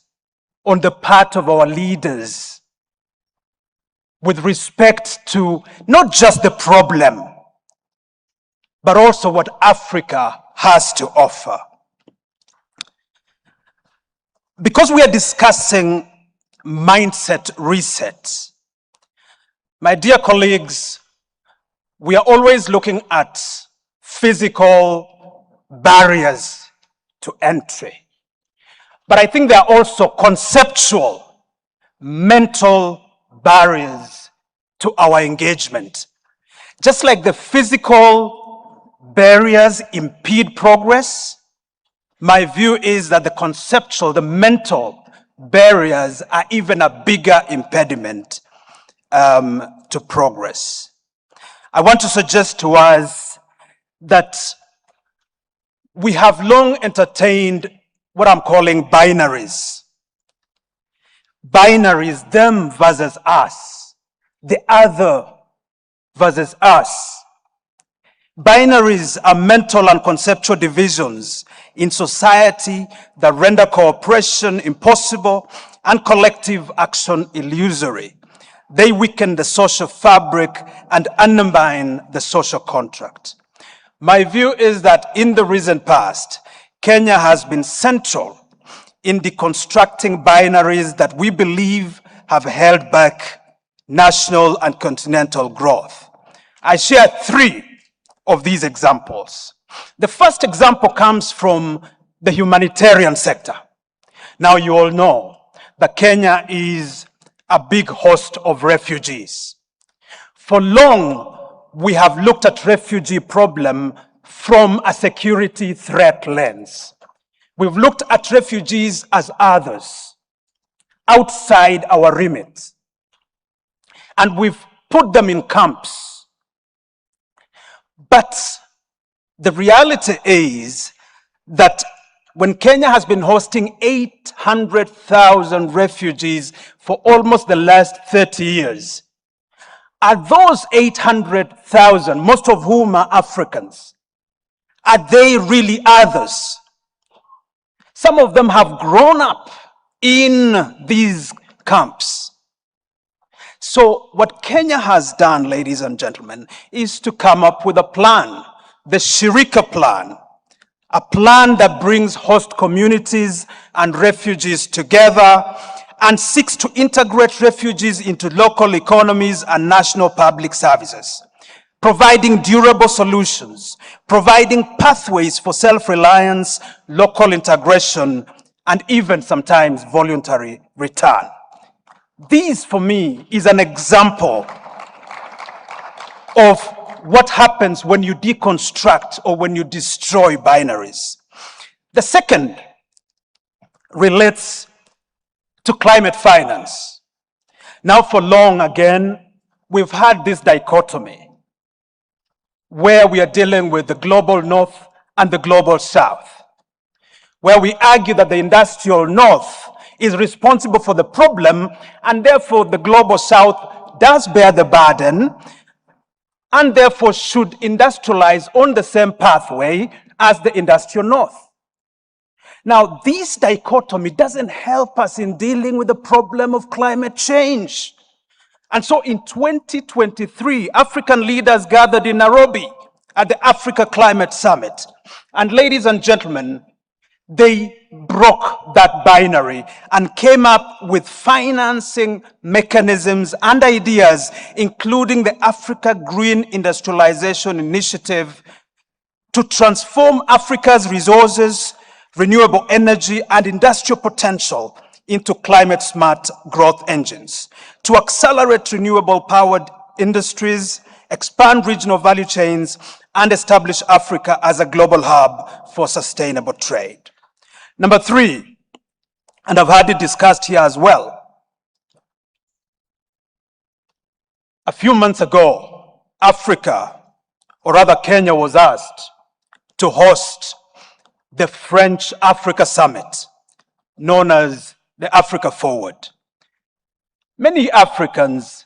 on the part of our leaders with respect to not just the problem, but also what Africa has to offer. Because we are discussing mindset reset, my dear colleagues, we are always looking at physical barriers to entry. But I think there are also conceptual, mental barriers to our engagement. Just like the physical barriers impede progress, my view is that the conceptual, the mental barriers are even a bigger impediment to progress. I want to suggest to us that we have long entertained what I'm calling binaries. Binaries, them versus us, the other versus us. Binaries are mental and conceptual divisions in society that render cooperation impossible and collective action illusory. They weaken the social fabric and undermine the social contract. My view is that in the recent past, Kenya has been central in deconstructing binaries that we believe have held back national and continental growth. I share three of these examples. The first example comes from the humanitarian sector. Now, you all know that Kenya is a big host of refugees. For long, we have looked at refugee problem from a security threat lens. We've looked at refugees as others, outside our remit. And we've put them in camps. But the reality is that when Kenya has been hosting 800,000 refugees for almost the last 30 years, are those 800,000, most of whom are Africans, are they really others? Some of them have grown up in these camps. So what Kenya has done, ladies and gentlemen, is to come up with a plan, the Shirika plan, a plan that brings host communities and refugees together and seeks to integrate refugees into local economies and national public services, providing durable solutions, providing pathways for self-reliance, local integration, and even sometimes voluntary return. This, for me, is an example of what happens when you deconstruct or when you destroy binaries. The second relates to climate finance. Now, for long, again, we've had this dichotomy where we are dealing with the global north and the global south, where we argue that the industrial north is responsible for the problem, and therefore the global south does bear the burden, and therefore should industrialize on the same pathway as the industrial north. Now, this dichotomy doesn't help us in dealing with the problem of climate change. And so in 2023, African leaders gathered in Nairobi at the Africa Climate Summit. And ladies and gentlemen, they broke that binary and came up with financing mechanisms and ideas, including the Africa Green Industrialization Initiative, to transform Africa's resources, renewable energy, and industrial potential into climate-smart growth engines, to accelerate renewable-powered industries, expand regional value chains, and establish Africa as a global hub for sustainable trade. Number 3, and I've had it discussed here as well. A few months ago, Africa, or rather Kenya, was asked to host the French Africa Summit, known as the Africa Forward. Many Africans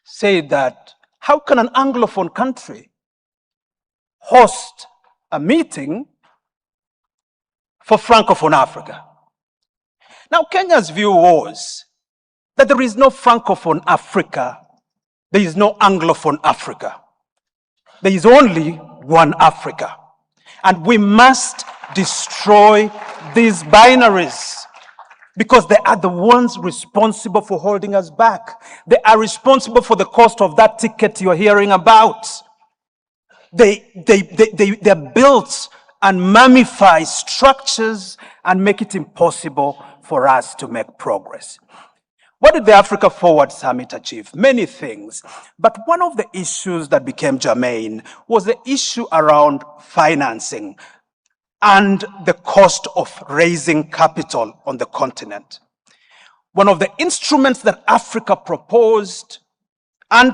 say that, how can an Anglophone country host a meeting for Francophone Africa? Now, Kenya's view was that there is no Francophone Africa, there is no Anglophone Africa. There is only one Africa. And we must destroy these binaries, because they are the ones responsible for holding us back. They are responsible for the cost of that ticket you're hearing about. They're built and mummify structures and make it impossible for us to make progress. What did the Africa Forward Summit achieve? Many things. But one of the issues that became germane was the issue around financing and the cost of raising capital on the continent. One of the instruments that Africa proposed and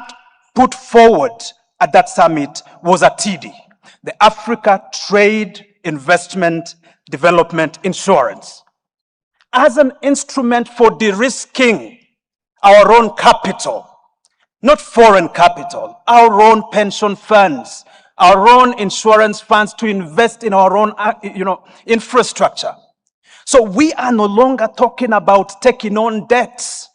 put forward at that summit was ATIDI, the Africa Trade, Investment, Development Insurance, as an instrument for de-risking our own capital, not foreign capital, our own pension funds, our own insurance funds, to invest in our own infrastructure. So we are no longer talking about taking on debts.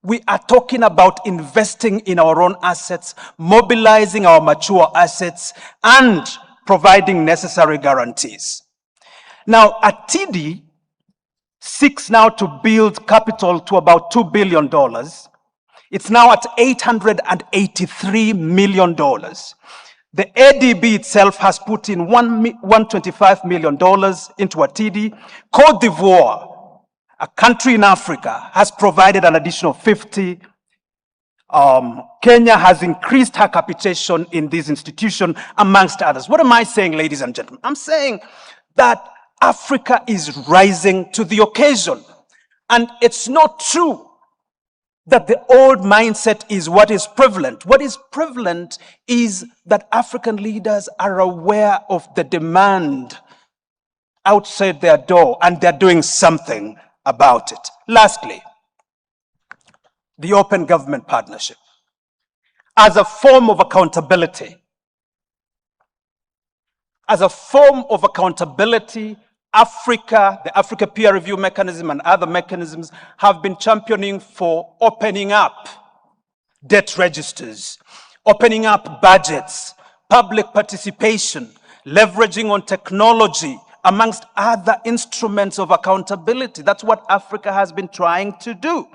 We are talking about investing in our own assets, mobilizing our mature assets, and providing necessary guarantees. Now, ATIDI seeks now to build capital to about $2 billion. It's now at $883 million. The ADB itself has put in $125 million into ATIDI. Côte d'Ivoire, a country in Africa, has provided an additional 50. Kenya has increased her capitation in this institution, amongst others. What am I saying, ladies and gentlemen? I'm saying that Africa is rising to the occasion. And it's not true that the old mindset is what is prevalent. What is prevalent is that African leaders are aware of the demand outside their door, and they're doing something about it. Lastly, the Open Government Partnership as a form of accountability. As a form of accountability, Africa, the Africa Peer Review Mechanism and other mechanisms have been championing for opening up debt registers, opening up budgets, public participation, leveraging on technology, amongst other instruments of accountability. That's what Africa has been trying to do.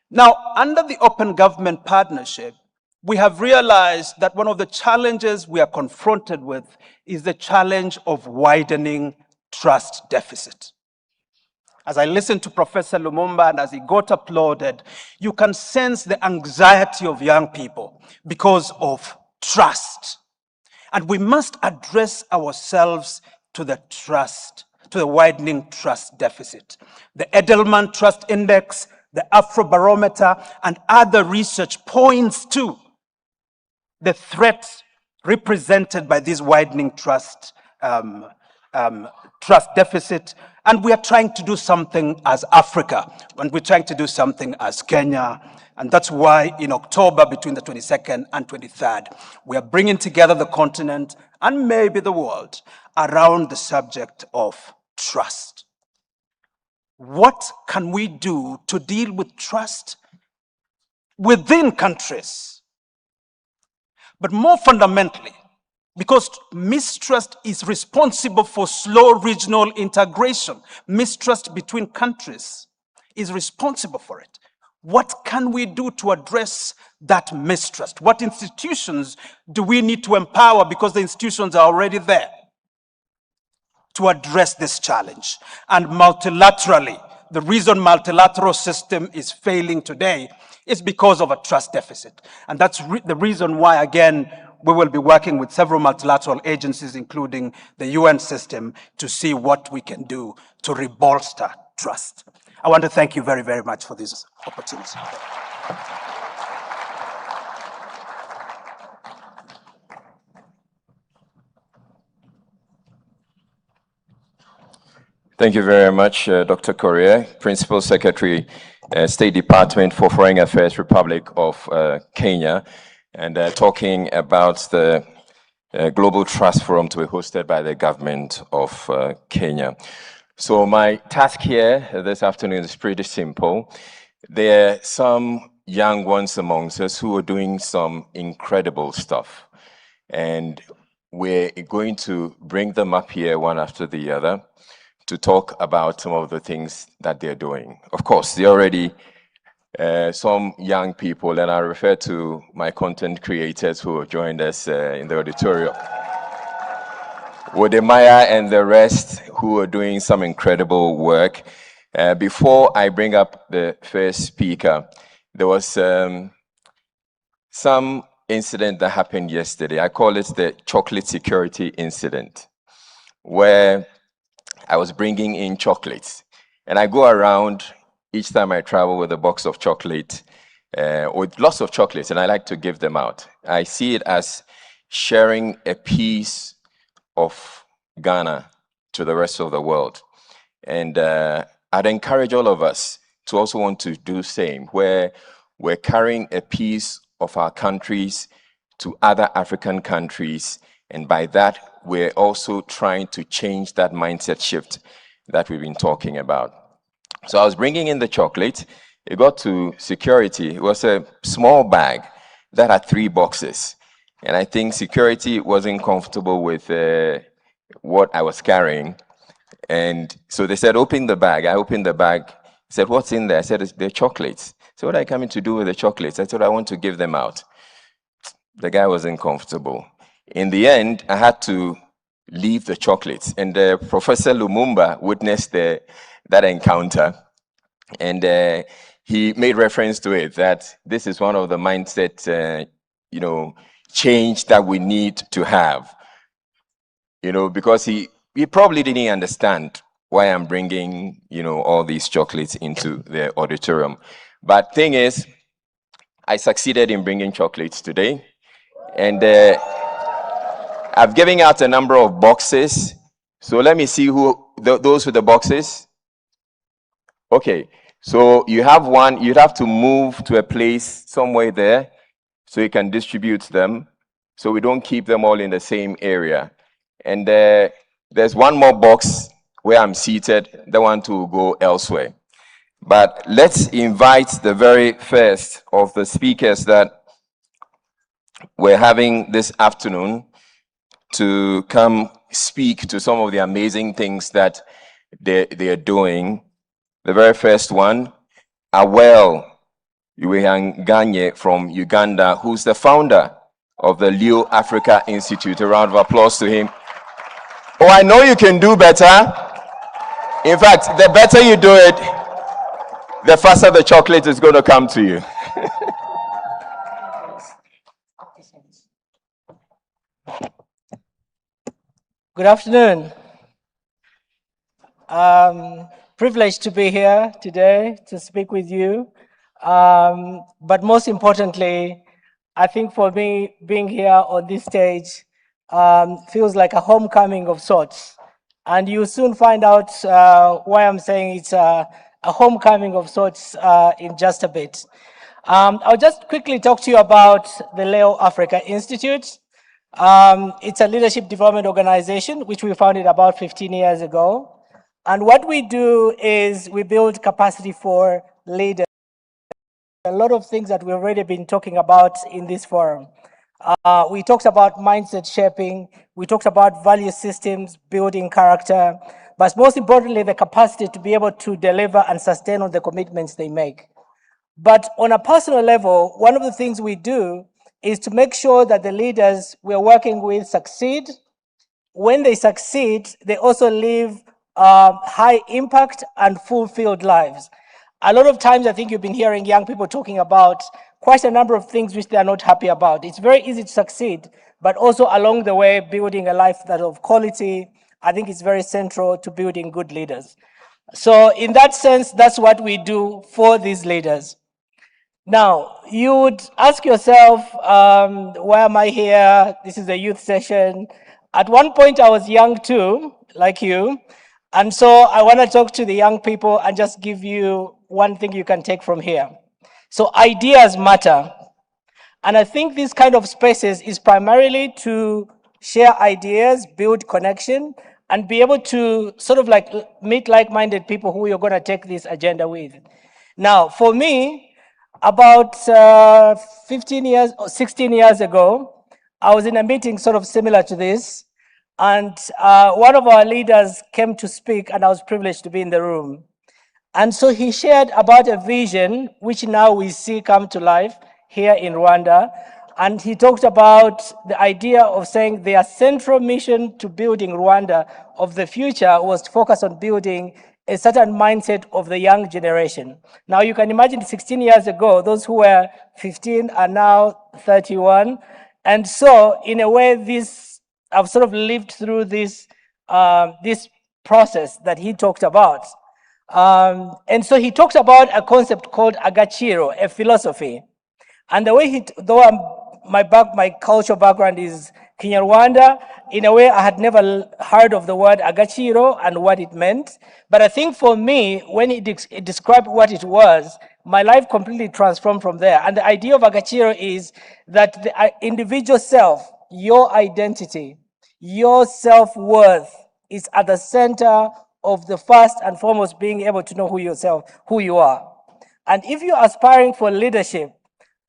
Now, under the Open Government Partnership, we have realized that one of the challenges we are confronted with is the challenge of widening trust deficit. As I listened to Professor Lumumba and as he got applauded, you can sense the anxiety of young people because of trust. And we must address ourselves to the trust, to the widening trust deficit. The Edelman Trust Index, the Afrobarometer, and other research points to the threat represented by this widening trust deficit, And we are trying to do something as Africa, and we're trying to do something as Kenya. And that's why in October, between the 22nd and 23rd, we are bringing together the continent and maybe the world around the subject of trust. What can we do to deal with trust within countries? But more fundamentally, because mistrust is responsible for slow regional integration, mistrust between countries is responsible for it. What can we do to address that mistrust? What institutions do we need to empower, because the institutions are already there, to address this challenge? And multilaterally, the reason multilateral system is failing today is because of a trust deficit. And that's the reason why, again, we will be working with several multilateral agencies, including the UN system, to see what we can do to rebolster trust. I want to thank you very, very much for this opportunity. Thank you very much, Dr. Correa, Principal Secretary, State Department for Foreign Affairs, Republic of Kenya, and talking about the Global Trust Forum to be hosted by the government of Kenya. So my task here this afternoon is pretty simple. There are some young ones amongst us who are doing some incredible stuff, and we're going to bring them up here one after the other to talk about some of the things that they're doing. Of course, they're already some young people, and I refer to my content creators who have joined us in the auditorium. Wodemaya and the rest who are doing some incredible work. Before I bring up the first speaker, there was some incident that happened yesterday. I call it the chocolate security incident, where I was bringing in chocolates. And I go around each time I travel with a box of chocolate, with lots of chocolates, and I like to give them out. I see it as sharing a piece of Ghana to the rest of the world. And I'd encourage all of us to also want to do the same, where we're carrying a piece of our countries to other African countries. And by that, we're also trying to change that mindset shift that we've been talking about. So I was bringing in the chocolate. It got to security. It was a small bag that had 3 boxes. And I think security wasn't comfortable with what I was carrying. And so they said, open the bag. I opened the bag. I said, what's in there? I said, they're chocolates. So what are you coming to do with the chocolates? I said, I want to give them out. The guy wasn't comfortable. In the end, I had to leave the chocolates. And Professor Lumumba witnessed that encounter. And he made reference to it, that this is one of the mindset, change that we need to have. Because he probably didn't understand why I'm bringing, all these chocolates into the auditorium. But thing is, I succeeded in bringing chocolates today. And I've given out a number of boxes. So let me see those with the boxes. Okay, so you have one. You'd have to move to a place somewhere there so you can distribute them, so we don't keep them all in the same area. And there's one more box where I'm seated. The one to go elsewhere. But let's invite the very first of the speakers that we're having this afternoon to come speak to some of the amazing things that they are doing. The very first one, Awel Uwehanganye from Uganda, who's the founder of the Leo Africa Institute. A round of applause to him. Oh, I know you can do better. In fact, the better you do it, the faster the chocolate is going to come to you. Good afternoon. Privileged to be here today to speak with you. But most importantly, I think for me, being here on this stage feels like a homecoming of sorts. And you soon find out why I'm saying it's a homecoming of sorts in just a bit. I'll just quickly talk to you about the Leo Africa Institute. It's a leadership development organization which we founded about 15 years ago. And what we do is we build capacity for leaders. A lot of things that we've already been talking about in this forum. We talked about mindset shaping, we talked about value systems, building character, but most importantly, the capacity to be able to deliver and sustain on the commitments they make. But on a personal level, one of the things we do is to make sure that the leaders we're working with succeed. When they succeed, they also live high impact and fulfilled lives. A lot of times, I think you've been hearing young people talking about quite a number of things which they are not happy about. It's very easy to succeed, but also along the way, building a life that of quality, I think is very central to building good leaders. So in that sense, that's what we do for these leaders. Now, you would ask yourself, why am I here? This is a youth session. At one point, I was young too, like you. And so I want to talk to the young people and just give you one thing you can take from here. So ideas matter. And I think this kind of spaces is primarily to share ideas, build connection, and be able to sort of like meet like-minded people who you're going to take this agenda with. Now, for me, about 15 years or 16 years ago, I was in a meeting sort of similar to this, and one of our leaders came to speak, and I was privileged to be in the room. And so he shared about a vision which now we see come to life here in Rwanda. And he talked about the idea of saying their central mission to building Rwanda of the future was to focus on building a certain mindset of the young generation. Now you can imagine 16 years ago, those who were 15 are now 31. And so in a way, I've sort of lived through this process that he talked about. And so he talks about a concept called agachiro, a philosophy. And the way my cultural background is Kinyarwanda, in a way I had never heard of the word agachiro and what it meant. But I think for me, when it described what it was, my life completely transformed from there. And the idea of agachiro is that the individual self, your identity, your self-worth is at the center of the first and foremost being able to know who you are. And if you're aspiring for leadership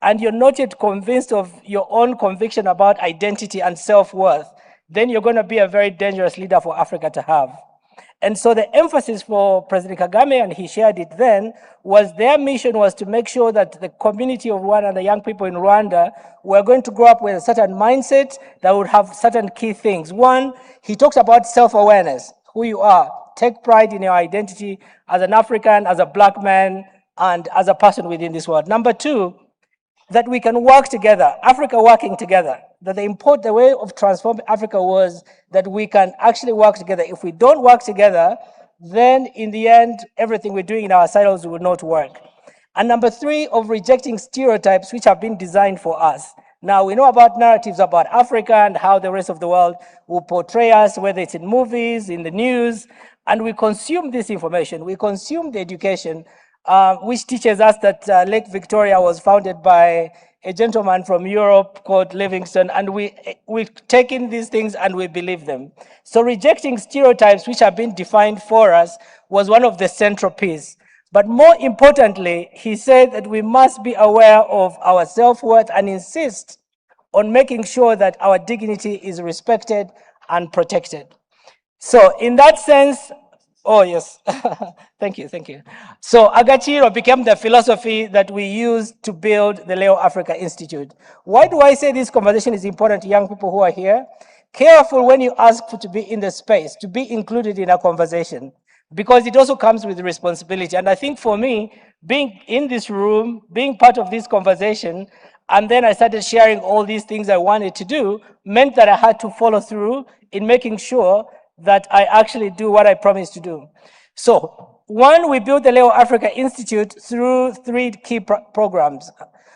and you're not yet convinced of your own conviction about identity and self-worth, then you're going to be a very dangerous leader for Africa to have. And so the emphasis for President Kagame, and he shared it then, was their mission was to make sure that the community of Rwanda and the young people in Rwanda were going to grow up with a certain mindset that would have certain key things. One, he talks about self-awareness, who you are. Take pride in your identity as an African, as a black man, and as a person within this world. Number two, that we can work together, Africa working together. That the way of transforming Africa was that we can actually work together. If we don't work together, then in the end, everything we're doing in our silos will not work. And number three, of rejecting stereotypes which have been designed for us. Now, we know about narratives about Africa and how the rest of the world will portray us, whether it's in movies, in the news, and we consume this information. We consume the education, which teaches us that Lake Victoria was founded by a gentleman from Europe called Livingstone, and we've taken these things and we believe them. So rejecting stereotypes which have been defined for us was one of the central pieces. But more importantly, he said that we must be aware of our self-worth and insist on making sure that our dignity is respected and protected. So in that sense, oh yes, thank you. So agachiro became the philosophy that we use to build the Leo Africa Institute. Why do I say this conversation is important to young people who are here? Careful when you ask to be in the space, to be included in a conversation, because it also comes with responsibility. And I think for me, being in this room, being part of this conversation, and then I started sharing all these things I wanted to do, meant that I had to follow through in making sure that I actually do what I promised to do. So one, we built the Leo Africa Institute through three key programs.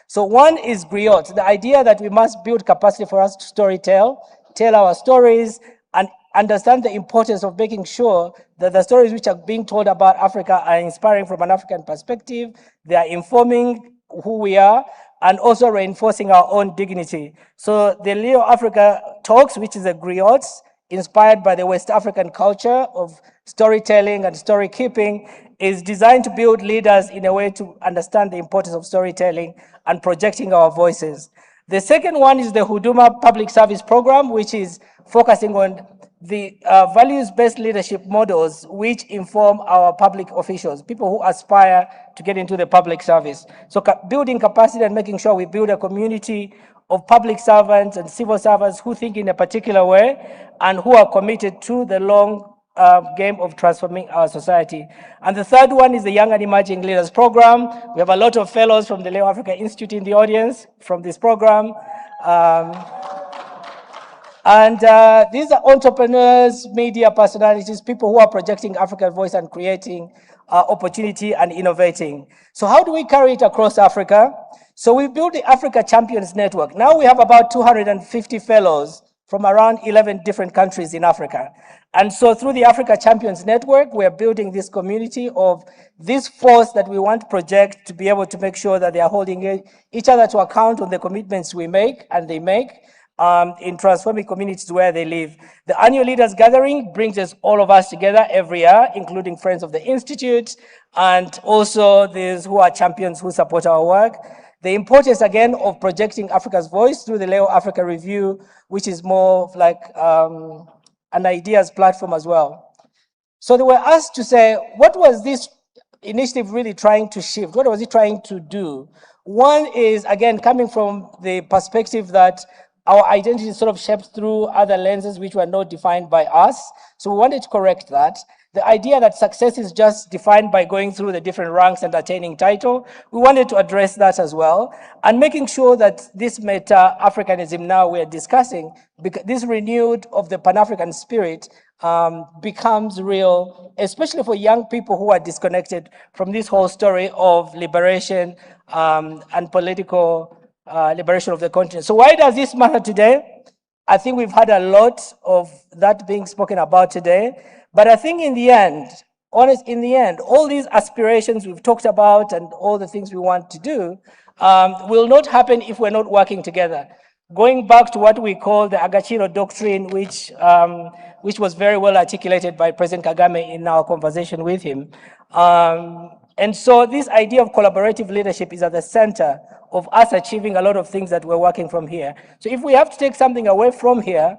So one is griot, the idea that we must build capacity for us to tell our stories, and understand the importance of making sure that the stories which are being told about Africa are inspiring from an African perspective, they are informing who we are, and also reinforcing our own dignity. So the Leo Africa Talks, which is a griot, inspired by the West African culture of storytelling and story keeping, is designed to build leaders in a way to understand the importance of storytelling and projecting our voices. The second one is the Huduma Public Service Program, which is focusing on the values-based leadership models which inform our public officials, people who aspire to get into the public service. So building capacity and making sure we build a community of public servants and civil servants who think in a particular way and who are committed to the long game of transforming our society. And the third one is the Young and Emerging Leaders Program. We have a lot of fellows from the Leo Africa Institute in the audience from this program. These are entrepreneurs, media personalities, people who are projecting African voice and creating opportunity and innovating. So how do we carry it across Africa? So we built the Africa Champions Network. Now we have about 250 fellows from around 11 different countries in Africa. And so through the Africa Champions Network, we're building this community of this force that we want to project to be able to make sure that they are holding each other to account on the commitments we make and they make in transforming communities where they live. The annual leaders gathering brings us all of us together every year, including friends of the Institute and also these who are champions who support our work. The importance again of projecting Africa's voice through the Leo Africa Review, which is more like an ideas platform as well. So they were asked to say, what was this initiative really trying to shift? What was it trying to do? One is, again, coming from the perspective that our identity is sort of shaped through other lenses which were not defined by us. So we wanted to correct that. The idea that success is just defined by going through the different ranks and attaining title, we wanted to address that as well. And making sure that this meta-Africanism now we're discussing, this renewed of the Pan-African spirit becomes real, especially for young people who are disconnected from this whole story of liberation and political liberation of the continent. So why does this matter today? I think we've had a lot of that being spoken about today. But I think in the end, all these aspirations we've talked about and all the things we want to do will not happen if we're not working together. Going back to what we call the Agachiro Doctrine, which was very well articulated by President Kagame in our conversation with him. And so this idea of collaborative leadership is at the center of us achieving a lot of things that we're working from here. So if we have to take something away from here,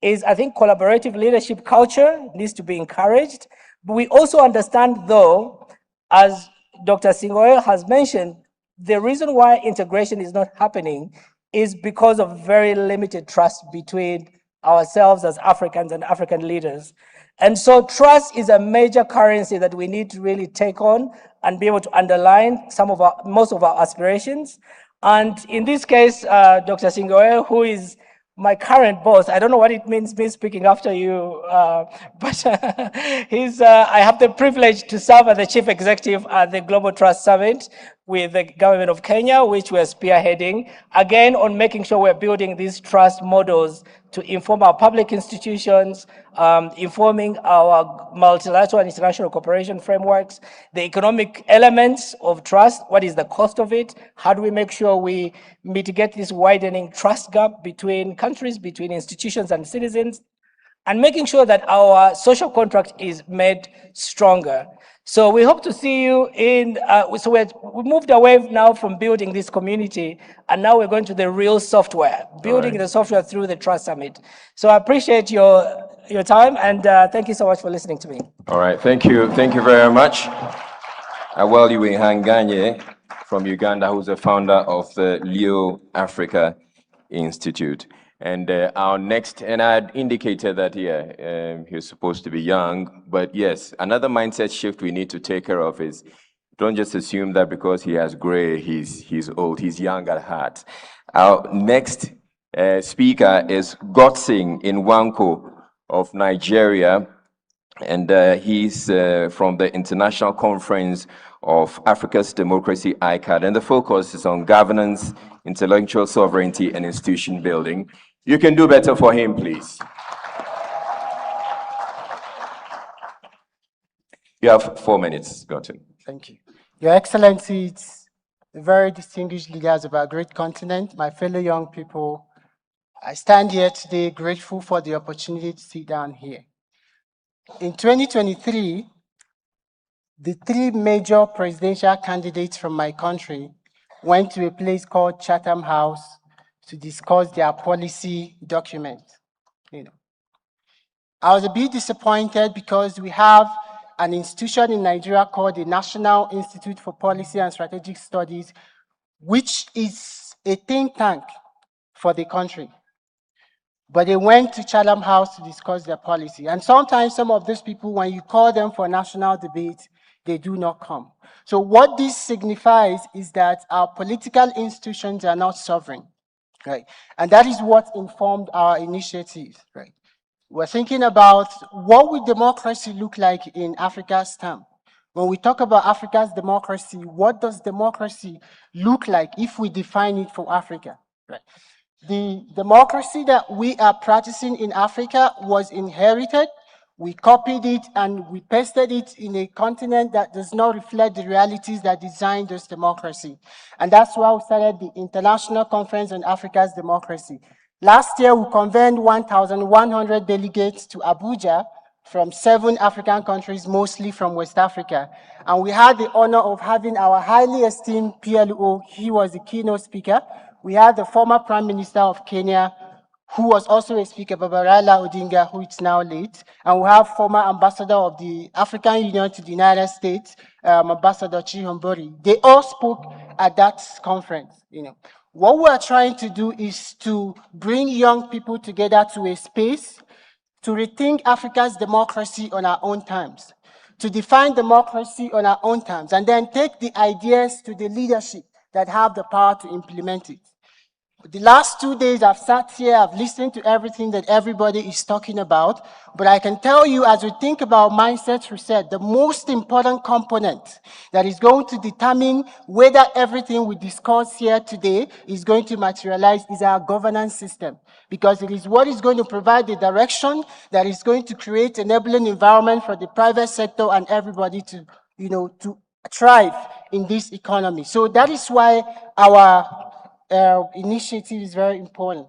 I think collaborative leadership culture needs to be encouraged. But we also understand, though, as Dr. Singoe has mentioned, the reason why integration is not happening is because of very limited trust between ourselves as Africans and African leaders. And so trust is a major currency that we need to really take on and be able to underline most of our aspirations. And in this case, Dr. Singoe, who is my current boss, I don't know what it means, me speaking after you, but I have the privilege to serve as the chief executive at the Global Trust Summit with the government of Kenya, which we're spearheading, again, on making sure we're building these trust models to inform our public institutions, informing our multilateral and international cooperation frameworks, the economic elements of trust, what is the cost of it, how do we make sure we mitigate this widening trust gap between countries, between institutions and citizens, and making sure that our social contract is made stronger. So we hope to see you in, so we moved away now from building this community, and now we're going to the real software, building the software through the Trust Summit. So I appreciate your time, and thank you so much for listening to me. All right, thank you very much. Aweliwe Hanganye from Uganda, who's the founder of the Leo Africa Institute. And our next, and I had indicated that, he's supposed to be young, but yes, another mindset shift we need to take care of is don't just assume that because he has gray, he's old, he's young at heart. Our next speaker is Godsing Nwanko of Nigeria, and he's from the International Conference of Africa's Democracy, ICAD, and the focus is on governance, intellectual sovereignty, and institution building. You can do better for him, please. You have 4 minutes, Gotun. Thank you. Your Excellencies, very distinguished leaders of our great continent, my fellow young people, I stand here today grateful for the opportunity to sit down here. In 2023, the 3 major presidential candidates from my country went to a place called Chatham House to discuss their policy document. I was a bit disappointed because we have an institution in Nigeria called the National Institute for Policy and Strategic Studies, which is a think tank for the country. But they went to Chatham House to discuss their policy. And sometimes some of those people, when you call them for national debate, they do not come. So what this signifies is that our political institutions are not sovereign, right? And that is what informed our initiative, right? We're thinking about what would democracy look like in Africa's term. When we talk about Africa's democracy, what does democracy look like if we define it for Africa, right? The democracy that we are practicing in Africa was inherited. We copied it and we pasted it in a continent that does not reflect the realities that designed this democracy. And that's why we started the International Conference on Africa's Democracy. Last year, we convened 1,100 delegates to Abuja from 7 African countries, mostly from West Africa. And we had the honor of having our highly esteemed PLO. He was the keynote speaker. We had the former Prime Minister of Kenya, who was also a speaker, Raila Odinga, who is now late. And we have former ambassador of the African Union to the United States, Ambassador Chihombori. They all spoke at that conference. What we are trying to do is to bring young people together to a space to rethink Africa's democracy on our own terms, to define democracy on our own terms, and then take the ideas to the leadership that have the power to implement it. The last 2 days I've sat here, I've listened to everything that everybody is talking about, but I can tell you as we think about mindset reset, the most important component that is going to determine whether everything we discuss here today is going to materialize is our governance system, because it is what is going to provide the direction that is going to create an enabling environment for the private sector and everybody to, to thrive in this economy. So that is why our initiative is very important.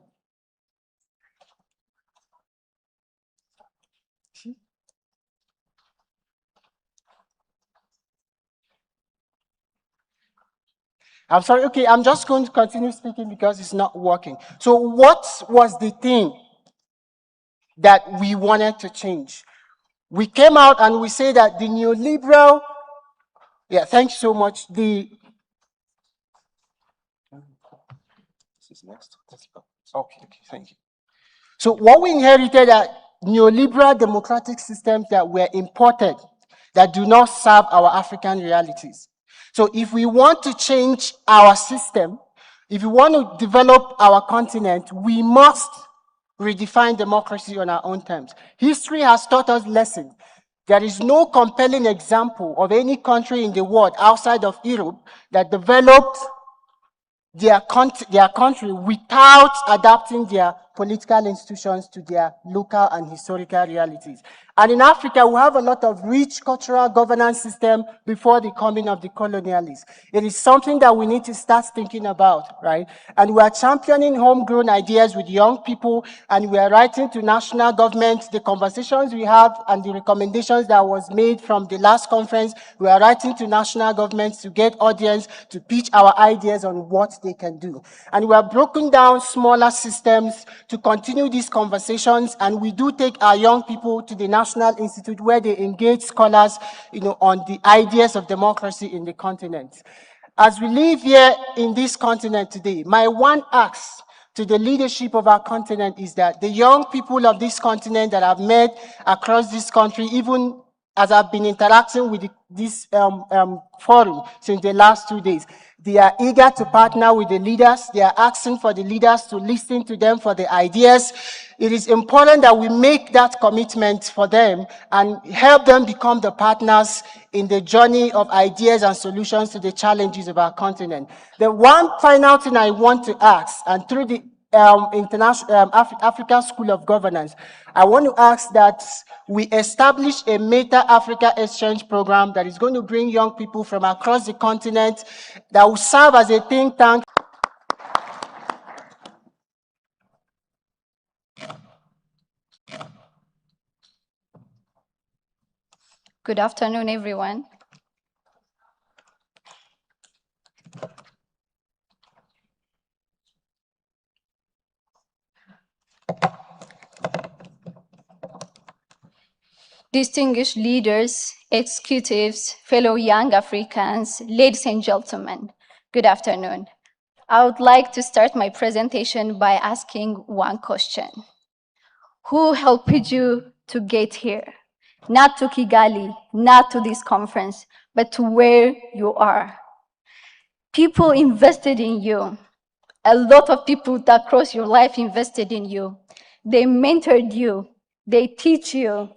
I'm sorry, okay, I'm just going to continue speaking because it's not working. So what was the thing that we wanted to change? We came out and we say that the neoliberal, thanks so much, this is next. Okay, thank you. So what we inherited are neoliberal democratic systems that were imported that do not serve our African realities. So if we want to change our system, if we want to develop our continent, we must redefine democracy on our own terms. History has taught us lessons. There is no compelling example of any country in the world outside of Europe that developed their country without adapting their political institutions to their local and historical realities. And in Africa, we have a lot of rich cultural governance system before the coming of the colonialists. It is something that we need to start thinking about, right? And we are championing homegrown ideas with young people, and we are writing to national governments the conversations we have and the recommendations that was made from the last conference. We are writing to national governments to get audience to pitch our ideas on what they can do. And we are broken down smaller systems to continue these conversations, and we do take our young people to the National Institute where they engage scholars, on the ideas of democracy in the continent. As we live here in this continent today, my one ask to the leadership of our continent is that the young people of this continent that I've met across this country, even as I've been interacting with this forum since the last 2 days, they are eager to partner with the leaders. They are asking for the leaders to listen to them for the ideas. It is important that we make that commitment for them and help them become the partners in the journey of ideas and solutions to the challenges of our continent. The one final thing I want to ask, and through the African School of Governance. I want to ask that we establish a Meta Africa exchange program that is going to bring young people from across the continent that will serve as a think tank. Good afternoon, everyone. Distinguished leaders, executives, fellow young Africans, ladies and gentlemen, good afternoon. I would like to start my presentation by asking one question. Who helped you to get here? Not to Kigali, not to this conference, but to where you are. People invested in you. A lot of people that across your life invested in you. They mentored you. They teach you.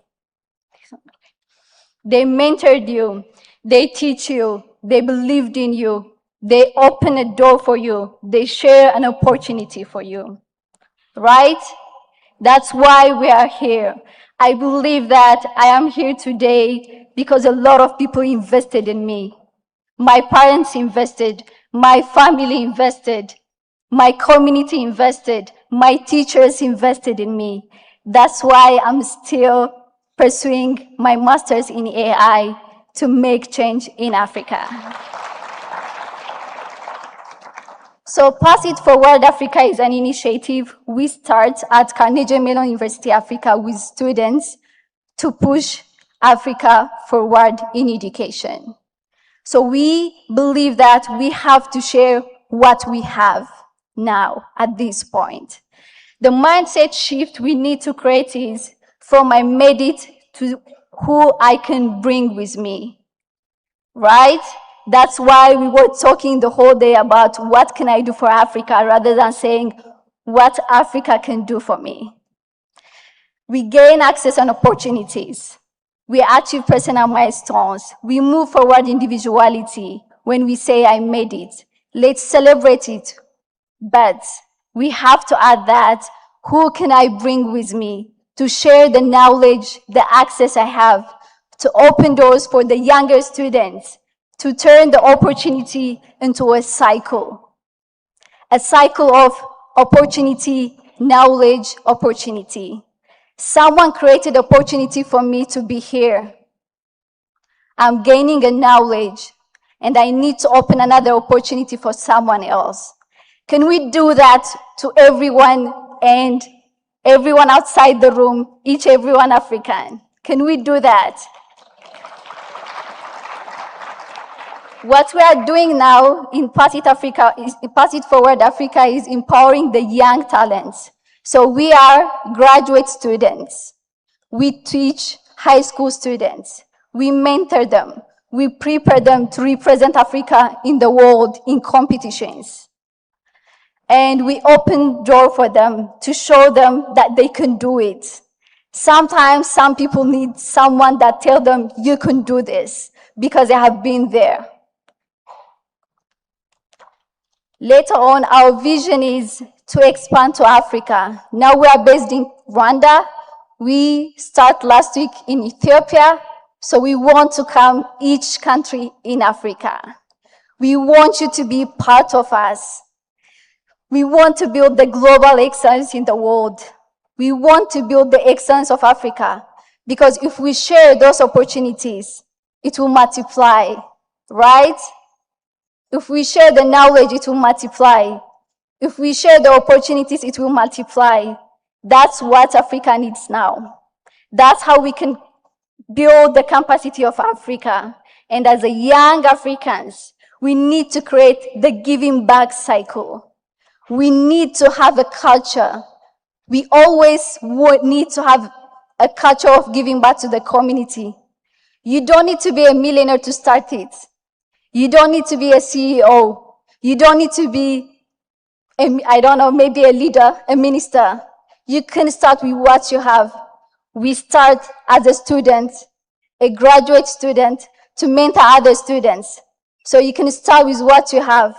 They mentored you. They teach you. They believed in you. They opened a door for you. They share an opportunity for you. Right? That's why we are here. I believe that I am here today because a lot of people invested in me. My parents invested, my family invested, my community invested, my teachers invested in me. That's why I'm still pursuing my master's in AI to make change in Africa. So Pass It Forward Africa is an initiative we start at Carnegie Mellon University Africa with students to push Africa forward in education. So we believe that we have to share what we have now at this point. The mindset shift we need to create is from I made it to who I can bring with me, right? That's why we were talking the whole day about what can I do for Africa rather than saying what Africa can do for me. We gain access and opportunities. We achieve personal milestones. We move forward individuality when we say I made it. Let's celebrate it. But we have to add that who can I bring with me to share the knowledge, the access I have, to open doors for the younger students, to turn the opportunity into a cycle of opportunity, knowledge, opportunity. Someone created opportunity for me to be here. I'm gaining a knowledge, and I need to open another opportunity for someone else. Can we do that to everyone and everyone outside the room, everyone African? Can we do that? What we are doing now in Pass It Forward Africa is empowering the young talents. So we are graduate students. We teach high school students. We mentor them. We prepare them to represent Africa in the world in competitions. And we open door for them to show them that they can do it. Sometimes some people need someone that tell them you can do this because they have been there. Later on, our vision is to expand to Africa. Now we are based in Rwanda. We start last week in Ethiopia. So we want to come each country in Africa. We want you to be part of us. We want to build the global excellence in the world. We want to build the excellence of Africa. Because if we share those opportunities, it will multiply, right? If we share the knowledge, it will multiply. If we share the opportunities, it will multiply. That's what Africa needs now. That's how we can build the capacity of Africa. And as a young Africans, we need to create the giving back cycle. We need to have a culture. We always need to have a culture of giving back to the community. You don't need to be a millionaire to start it. You don't need to be a CEO. You don't need to be, maybe a leader, a minister. You can start with what you have. We start as a student, a graduate student, to mentor other students. So you can start with what you have.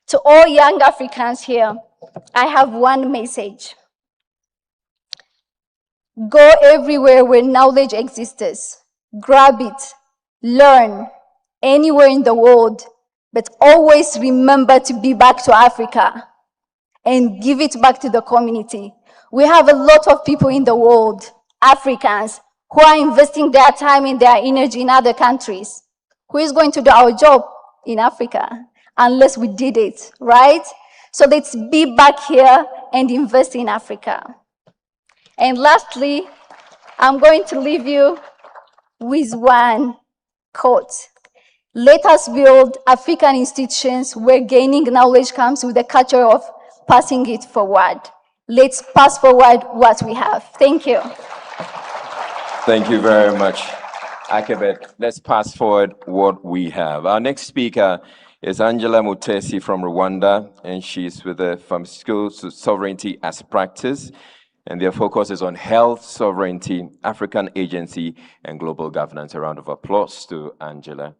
To all young Africans here, I have one message. Go everywhere where knowledge exists. Grab it, learn, anywhere in the world, but always remember to be back to Africa and give it back to the community. We have a lot of people in the world, Africans, who are investing their time and their energy in other countries. Who is going to do our job in Africa unless we did it, right? So let's be back here and invest in Africa. And lastly, I'm going to leave you with one quote. Let us build African institutions where gaining knowledge comes with the culture of passing it forward. Let's pass forward what we have. Thank you. Thank you very much, Akebet. Let's pass forward what we have. Our next speaker is Angela Mutesi from Rwanda, and she's with the Pharmaceutical Sovereignty as Practice, and their focus is on health, sovereignty, African agency, and global governance. A round of applause to Angela.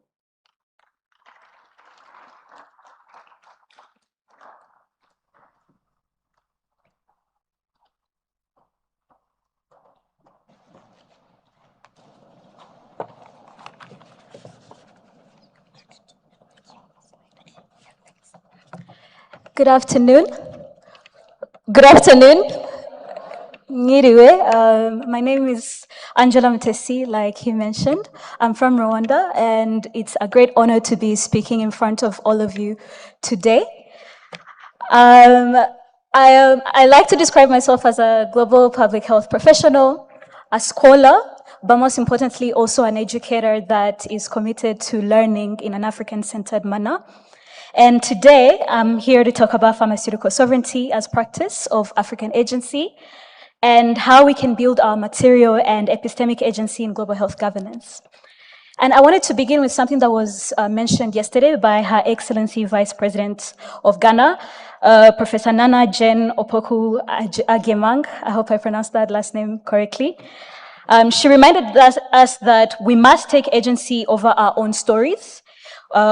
Good afternoon. Good afternoon. Ngiriwe. My name is Angela Mutesi, like he mentioned. I'm from Rwanda, and it's a great honor to be speaking in front of all of you today. I like to describe myself as a global public health professional, a scholar, but most importantly, also an educator that is committed to learning in an African-centered manner. And today, I'm here to talk about pharmaceutical sovereignty as practice of African agency and how we can build our material and epistemic agency in global health governance. And I wanted to begin with something that was mentioned yesterday by Her Excellency Vice President of Ghana, Professor Nana Jane Opoku Agyemang. I hope I pronounced that last name correctly. She reminded us that we must take agency over our own stories,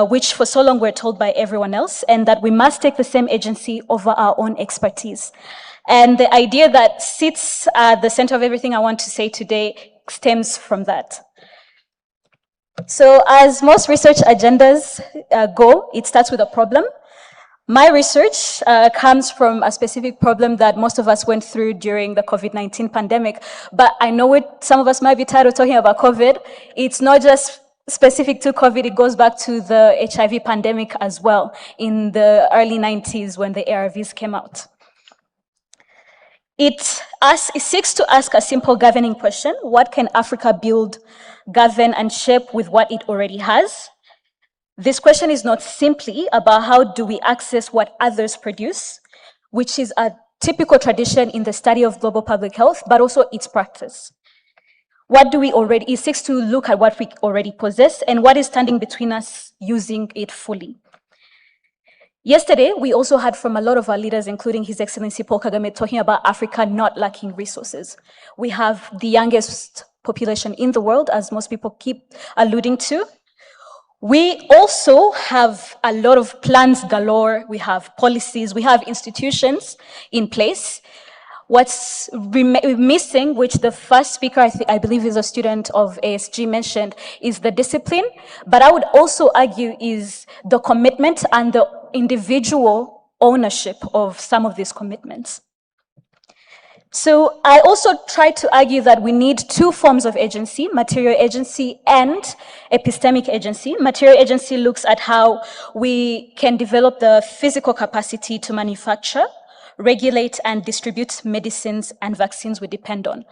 which for so long were told by everyone else, and that we must take the same agency over our own expertise. And the idea that sits at the center of everything I want to say today stems from that. So as most research agendas go, it starts with a problem. My research comes from a specific problem that most of us went through during the COVID-19 pandemic. But I know some of us might be tired of talking about COVID. It's not just specific to COVID, it goes back to the HIV pandemic as well in the early 90s when the ARVs came out. It seeks to ask a simple governing question: what can Africa build, govern, and shape with what it already has? This question is not simply about how do we access what others produce, which is a typical tradition in the study of global public health, but also its practice. What do we already, it seeks to look at what we already possess and what is standing between us using it fully. Yesterday, we also heard from a lot of our leaders, including His Excellency Paul Kagame, talking about Africa not lacking resources. We have the youngest population in the world, as most people keep alluding to. We also have a lot of plans galore. We have policies, we have institutions in place. What's missing, which the first speaker, I believe is a student of ASG, mentioned, is the discipline. But I would also argue is the commitment and the individual ownership of some of these commitments. So I also try to argue that we need two forms of agency: material agency and epistemic agency. Material agency looks at how we can develop the physical capacity to manufacture, regulate, and distribute medicines and vaccines we depend on.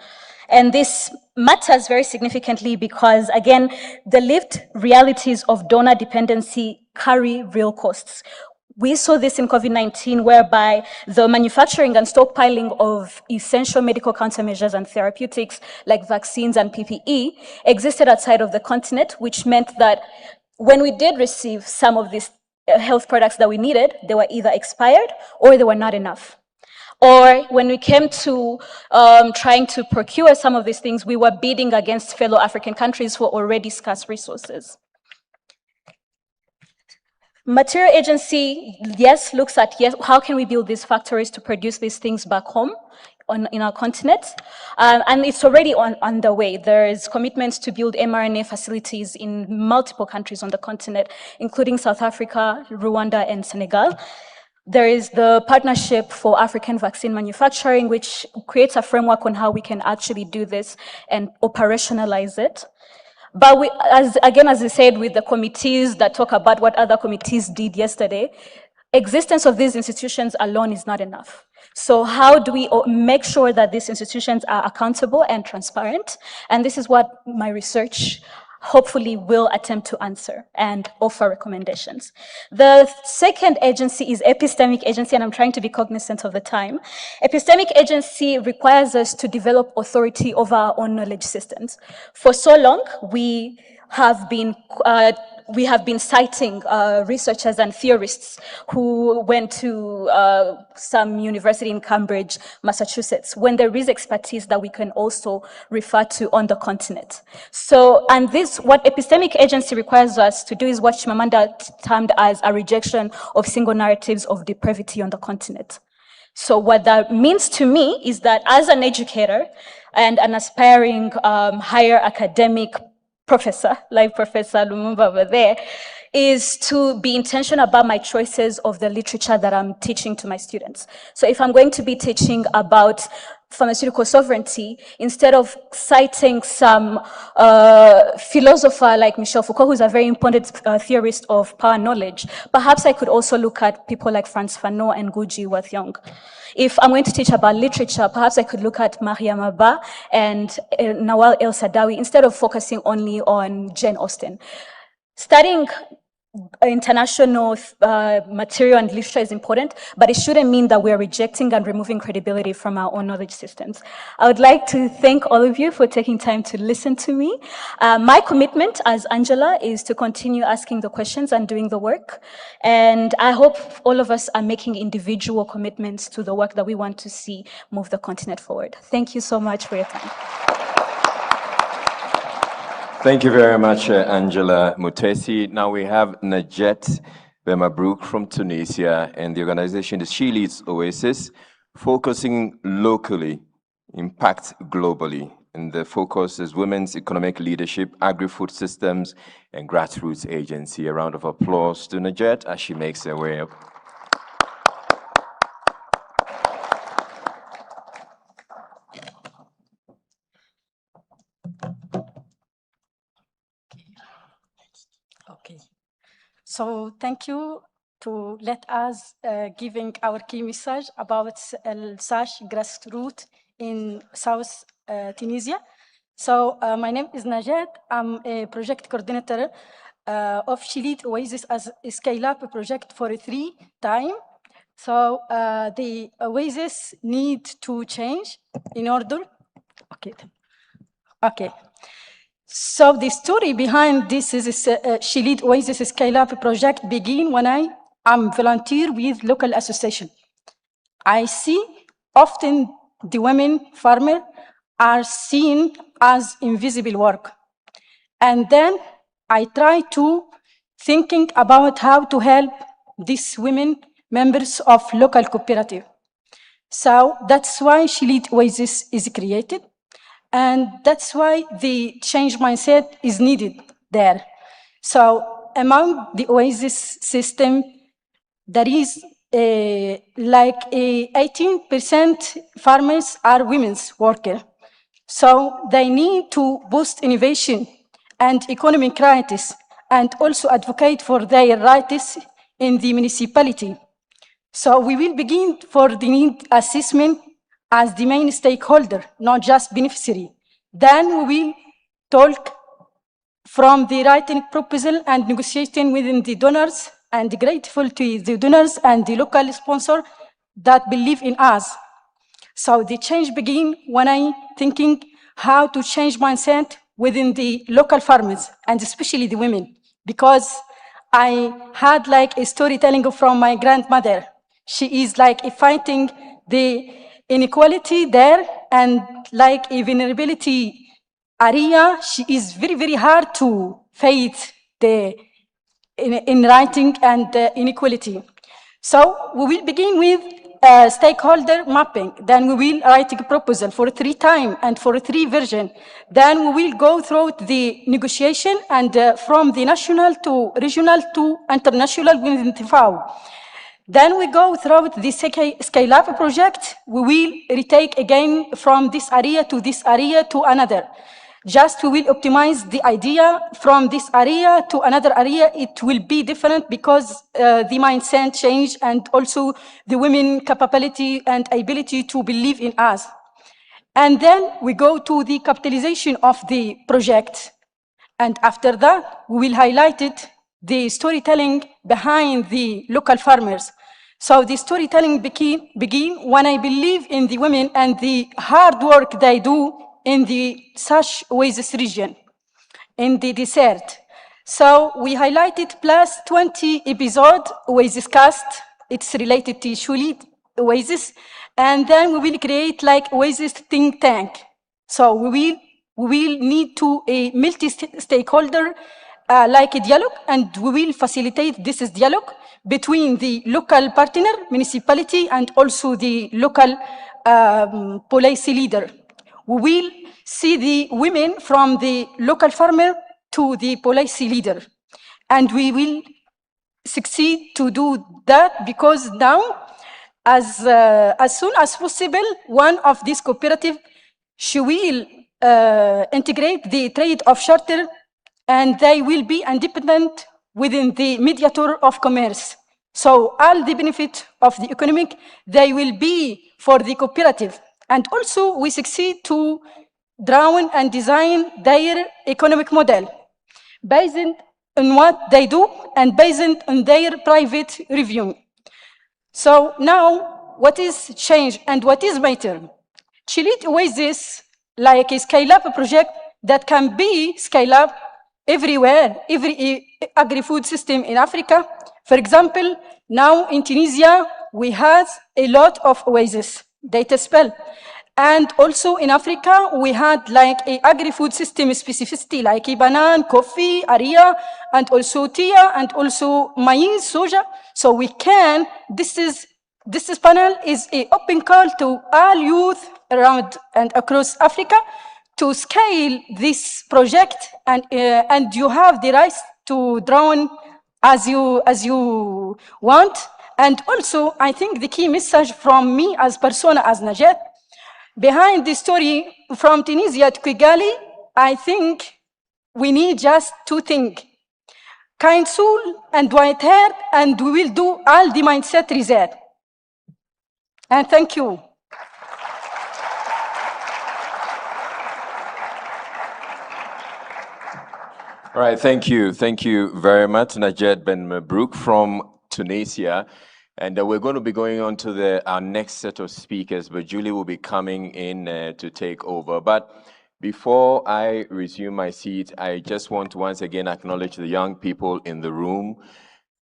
And this matters very significantly because, again, the lived realities of donor dependency carry real costs. We saw this in COVID-19, whereby the manufacturing and stockpiling of essential medical countermeasures and therapeutics like vaccines and PPE existed outside of the continent, which meant that when we did receive some of these health products that we needed, they were either expired or they were not enough. Or when we came to trying to procure some of these things, we were bidding against fellow African countries for already scarce resources. Material agency, yes, looks at, yes, how can we build these factories to produce these things back home in our continent? And it's already underway. There is commitments to build mRNA facilities in multiple countries on the continent, including South Africa, Rwanda, and Senegal. There is the Partnership for African Vaccine Manufacturing, which creates a framework on how we can actually do this and operationalize it. But we, as I said, with the committees that talk about what other committees did yesterday, existence of these institutions alone is not enough. So how do we make sure that these institutions are accountable and transparent? And this is what my research hopefully will attempt to answer and offer recommendations. The second agency is epistemic agency, and I'm trying to be cognizant of the time. Epistemic agency requires us to develop authority over our own knowledge systems. For so long, we have been citing researchers and theorists who went to some university in Cambridge, Massachusetts, when there is expertise that we can also refer to on the continent. So, and this, what epistemic agency requires us to do is what Chimamanda termed as a rejection of single narratives of depravity on the continent. So what that means to me is that as an educator and an aspiring higher academic professor, like Professor Lumumba over there, is to be intentional about my choices of the literature that I'm teaching to my students. So if I'm going to be teaching about pharmaceutical sovereignty, instead of citing some philosopher like Michel Foucault, who's a very important theorist of power knowledge, perhaps I could also look at people like Frantz Fanon and Ngugi wa Thiong'o. If I'm going to teach about literature, perhaps I could look at Mariam Abba and Nawal El-Saadawi instead of focusing only on Jane Austen. Studying international material and literature is important, but it shouldn't mean that we're rejecting and removing credibility from our own knowledge systems. I would like to thank all of you for taking time to listen to me. My commitment as Angela is to continue asking the questions and doing the work. And I hope all of us are making individual commitments to the work that we want to see move the continent forward. Thank you so much for your time. Thank you very much, Angela Mutesi. Now we have Najet Bemabrouk from Tunisia, and the organization is She Leads Oasis, focusing locally, impact globally. And the focus is women's economic leadership, agri-food systems, and grassroots agency. A round of applause to Najet as she makes her way up. Okay, so thank you to let us giving our key message about SASH grassroots in South Tunisia. So my name is Najat. I'm a project coordinator of She Leads Oasis as a scale-up project for 3 times. So the Oasis need to change in order. Okay. So the story behind this is She Leads Oasis Scale-Up project begin when I am volunteer with local association. I see often the women farmers are seen as invisible work. And then I try to thinking about how to help these women members of local cooperative. So that's why She Leads Oasis is created. And that's why the change mindset is needed there. So among the Oasis system, there is like 18% farmers are women's workers. So they need to boost innovation and economic rights and also advocate for their rights in the municipality. So we will begin for the need assessment as the main stakeholder, not just beneficiary. Then we will talk from the writing proposal and negotiating within the donors, and grateful to the donors and the local sponsor that believe in us. So the change begin when I thinking how to change mindset within the local farmers and especially the women, because I had like a storytelling from my grandmother. She is like fighting the inequality there and like a vulnerability area. She is very, very hard to fight the in writing and inequality. So we will begin with stakeholder mapping. Then we will write a proposal for 3 times and for 3 versions. Then we will go through the negotiation and from the national to regional to international within the FAO. Then we go through the scale-up project. We will retake again from this area to another. Just we will optimize the idea from this area to another area. It will be different because the mindset change and also the women capability and ability to believe in us. And then we go to the capitalization of the project. And after that, we will highlight it, the storytelling behind the local farmers. So the storytelling begin when I believe in the women and the hard work they do in the such oasis region, in the desert. So we highlighted plus 20 episode oasis cast. It's related to Shulit oasis. And then we will create like oasis think tank. So we will need to a multi-stakeholder like a dialogue, and we will facilitate this dialogue between the local partner, municipality, and also the local policy leader. We will see the women from the local farmer to the policy leader. And we will succeed to do that because now, as soon as possible, one of these cooperative, she will integrate the trade of charter, and they will be independent within the mediator of commerce. So all the benefit of the economic, they will be for the cooperative. And also we succeed to draw and design their economic model based on what they do and based on their private review. So now what is change and what is matter? Chile Oasis like a scale-up project that can be scaled up everywhere, every agri-food system in Africa. For example, now in Tunisia, we have a lot of oasis, data spell. And also in Africa, we had like a agri-food system specificity, like a banana, coffee, area, and also tea, and also maize, soja. So we can, this panel is an open call to all youth around and across Africa to scale this project, and you have the right to draw as you want. And also, I think the key message from me as persona, as Najat, behind the story from Tunisia to Kigali, I think we need just 2 things. Kind soul and white hair, and we will do all the mindset reset. And thank you. All right, thank you. Thank you very much, Najed Ben Mabrouk from Tunisia. And we're going to be going on to our next set of speakers, but Julie will be coming in to take over. But before I resume my seat, I just want to once again acknowledge the young people in the room.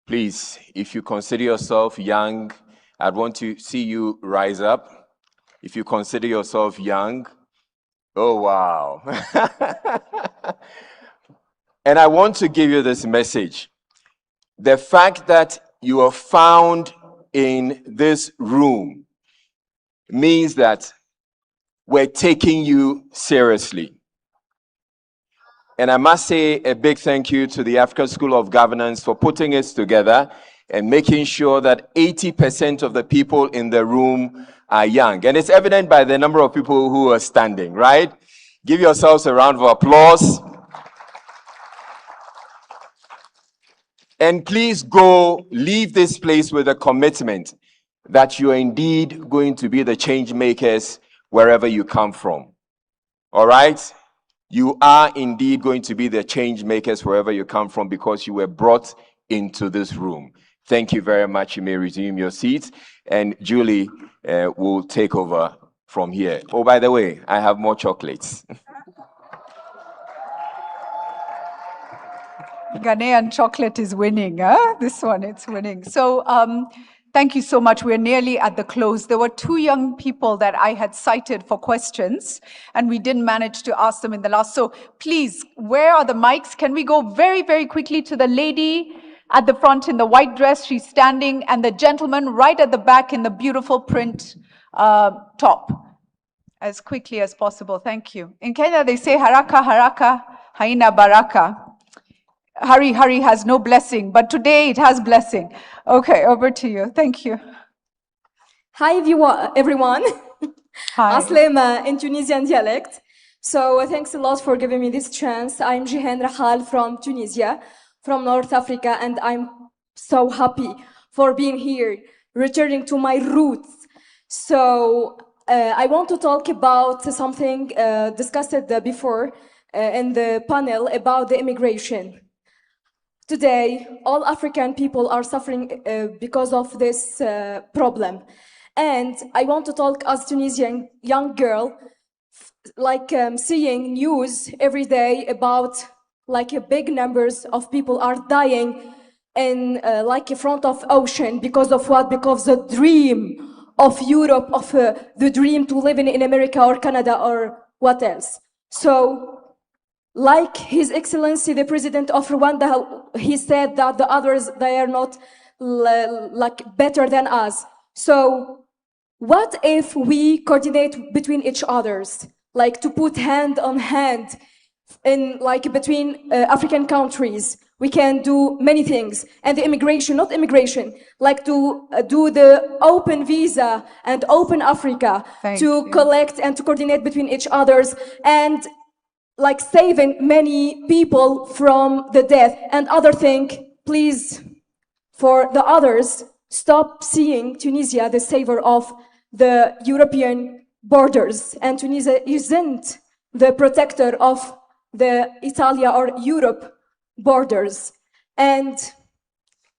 Please, if you consider yourself young, I'd want to see you rise up. If you consider yourself young, oh, wow. And I want to give you this message. The fact that you are found in this room means that we're taking you seriously. And I must say a big thank you to the African School of Governance for putting us together and making sure that 80% of the people in the room are young. And it's evident by the number of people who are standing, right? Give yourselves a round of applause. And please go leave this place with a commitment that you are indeed going to be the change makers wherever you come from. All right? You are indeed going to be the change makers wherever you come from because you were brought into this room. Thank you very much. You may resume your seats, and Julie will take over from here. Oh, by the way, I have more chocolates. Ghanaian chocolate is winning, huh? This one, it's winning. So thank you so much. We're nearly at the close. There were 2 young people that I had cited for questions, and we didn't manage to ask them in the last. So please, where are the mics? Can we go very, very quickly to the lady at the front in the white dress, she's standing, and the gentleman right at the back in the beautiful print top. As quickly as possible, thank you. In Kenya, they say haraka haraka haina baraka. Hurry, hurry has no blessing, but today it has blessing. Okay, over to you. Thank you. Hi, everyone. Hi. Aslem in Tunisian dialect. So thanks a lot for giving me this chance. I'm Jihan Rahal from Tunisia, from North Africa, and I'm so happy for being here, returning to my roots. So I want to talk about something discussed before in the panel about the immigration. Today, all African people are suffering because of this problem. And I want to talk as Tunisian young girl, like seeing news every day about like big numbers of people are dying in like in front of ocean because of what? Because the dream of Europe, of the dream to live in America or Canada or what else. So like His Excellency, the President of Rwanda, he said that the others, they are not like better than us. So what if we coordinate between each others, like to put hand on hand in like between African countries? We can do many things. And the immigration, not immigration, like to do the open visa and open Africa to collect and to coordinate between each others and like saving many people from the death. And other thing, please, for the others, stop seeing Tunisia the savior of the European borders. And Tunisia isn't the protector of the Italia or Europe borders. And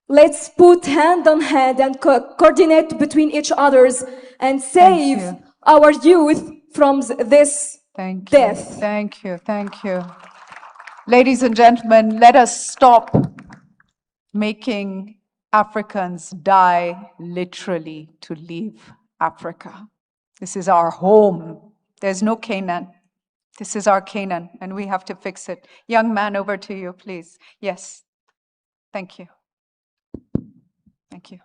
let's put hand on hand and coordinate between each others and save our youth from this death. Thank you, thank you. Ladies and gentlemen, let us stop making Africans die literally to leave Africa. This is our home. There's no Canaan. This is our Canaan, and we have to fix it. Young man, over to you, please. Yes. Thank you. Thank you.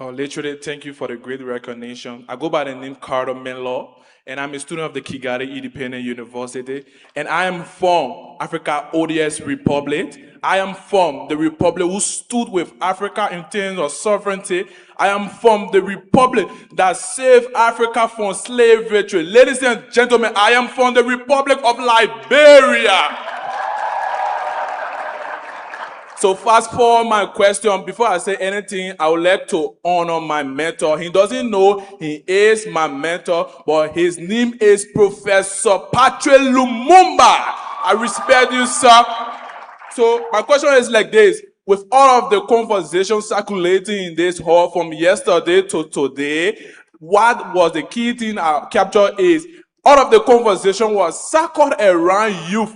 Literally, thank you for the great recognition. I go by the name Carter Menlo, and I'm a student of the Kigali Independent University, and I am from Africa ODS Republic. I am from the republic who stood with Africa in terms of sovereignty. I am from the republic that saved Africa from slavery. Ladies and gentlemen, I am from the Republic of Liberia. So fast forward my question. Before I say anything, I would like to honor my mentor. He doesn't know he is my mentor, but his name is Professor Patrick Lumumba. I respect you, sir. So my question is like this. With all of the conversations circulating in this hall from yesterday to today, what was the key thing I captured is all of the conversation was circled around youth.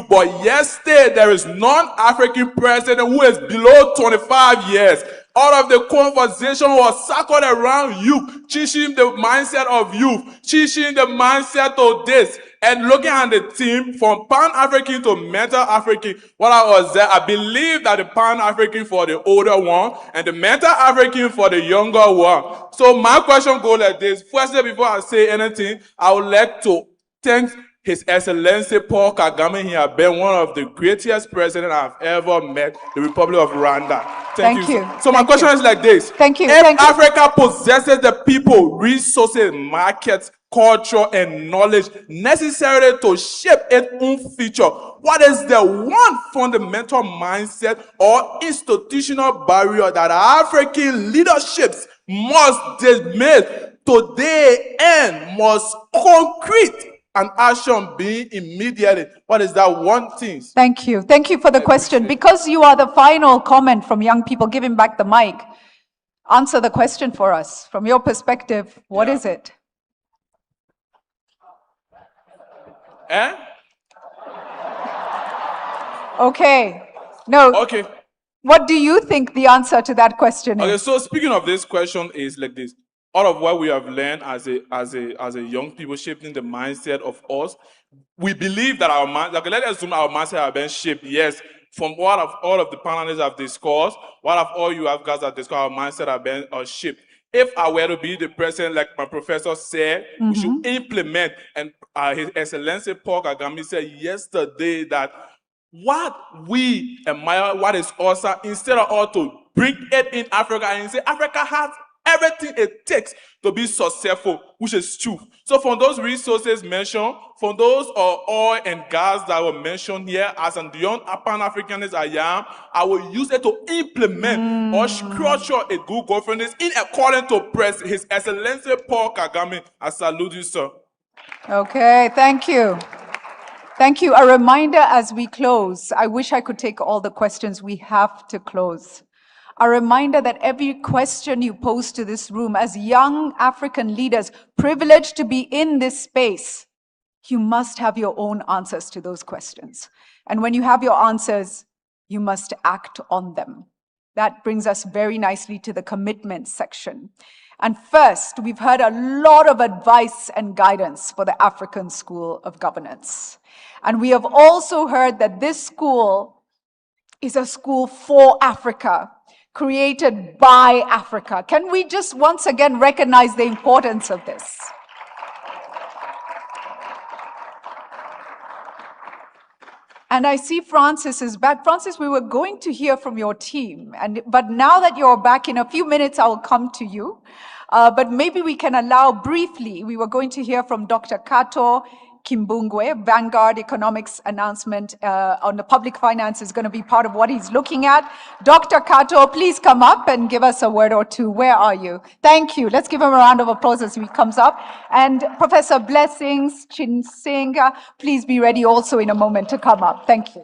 But yesterday, there is non-African president who is below 25 years. All of the conversation was circled around youth, teaching the mindset of youth, teaching the mindset of this. And looking at the team from Pan-African to Meta-African, while I was there, I believe that the Pan-African for the older one and the Meta-African for the younger one. So my question goes like this. Firstly, before I say anything, I would like to thank His Excellency Paul Kagame. He has been one of the greatest presidents I've ever met, the Republic of Rwanda. Thank you. So my question is like this. Thank you. If Africa possesses the people, resources, markets, culture, and knowledge necessary to shape its own future, what is the one fundamental mindset or institutional barrier that African leaderships must dismiss today and must concrete an action being immediately? What is that one thing? Thank you. Thank you for the question. Because you are the final comment from young people, give him back the mic. Answer the question for us. From your perspective, what is it? Okay. No. Okay. What do you think the answer to that question is? Okay, so speaking of this question is like this. All of what we have learned as a young people shaping the mindset of us, we believe that our mind, like let's assume our mindset have been shaped, yes, from what all of the panelists have discussed, what have all you have guys have discussed, our mindset have been shaped. If I were to be the president, like my professor said, we should implement, and His Excellency Paul Kagame said yesterday that what we admire, what is awesome, instead of all to bring it in Africa and say Africa has everything it takes to be successful, which is true. So from those resources mentioned, from those oil and gas that were mentioned here, as a young Pan-Africanist I am, I will use it to implement or structure a good governance in accordance to His Excellency Paul Kagame. I salute you, sir. Okay, thank you. Thank you. A reminder as we close, I wish I could take all the questions. We have to close. A reminder that every question you pose to this room, as young African leaders privileged to be in this space, you must have your own answers to those questions. And when you have your answers, you must act on them. That brings us very nicely to the commitment section. And first, we've heard a lot of advice and guidance for the African School of Governance. And we have also heard that this school is a school for Africa, created by Africa. Can we just once again recognize the importance of this? And I see Francis is back. Francis, we were going to hear from your team, but now that you're back, in a few minutes, I will come to you. But maybe we can allow briefly, we were going to hear from Dr. Kato Kimbungwe. Vanguard Economics announcement on the public finance is going to be part of what he's looking at. Dr. Kato, please come up and give us a word or two. Where are you? Thank you. Let's give him a round of applause as he comes up. And Professor Blessings Chinsenga, please be ready also in a moment to come up. Thank you.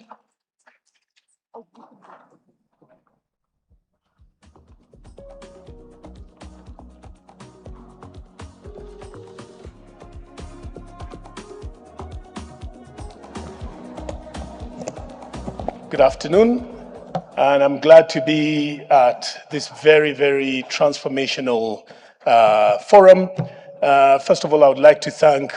Good afternoon, and I'm glad to be at this very, very transformational forum. First of all, I would like to thank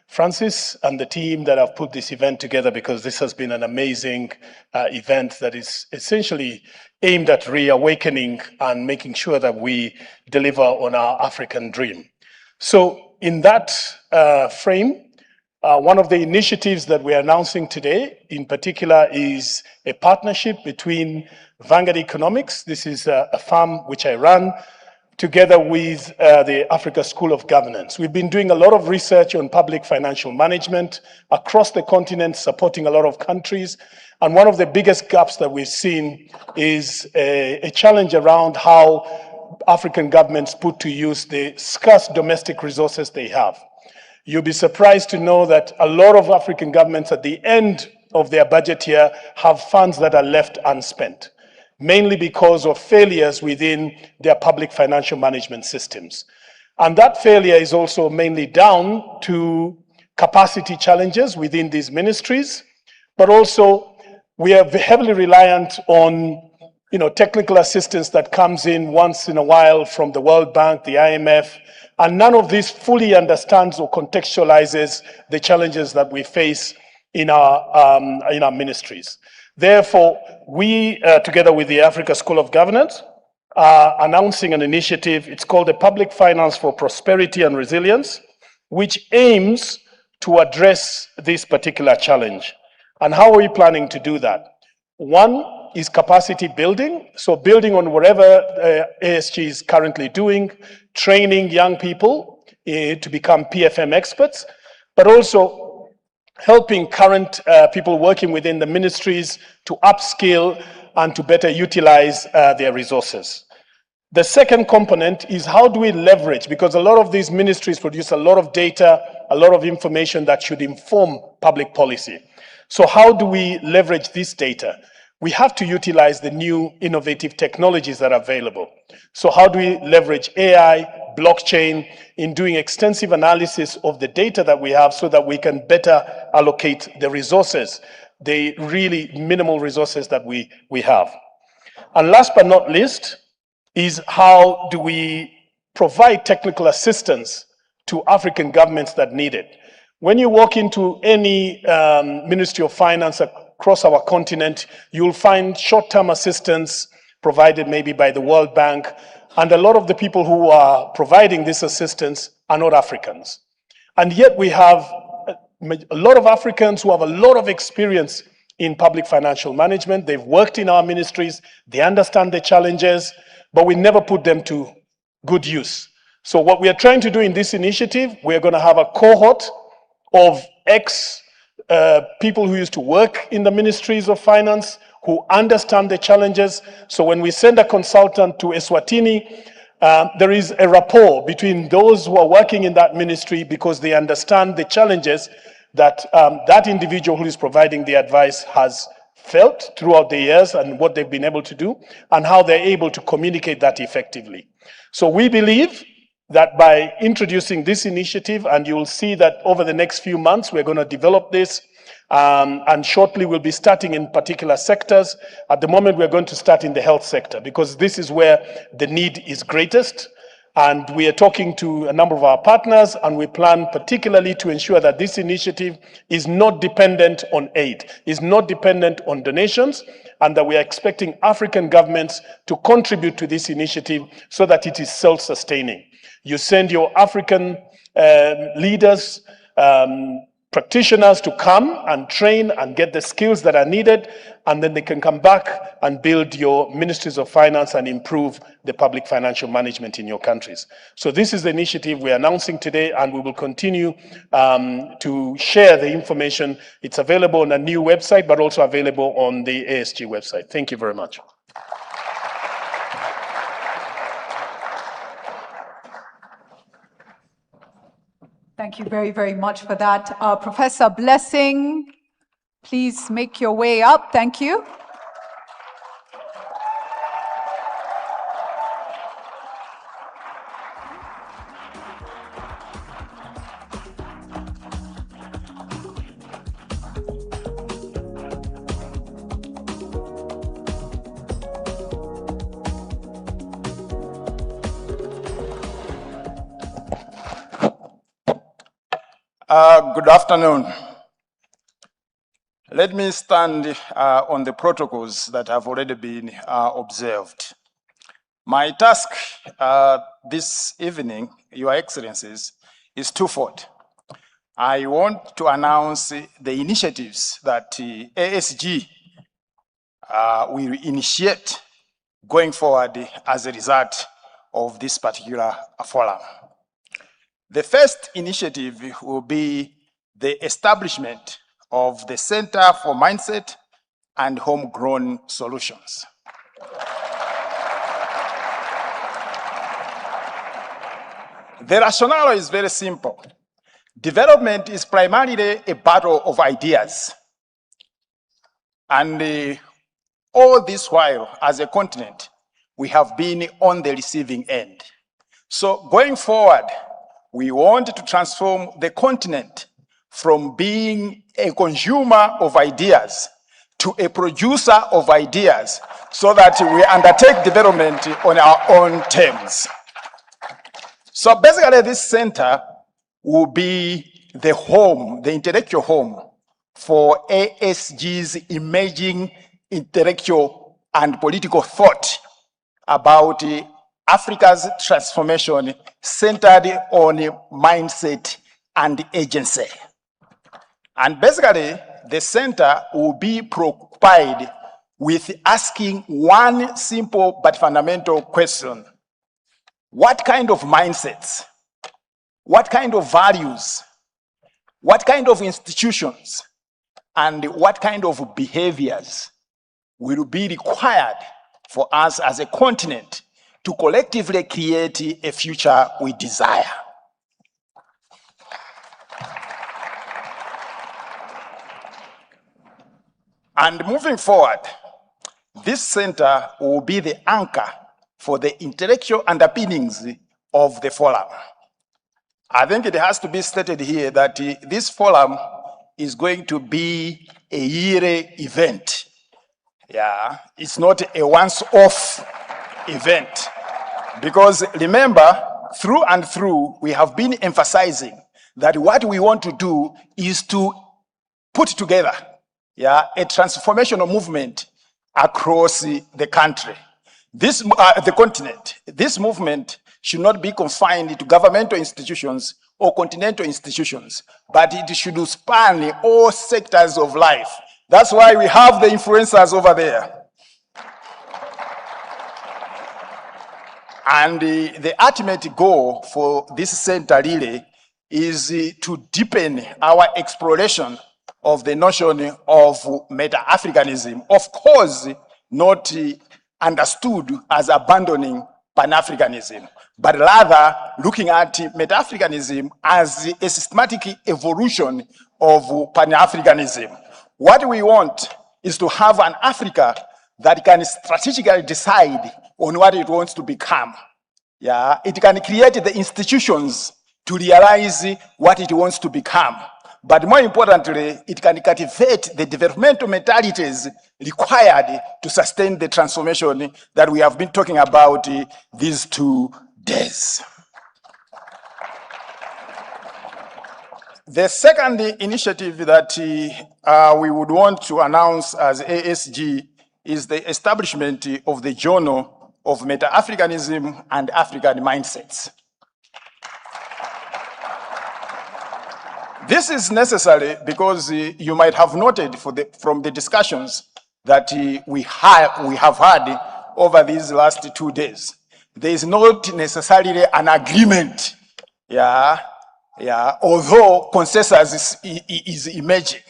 Francis and the team that have put this event together, because this has been an amazing event that is essentially aimed at reawakening and making sure that we deliver on our African dream. So in that frame, one of the initiatives that we're announcing today, in particular, is a partnership between Vanguard Economics. This is a firm which I run, together with the Africa School of Governance. We've been doing a lot of research on public financial management across the continent, supporting a lot of countries. And one of the biggest gaps that we've seen is a challenge around how African governments put to use the scarce domestic resources they have. You'll be surprised to know that a lot of African governments at the end of their budget year have funds that are left unspent, mainly because of failures within their public financial management systems. And that failure is also mainly down to capacity challenges within these ministries, but also we are heavily reliant on technical assistance that comes in once in a while from the World Bank, the IMF, and none of this fully understands or contextualizes the challenges that we face in our ministries. Therefore, we, together with the Africa School of Governance, are announcing an initiative. It's called the Public Finance for Prosperity and Resilience, which aims to address this particular challenge. And how are we planning to do that? One is capacity building, so building on whatever ASG is currently doing, training young people to become PFM experts, but also helping current people working within the ministries to upskill and to better utilize their resources. The second component is how do we leverage, because a lot of these ministries produce a lot of data, a lot of information that should inform public policy. So how do we leverage this data? We have to utilize the new innovative technologies that are available. So how do we leverage AI, blockchain, in doing extensive analysis of the data that we have so that we can better allocate the resources, the really minimal resources that we have. And last but not least is how do we provide technical assistance to African governments that need it. When you walk into any Ministry of Finance across our continent, you'll find short-term assistance provided maybe by the World Bank, and a lot of the people who are providing this assistance are not Africans. And yet we have a lot of Africans who have a lot of experience in public financial management. They've worked in our ministries, they understand the challenges, but we never put them to good use. So what we are trying to do in this initiative, we're going to have a cohort of people who used to work in the ministries of finance, who understand the challenges. So when we send a consultant to Eswatini, there is a rapport between those who are working in that ministry because they understand the challenges that that individual who is providing the advice has felt throughout the years and what they've been able to do and how they're able to communicate that effectively. So we believe that by introducing this initiative, and you will see that over the next few months, we're going to develop this, and shortly we'll be starting in particular sectors. At the moment, we're going to start in the health sector because this is where the need is greatest. And we are talking to a number of our partners, and we plan particularly to ensure that this initiative is not dependent on aid, is not dependent on donations, and that we are expecting African governments to contribute to this initiative so that it is self-sustaining. You send your African leaders, practitioners to come and train and get the skills that are needed, and then they can come back and build your ministries of finance and improve the public financial management in your countries. So this is the initiative we're announcing today, and we will continue to share the information. It's available on a new website, but also available on the ASG website. Thank you very much. Thank you very, very much for that. Professor Blessing, please make your way up. Thank you. Good afternoon. Let me stand on the protocols that have already been observed. My task this evening, Your Excellencies, is twofold. I want to announce the initiatives that ASG will initiate going forward as a result of this particular forum. The first initiative will be the establishment of the Center for Mindset and Homegrown Solutions. The rationale is very simple. Development is primarily a battle of ideas. And all this while, as a continent, we have been on the receiving end. So going forward, we want to transform the continent from being a consumer of ideas to a producer of ideas so that we undertake development on our own terms. So basically this center will be the home, the intellectual home for ASG's emerging intellectual and political thought about Africa's transformation centered on mindset and agency. And basically, the center will be preoccupied with asking one simple but fundamental question. What kind of mindsets, what kind of values, what kind of institutions, and what kind of behaviors will be required for us as a continent to collectively create a future we desire? And moving forward, this center will be the anchor for the intellectual underpinnings of the forum. I think it has to be stated here that this forum is going to be a yearly event. Yeah, it's not a once-off event. Because remember, through and through, we have been emphasizing that what we want to do is to put together a transformational movement across the country, the continent. This movement should not be confined to governmental institutions or continental institutions, but it should span all sectors of life. That's why we have the influencers over there. And the ultimate goal for this center really is to deepen our exploration of the notion of meta-Africanism. Of course, not understood as abandoning Pan-Africanism, but rather looking at meta-Africanism as a systematic evolution of Pan-Africanism. What we want is to have an Africa that can strategically decide on what it wants to become. Yeah, it can create the institutions to realize what it wants to become. But more importantly, it can cultivate the developmental mentalities required to sustain the transformation that we have been talking about these 2 days. The second initiative that we would want to announce as ASG is the establishment of the Journal of Meta-Africanism and African Mindsets. This is necessary because you might have noted from the discussions that we have had over these last 2 days. There is not necessarily an agreement, although consensus is emerging.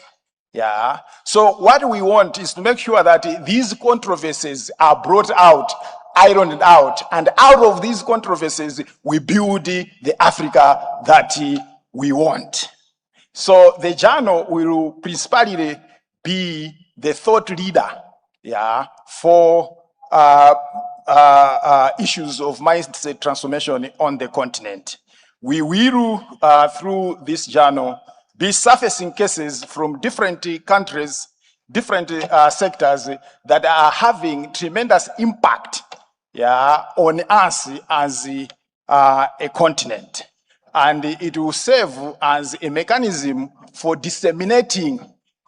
So what we want is to make sure that these controversies are brought out, ironed out, and out of these controversies we build the Africa that we want. So the journal will principally be the thought leader, for issues of mindset transformation on the continent. We will, through this journal, be surfacing cases from different countries, different sectors that are having tremendous impact, on us as a continent. And it will serve as a mechanism for disseminating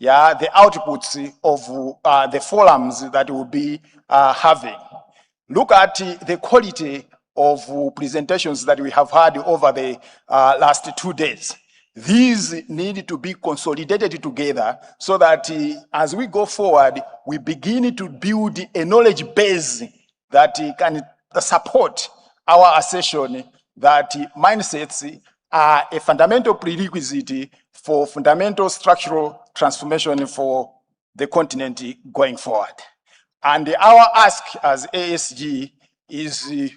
the outputs of the forums that we'll be having. Look at the quality of presentations that we have had over the last 2 days. These need to be consolidated together so that as we go forward, we begin to build a knowledge base that can support our assertion that mindsets are a fundamental prerequisite for fundamental structural transformation for the continent going forward. And our ask as ASG is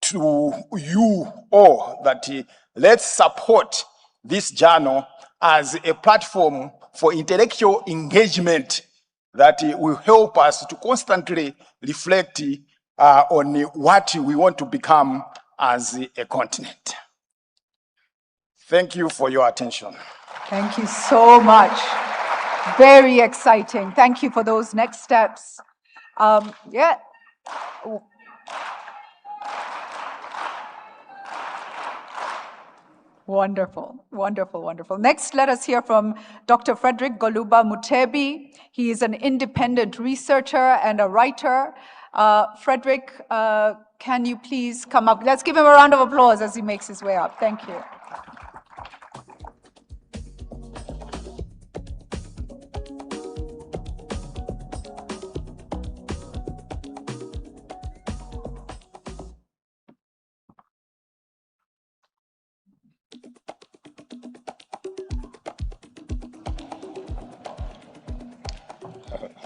to you all that let's support this journal as a platform for intellectual engagement that will help us to constantly reflect on what we want to become as a continent. Thank you for your attention. Thank you so much. Very exciting. Thank you for those next steps. Wonderful, wonderful, wonderful. Next, let us hear from Dr. Frederick Goluba Mutebi. He is an independent researcher and a writer. Frederick, can you please come up? Let's give him a round of applause as he makes his way up. Thank you.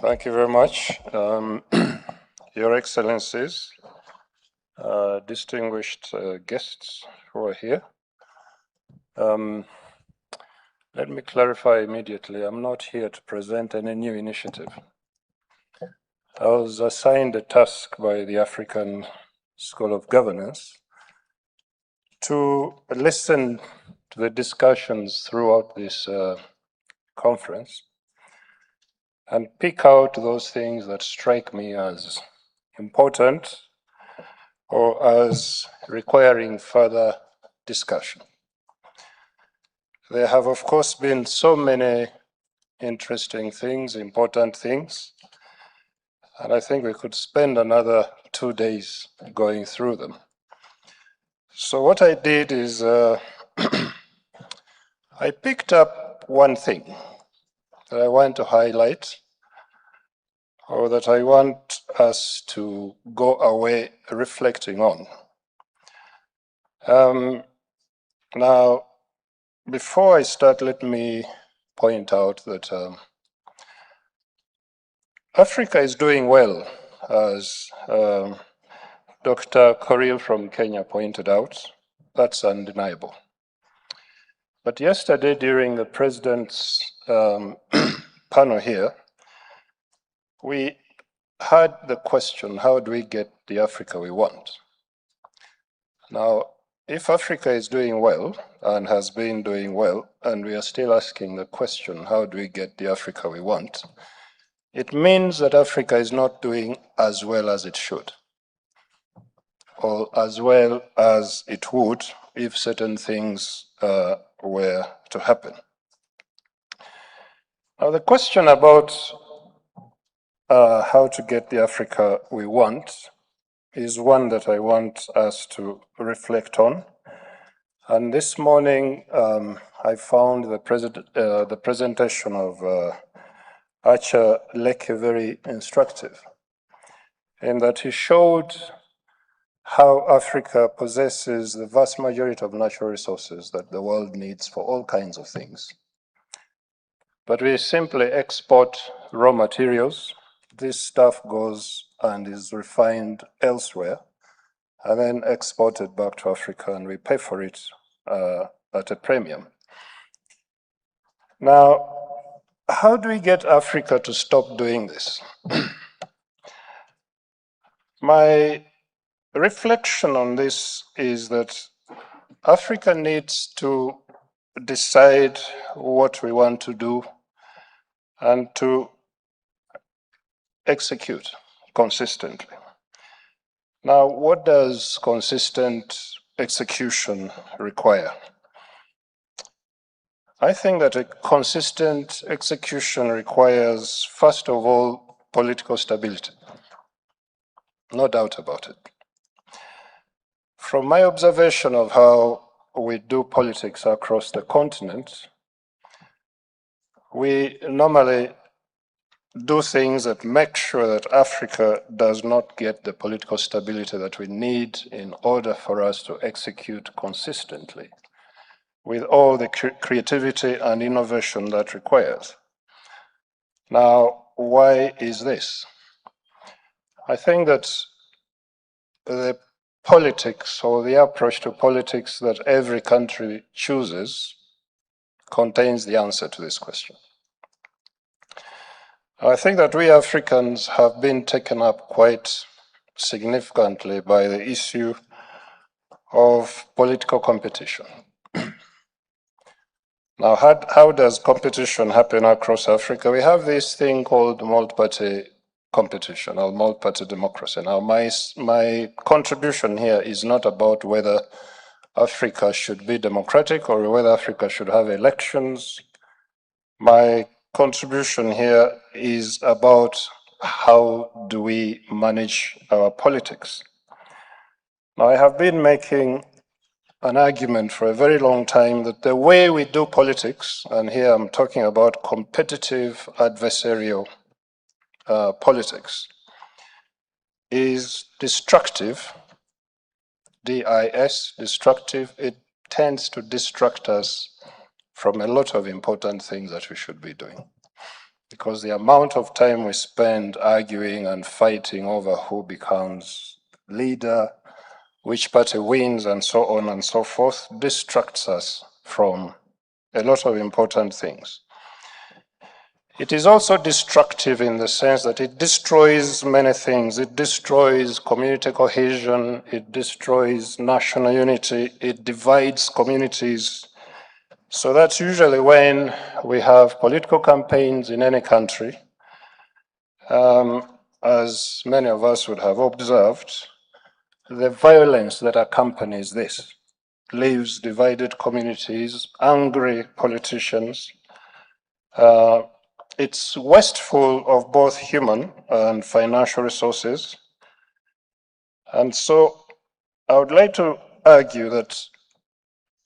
Thank you very much. Your Excellencies, distinguished guests who are here. Let me clarify immediately, I'm not here to present any new initiative. I was assigned a task by the African School of Governance to listen to the discussions throughout this conference and pick out those things that strike me as important or as requiring further discussion. There have, of course, been so many interesting things, important things, and I think we could spend another 2 days going through them. So what I did is I picked up one thing that I want to highlight, or that I want us to go away reflecting on. Now, before I start, let me point out that Africa is doing well, as Dr. Korir from Kenya pointed out. That's undeniable. But yesterday, during the president's panel here, we had the question, how do we get the Africa we want? Now, if Africa is doing well and has been doing well, and we are still asking the question, how do we get the Africa we want? It means that Africa is not doing as well as it should, or as well as it would if certain things were to happen. Now, the question about how to get the Africa we want is one that I want us to reflect on. And this morning, I found the presentation of Archer Leke very instructive, in that he showed how Africa possesses the vast majority of natural resources that the world needs for all kinds of things. But we simply export raw materials. This stuff goes and is refined elsewhere, and then exported back to Africa, and we pay for it at a premium. Now, how do we get Africa to stop doing this? My reflection on this is that Africa needs to decide what we want to do and to execute consistently. Now, what does consistent execution require? I think that a consistent execution requires, first of all, political stability. No doubt about it. From my observation of how we do politics across the continent, we normally do things that make sure that Africa does not get the political stability that we need in order for us to execute consistently with all the creativity and innovation that requires. Now, why is this? I think that the politics, or the approach to politics that every country chooses, contains the answer to this question. I think that we Africans have been taken up quite significantly by the issue of political competition. Now, how does competition happen across Africa? We have this thing called multi-party competition or multi-party democracy. Now, my contribution here is not about whether Africa should be democratic or whether Africa should have elections. My contribution here is about how do we manage our politics. Now, I have been making an argument for a very long time that the way we do politics, and here I'm talking about competitive adversarial politics, is destructive, D-I-S, destructive. It tends to distract us from a lot of important things that we should be doing. Because the amount of time we spend arguing and fighting over who becomes leader, which party wins, and so on and so forth, distracts us from a lot of important things. It is also destructive in the sense that it destroys many things. It destroys community cohesion, it destroys national unity, it divides communities. So that's usually when we have political campaigns in any country, as many of us would have observed, the violence that accompanies this leaves divided communities, angry politicians, it's wasteful of both human and financial resources. And so I would like to argue that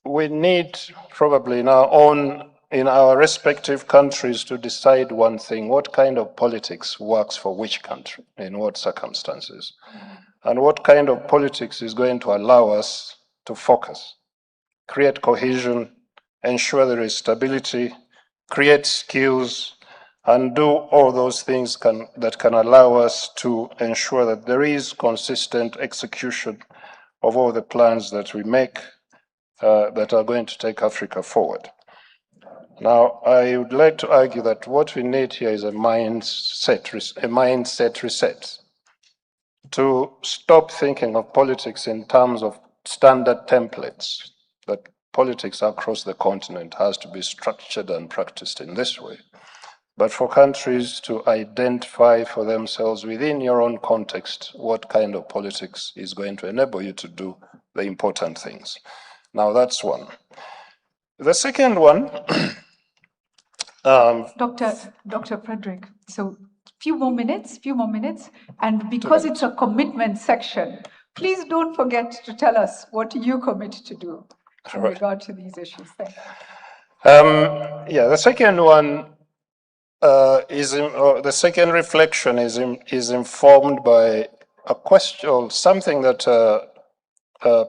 we need probably in our respective countries to decide one thing: what kind of politics works for which country, in what circumstances, and what kind of politics is going to allow us to focus, create cohesion, ensure there is stability, create skills, and do all those things that can allow us to ensure that there is consistent execution of all the plans that we make that are going to take Africa forward. Now, I would like to argue that what we need here is a mindset reset, to stop thinking of politics in terms of standard templates, that politics across the continent has to be structured and practiced in this way, but for countries to identify for themselves within your own context what kind of politics is going to enable you to do the important things. Now, that's one. The second one, Dr. Frederick, so few more minutes, and because it's a commitment section, please don't forget to tell us what you commit to do in regard to these issues. Thank you. Yeah, the second one the second reflection is informed by a question, or something that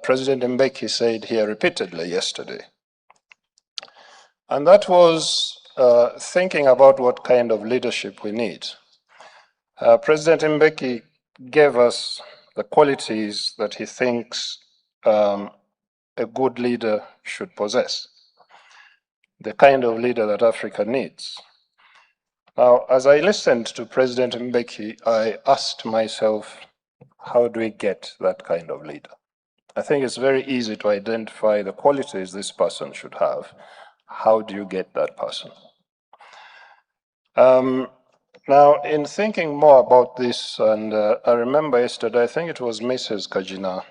President Mbeki said here repeatedly yesterday. And that was thinking about what kind of leadership we need. President Mbeki gave us the qualities that he thinks a good leader should possess, the kind of leader that Africa needs. Now, as I listened to President Mbeki, I asked myself, how do we get that kind of leader? I think it's very easy to identify the qualities this person should have. How do you get that person? Now, in thinking more about this, and I remember yesterday, I think it was Mrs. Kajina,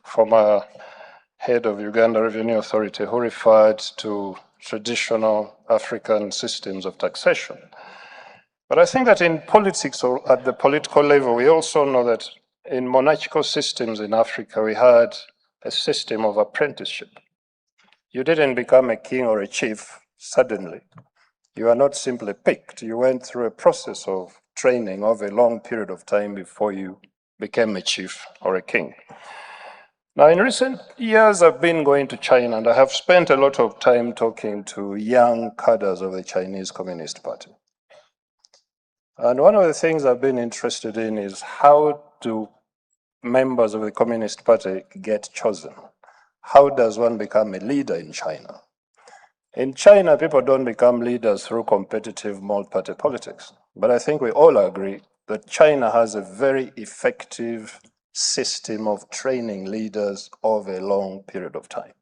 former head of Uganda Revenue Authority, who referred to traditional African systems of taxation. But I think that in politics, or at the political level, we also know that in monarchical systems in Africa, we had a system of apprenticeship. You didn't become a king or a chief suddenly. You are not simply picked. You went through a process of training over a long period of time before you became a chief or a king. Now, in recent years, I've been going to China, and I have spent a lot of time talking to young cadres of the Chinese Communist Party. And one of the things I've been interested in is how do members of the Communist Party get chosen? How does one become a leader in China? In China, people don't become leaders through competitive multi-party politics. But I think we all agree that China has a very effective system of training leaders over a long period of time.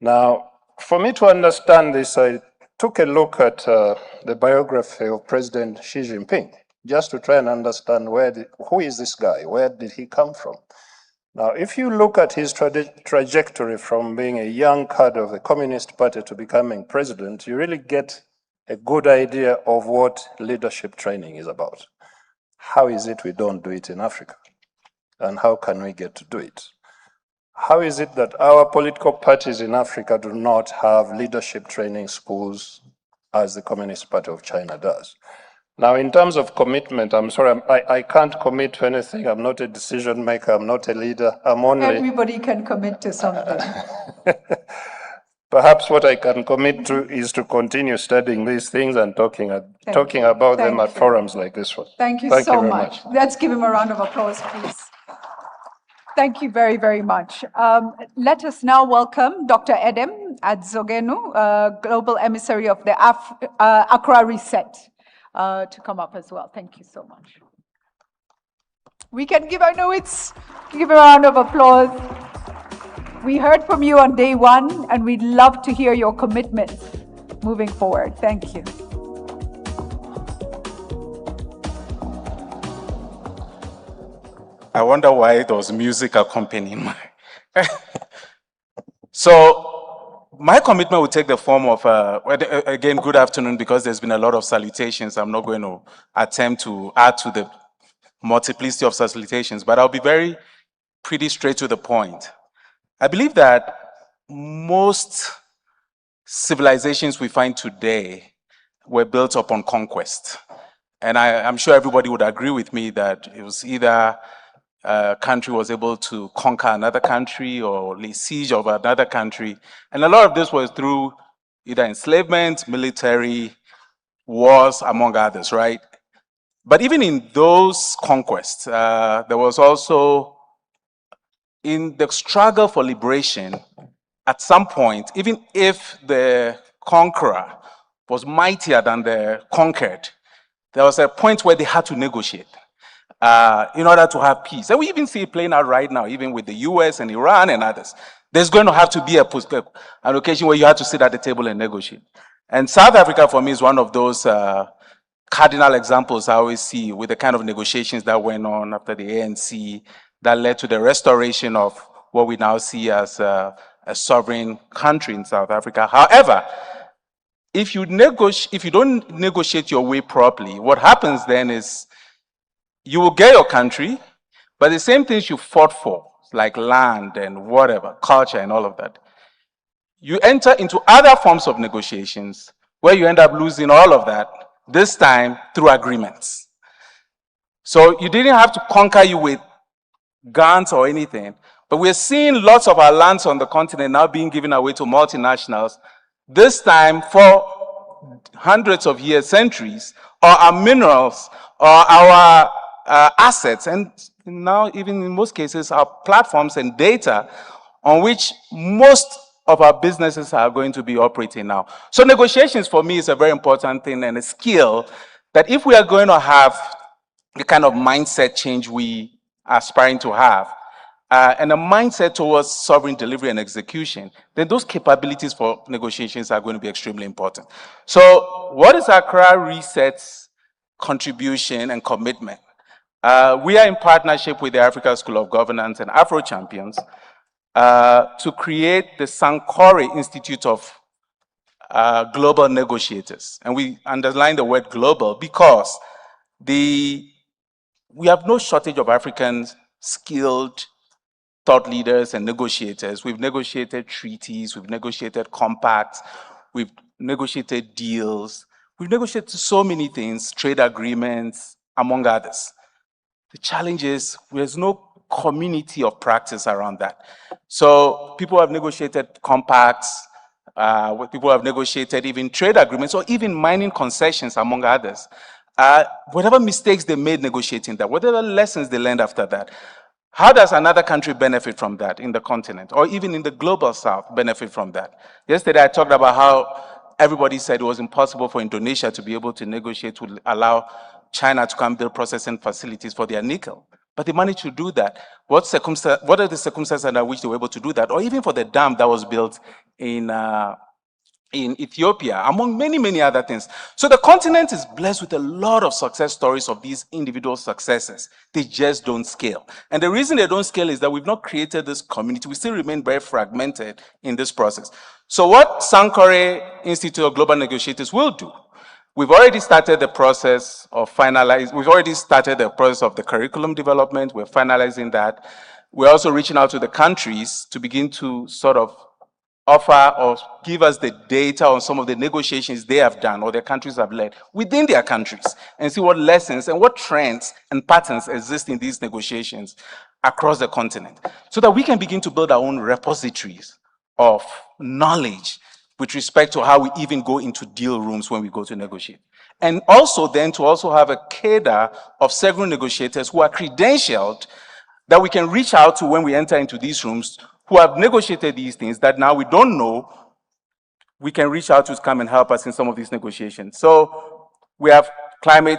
Now, for me to understand this, I took a look at the biography of President Xi Jinping, just to try and understand who is this guy? Where did he come from? Now, if you look at his trajectory from being a young cadre of the Communist Party to becoming president, you really get a good idea of what leadership training is about. How is it we don't do it in Africa? And how can we get to do it? How is it that our political parties in Africa do not have leadership training schools as the Communist Party of China does? Now, in terms of commitment, I'm sorry, I can't commit to anything. I'm not a decision maker. I'm not a leader. I'm only... Everybody can commit to something. Perhaps what I can commit to is to continue studying these things and talking about them at forums like this one. Thank you so much. Let's give him a round of applause, please. Thank you very, very much. Let us now welcome Dr. Edem Adzogenu, Global Emissary of the Accra Reset, to come up as well. Thank you so much. We can give, give a round of applause. We heard from you on day one, and we'd love to hear your commitment moving forward. Thank you. I wonder why there was music accompanying my... So, my commitment will take the form of, again, good afternoon, because there's been a lot of salutations. I'm not going to attempt to add to the multiplicity of salutations, but I'll be pretty straight to the point. I believe that most civilizations we find today were built upon conquest. And I'm sure everybody would agree with me that it was either a country was able to conquer another country or lay siege of another country. And a lot of this was through either enslavement, military, wars, among others, right? But even in those conquests, there was also, in the struggle for liberation, at some point, even if the conqueror was mightier than the conquered, there was a point where they had to negotiate in order to have peace. And we even see it playing out right now, even with the US and Iran and others. There's going to have to be an occasion where you have to sit at the table and negotiate. And South Africa, for me, is one of those cardinal examples I always see with the kind of negotiations that went on after the ANC that led to the restoration of what we now see as a sovereign country in South Africa. However, if you don't negotiate your way properly, what happens then is you will get your country, but the same things you fought for, like land and whatever, culture and all of that, you enter into other forms of negotiations where you end up losing all of that, this time through agreements. So you didn't have to conquer you with guns or anything, but we're seeing lots of our lands on the continent now being given away to multinationals, this time for hundreds of years, centuries, or our minerals, or our assets, and now even in most cases, our platforms and data on which most of our businesses are going to be operating now. So negotiations for me is a very important thing and a skill that if we are going to have the kind of mindset change we are aspiring to have, and a mindset towards sovereign delivery and execution, then those capabilities for negotiations are going to be extremely important. So what is Accra Reset's contribution and commitment? We are in partnership with the Africa School of Governance and Afro Champions to create the Sankore Institute of Global Negotiators. And we underline the word global because we have no shortage of Africans skilled thought leaders and negotiators. We've negotiated treaties, we've negotiated compacts, we've negotiated deals, we've negotiated so many things, trade agreements, among others. The challenge is there's no community of practice around that. So people have negotiated compacts, people have negotiated even trade agreements or even mining concessions, among others. Whatever mistakes they made negotiating that, whatever lessons they learned after that, how does another country benefit from that in the continent or even in the global south benefit from that? Yesterday I talked about how everybody said it was impossible for Indonesia to be able to negotiate to allow China to come build processing facilities for their nickel. But they managed to do that. What are the circumstances under which they were able to do that? Or even for the dam that was built in Ethiopia, among many, many other things. So the continent is blessed with a lot of success stories of these individual successes. They just don't scale. And the reason they don't scale is that we've not created this community. We still remain very fragmented in this process. So what Sankore Institute of Global Negotiators will do, we've already started the process of we've already started the process of the curriculum development. We're finalizing that. We're also reaching out to the countries to begin to sort of offer or give us the data on some of the negotiations they have done or their countries have led within their countries and see what lessons and what trends and patterns exist in these negotiations across the continent so that we can begin to build our own repositories of knowledge with respect to how we even go into deal rooms when we go to negotiate. And also then to also have a cadre of several negotiators who are credentialed that we can reach out to when we enter into these rooms who have negotiated these things that now we don't know, we can reach out to come and help us in some of these negotiations. So we have climate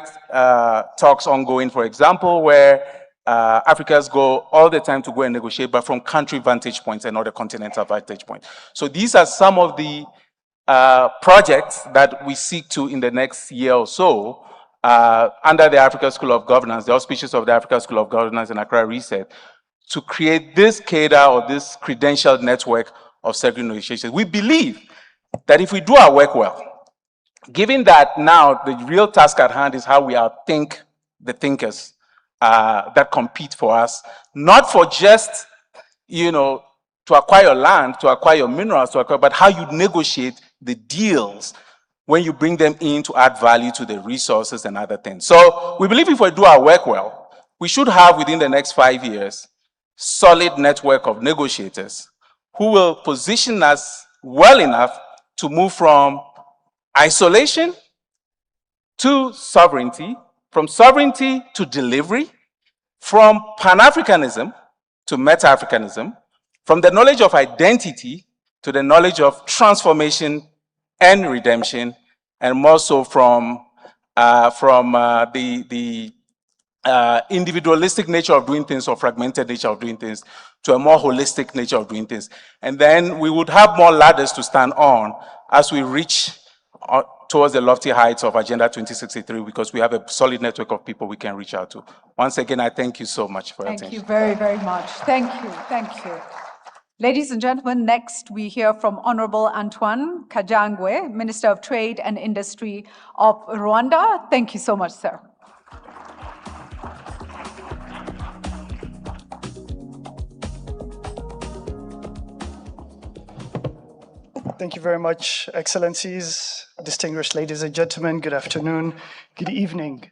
talks ongoing, for example, where Africans go all the time to go and negotiate, but from country vantage points and not the continental vantage point. So these are some of the projects that we seek to in the next year or so under the Africa School of Governance, the auspices of the Africa School of Governance and Accra Reset, to create this cadre or this credentialed network of secret negotiations. We believe that if we do our work well, given that now the real task at hand is how we outthink the thinkers that compete for us, not for just, to acquire land, to acquire minerals, but how you negotiate the deals when you bring them in to add value to the resources and other things. So we believe if we do our work well, we should have within the next 5 years, solid network of negotiators who will position us well enough to move from isolation to sovereignty, from sovereignty to delivery, from Pan-Africanism to Meta-Africanism, from the knowledge of identity to the knowledge of transformation and redemption, and more so from the individualistic nature of doing things or fragmented nature of doing things to a more holistic nature of doing things. And then we would have more ladders to stand on as we reach towards the lofty heights of Agenda 2063, because we have a solid network of people we can reach out to. Once again, I thank you so much for your attention. Thank you very, very much. Thank you. Thank you. Ladies and gentlemen, next we hear from Honorable Antoine Kajangwe, Minister of Trade and Industry of Rwanda. Thank you so much, sir. Thank you very much, Excellencies, distinguished ladies and gentlemen. Good afternoon, good evening.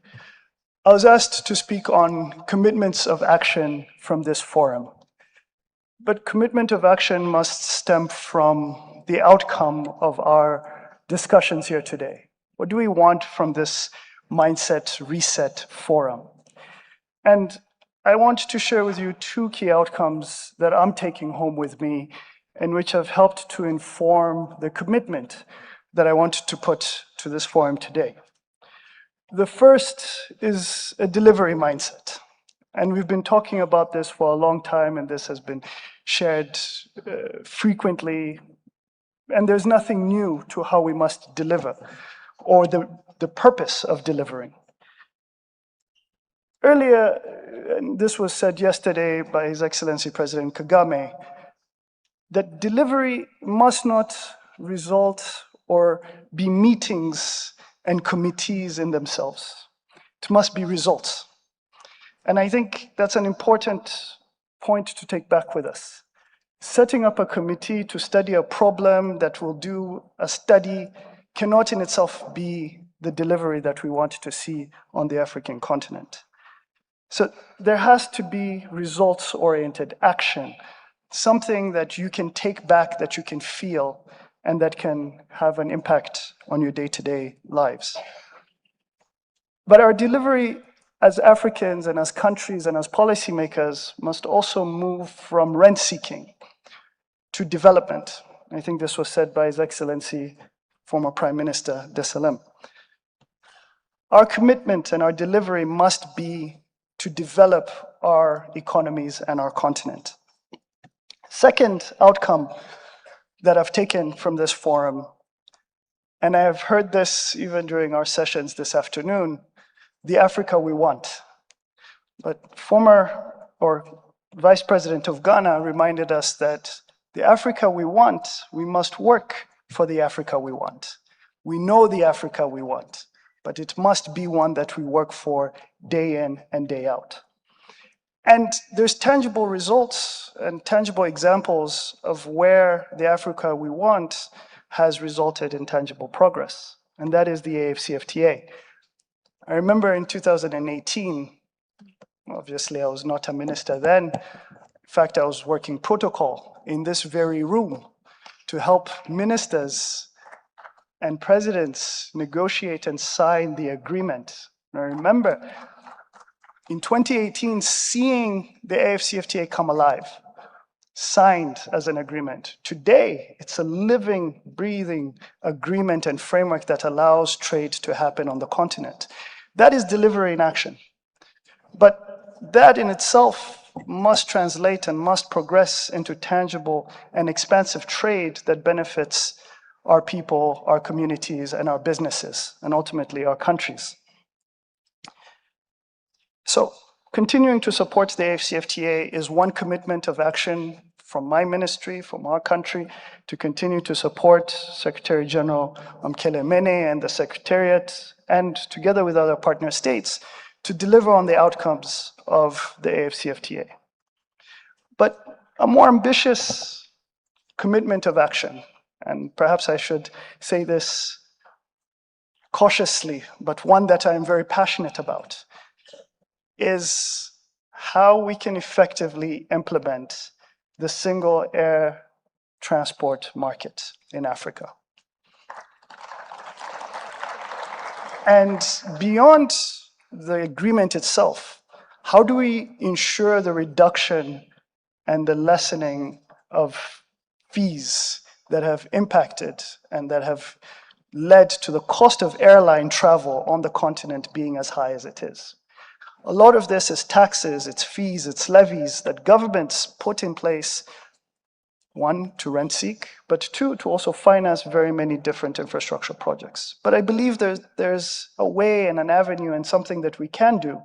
I was asked to speak on commitments of action from this forum. But commitment of action must stem from the outcome of our discussions here today. What do we want from this Mindset Reset Forum? And I want to share with you two key outcomes that I'm taking home with me and which have helped to inform the commitment that I want to put to this forum today. The first is a delivery mindset. And we've been talking about this for a long time, and this has been shared frequently. And there's nothing new to how we must deliver or the purpose of delivering. Earlier, and this was said yesterday by His Excellency President Kagame, that delivery must not result or be meetings and committees in themselves. It must be results. And I think that's an important point to take back with us. Setting up a committee to study a problem that will do a study cannot in itself be the delivery that we want to see on the African continent. So there has to be results-oriented action, something that you can take back, that you can feel, and that can have an impact on your day-to-day lives. But our delivery as Africans and as countries and as policymakers must also move from rent-seeking to development. I think this was said by His Excellency, former Prime Minister Desalegn. Our commitment and our delivery must be to develop our economies and our continent. Second outcome that I've taken from this forum, and I have heard this even during our sessions this afternoon, the Africa we want. But former Vice President of Ghana reminded us that the Africa we want, we must work for the Africa we want. We know the Africa we want, but it must be one that we work for day in and day out. And there's tangible results and tangible examples of where the Africa we want has resulted in tangible progress, and that is the AFCFTA. I remember in 2018, obviously I was not a minister then. In fact, I was working protocol in this very room to help ministers and presidents negotiate and sign the agreement. And I remember in 2018, seeing the AFCFTA come alive, signed as an agreement. Today, it's a living, breathing agreement and framework that allows trade to happen on the continent. That is delivery in action. But that in itself must translate and must progress into tangible and expansive trade that benefits our people, our communities, and our businesses, and ultimately our countries. So, continuing to support the AFCFTA is one commitment of action from my ministry, from our country, to continue to support Secretary General Mkele Mene and the Secretariat, and together with other partner states, to deliver on the outcomes of the AFCFTA. But a more ambitious commitment of action, and perhaps I should say this cautiously, but one that I'm very passionate about, is how we can effectively implement the single air transport market in Africa. And beyond the agreement itself, how do we ensure the reduction and the lessening of fees that have impacted and that have led to the cost of airline travel on the continent being as high as it is? A lot of this is taxes, it's fees, it's levies that governments put in place, one, to rent seek, but two, to also finance very many different infrastructure projects. But I believe there's a way and an avenue and something that we can do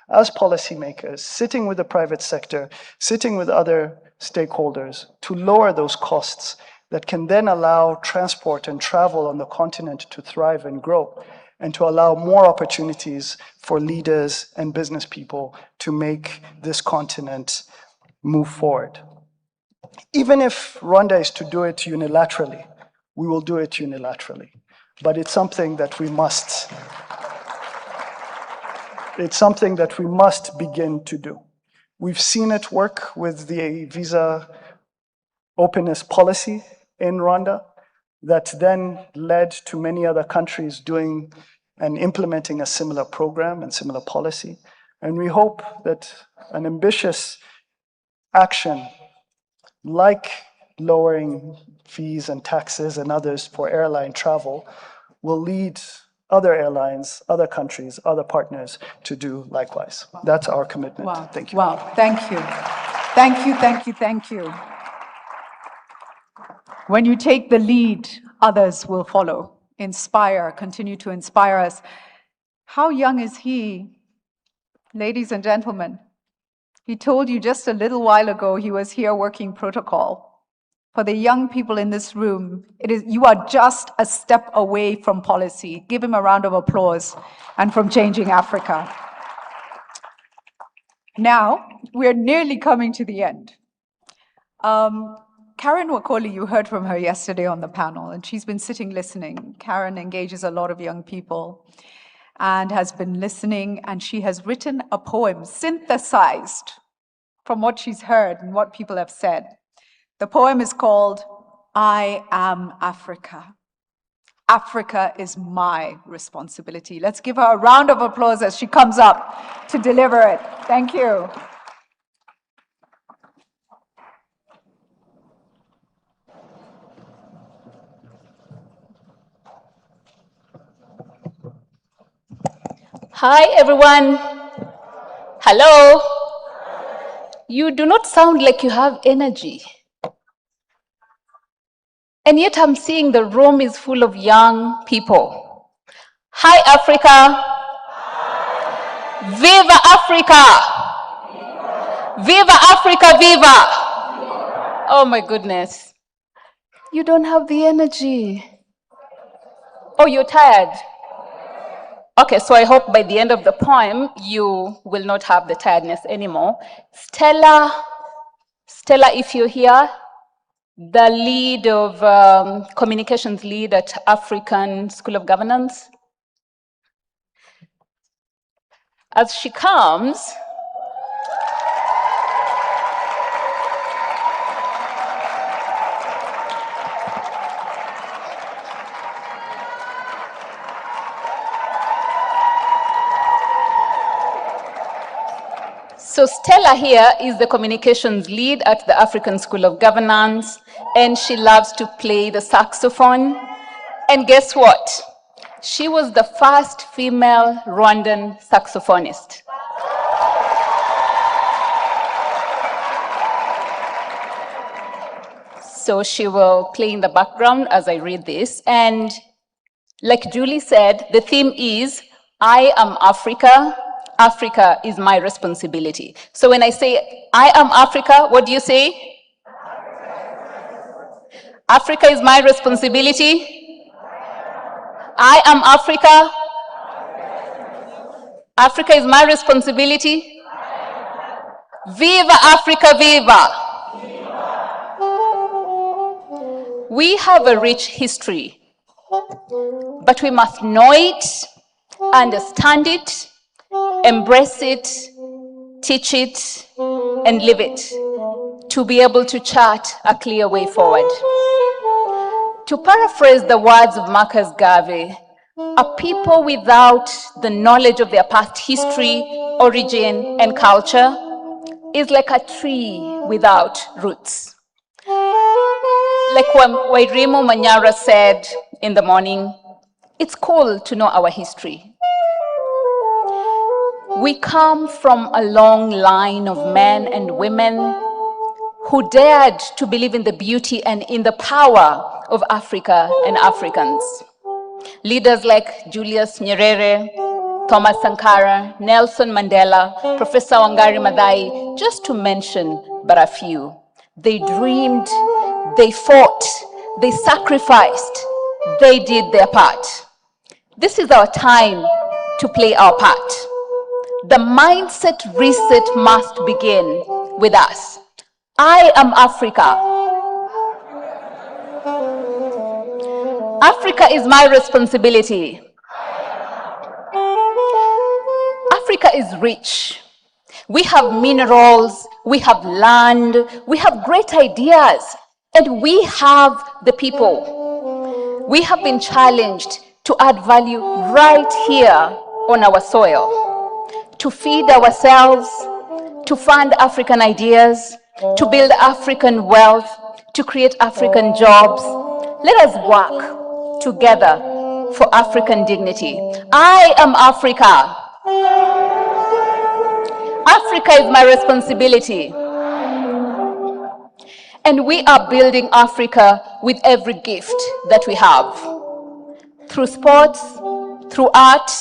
as policymakers, sitting with the private sector, sitting with other stakeholders, to lower those costs that can then allow transport and travel on the continent to thrive and grow, and to allow more opportunities for leaders and business people to make this continent move forward. Even if Rwanda is to do it unilaterally, we will do it unilaterally. But it's something that we must begin to do. We've seen it work with the visa openness policy in Rwanda that then led to many other countries doing and implementing a similar program and similar policy. And we hope that an ambitious action like lowering fees and taxes and others for airline travel will lead other airlines, other countries, other partners to do likewise. That's our commitment. Wow. Thank you. Wow, thank you. Thank you, thank you, thank you. When you take the lead, others will follow. Inspire, continue to inspire us. How young is he, ladies and gentlemen? He told you just a little while ago he was here working protocol. For the young people in this room, you are just a step away from policy. Give him a round of applause, and from changing Africa. Now, we're nearly coming to the end. Karen Wakoli, you heard from her yesterday on the panel, and she's been sitting listening. Karen engages a lot of young people and has been listening, and she has written a poem synthesized from what she's heard and what people have said. The poem is called I Am Africa. Africa is my responsibility. Let's give her a round of applause as she comes up to deliver it. Thank you. Hi, everyone. Hello. You do not sound like you have energy. And yet I'm seeing the room is full of young people. Hi, Africa. Viva Africa. Viva Africa, viva. Oh my goodness. You don't have the energy. Oh, you're tired. Okay, so I hope by the end of the poem, you will not have the tiredness anymore. Stella, if you're here, the lead of communications lead at African School of Governance. As she comes, so Stella here is the communications lead at the African School of Governance, and she loves to play the saxophone. And guess what? She was the first female Rwandan saxophonist. So she will play in the background as I read this. And like Julie said, the theme is, I am Africa. Africa is my responsibility. So when I say, I am Africa, what do you say? Africa is my responsibility. I am Africa. Africa is my responsibility. Viva Africa, viva! We have a rich history, but we must know it, understand it, embrace it, teach it, and live it to be able to chart a clear way forward. To paraphrase the words of Marcus Garvey, a people without the knowledge of their past history, origin, and culture is like a tree without roots. Like when Wairimu Manyara said in the morning, it's cool to know our history. We come from a long line of men and women who dared to believe in the beauty and in the power of Africa and Africans. Leaders like Julius Nyerere, Thomas Sankara, Nelson Mandela, Professor Wangari Maathai, just to mention but a few. They dreamed, they fought, they sacrificed, they did their part. This is our time to play our part. The mindset reset must begin with us. I am Africa. Africa is my responsibility. Africa is rich. We have minerals, we have land, we have great ideas, and we have the people. We have been challenged to add value right here on our soil, to feed ourselves, to fund African ideas, to build African wealth, to create African jobs. Let us work together for African dignity. I am Africa. Africa is my responsibility. And we are building Africa with every gift that we have. Through sports, through art,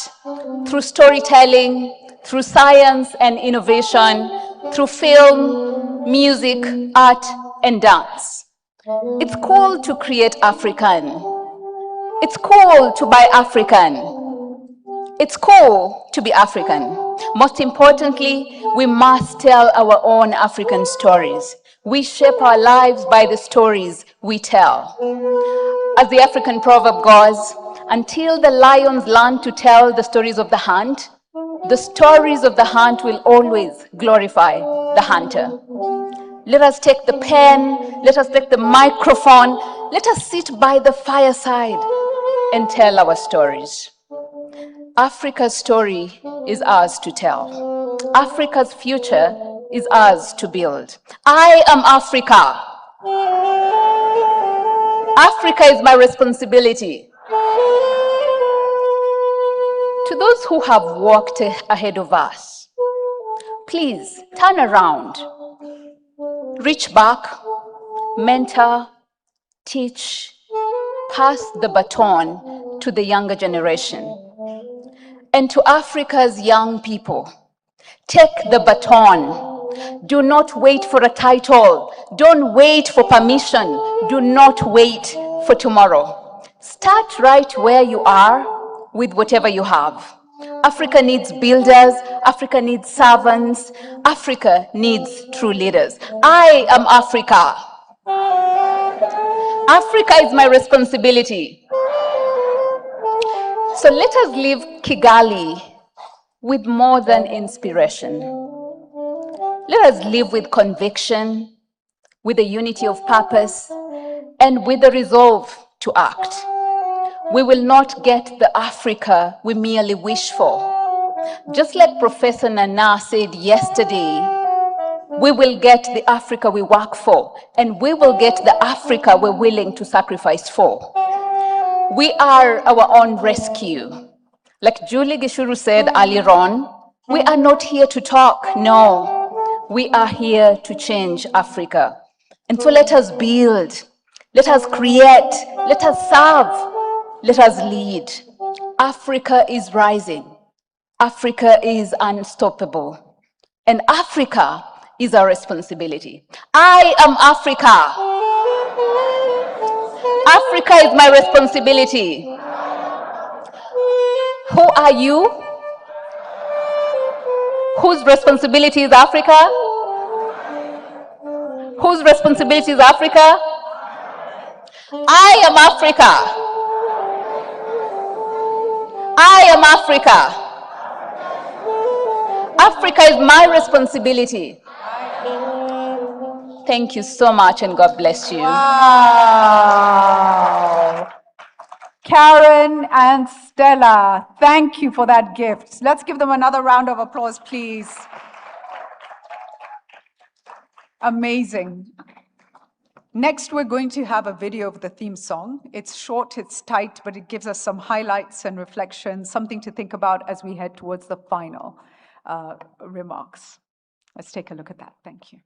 through storytelling, through science and innovation, through film, music, art, and dance. It's cool to create African. It's cool to buy African. It's cool to be African. Most importantly, we must tell our own African stories. We shape our lives by the stories we tell. As the African proverb goes, until the lions learn to tell the stories of the hunt, the stories of the hunt will always glorify the hunter. Let us take the pen, let us take the microphone, let us sit by the fireside and tell our stories. Africa's story is ours to tell. Africa's future is ours to build. I am Africa. Africa is my responsibility. To those who have walked ahead of us, please turn around, reach back, mentor, teach, pass the baton to the younger generation. And to Africa's young people, take the baton. Do not wait for a title. Don't wait for permission. Do not wait for tomorrow. Start right where you are with whatever you have. Africa needs builders. Africa needs servants. Africa needs true leaders. I am Africa. Africa is my responsibility. So let us leave Kigali with more than inspiration. Let us live with conviction, with a unity of purpose, and with the resolve to act. We will not get the Africa we merely wish for. Just like Professor Nana said yesterday, we will get the Africa we work for, and we will get the Africa we're willing to sacrifice for. We are our own rescue. Like Julie Gishuru said earlier on, we are not here to talk, no. We are here to change Africa. And so let us build, let us create, let us serve, let us lead. Africa is rising. Africa is unstoppable. And Africa is our responsibility. I am Africa. Africa is my responsibility. Who are you? Whose responsibility is Africa? Whose responsibility is Africa? I am Africa. I am Africa. Africa is my responsibility. Thank you so much and God bless you. Wow. Karen and Stella, thank you for that gift. Let's give them another round of applause, please. Amazing. Next, we're going to have a video of the theme song. It's short, it's tight, but it gives us some highlights and reflections, something to think about as we head towards the final remarks. Let's take a look at that. Thank you.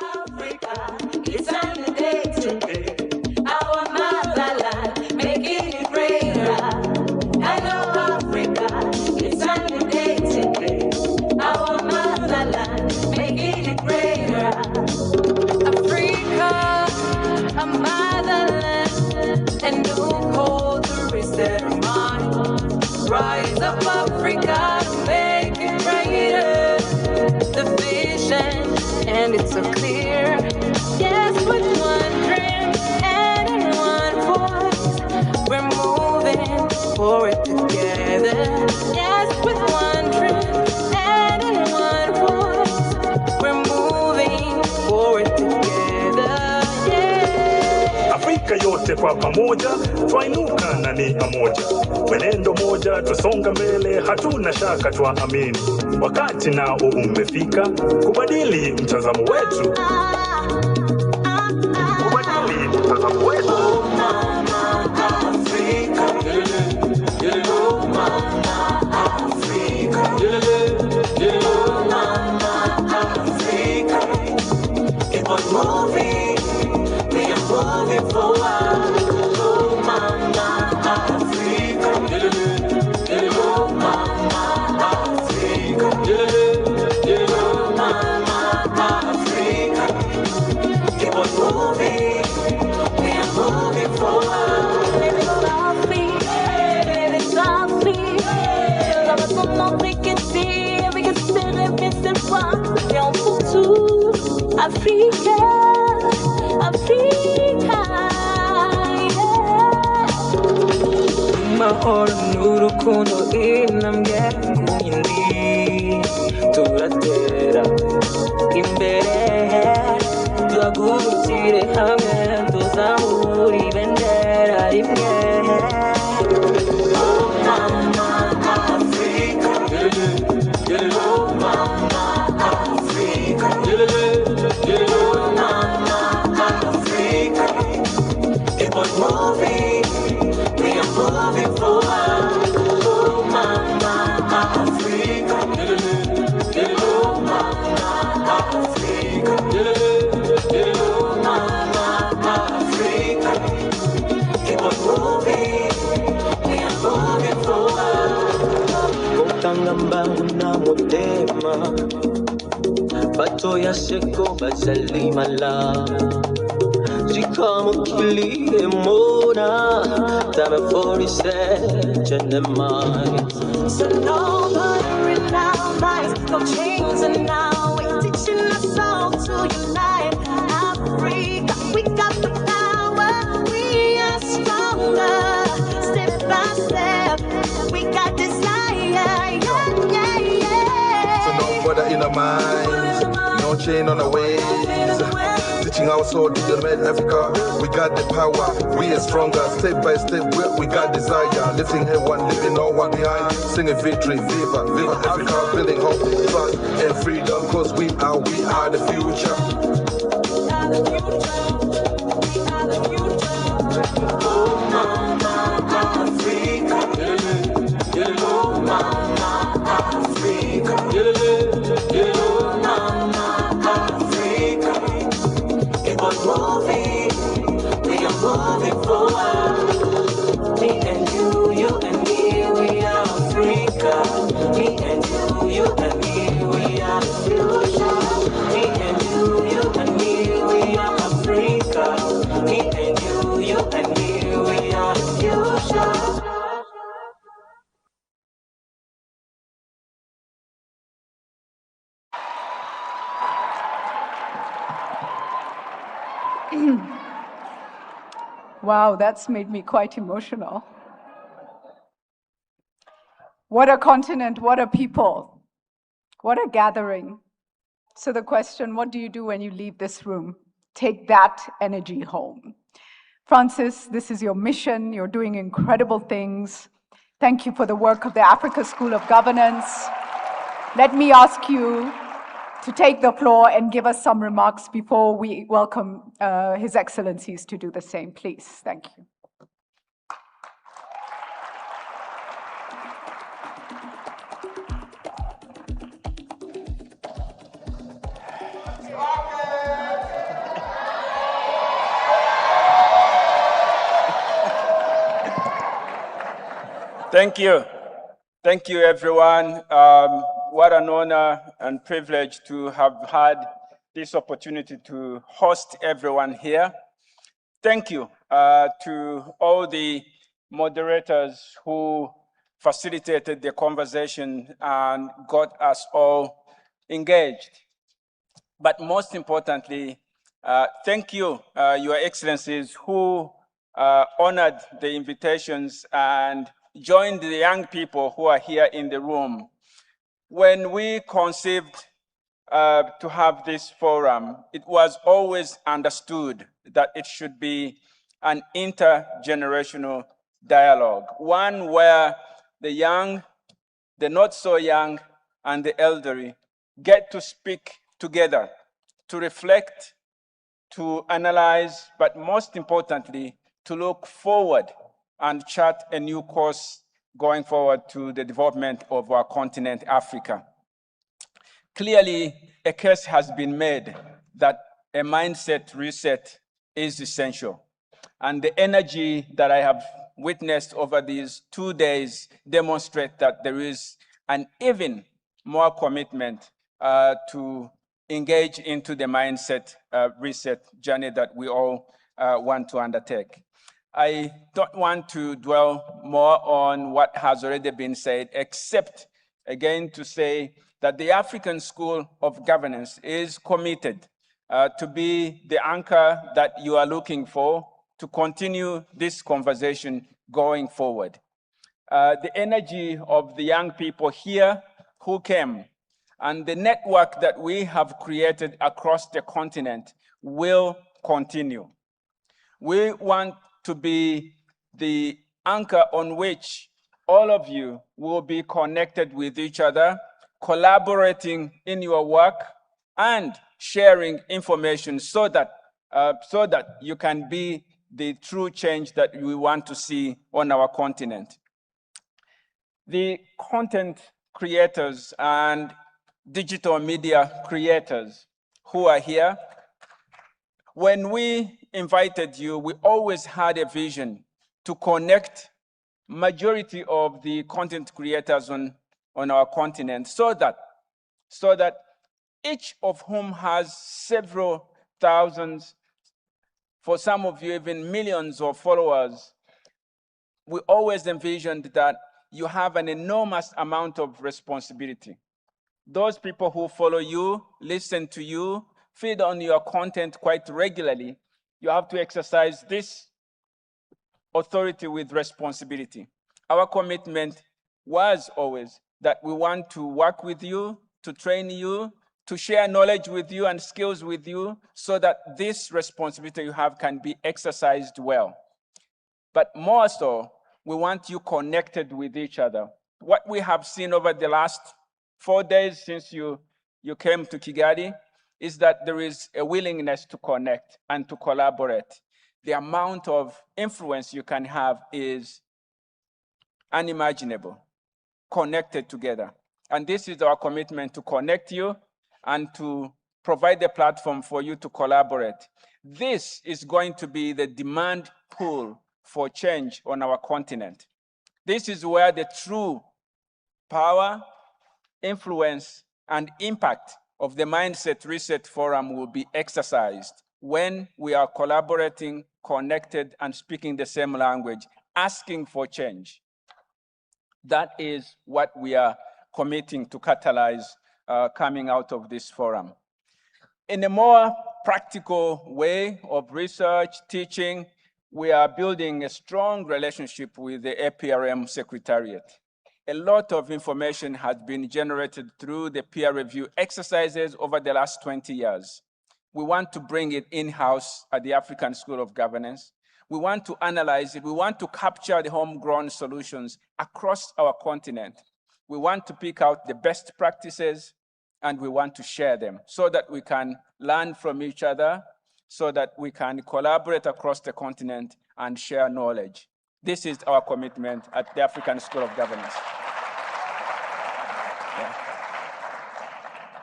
Africa, it's a new day today. Our motherland, making it greater. Hello, Africa, it's a new day today. Our motherland, making it greater. Africa, a motherland, and new code to reset our mind. Rise up, Africa, make it greater. The vision, and it's so clear. Yes, with one dream and in one voice, we're moving forward together. Yes, with one dream and in one voice, we're moving forward together. Yeah. Afrika yote kwa pamoja, twainuka na ni pamoja. Mwenendo moja, tusonga mbele, hatuna shaka twaamini. Wakati nao umefika, kubadili mtazamo wetu. Kubadili mtazamo wetu. Afrika, oh mama Afrika, oh mama Afrika. Keep on moving, we are moving forward. Oh mama Afrika, oh mama Afrika, oh mama Afrika. Keep on moving, we are moving forward. Baby, softly, baby, softly. Love us so long we can see, we can still live in one. Bien pour tous, Africa, Africa, yeah. Mahoro n'urukundo intambwe ku yindi turatera imbere duhagurukire hamwe tuzamure ibendera rimwe. Oh mama Africa, oh mama Africa, oh mama Africa. Keep on moving, we are moving forward. Oh mama Africa, oh mama Africa, oh mama Africa. Keep on moving, we are moving forward. Kotangambangu na motema bato ya seko bazali malama zikamukili emona tama 47 jenemani. So no longer in our minds, no chains are now teaching us all to unite. Africa, we got the power, we are stronger. Step by step, we got desire. Yeah, yeah, yeah. So no further in our minds, no chain on our ways. Teaching our soul to unite Africa. We got the power, we are stronger. Step by step, we got desire. Lifting head one, leaving no one behind. Singing victory, viva, viva Africa. Building hope, trust, and freedom. Cause we are the future. Oh mama Africa, oh mama Africa, oh mama Africa. Keep on moving, we are moving forward. Me and you and me, we are Africa. Me and you and me, we are Wow, that's made me quite emotional. What a continent, what a people, what a gathering. So the question, what do you do when you leave this room? Take that energy home. Francis, this is your mission. You're doing incredible things. Thank you for the work of the Africa School of Governance. Let me ask you to take the floor and give us some remarks before we welcome His Excellencies to do the same, please. Thank you. Thank you. Thank you, everyone. What an honor and privilege to have had this opportunity to host everyone here. Thank you to all the moderators who facilitated the conversation and got us all engaged. But most importantly, thank you, Your Excellencies, who honored the invitations and joined the young people who are here in the room. When we conceived to have this forum, it was always understood that it should be an intergenerational dialogue, one where the young, the not so young, and the elderly get to speak together, to reflect, to analyze, but most importantly, to look forward and chart a new course going forward to the development of our continent, Africa. Clearly, a case has been made that a mindset reset is essential. And the energy that I have witnessed over these 2 days demonstrate that there is an even more commitment to engage into the mindset reset journey that we all want to undertake. I don't want to dwell more on what has already been said, except again to say that the African School of Governance is committed to be the anchor that you are looking for to continue this conversation going forward. The energy of the young people here who came and the network that we have created across the continent will continue. We want to be the anchor on which all of you will be connected with each other, collaborating in your work, and sharing information so that you can be the true change that we want to see on our continent. The content creators and digital media creators who are here, when we invited you, we always had a vision to connect majority of the content creators on our continent so that each of whom has several thousands, for some of you even millions of followers, we always envisioned that you have an enormous amount of responsibility. Those people who follow you, listen to you, feed on your content quite regularly, you have to exercise this authority with responsibility. Our commitment was always that we want to work with you, to train you, to share knowledge with you and skills with you so that this responsibility you have can be exercised well. But more so, we want you connected with each other. What we have seen over the last 4 days since you came to Kigali is that there is a willingness to connect and to collaborate. The amount of influence you can have is unimaginable, connected together. And this is our commitment, to connect you and to provide a platform for you to collaborate. This is going to be the demand pool for change on our continent. This is where the true power, influence, and impact of the Mindset Reset Forum will be exercised when we are collaborating, connected, and speaking the same language, asking for change. That is what we are committing to catalyze coming out of this forum. In a more practical way of research, teaching, we are building a strong relationship with the APRM Secretariat. A lot of information has been generated through the peer review exercises over the last 20 years. We want to bring it in-house at the African School of Governance. We want to analyze it. We want to capture the homegrown solutions across our continent. We want to pick out the best practices, and we want to share them so that we can learn from each other, so that we can collaborate across the continent and share knowledge. This is our commitment at the African School of Governance. Yeah.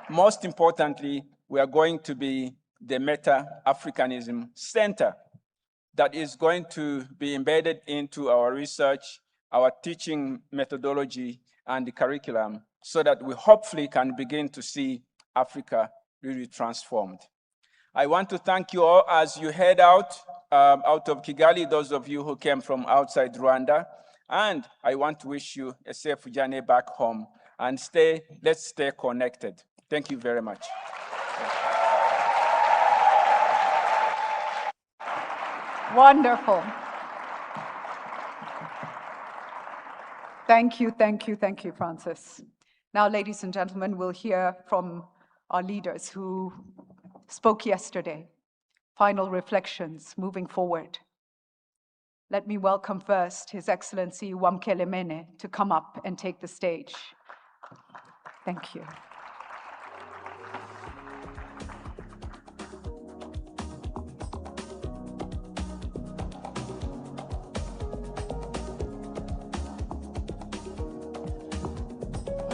Most importantly, we are going to be the Meta-Africanism Center that is going to be embedded into our research, our teaching methodology, and the curriculum, so that we hopefully can begin to see Africa really transformed. I want to thank you all as you head out of Kigali, those of you who came from outside Rwanda, and I want to wish you a safe journey back home, and let's stay connected. Thank you very much. Wonderful. Thank you, thank you, thank you, Francis. Now, ladies and gentlemen, we'll hear from our leaders who spoke yesterday. Final reflections moving forward. Let me welcome first His Excellency Wamkele Mene to come up and take the stage. Thank you.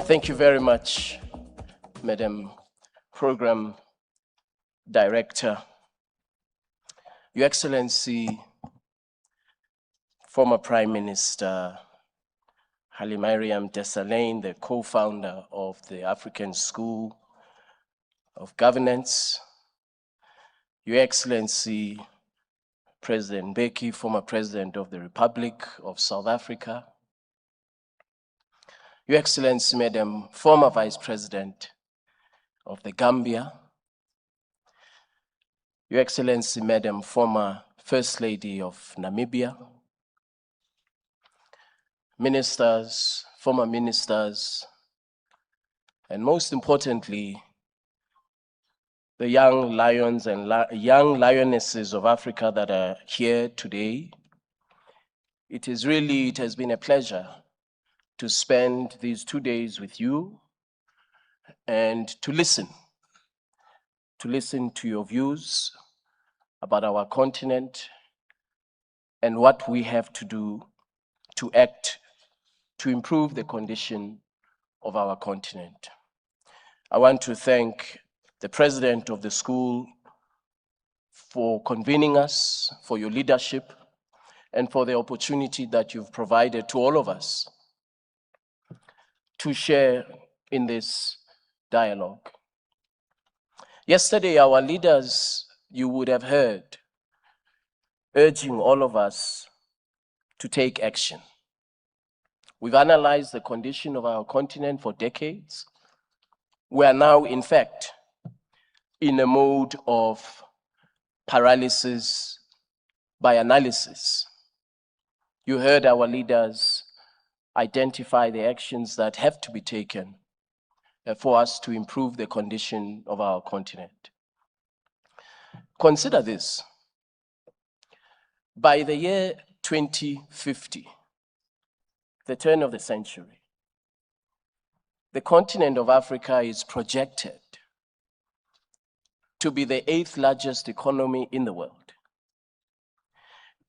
Thank you very much, Madam Program Director. Your Excellency, former Prime Minister Hailemariam Desalegn, the co-founder of the African School of Governance. Your Excellency, President Mbeki, former President of the Republic of South Africa. Your Excellency, Madam, former Vice President of the Gambia. Your Excellency, Madam, former First Lady of Namibia. Ministers, former ministers, and most importantly, the young lions and young lionesses of Africa that are here today. It has been a pleasure to spend these 2 days with you and to listen to your views about our continent and what we have to do to act to improve the condition of our continent. I want to thank the president of the school for convening us, for your leadership, and for the opportunity that you've provided to all of us to share in this dialogue. Yesterday, our leaders, you would have heard, urging all of us to take action. We've analyzed the condition of our continent for decades. We are now, in fact, in a mode of paralysis by analysis. You heard our leaders identify the actions that have to be taken for us to improve the condition of our continent. Consider this. By the year 2050, the turn of the century, the continent of Africa is projected to be the 8th largest economy in the world.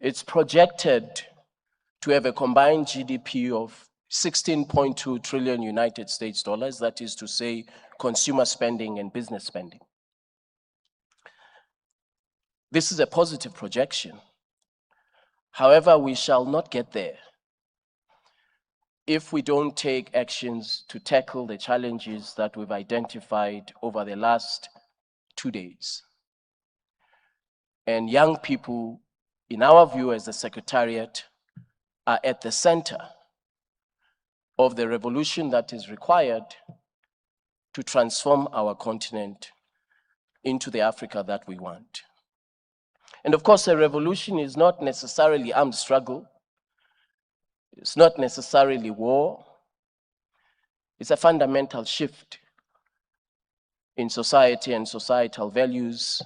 It's projected to have a combined GDP of 16.2 trillion United States dollars, that is to say, consumer spending and business spending. This is a positive projection. However, we shall not get there if we don't take actions to tackle the challenges that we've identified over the last 2 days. And young people, in our view as the Secretariat, are at the center of the revolution that is required to transform our continent into the Africa that we want. And of course, a revolution is not necessarily armed struggle. It's not necessarily war. It's a fundamental shift in society and societal values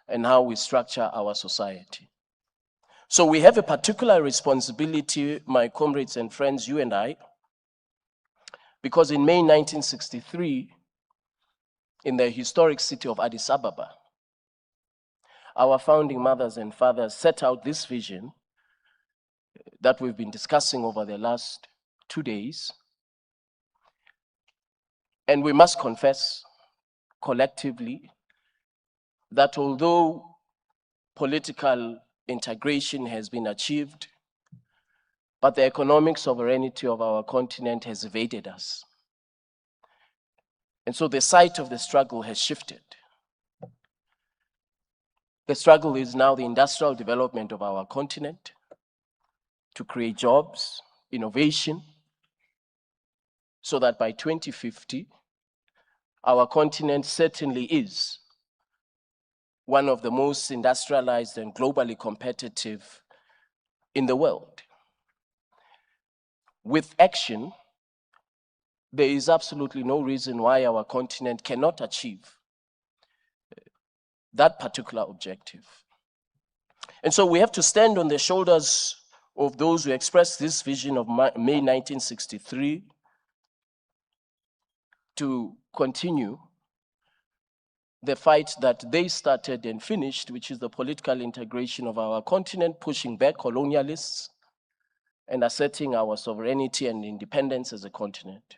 and how we structure our society. So we have a particular responsibility, my comrades and friends, you and I, because in May 1963, in the historic city of Addis Ababa, our founding mothers and fathers set out this vision that we've been discussing over the last 2 days. And we must confess collectively that although political integration has been achieved, but the economic sovereignty of our continent has evaded us. And so the site of the struggle has shifted. The struggle is now the industrial development of our continent to create jobs, innovation, so that by 2050, our continent certainly is one of the most industrialized and globally competitive in the world. With action, there is absolutely no reason why our continent cannot achieve that particular objective. And so we have to stand on the shoulders of those who expressed this vision of May 1963 to continue the fight that they started and finished, which is the political integration of our continent, pushing back colonialists and asserting our sovereignty and independence as a continent.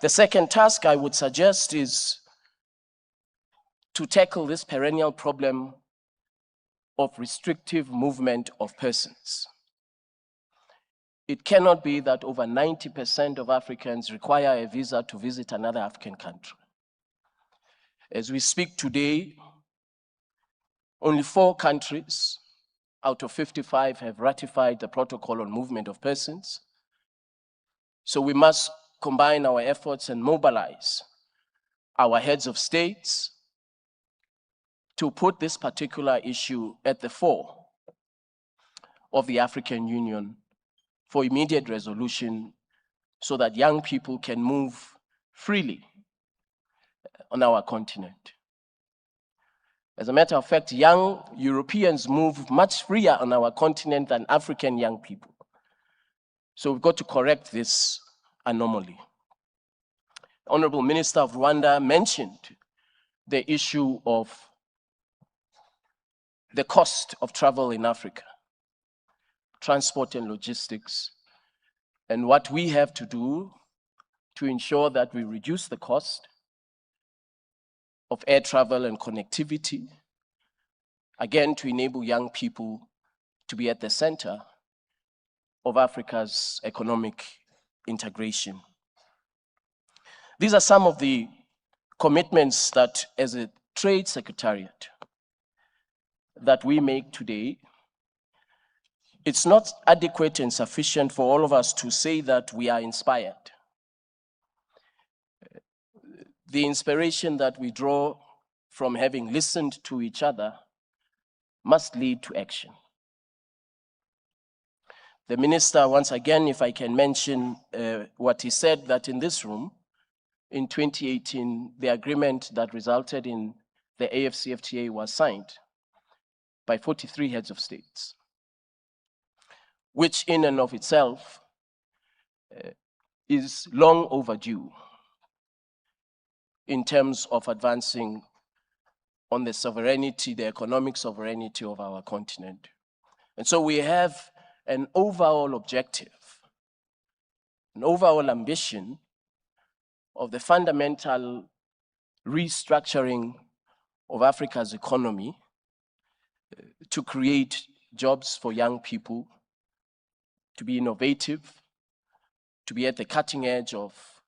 The second task I would suggest is to tackle this perennial problem of restrictive movement of persons. It cannot be that over 90% of Africans require a visa to visit another African country. As we speak today, only 4 countries out of 55 have ratified the protocol on movement of persons. So we must combine our efforts and mobilize our heads of states to put this particular issue at the fore of the African Union for immediate resolution so that young people can move freely on our continent. As a matter of fact, young Europeans move much freer on our continent than African young people. So we've got to correct this anomaly. Honorable Minister of Rwanda mentioned the issue of the cost of travel in Africa, transport and logistics, and what we have to do to ensure that we reduce the cost of air travel and connectivity, again, to enable young people to be at the center of Africa's economic integration. These are some of the commitments that, as a Trade Secretariat, that we make today. It's not adequate and sufficient for all of us to say that we are inspired. The inspiration that we draw from having listened to each other must lead to action. The minister, once again, if I can mention what he said, that in this room, in 2018, the agreement that resulted in the AFCFTA was signed by 43 heads of states, which in and of itself is long overdue in terms of advancing on the sovereignty, the economic sovereignty of our continent. And so we have an overall objective, an overall ambition of the fundamental restructuring of Africa's economy to create jobs for young people, to be innovative, to be at the cutting edge of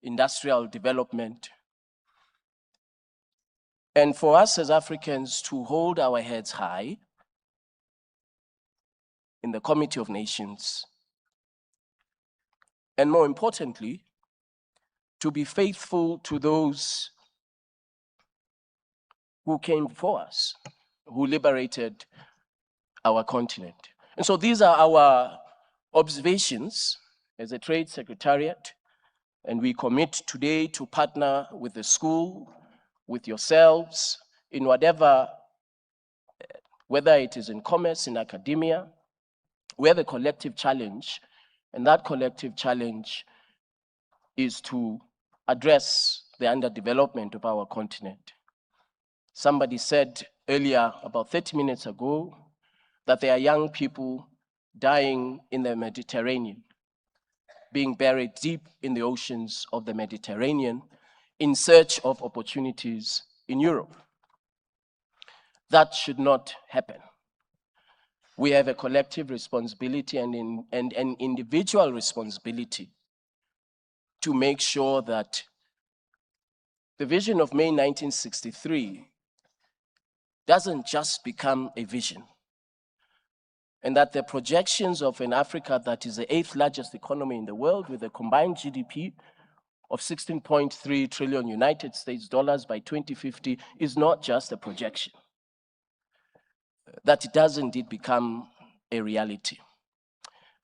industrial development, and for us as Africans to hold our heads high in the Committee of Nations, and more importantly, to be faithful to those who came before us, who liberated our continent. And so these are our observations as a trade secretariat, and we commit today to partner with the school, with yourselves, in whatever, whether it is in commerce, in academia. We have a collective challenge, and that collective challenge is to address the underdevelopment of our continent. Somebody said earlier, about 30 minutes ago, that there are young people dying in the Mediterranean, being buried deep in the oceans of the Mediterranean in search of opportunities in Europe. That should not happen. We have a collective responsibility and an individual responsibility to make sure that the vision of May 1963 doesn't just become a vision, and that the projections of an Africa that is the 8th largest economy in the world with a combined GDP of 16.3 trillion United States dollars by 2050 is not just a projection, that it does indeed become a reality.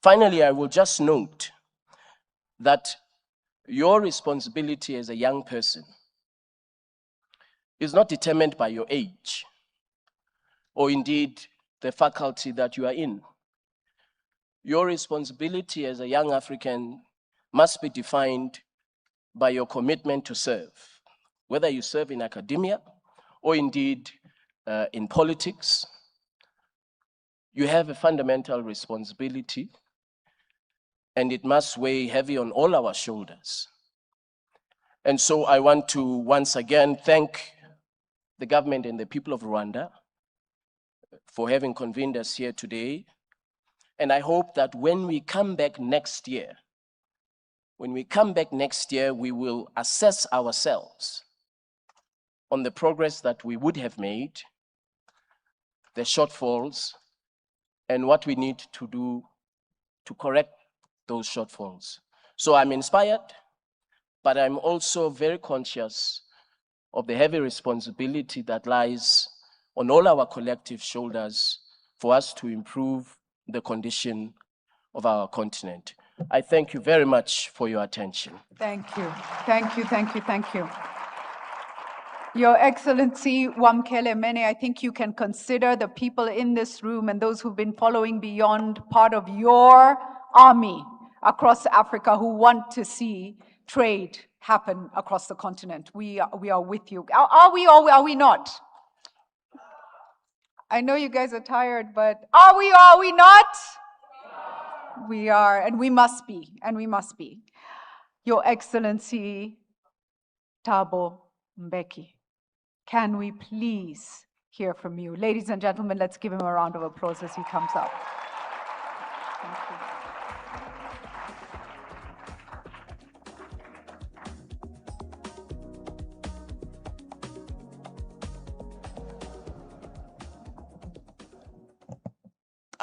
Finally, I will just note that your responsibility as a young person is not determined by your age, or indeed the faculty that you are in. Your responsibility as a young African must be defined by your commitment to serve, whether you serve in academia or indeed in politics. You have a fundamental responsibility, and it must weigh heavy on all our shoulders. And so I want to once again thank the government and the people of Rwanda for having convened us here today. And I hope that when we come back next year, we will assess ourselves on the progress that we would have made, the shortfalls, and what we need to do to correct those shortfalls. So I'm inspired, but I'm also very conscious of the heavy responsibility that lies on all our collective shoulders for us to improve the condition of our continent. I thank you very much for your attention. Thank you. Thank you, thank you, thank you. Your Excellency Wamkele Mene, I think you can consider the people in this room and those who've been following beyond part of your army across Africa who want to see trade happen across the continent. We are with you. Are we or are we not? I know you guys are tired, but are we or are we not? We are, and we must be, and we must be. Your Excellency Thabo Mbeki, can we please hear from you? Ladies and gentlemen, let's give him a round of applause as he comes up. Thank you.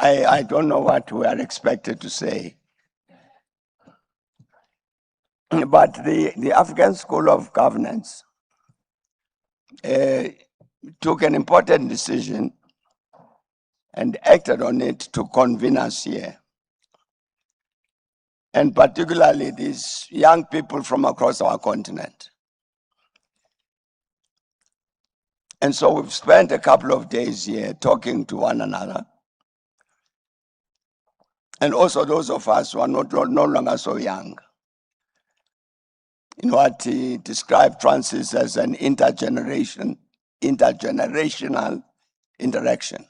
I don't know what we are expected to say, but the African School of Governance took an important decision and acted on it to convene us here. And particularly these young people from across our continent. And so we've spent a couple of days here talking to one another. And also those of us who are no longer so young. In what he described Francis as an intergenerational interaction.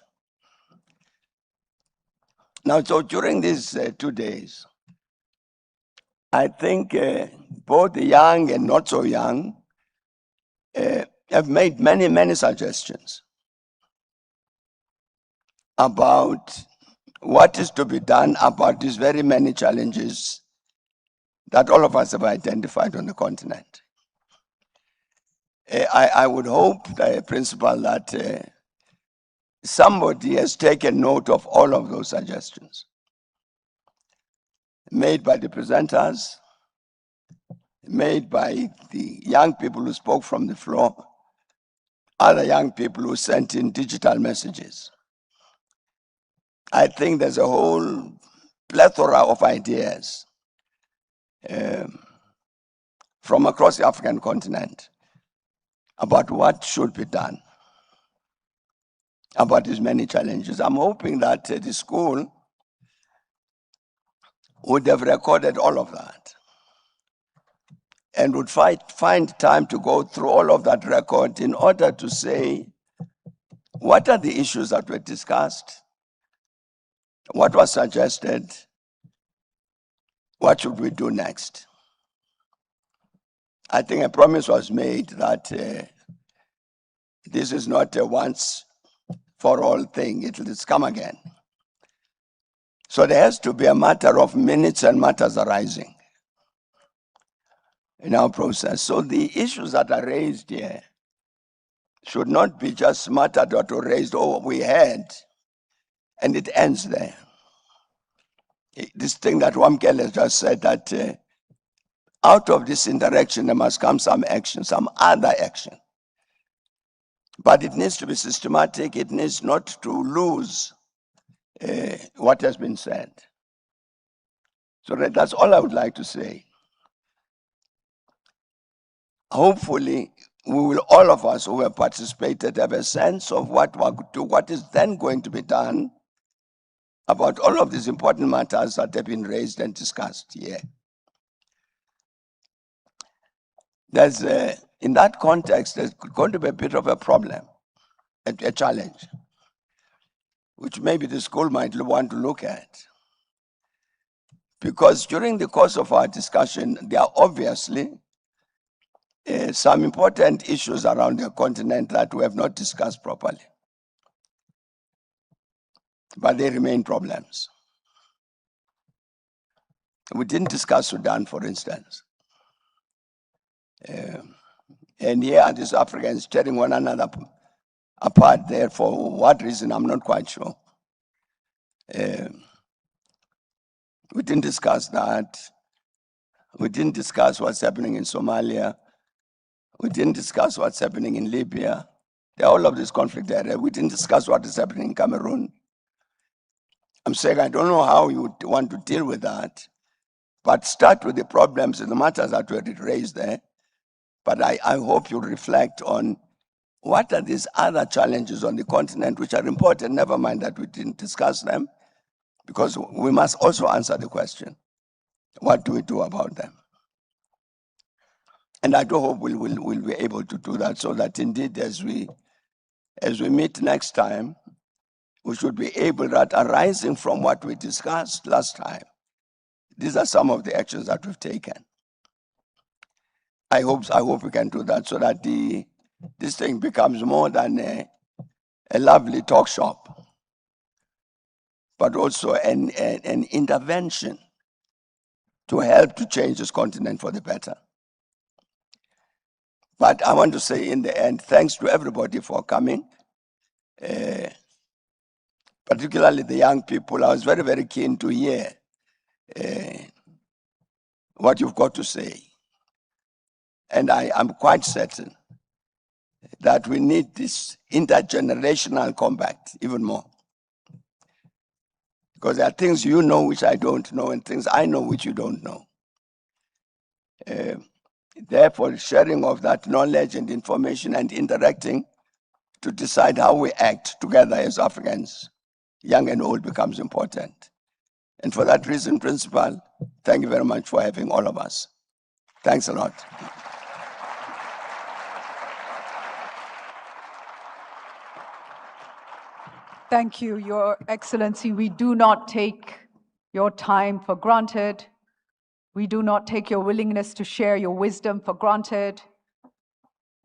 Now, so during these 2 days, I think both the young and not so young have made many, many suggestions about what is to be done about these very many challenges that all of us have identified on the continent. I would hope, Principal, that somebody has taken note of all of those suggestions made by the presenters, made by the young people who spoke from the floor, other young people who sent in digital messages. I think there's a whole plethora of ideas from across the African continent about what should be done about these many challenges. I'm hoping that the school would have recorded all of that and would find time to go through all of that record in order to say, what are the issues that were discussed? What was suggested? What should we do next? I think a promise was made that this is not a once for all thing, it will come again. So there has to be a matter of minutes and matters arising in our process. So the issues that are raised here should not be just matter that were raised, oh, we had, and it ends there. This thing that Wamkele just said, that out of this interaction there must come some action, some other action. But it needs to be systematic, it needs not to lose what has been said. So that's all I would like to say. Hopefully, we will, all of us who have participated, have a sense of what is then going to be done about all of these important matters that have been raised and discussed here. There's, in that context, there's going to be a bit of a problem, a challenge, which maybe the school might want to look at. Because during the course of our discussion, there are obviously some important issues around the continent that we have not discussed properly. But they remain problems. We didn't discuss Sudan, for instance. And here are these Africans tearing one another apart there. For what reason, I'm not quite sure. We didn't discuss that. We didn't discuss what's happening in Somalia. We didn't discuss what's happening in Libya. All of this conflict area. We didn't discuss what is happening in Cameroon. I'm saying I don't know how you would want to deal with that, but start with the problems and the matters that were raised there. But I hope you reflect on what are these other challenges on the continent which are important, never mind that we didn't discuss them, because we must also answer the question, what do we do about them? And I do hope we'll be able to do that, so that indeed as we meet next time, we should be able, that arising from what we discussed last time, these are some of the actions that we've taken. I hope we can do that, so that this thing becomes more than a lovely talk shop, but also an intervention to help to change this continent for the better. But I want to say in the end, thanks to everybody for coming, particularly the young people. I was very, very keen to hear what you've got to say. And I am quite certain that we need this intergenerational compact even more. Because there are things you know which I don't know, and things I know which you don't know. Therefore, sharing of that knowledge and information and interacting to decide how we act together as Africans, young and old, becomes important. And for that reason, Principal, thank you very much for having all of us. Thanks a lot. Thank you, Your Excellency. We do not take your time for granted. We do not take your willingness to share your wisdom for granted.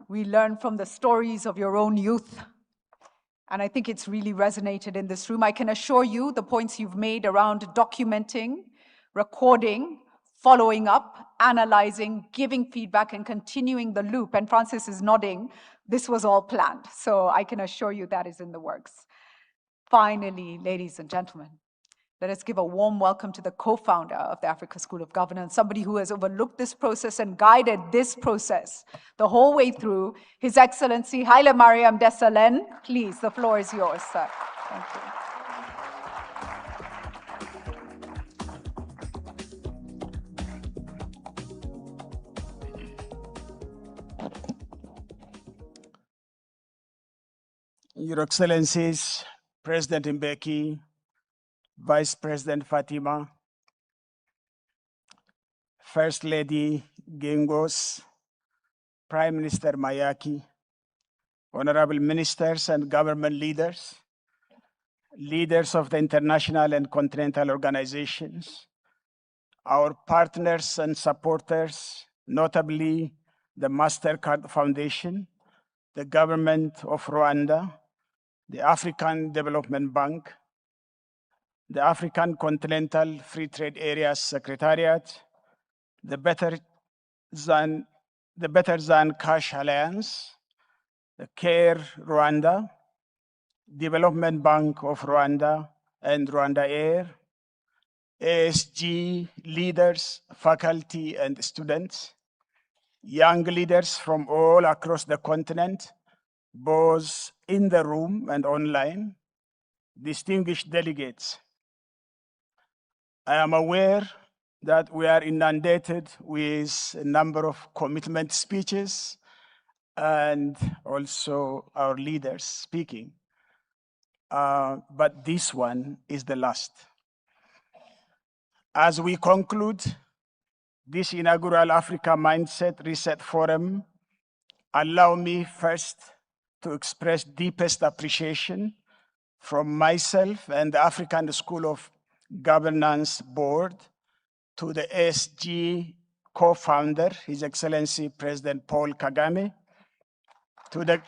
We learn from the stories of your own youth. And I think it's really resonated in this room. I can assure you the points you've made around documenting, recording, following up, analyzing, giving feedback, and continuing the loop. And Francis is nodding. This was all planned. So I can assure you that is in the works. Finally, ladies and gentlemen, Let us give a warm welcome to the co-founder of the Africa School of Governance, somebody who has overlooked this process and guided this process the whole way through, His Excellency Haile Mariam Desalegn. Please, the floor is yours, sir. Thank you. Your Excellencies, President Mbeki, Vice President Fatima, First Lady Gingos, Prime Minister Mayaki, honorable ministers and government leaders, leaders of the international and continental organizations, our partners and supporters, notably the MasterCard Foundation, the government of Rwanda, the African Development Bank, the African Continental Free Trade Area Secretariat, the Better Than Cash Alliance, the CARE Rwanda, Development Bank of Rwanda and Rwanda Air, ASG leaders, faculty and students, young leaders from all across the continent, both in the room and online, distinguished delegates. I am aware that we are inundated with a number of commitment speeches and also our leaders speaking. But this one is the last. As we conclude this inaugural Africa Mindset Reset Forum, allow me first to express deepest appreciation from myself and the African School of Governance Board to the ASG co-founder, His Excellency President Paul Kagame, to the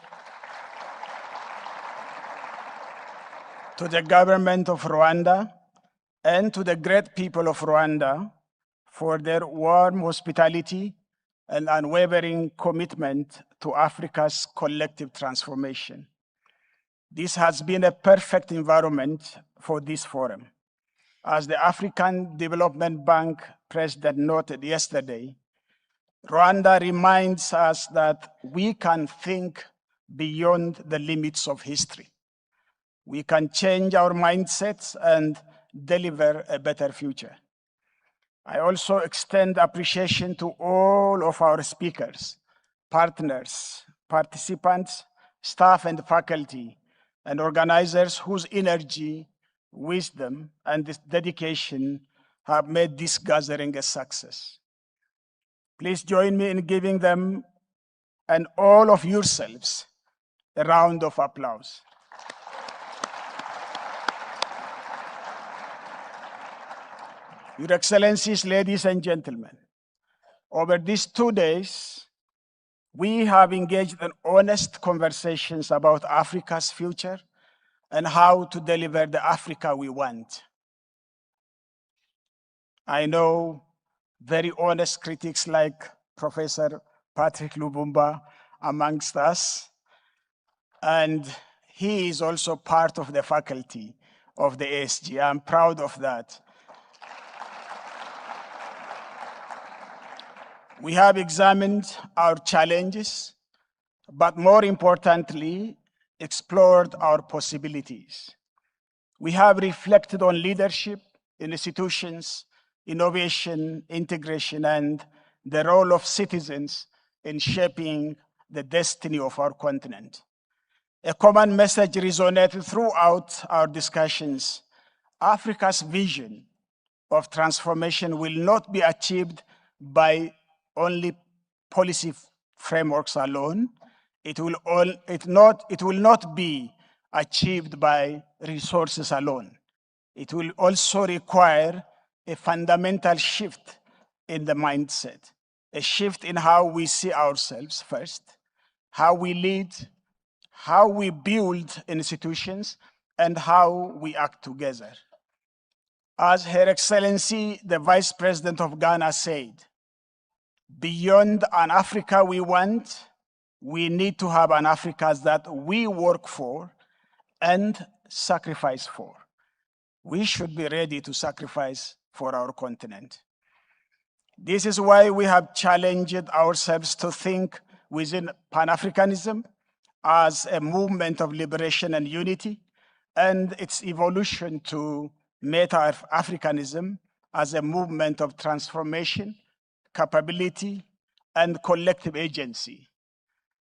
government of Rwanda, and to the great people of Rwanda for their warm hospitality and unwavering commitment to Africa's collective transformation. This has been a perfect environment for this forum. As the African Development Bank president noted yesterday, Rwanda reminds us that we can think beyond the limits of history. We can change our mindsets and deliver a better future. I also extend appreciation to all of our speakers, partners, participants, staff and faculty, and organizers whose energy, wisdom, and dedication have made this gathering a success. Please join me in giving them and all of yourselves a round of applause. Your Excellencies, ladies and gentlemen, over these 2 days, we have engaged in honest conversations about Africa's future and how to deliver the Africa we want. I know very honest critics like Professor Patrick Lubumba amongst us, and he is also part of the faculty of the ASG. I'm proud of that. We have examined our challenges, but more importantly, explored our possibilities. We have reflected on leadership, institutions, innovation, integration, and the role of citizens in shaping the destiny of our continent. A common message resonated throughout our discussions. Africa's vision of transformation will not be achieved by only policy frameworks alone. It will not be achieved by resources alone. It will also require a fundamental shift in the mindset, a shift in how we see ourselves first, how we lead, how we build institutions, and how we act together. As Her Excellency, the Vice President of Ghana said, beyond an Africa we want, we need to have an Africa that we work for and sacrifice for. we should be ready to sacrifice for our continent. This is why we have challenged ourselves to think within Pan-Africanism as a movement of liberation and unity, and its evolution to Meta-Africanism as a movement of transformation, capability, and collective agency.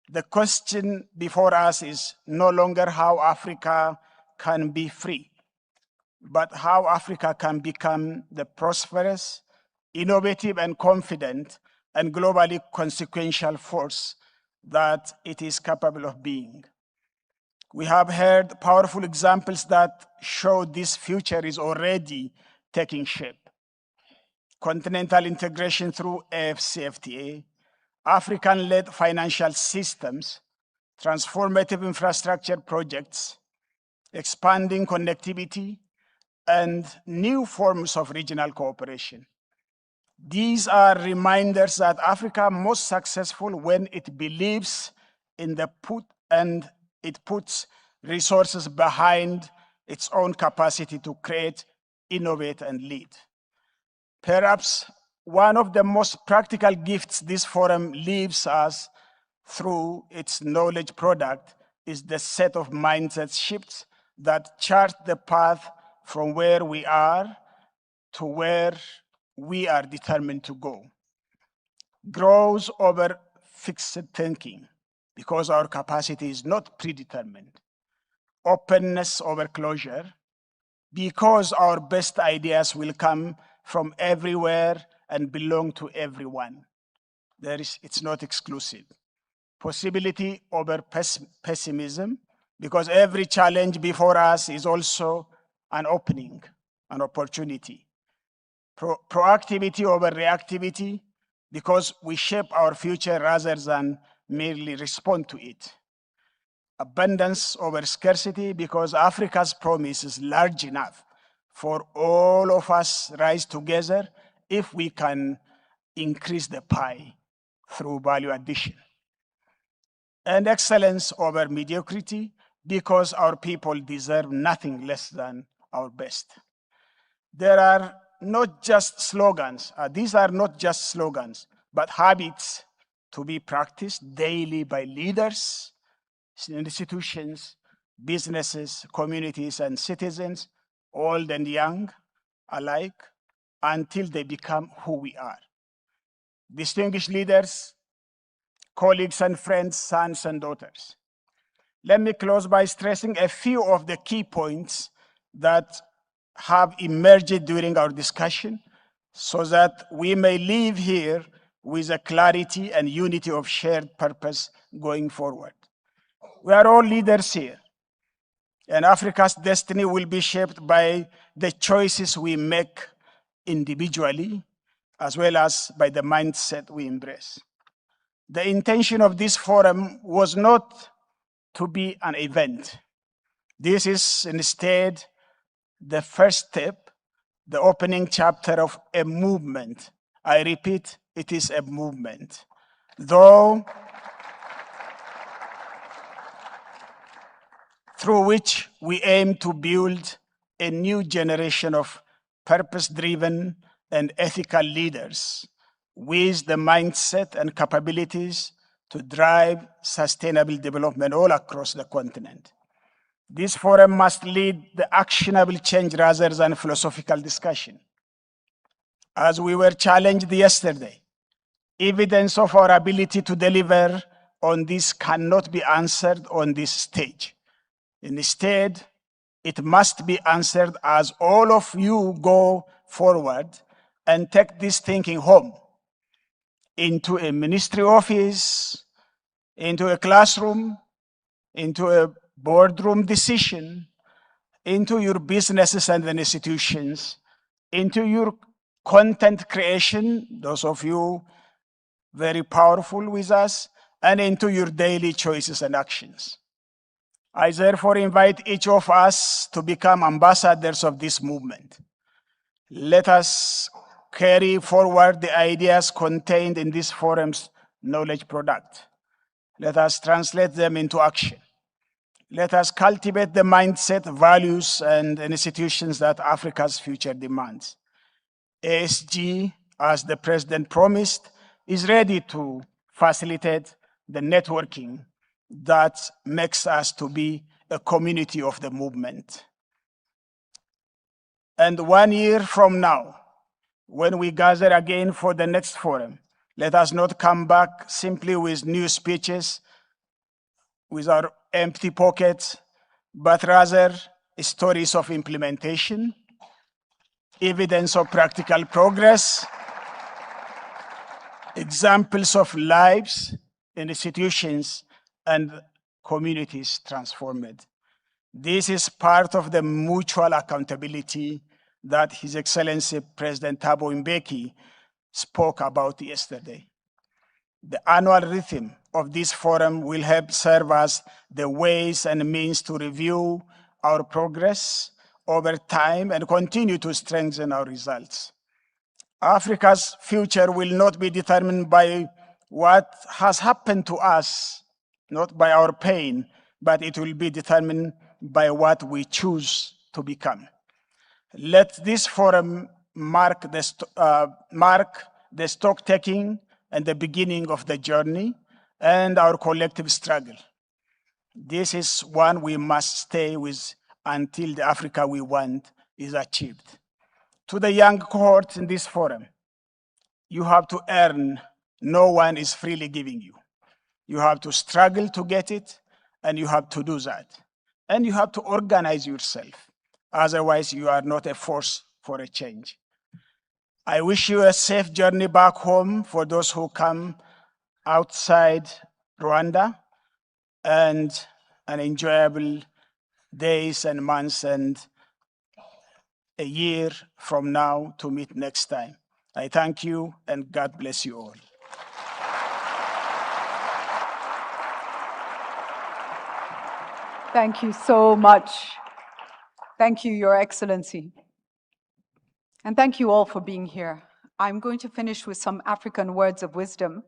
The question before us is no longer how Africa can be free, but how Africa can become the prosperous, innovative, and confident, and globally consequential force that it is capable of being. We have heard powerful examples that show this future is already taking shape. Continental integration through AfCFTA, African-led financial systems, transformative infrastructure projects, expanding connectivity, and new forms of regional cooperation. These are reminders that Africa is most successful when it believes in the and it puts resources behind its own capacity to create, innovate, and lead. Perhaps one of the most practical gifts this forum leaves us through its knowledge product is the set of mindset shifts that chart the path from where we are to where we are determined to go. Grows over fixed thinking because our capacity is not predetermined. Openness over closure because our best ideas will come from everywhere and belong to everyone. It's not exclusive. Possibility over pessimism because every challenge before us is also an opening, an opportunity. Proactivity over reactivity because we shape our future rather than merely respond to it. Abundance over scarcity because Africa's promise is large enough for all of us rise together if we can increase the pie through value addition. And excellence over mediocrity because our people deserve nothing less than our best. There are not just slogans. These are not just slogans, but habits to be practiced daily by leaders, institutions, businesses, communities, and citizens, old and young alike, until they become who we are. Distinguished leaders, colleagues and friends, sons and daughters, let me close by stressing a few of the key points that have emerged during our discussion so that we may leave here with a clarity and unity of shared purpose going forward. We are all leaders here, and Africa's destiny will be shaped by the choices we make individually, as well as by the mindset we embrace. The intention of this forum was not to be an event. This is instead the first step, the opening chapter of a movement. I repeat, it is a movement. Though through which we aim to build a new generation of purpose-driven and ethical leaders with the mindset and capabilities to drive sustainable development all across the continent. This forum must lead the actionable change rather than philosophical discussion. As we were challenged yesterday, evidence of our ability to deliver on this cannot be answered on this stage. Instead, it must be answered as all of you go forward and take this thinking home into a ministry office, into a classroom, into a boardroom decision, into your businesses and institutions, into your content creation, those of you very powerful with us, and into your daily choices and actions. I therefore invite each of us to become ambassadors of this movement. Let us carry forward the ideas contained in this forum's knowledge product. Let us translate them into action. Let us cultivate the mindset, values, and institutions that Africa's future demands. ASG, as the President promised, is ready to facilitate the networking that makes us to be a community of the movement. And 1 year from now, when we gather again for the next forum, let us not come back simply with new speeches, with our empty pockets, but rather stories of implementation, evidence of practical progress, examples of lives, institutions, and communities transformed. This is part of the mutual accountability that His Excellency President Thabo Mbeki spoke about yesterday. The annual rhythm of this forum will help serve as the ways and means to review our progress over time and continue to strengthen our results. Africa's future will not be determined by what has happened to us, not by our pain, but it will be determined by what we choose to become. Let this forum mark the stock taking and the beginning of the journey and our collective struggle. This is one we must stay with until the Africa we want is achieved. To the young cohort in this forum, you have to earn, no one is freely giving you. You have to struggle to get it, and you have to do that. And you have to organize yourself. Otherwise, you are not a force for a change. I wish you a safe journey back home for those who come outside Rwanda, and an enjoyable days and months and a year from now to meet next time. I thank you, and God bless you all. Thank you so much. Thank you, Your Excellency. And thank you all for being here. I'm going to finish with some African words of wisdom,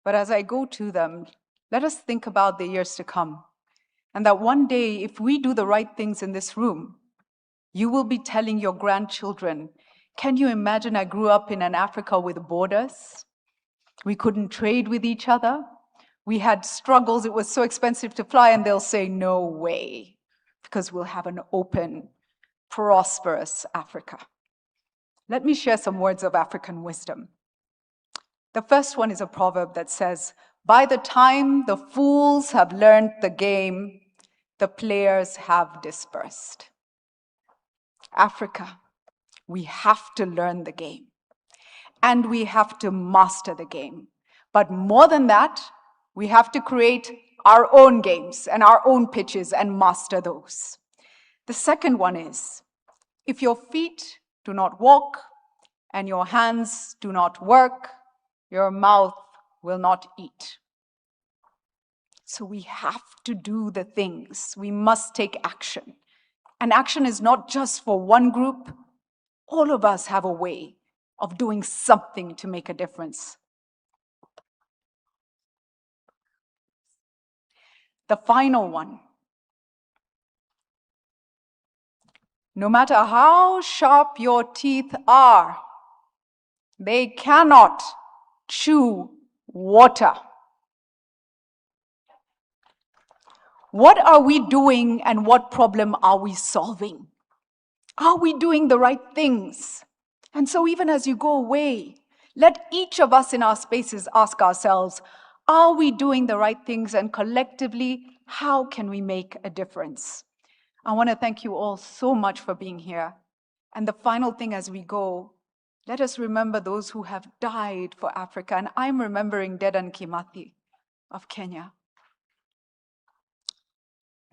but as I go to them, let us think about the years to come. And that one day, if we do the right things in this room, you will be telling your grandchildren, can you imagine I grew up in an Africa with borders? We couldn't trade with each other. We had struggles, it was so expensive to fly, and they'll say, no way, because we'll have an open, prosperous Africa. Let me share some words of African wisdom. The first one is a proverb that says, by the time the fools have learned the game, the players have dispersed. Africa, we have to learn the game, and we have to master the game. But more than that, we have to create our own games and our own pitches and master those. The second one is, if your feet do not walk and your hands do not work, your mouth will not eat. So we have to do the things. We must take action. And action is not just for one group. All of us have a way of doing something to make a difference. The final one. No matter how sharp your teeth are, they cannot chew water. What are we doing and what problem are we solving? Are we doing the right things? And so even as you go away, let each of us in our spaces ask ourselves, are we doing the right things, and collectively, how can we make a difference? I want to thank you all so much for being here. And the final thing as we go, let us remember those who have died for Africa. And I'm remembering Dedan Kimathi of Kenya.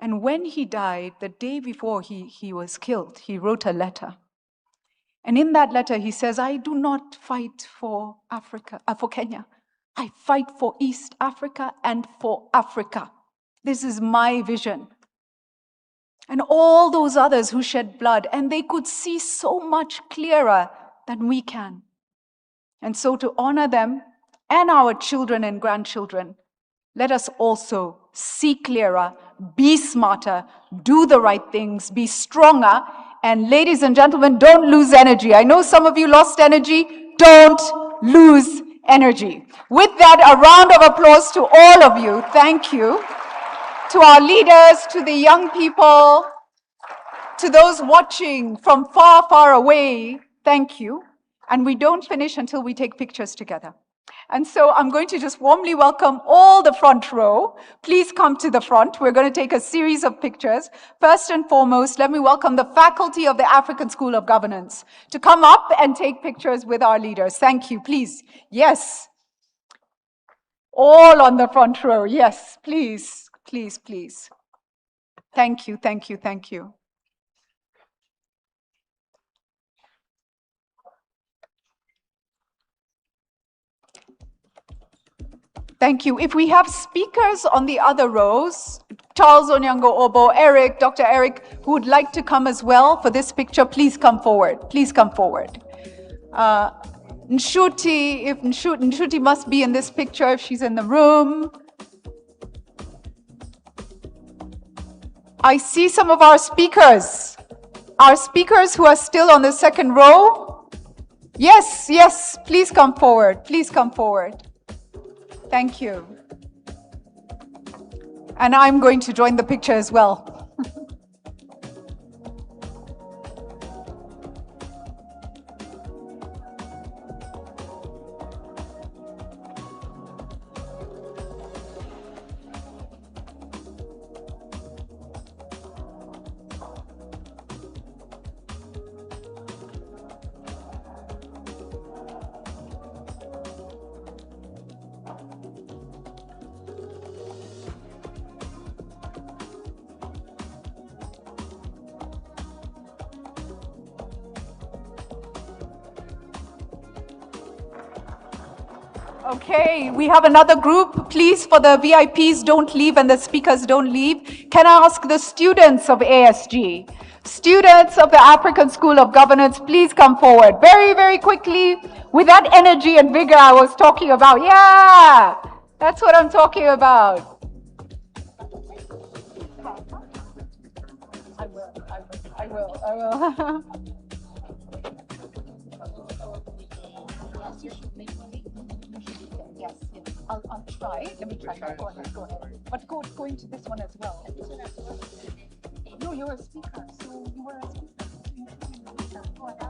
And when he died, the day before he was killed, he wrote a letter. And in that letter, he says, I do not fight for Kenya. I fight for East Africa and for Africa. This is my vision. And all those others who shed blood, and they could see so much clearer than we can. And so to honor them and our children and grandchildren, let us also see clearer, be smarter, do the right things, be stronger, and ladies and gentlemen, don't lose energy. I know some of you lost energy. Don't lose energy. With that, a round of applause to all of you. Thank you. To our leaders, to the young people, to those watching from far, far away, thank you. And we don't finish until we take pictures together. And so I'm going to just warmly welcome all the front row. Please come to the front. We're going to take a series of pictures. First and foremost, let me welcome the faculty of the African School of Governance to come up and take pictures with our leaders. Thank you. Please. Yes. All on the front row. Yes, please, please, please. Thank you, thank you, thank you. Thank you. If we have speakers on the other rows, Charles Onyango Obo, Eric, Dr. Eric, who would like to come as well for this picture, please come forward. Please come forward. Nshuti, if Nshuti must be in this picture if she's in the room. I see some of our speakers who are still on the second row. Yes, yes, please come forward. Please come forward. Thank you. And I'm going to join the picture as well. Okay, we have another group. Please, for the VIPs, don't leave and the speakers don't leave. Can I ask the students of ASG, students of the African School of Governance, please come forward very, very quickly with that energy and vigor I was talking about. Yeah, that's what I'm talking about. I will. Yes, I'll try. Let me try. Go ahead. But go into this one as well. No, you're a speaker, so you were a speaker. Go ahead.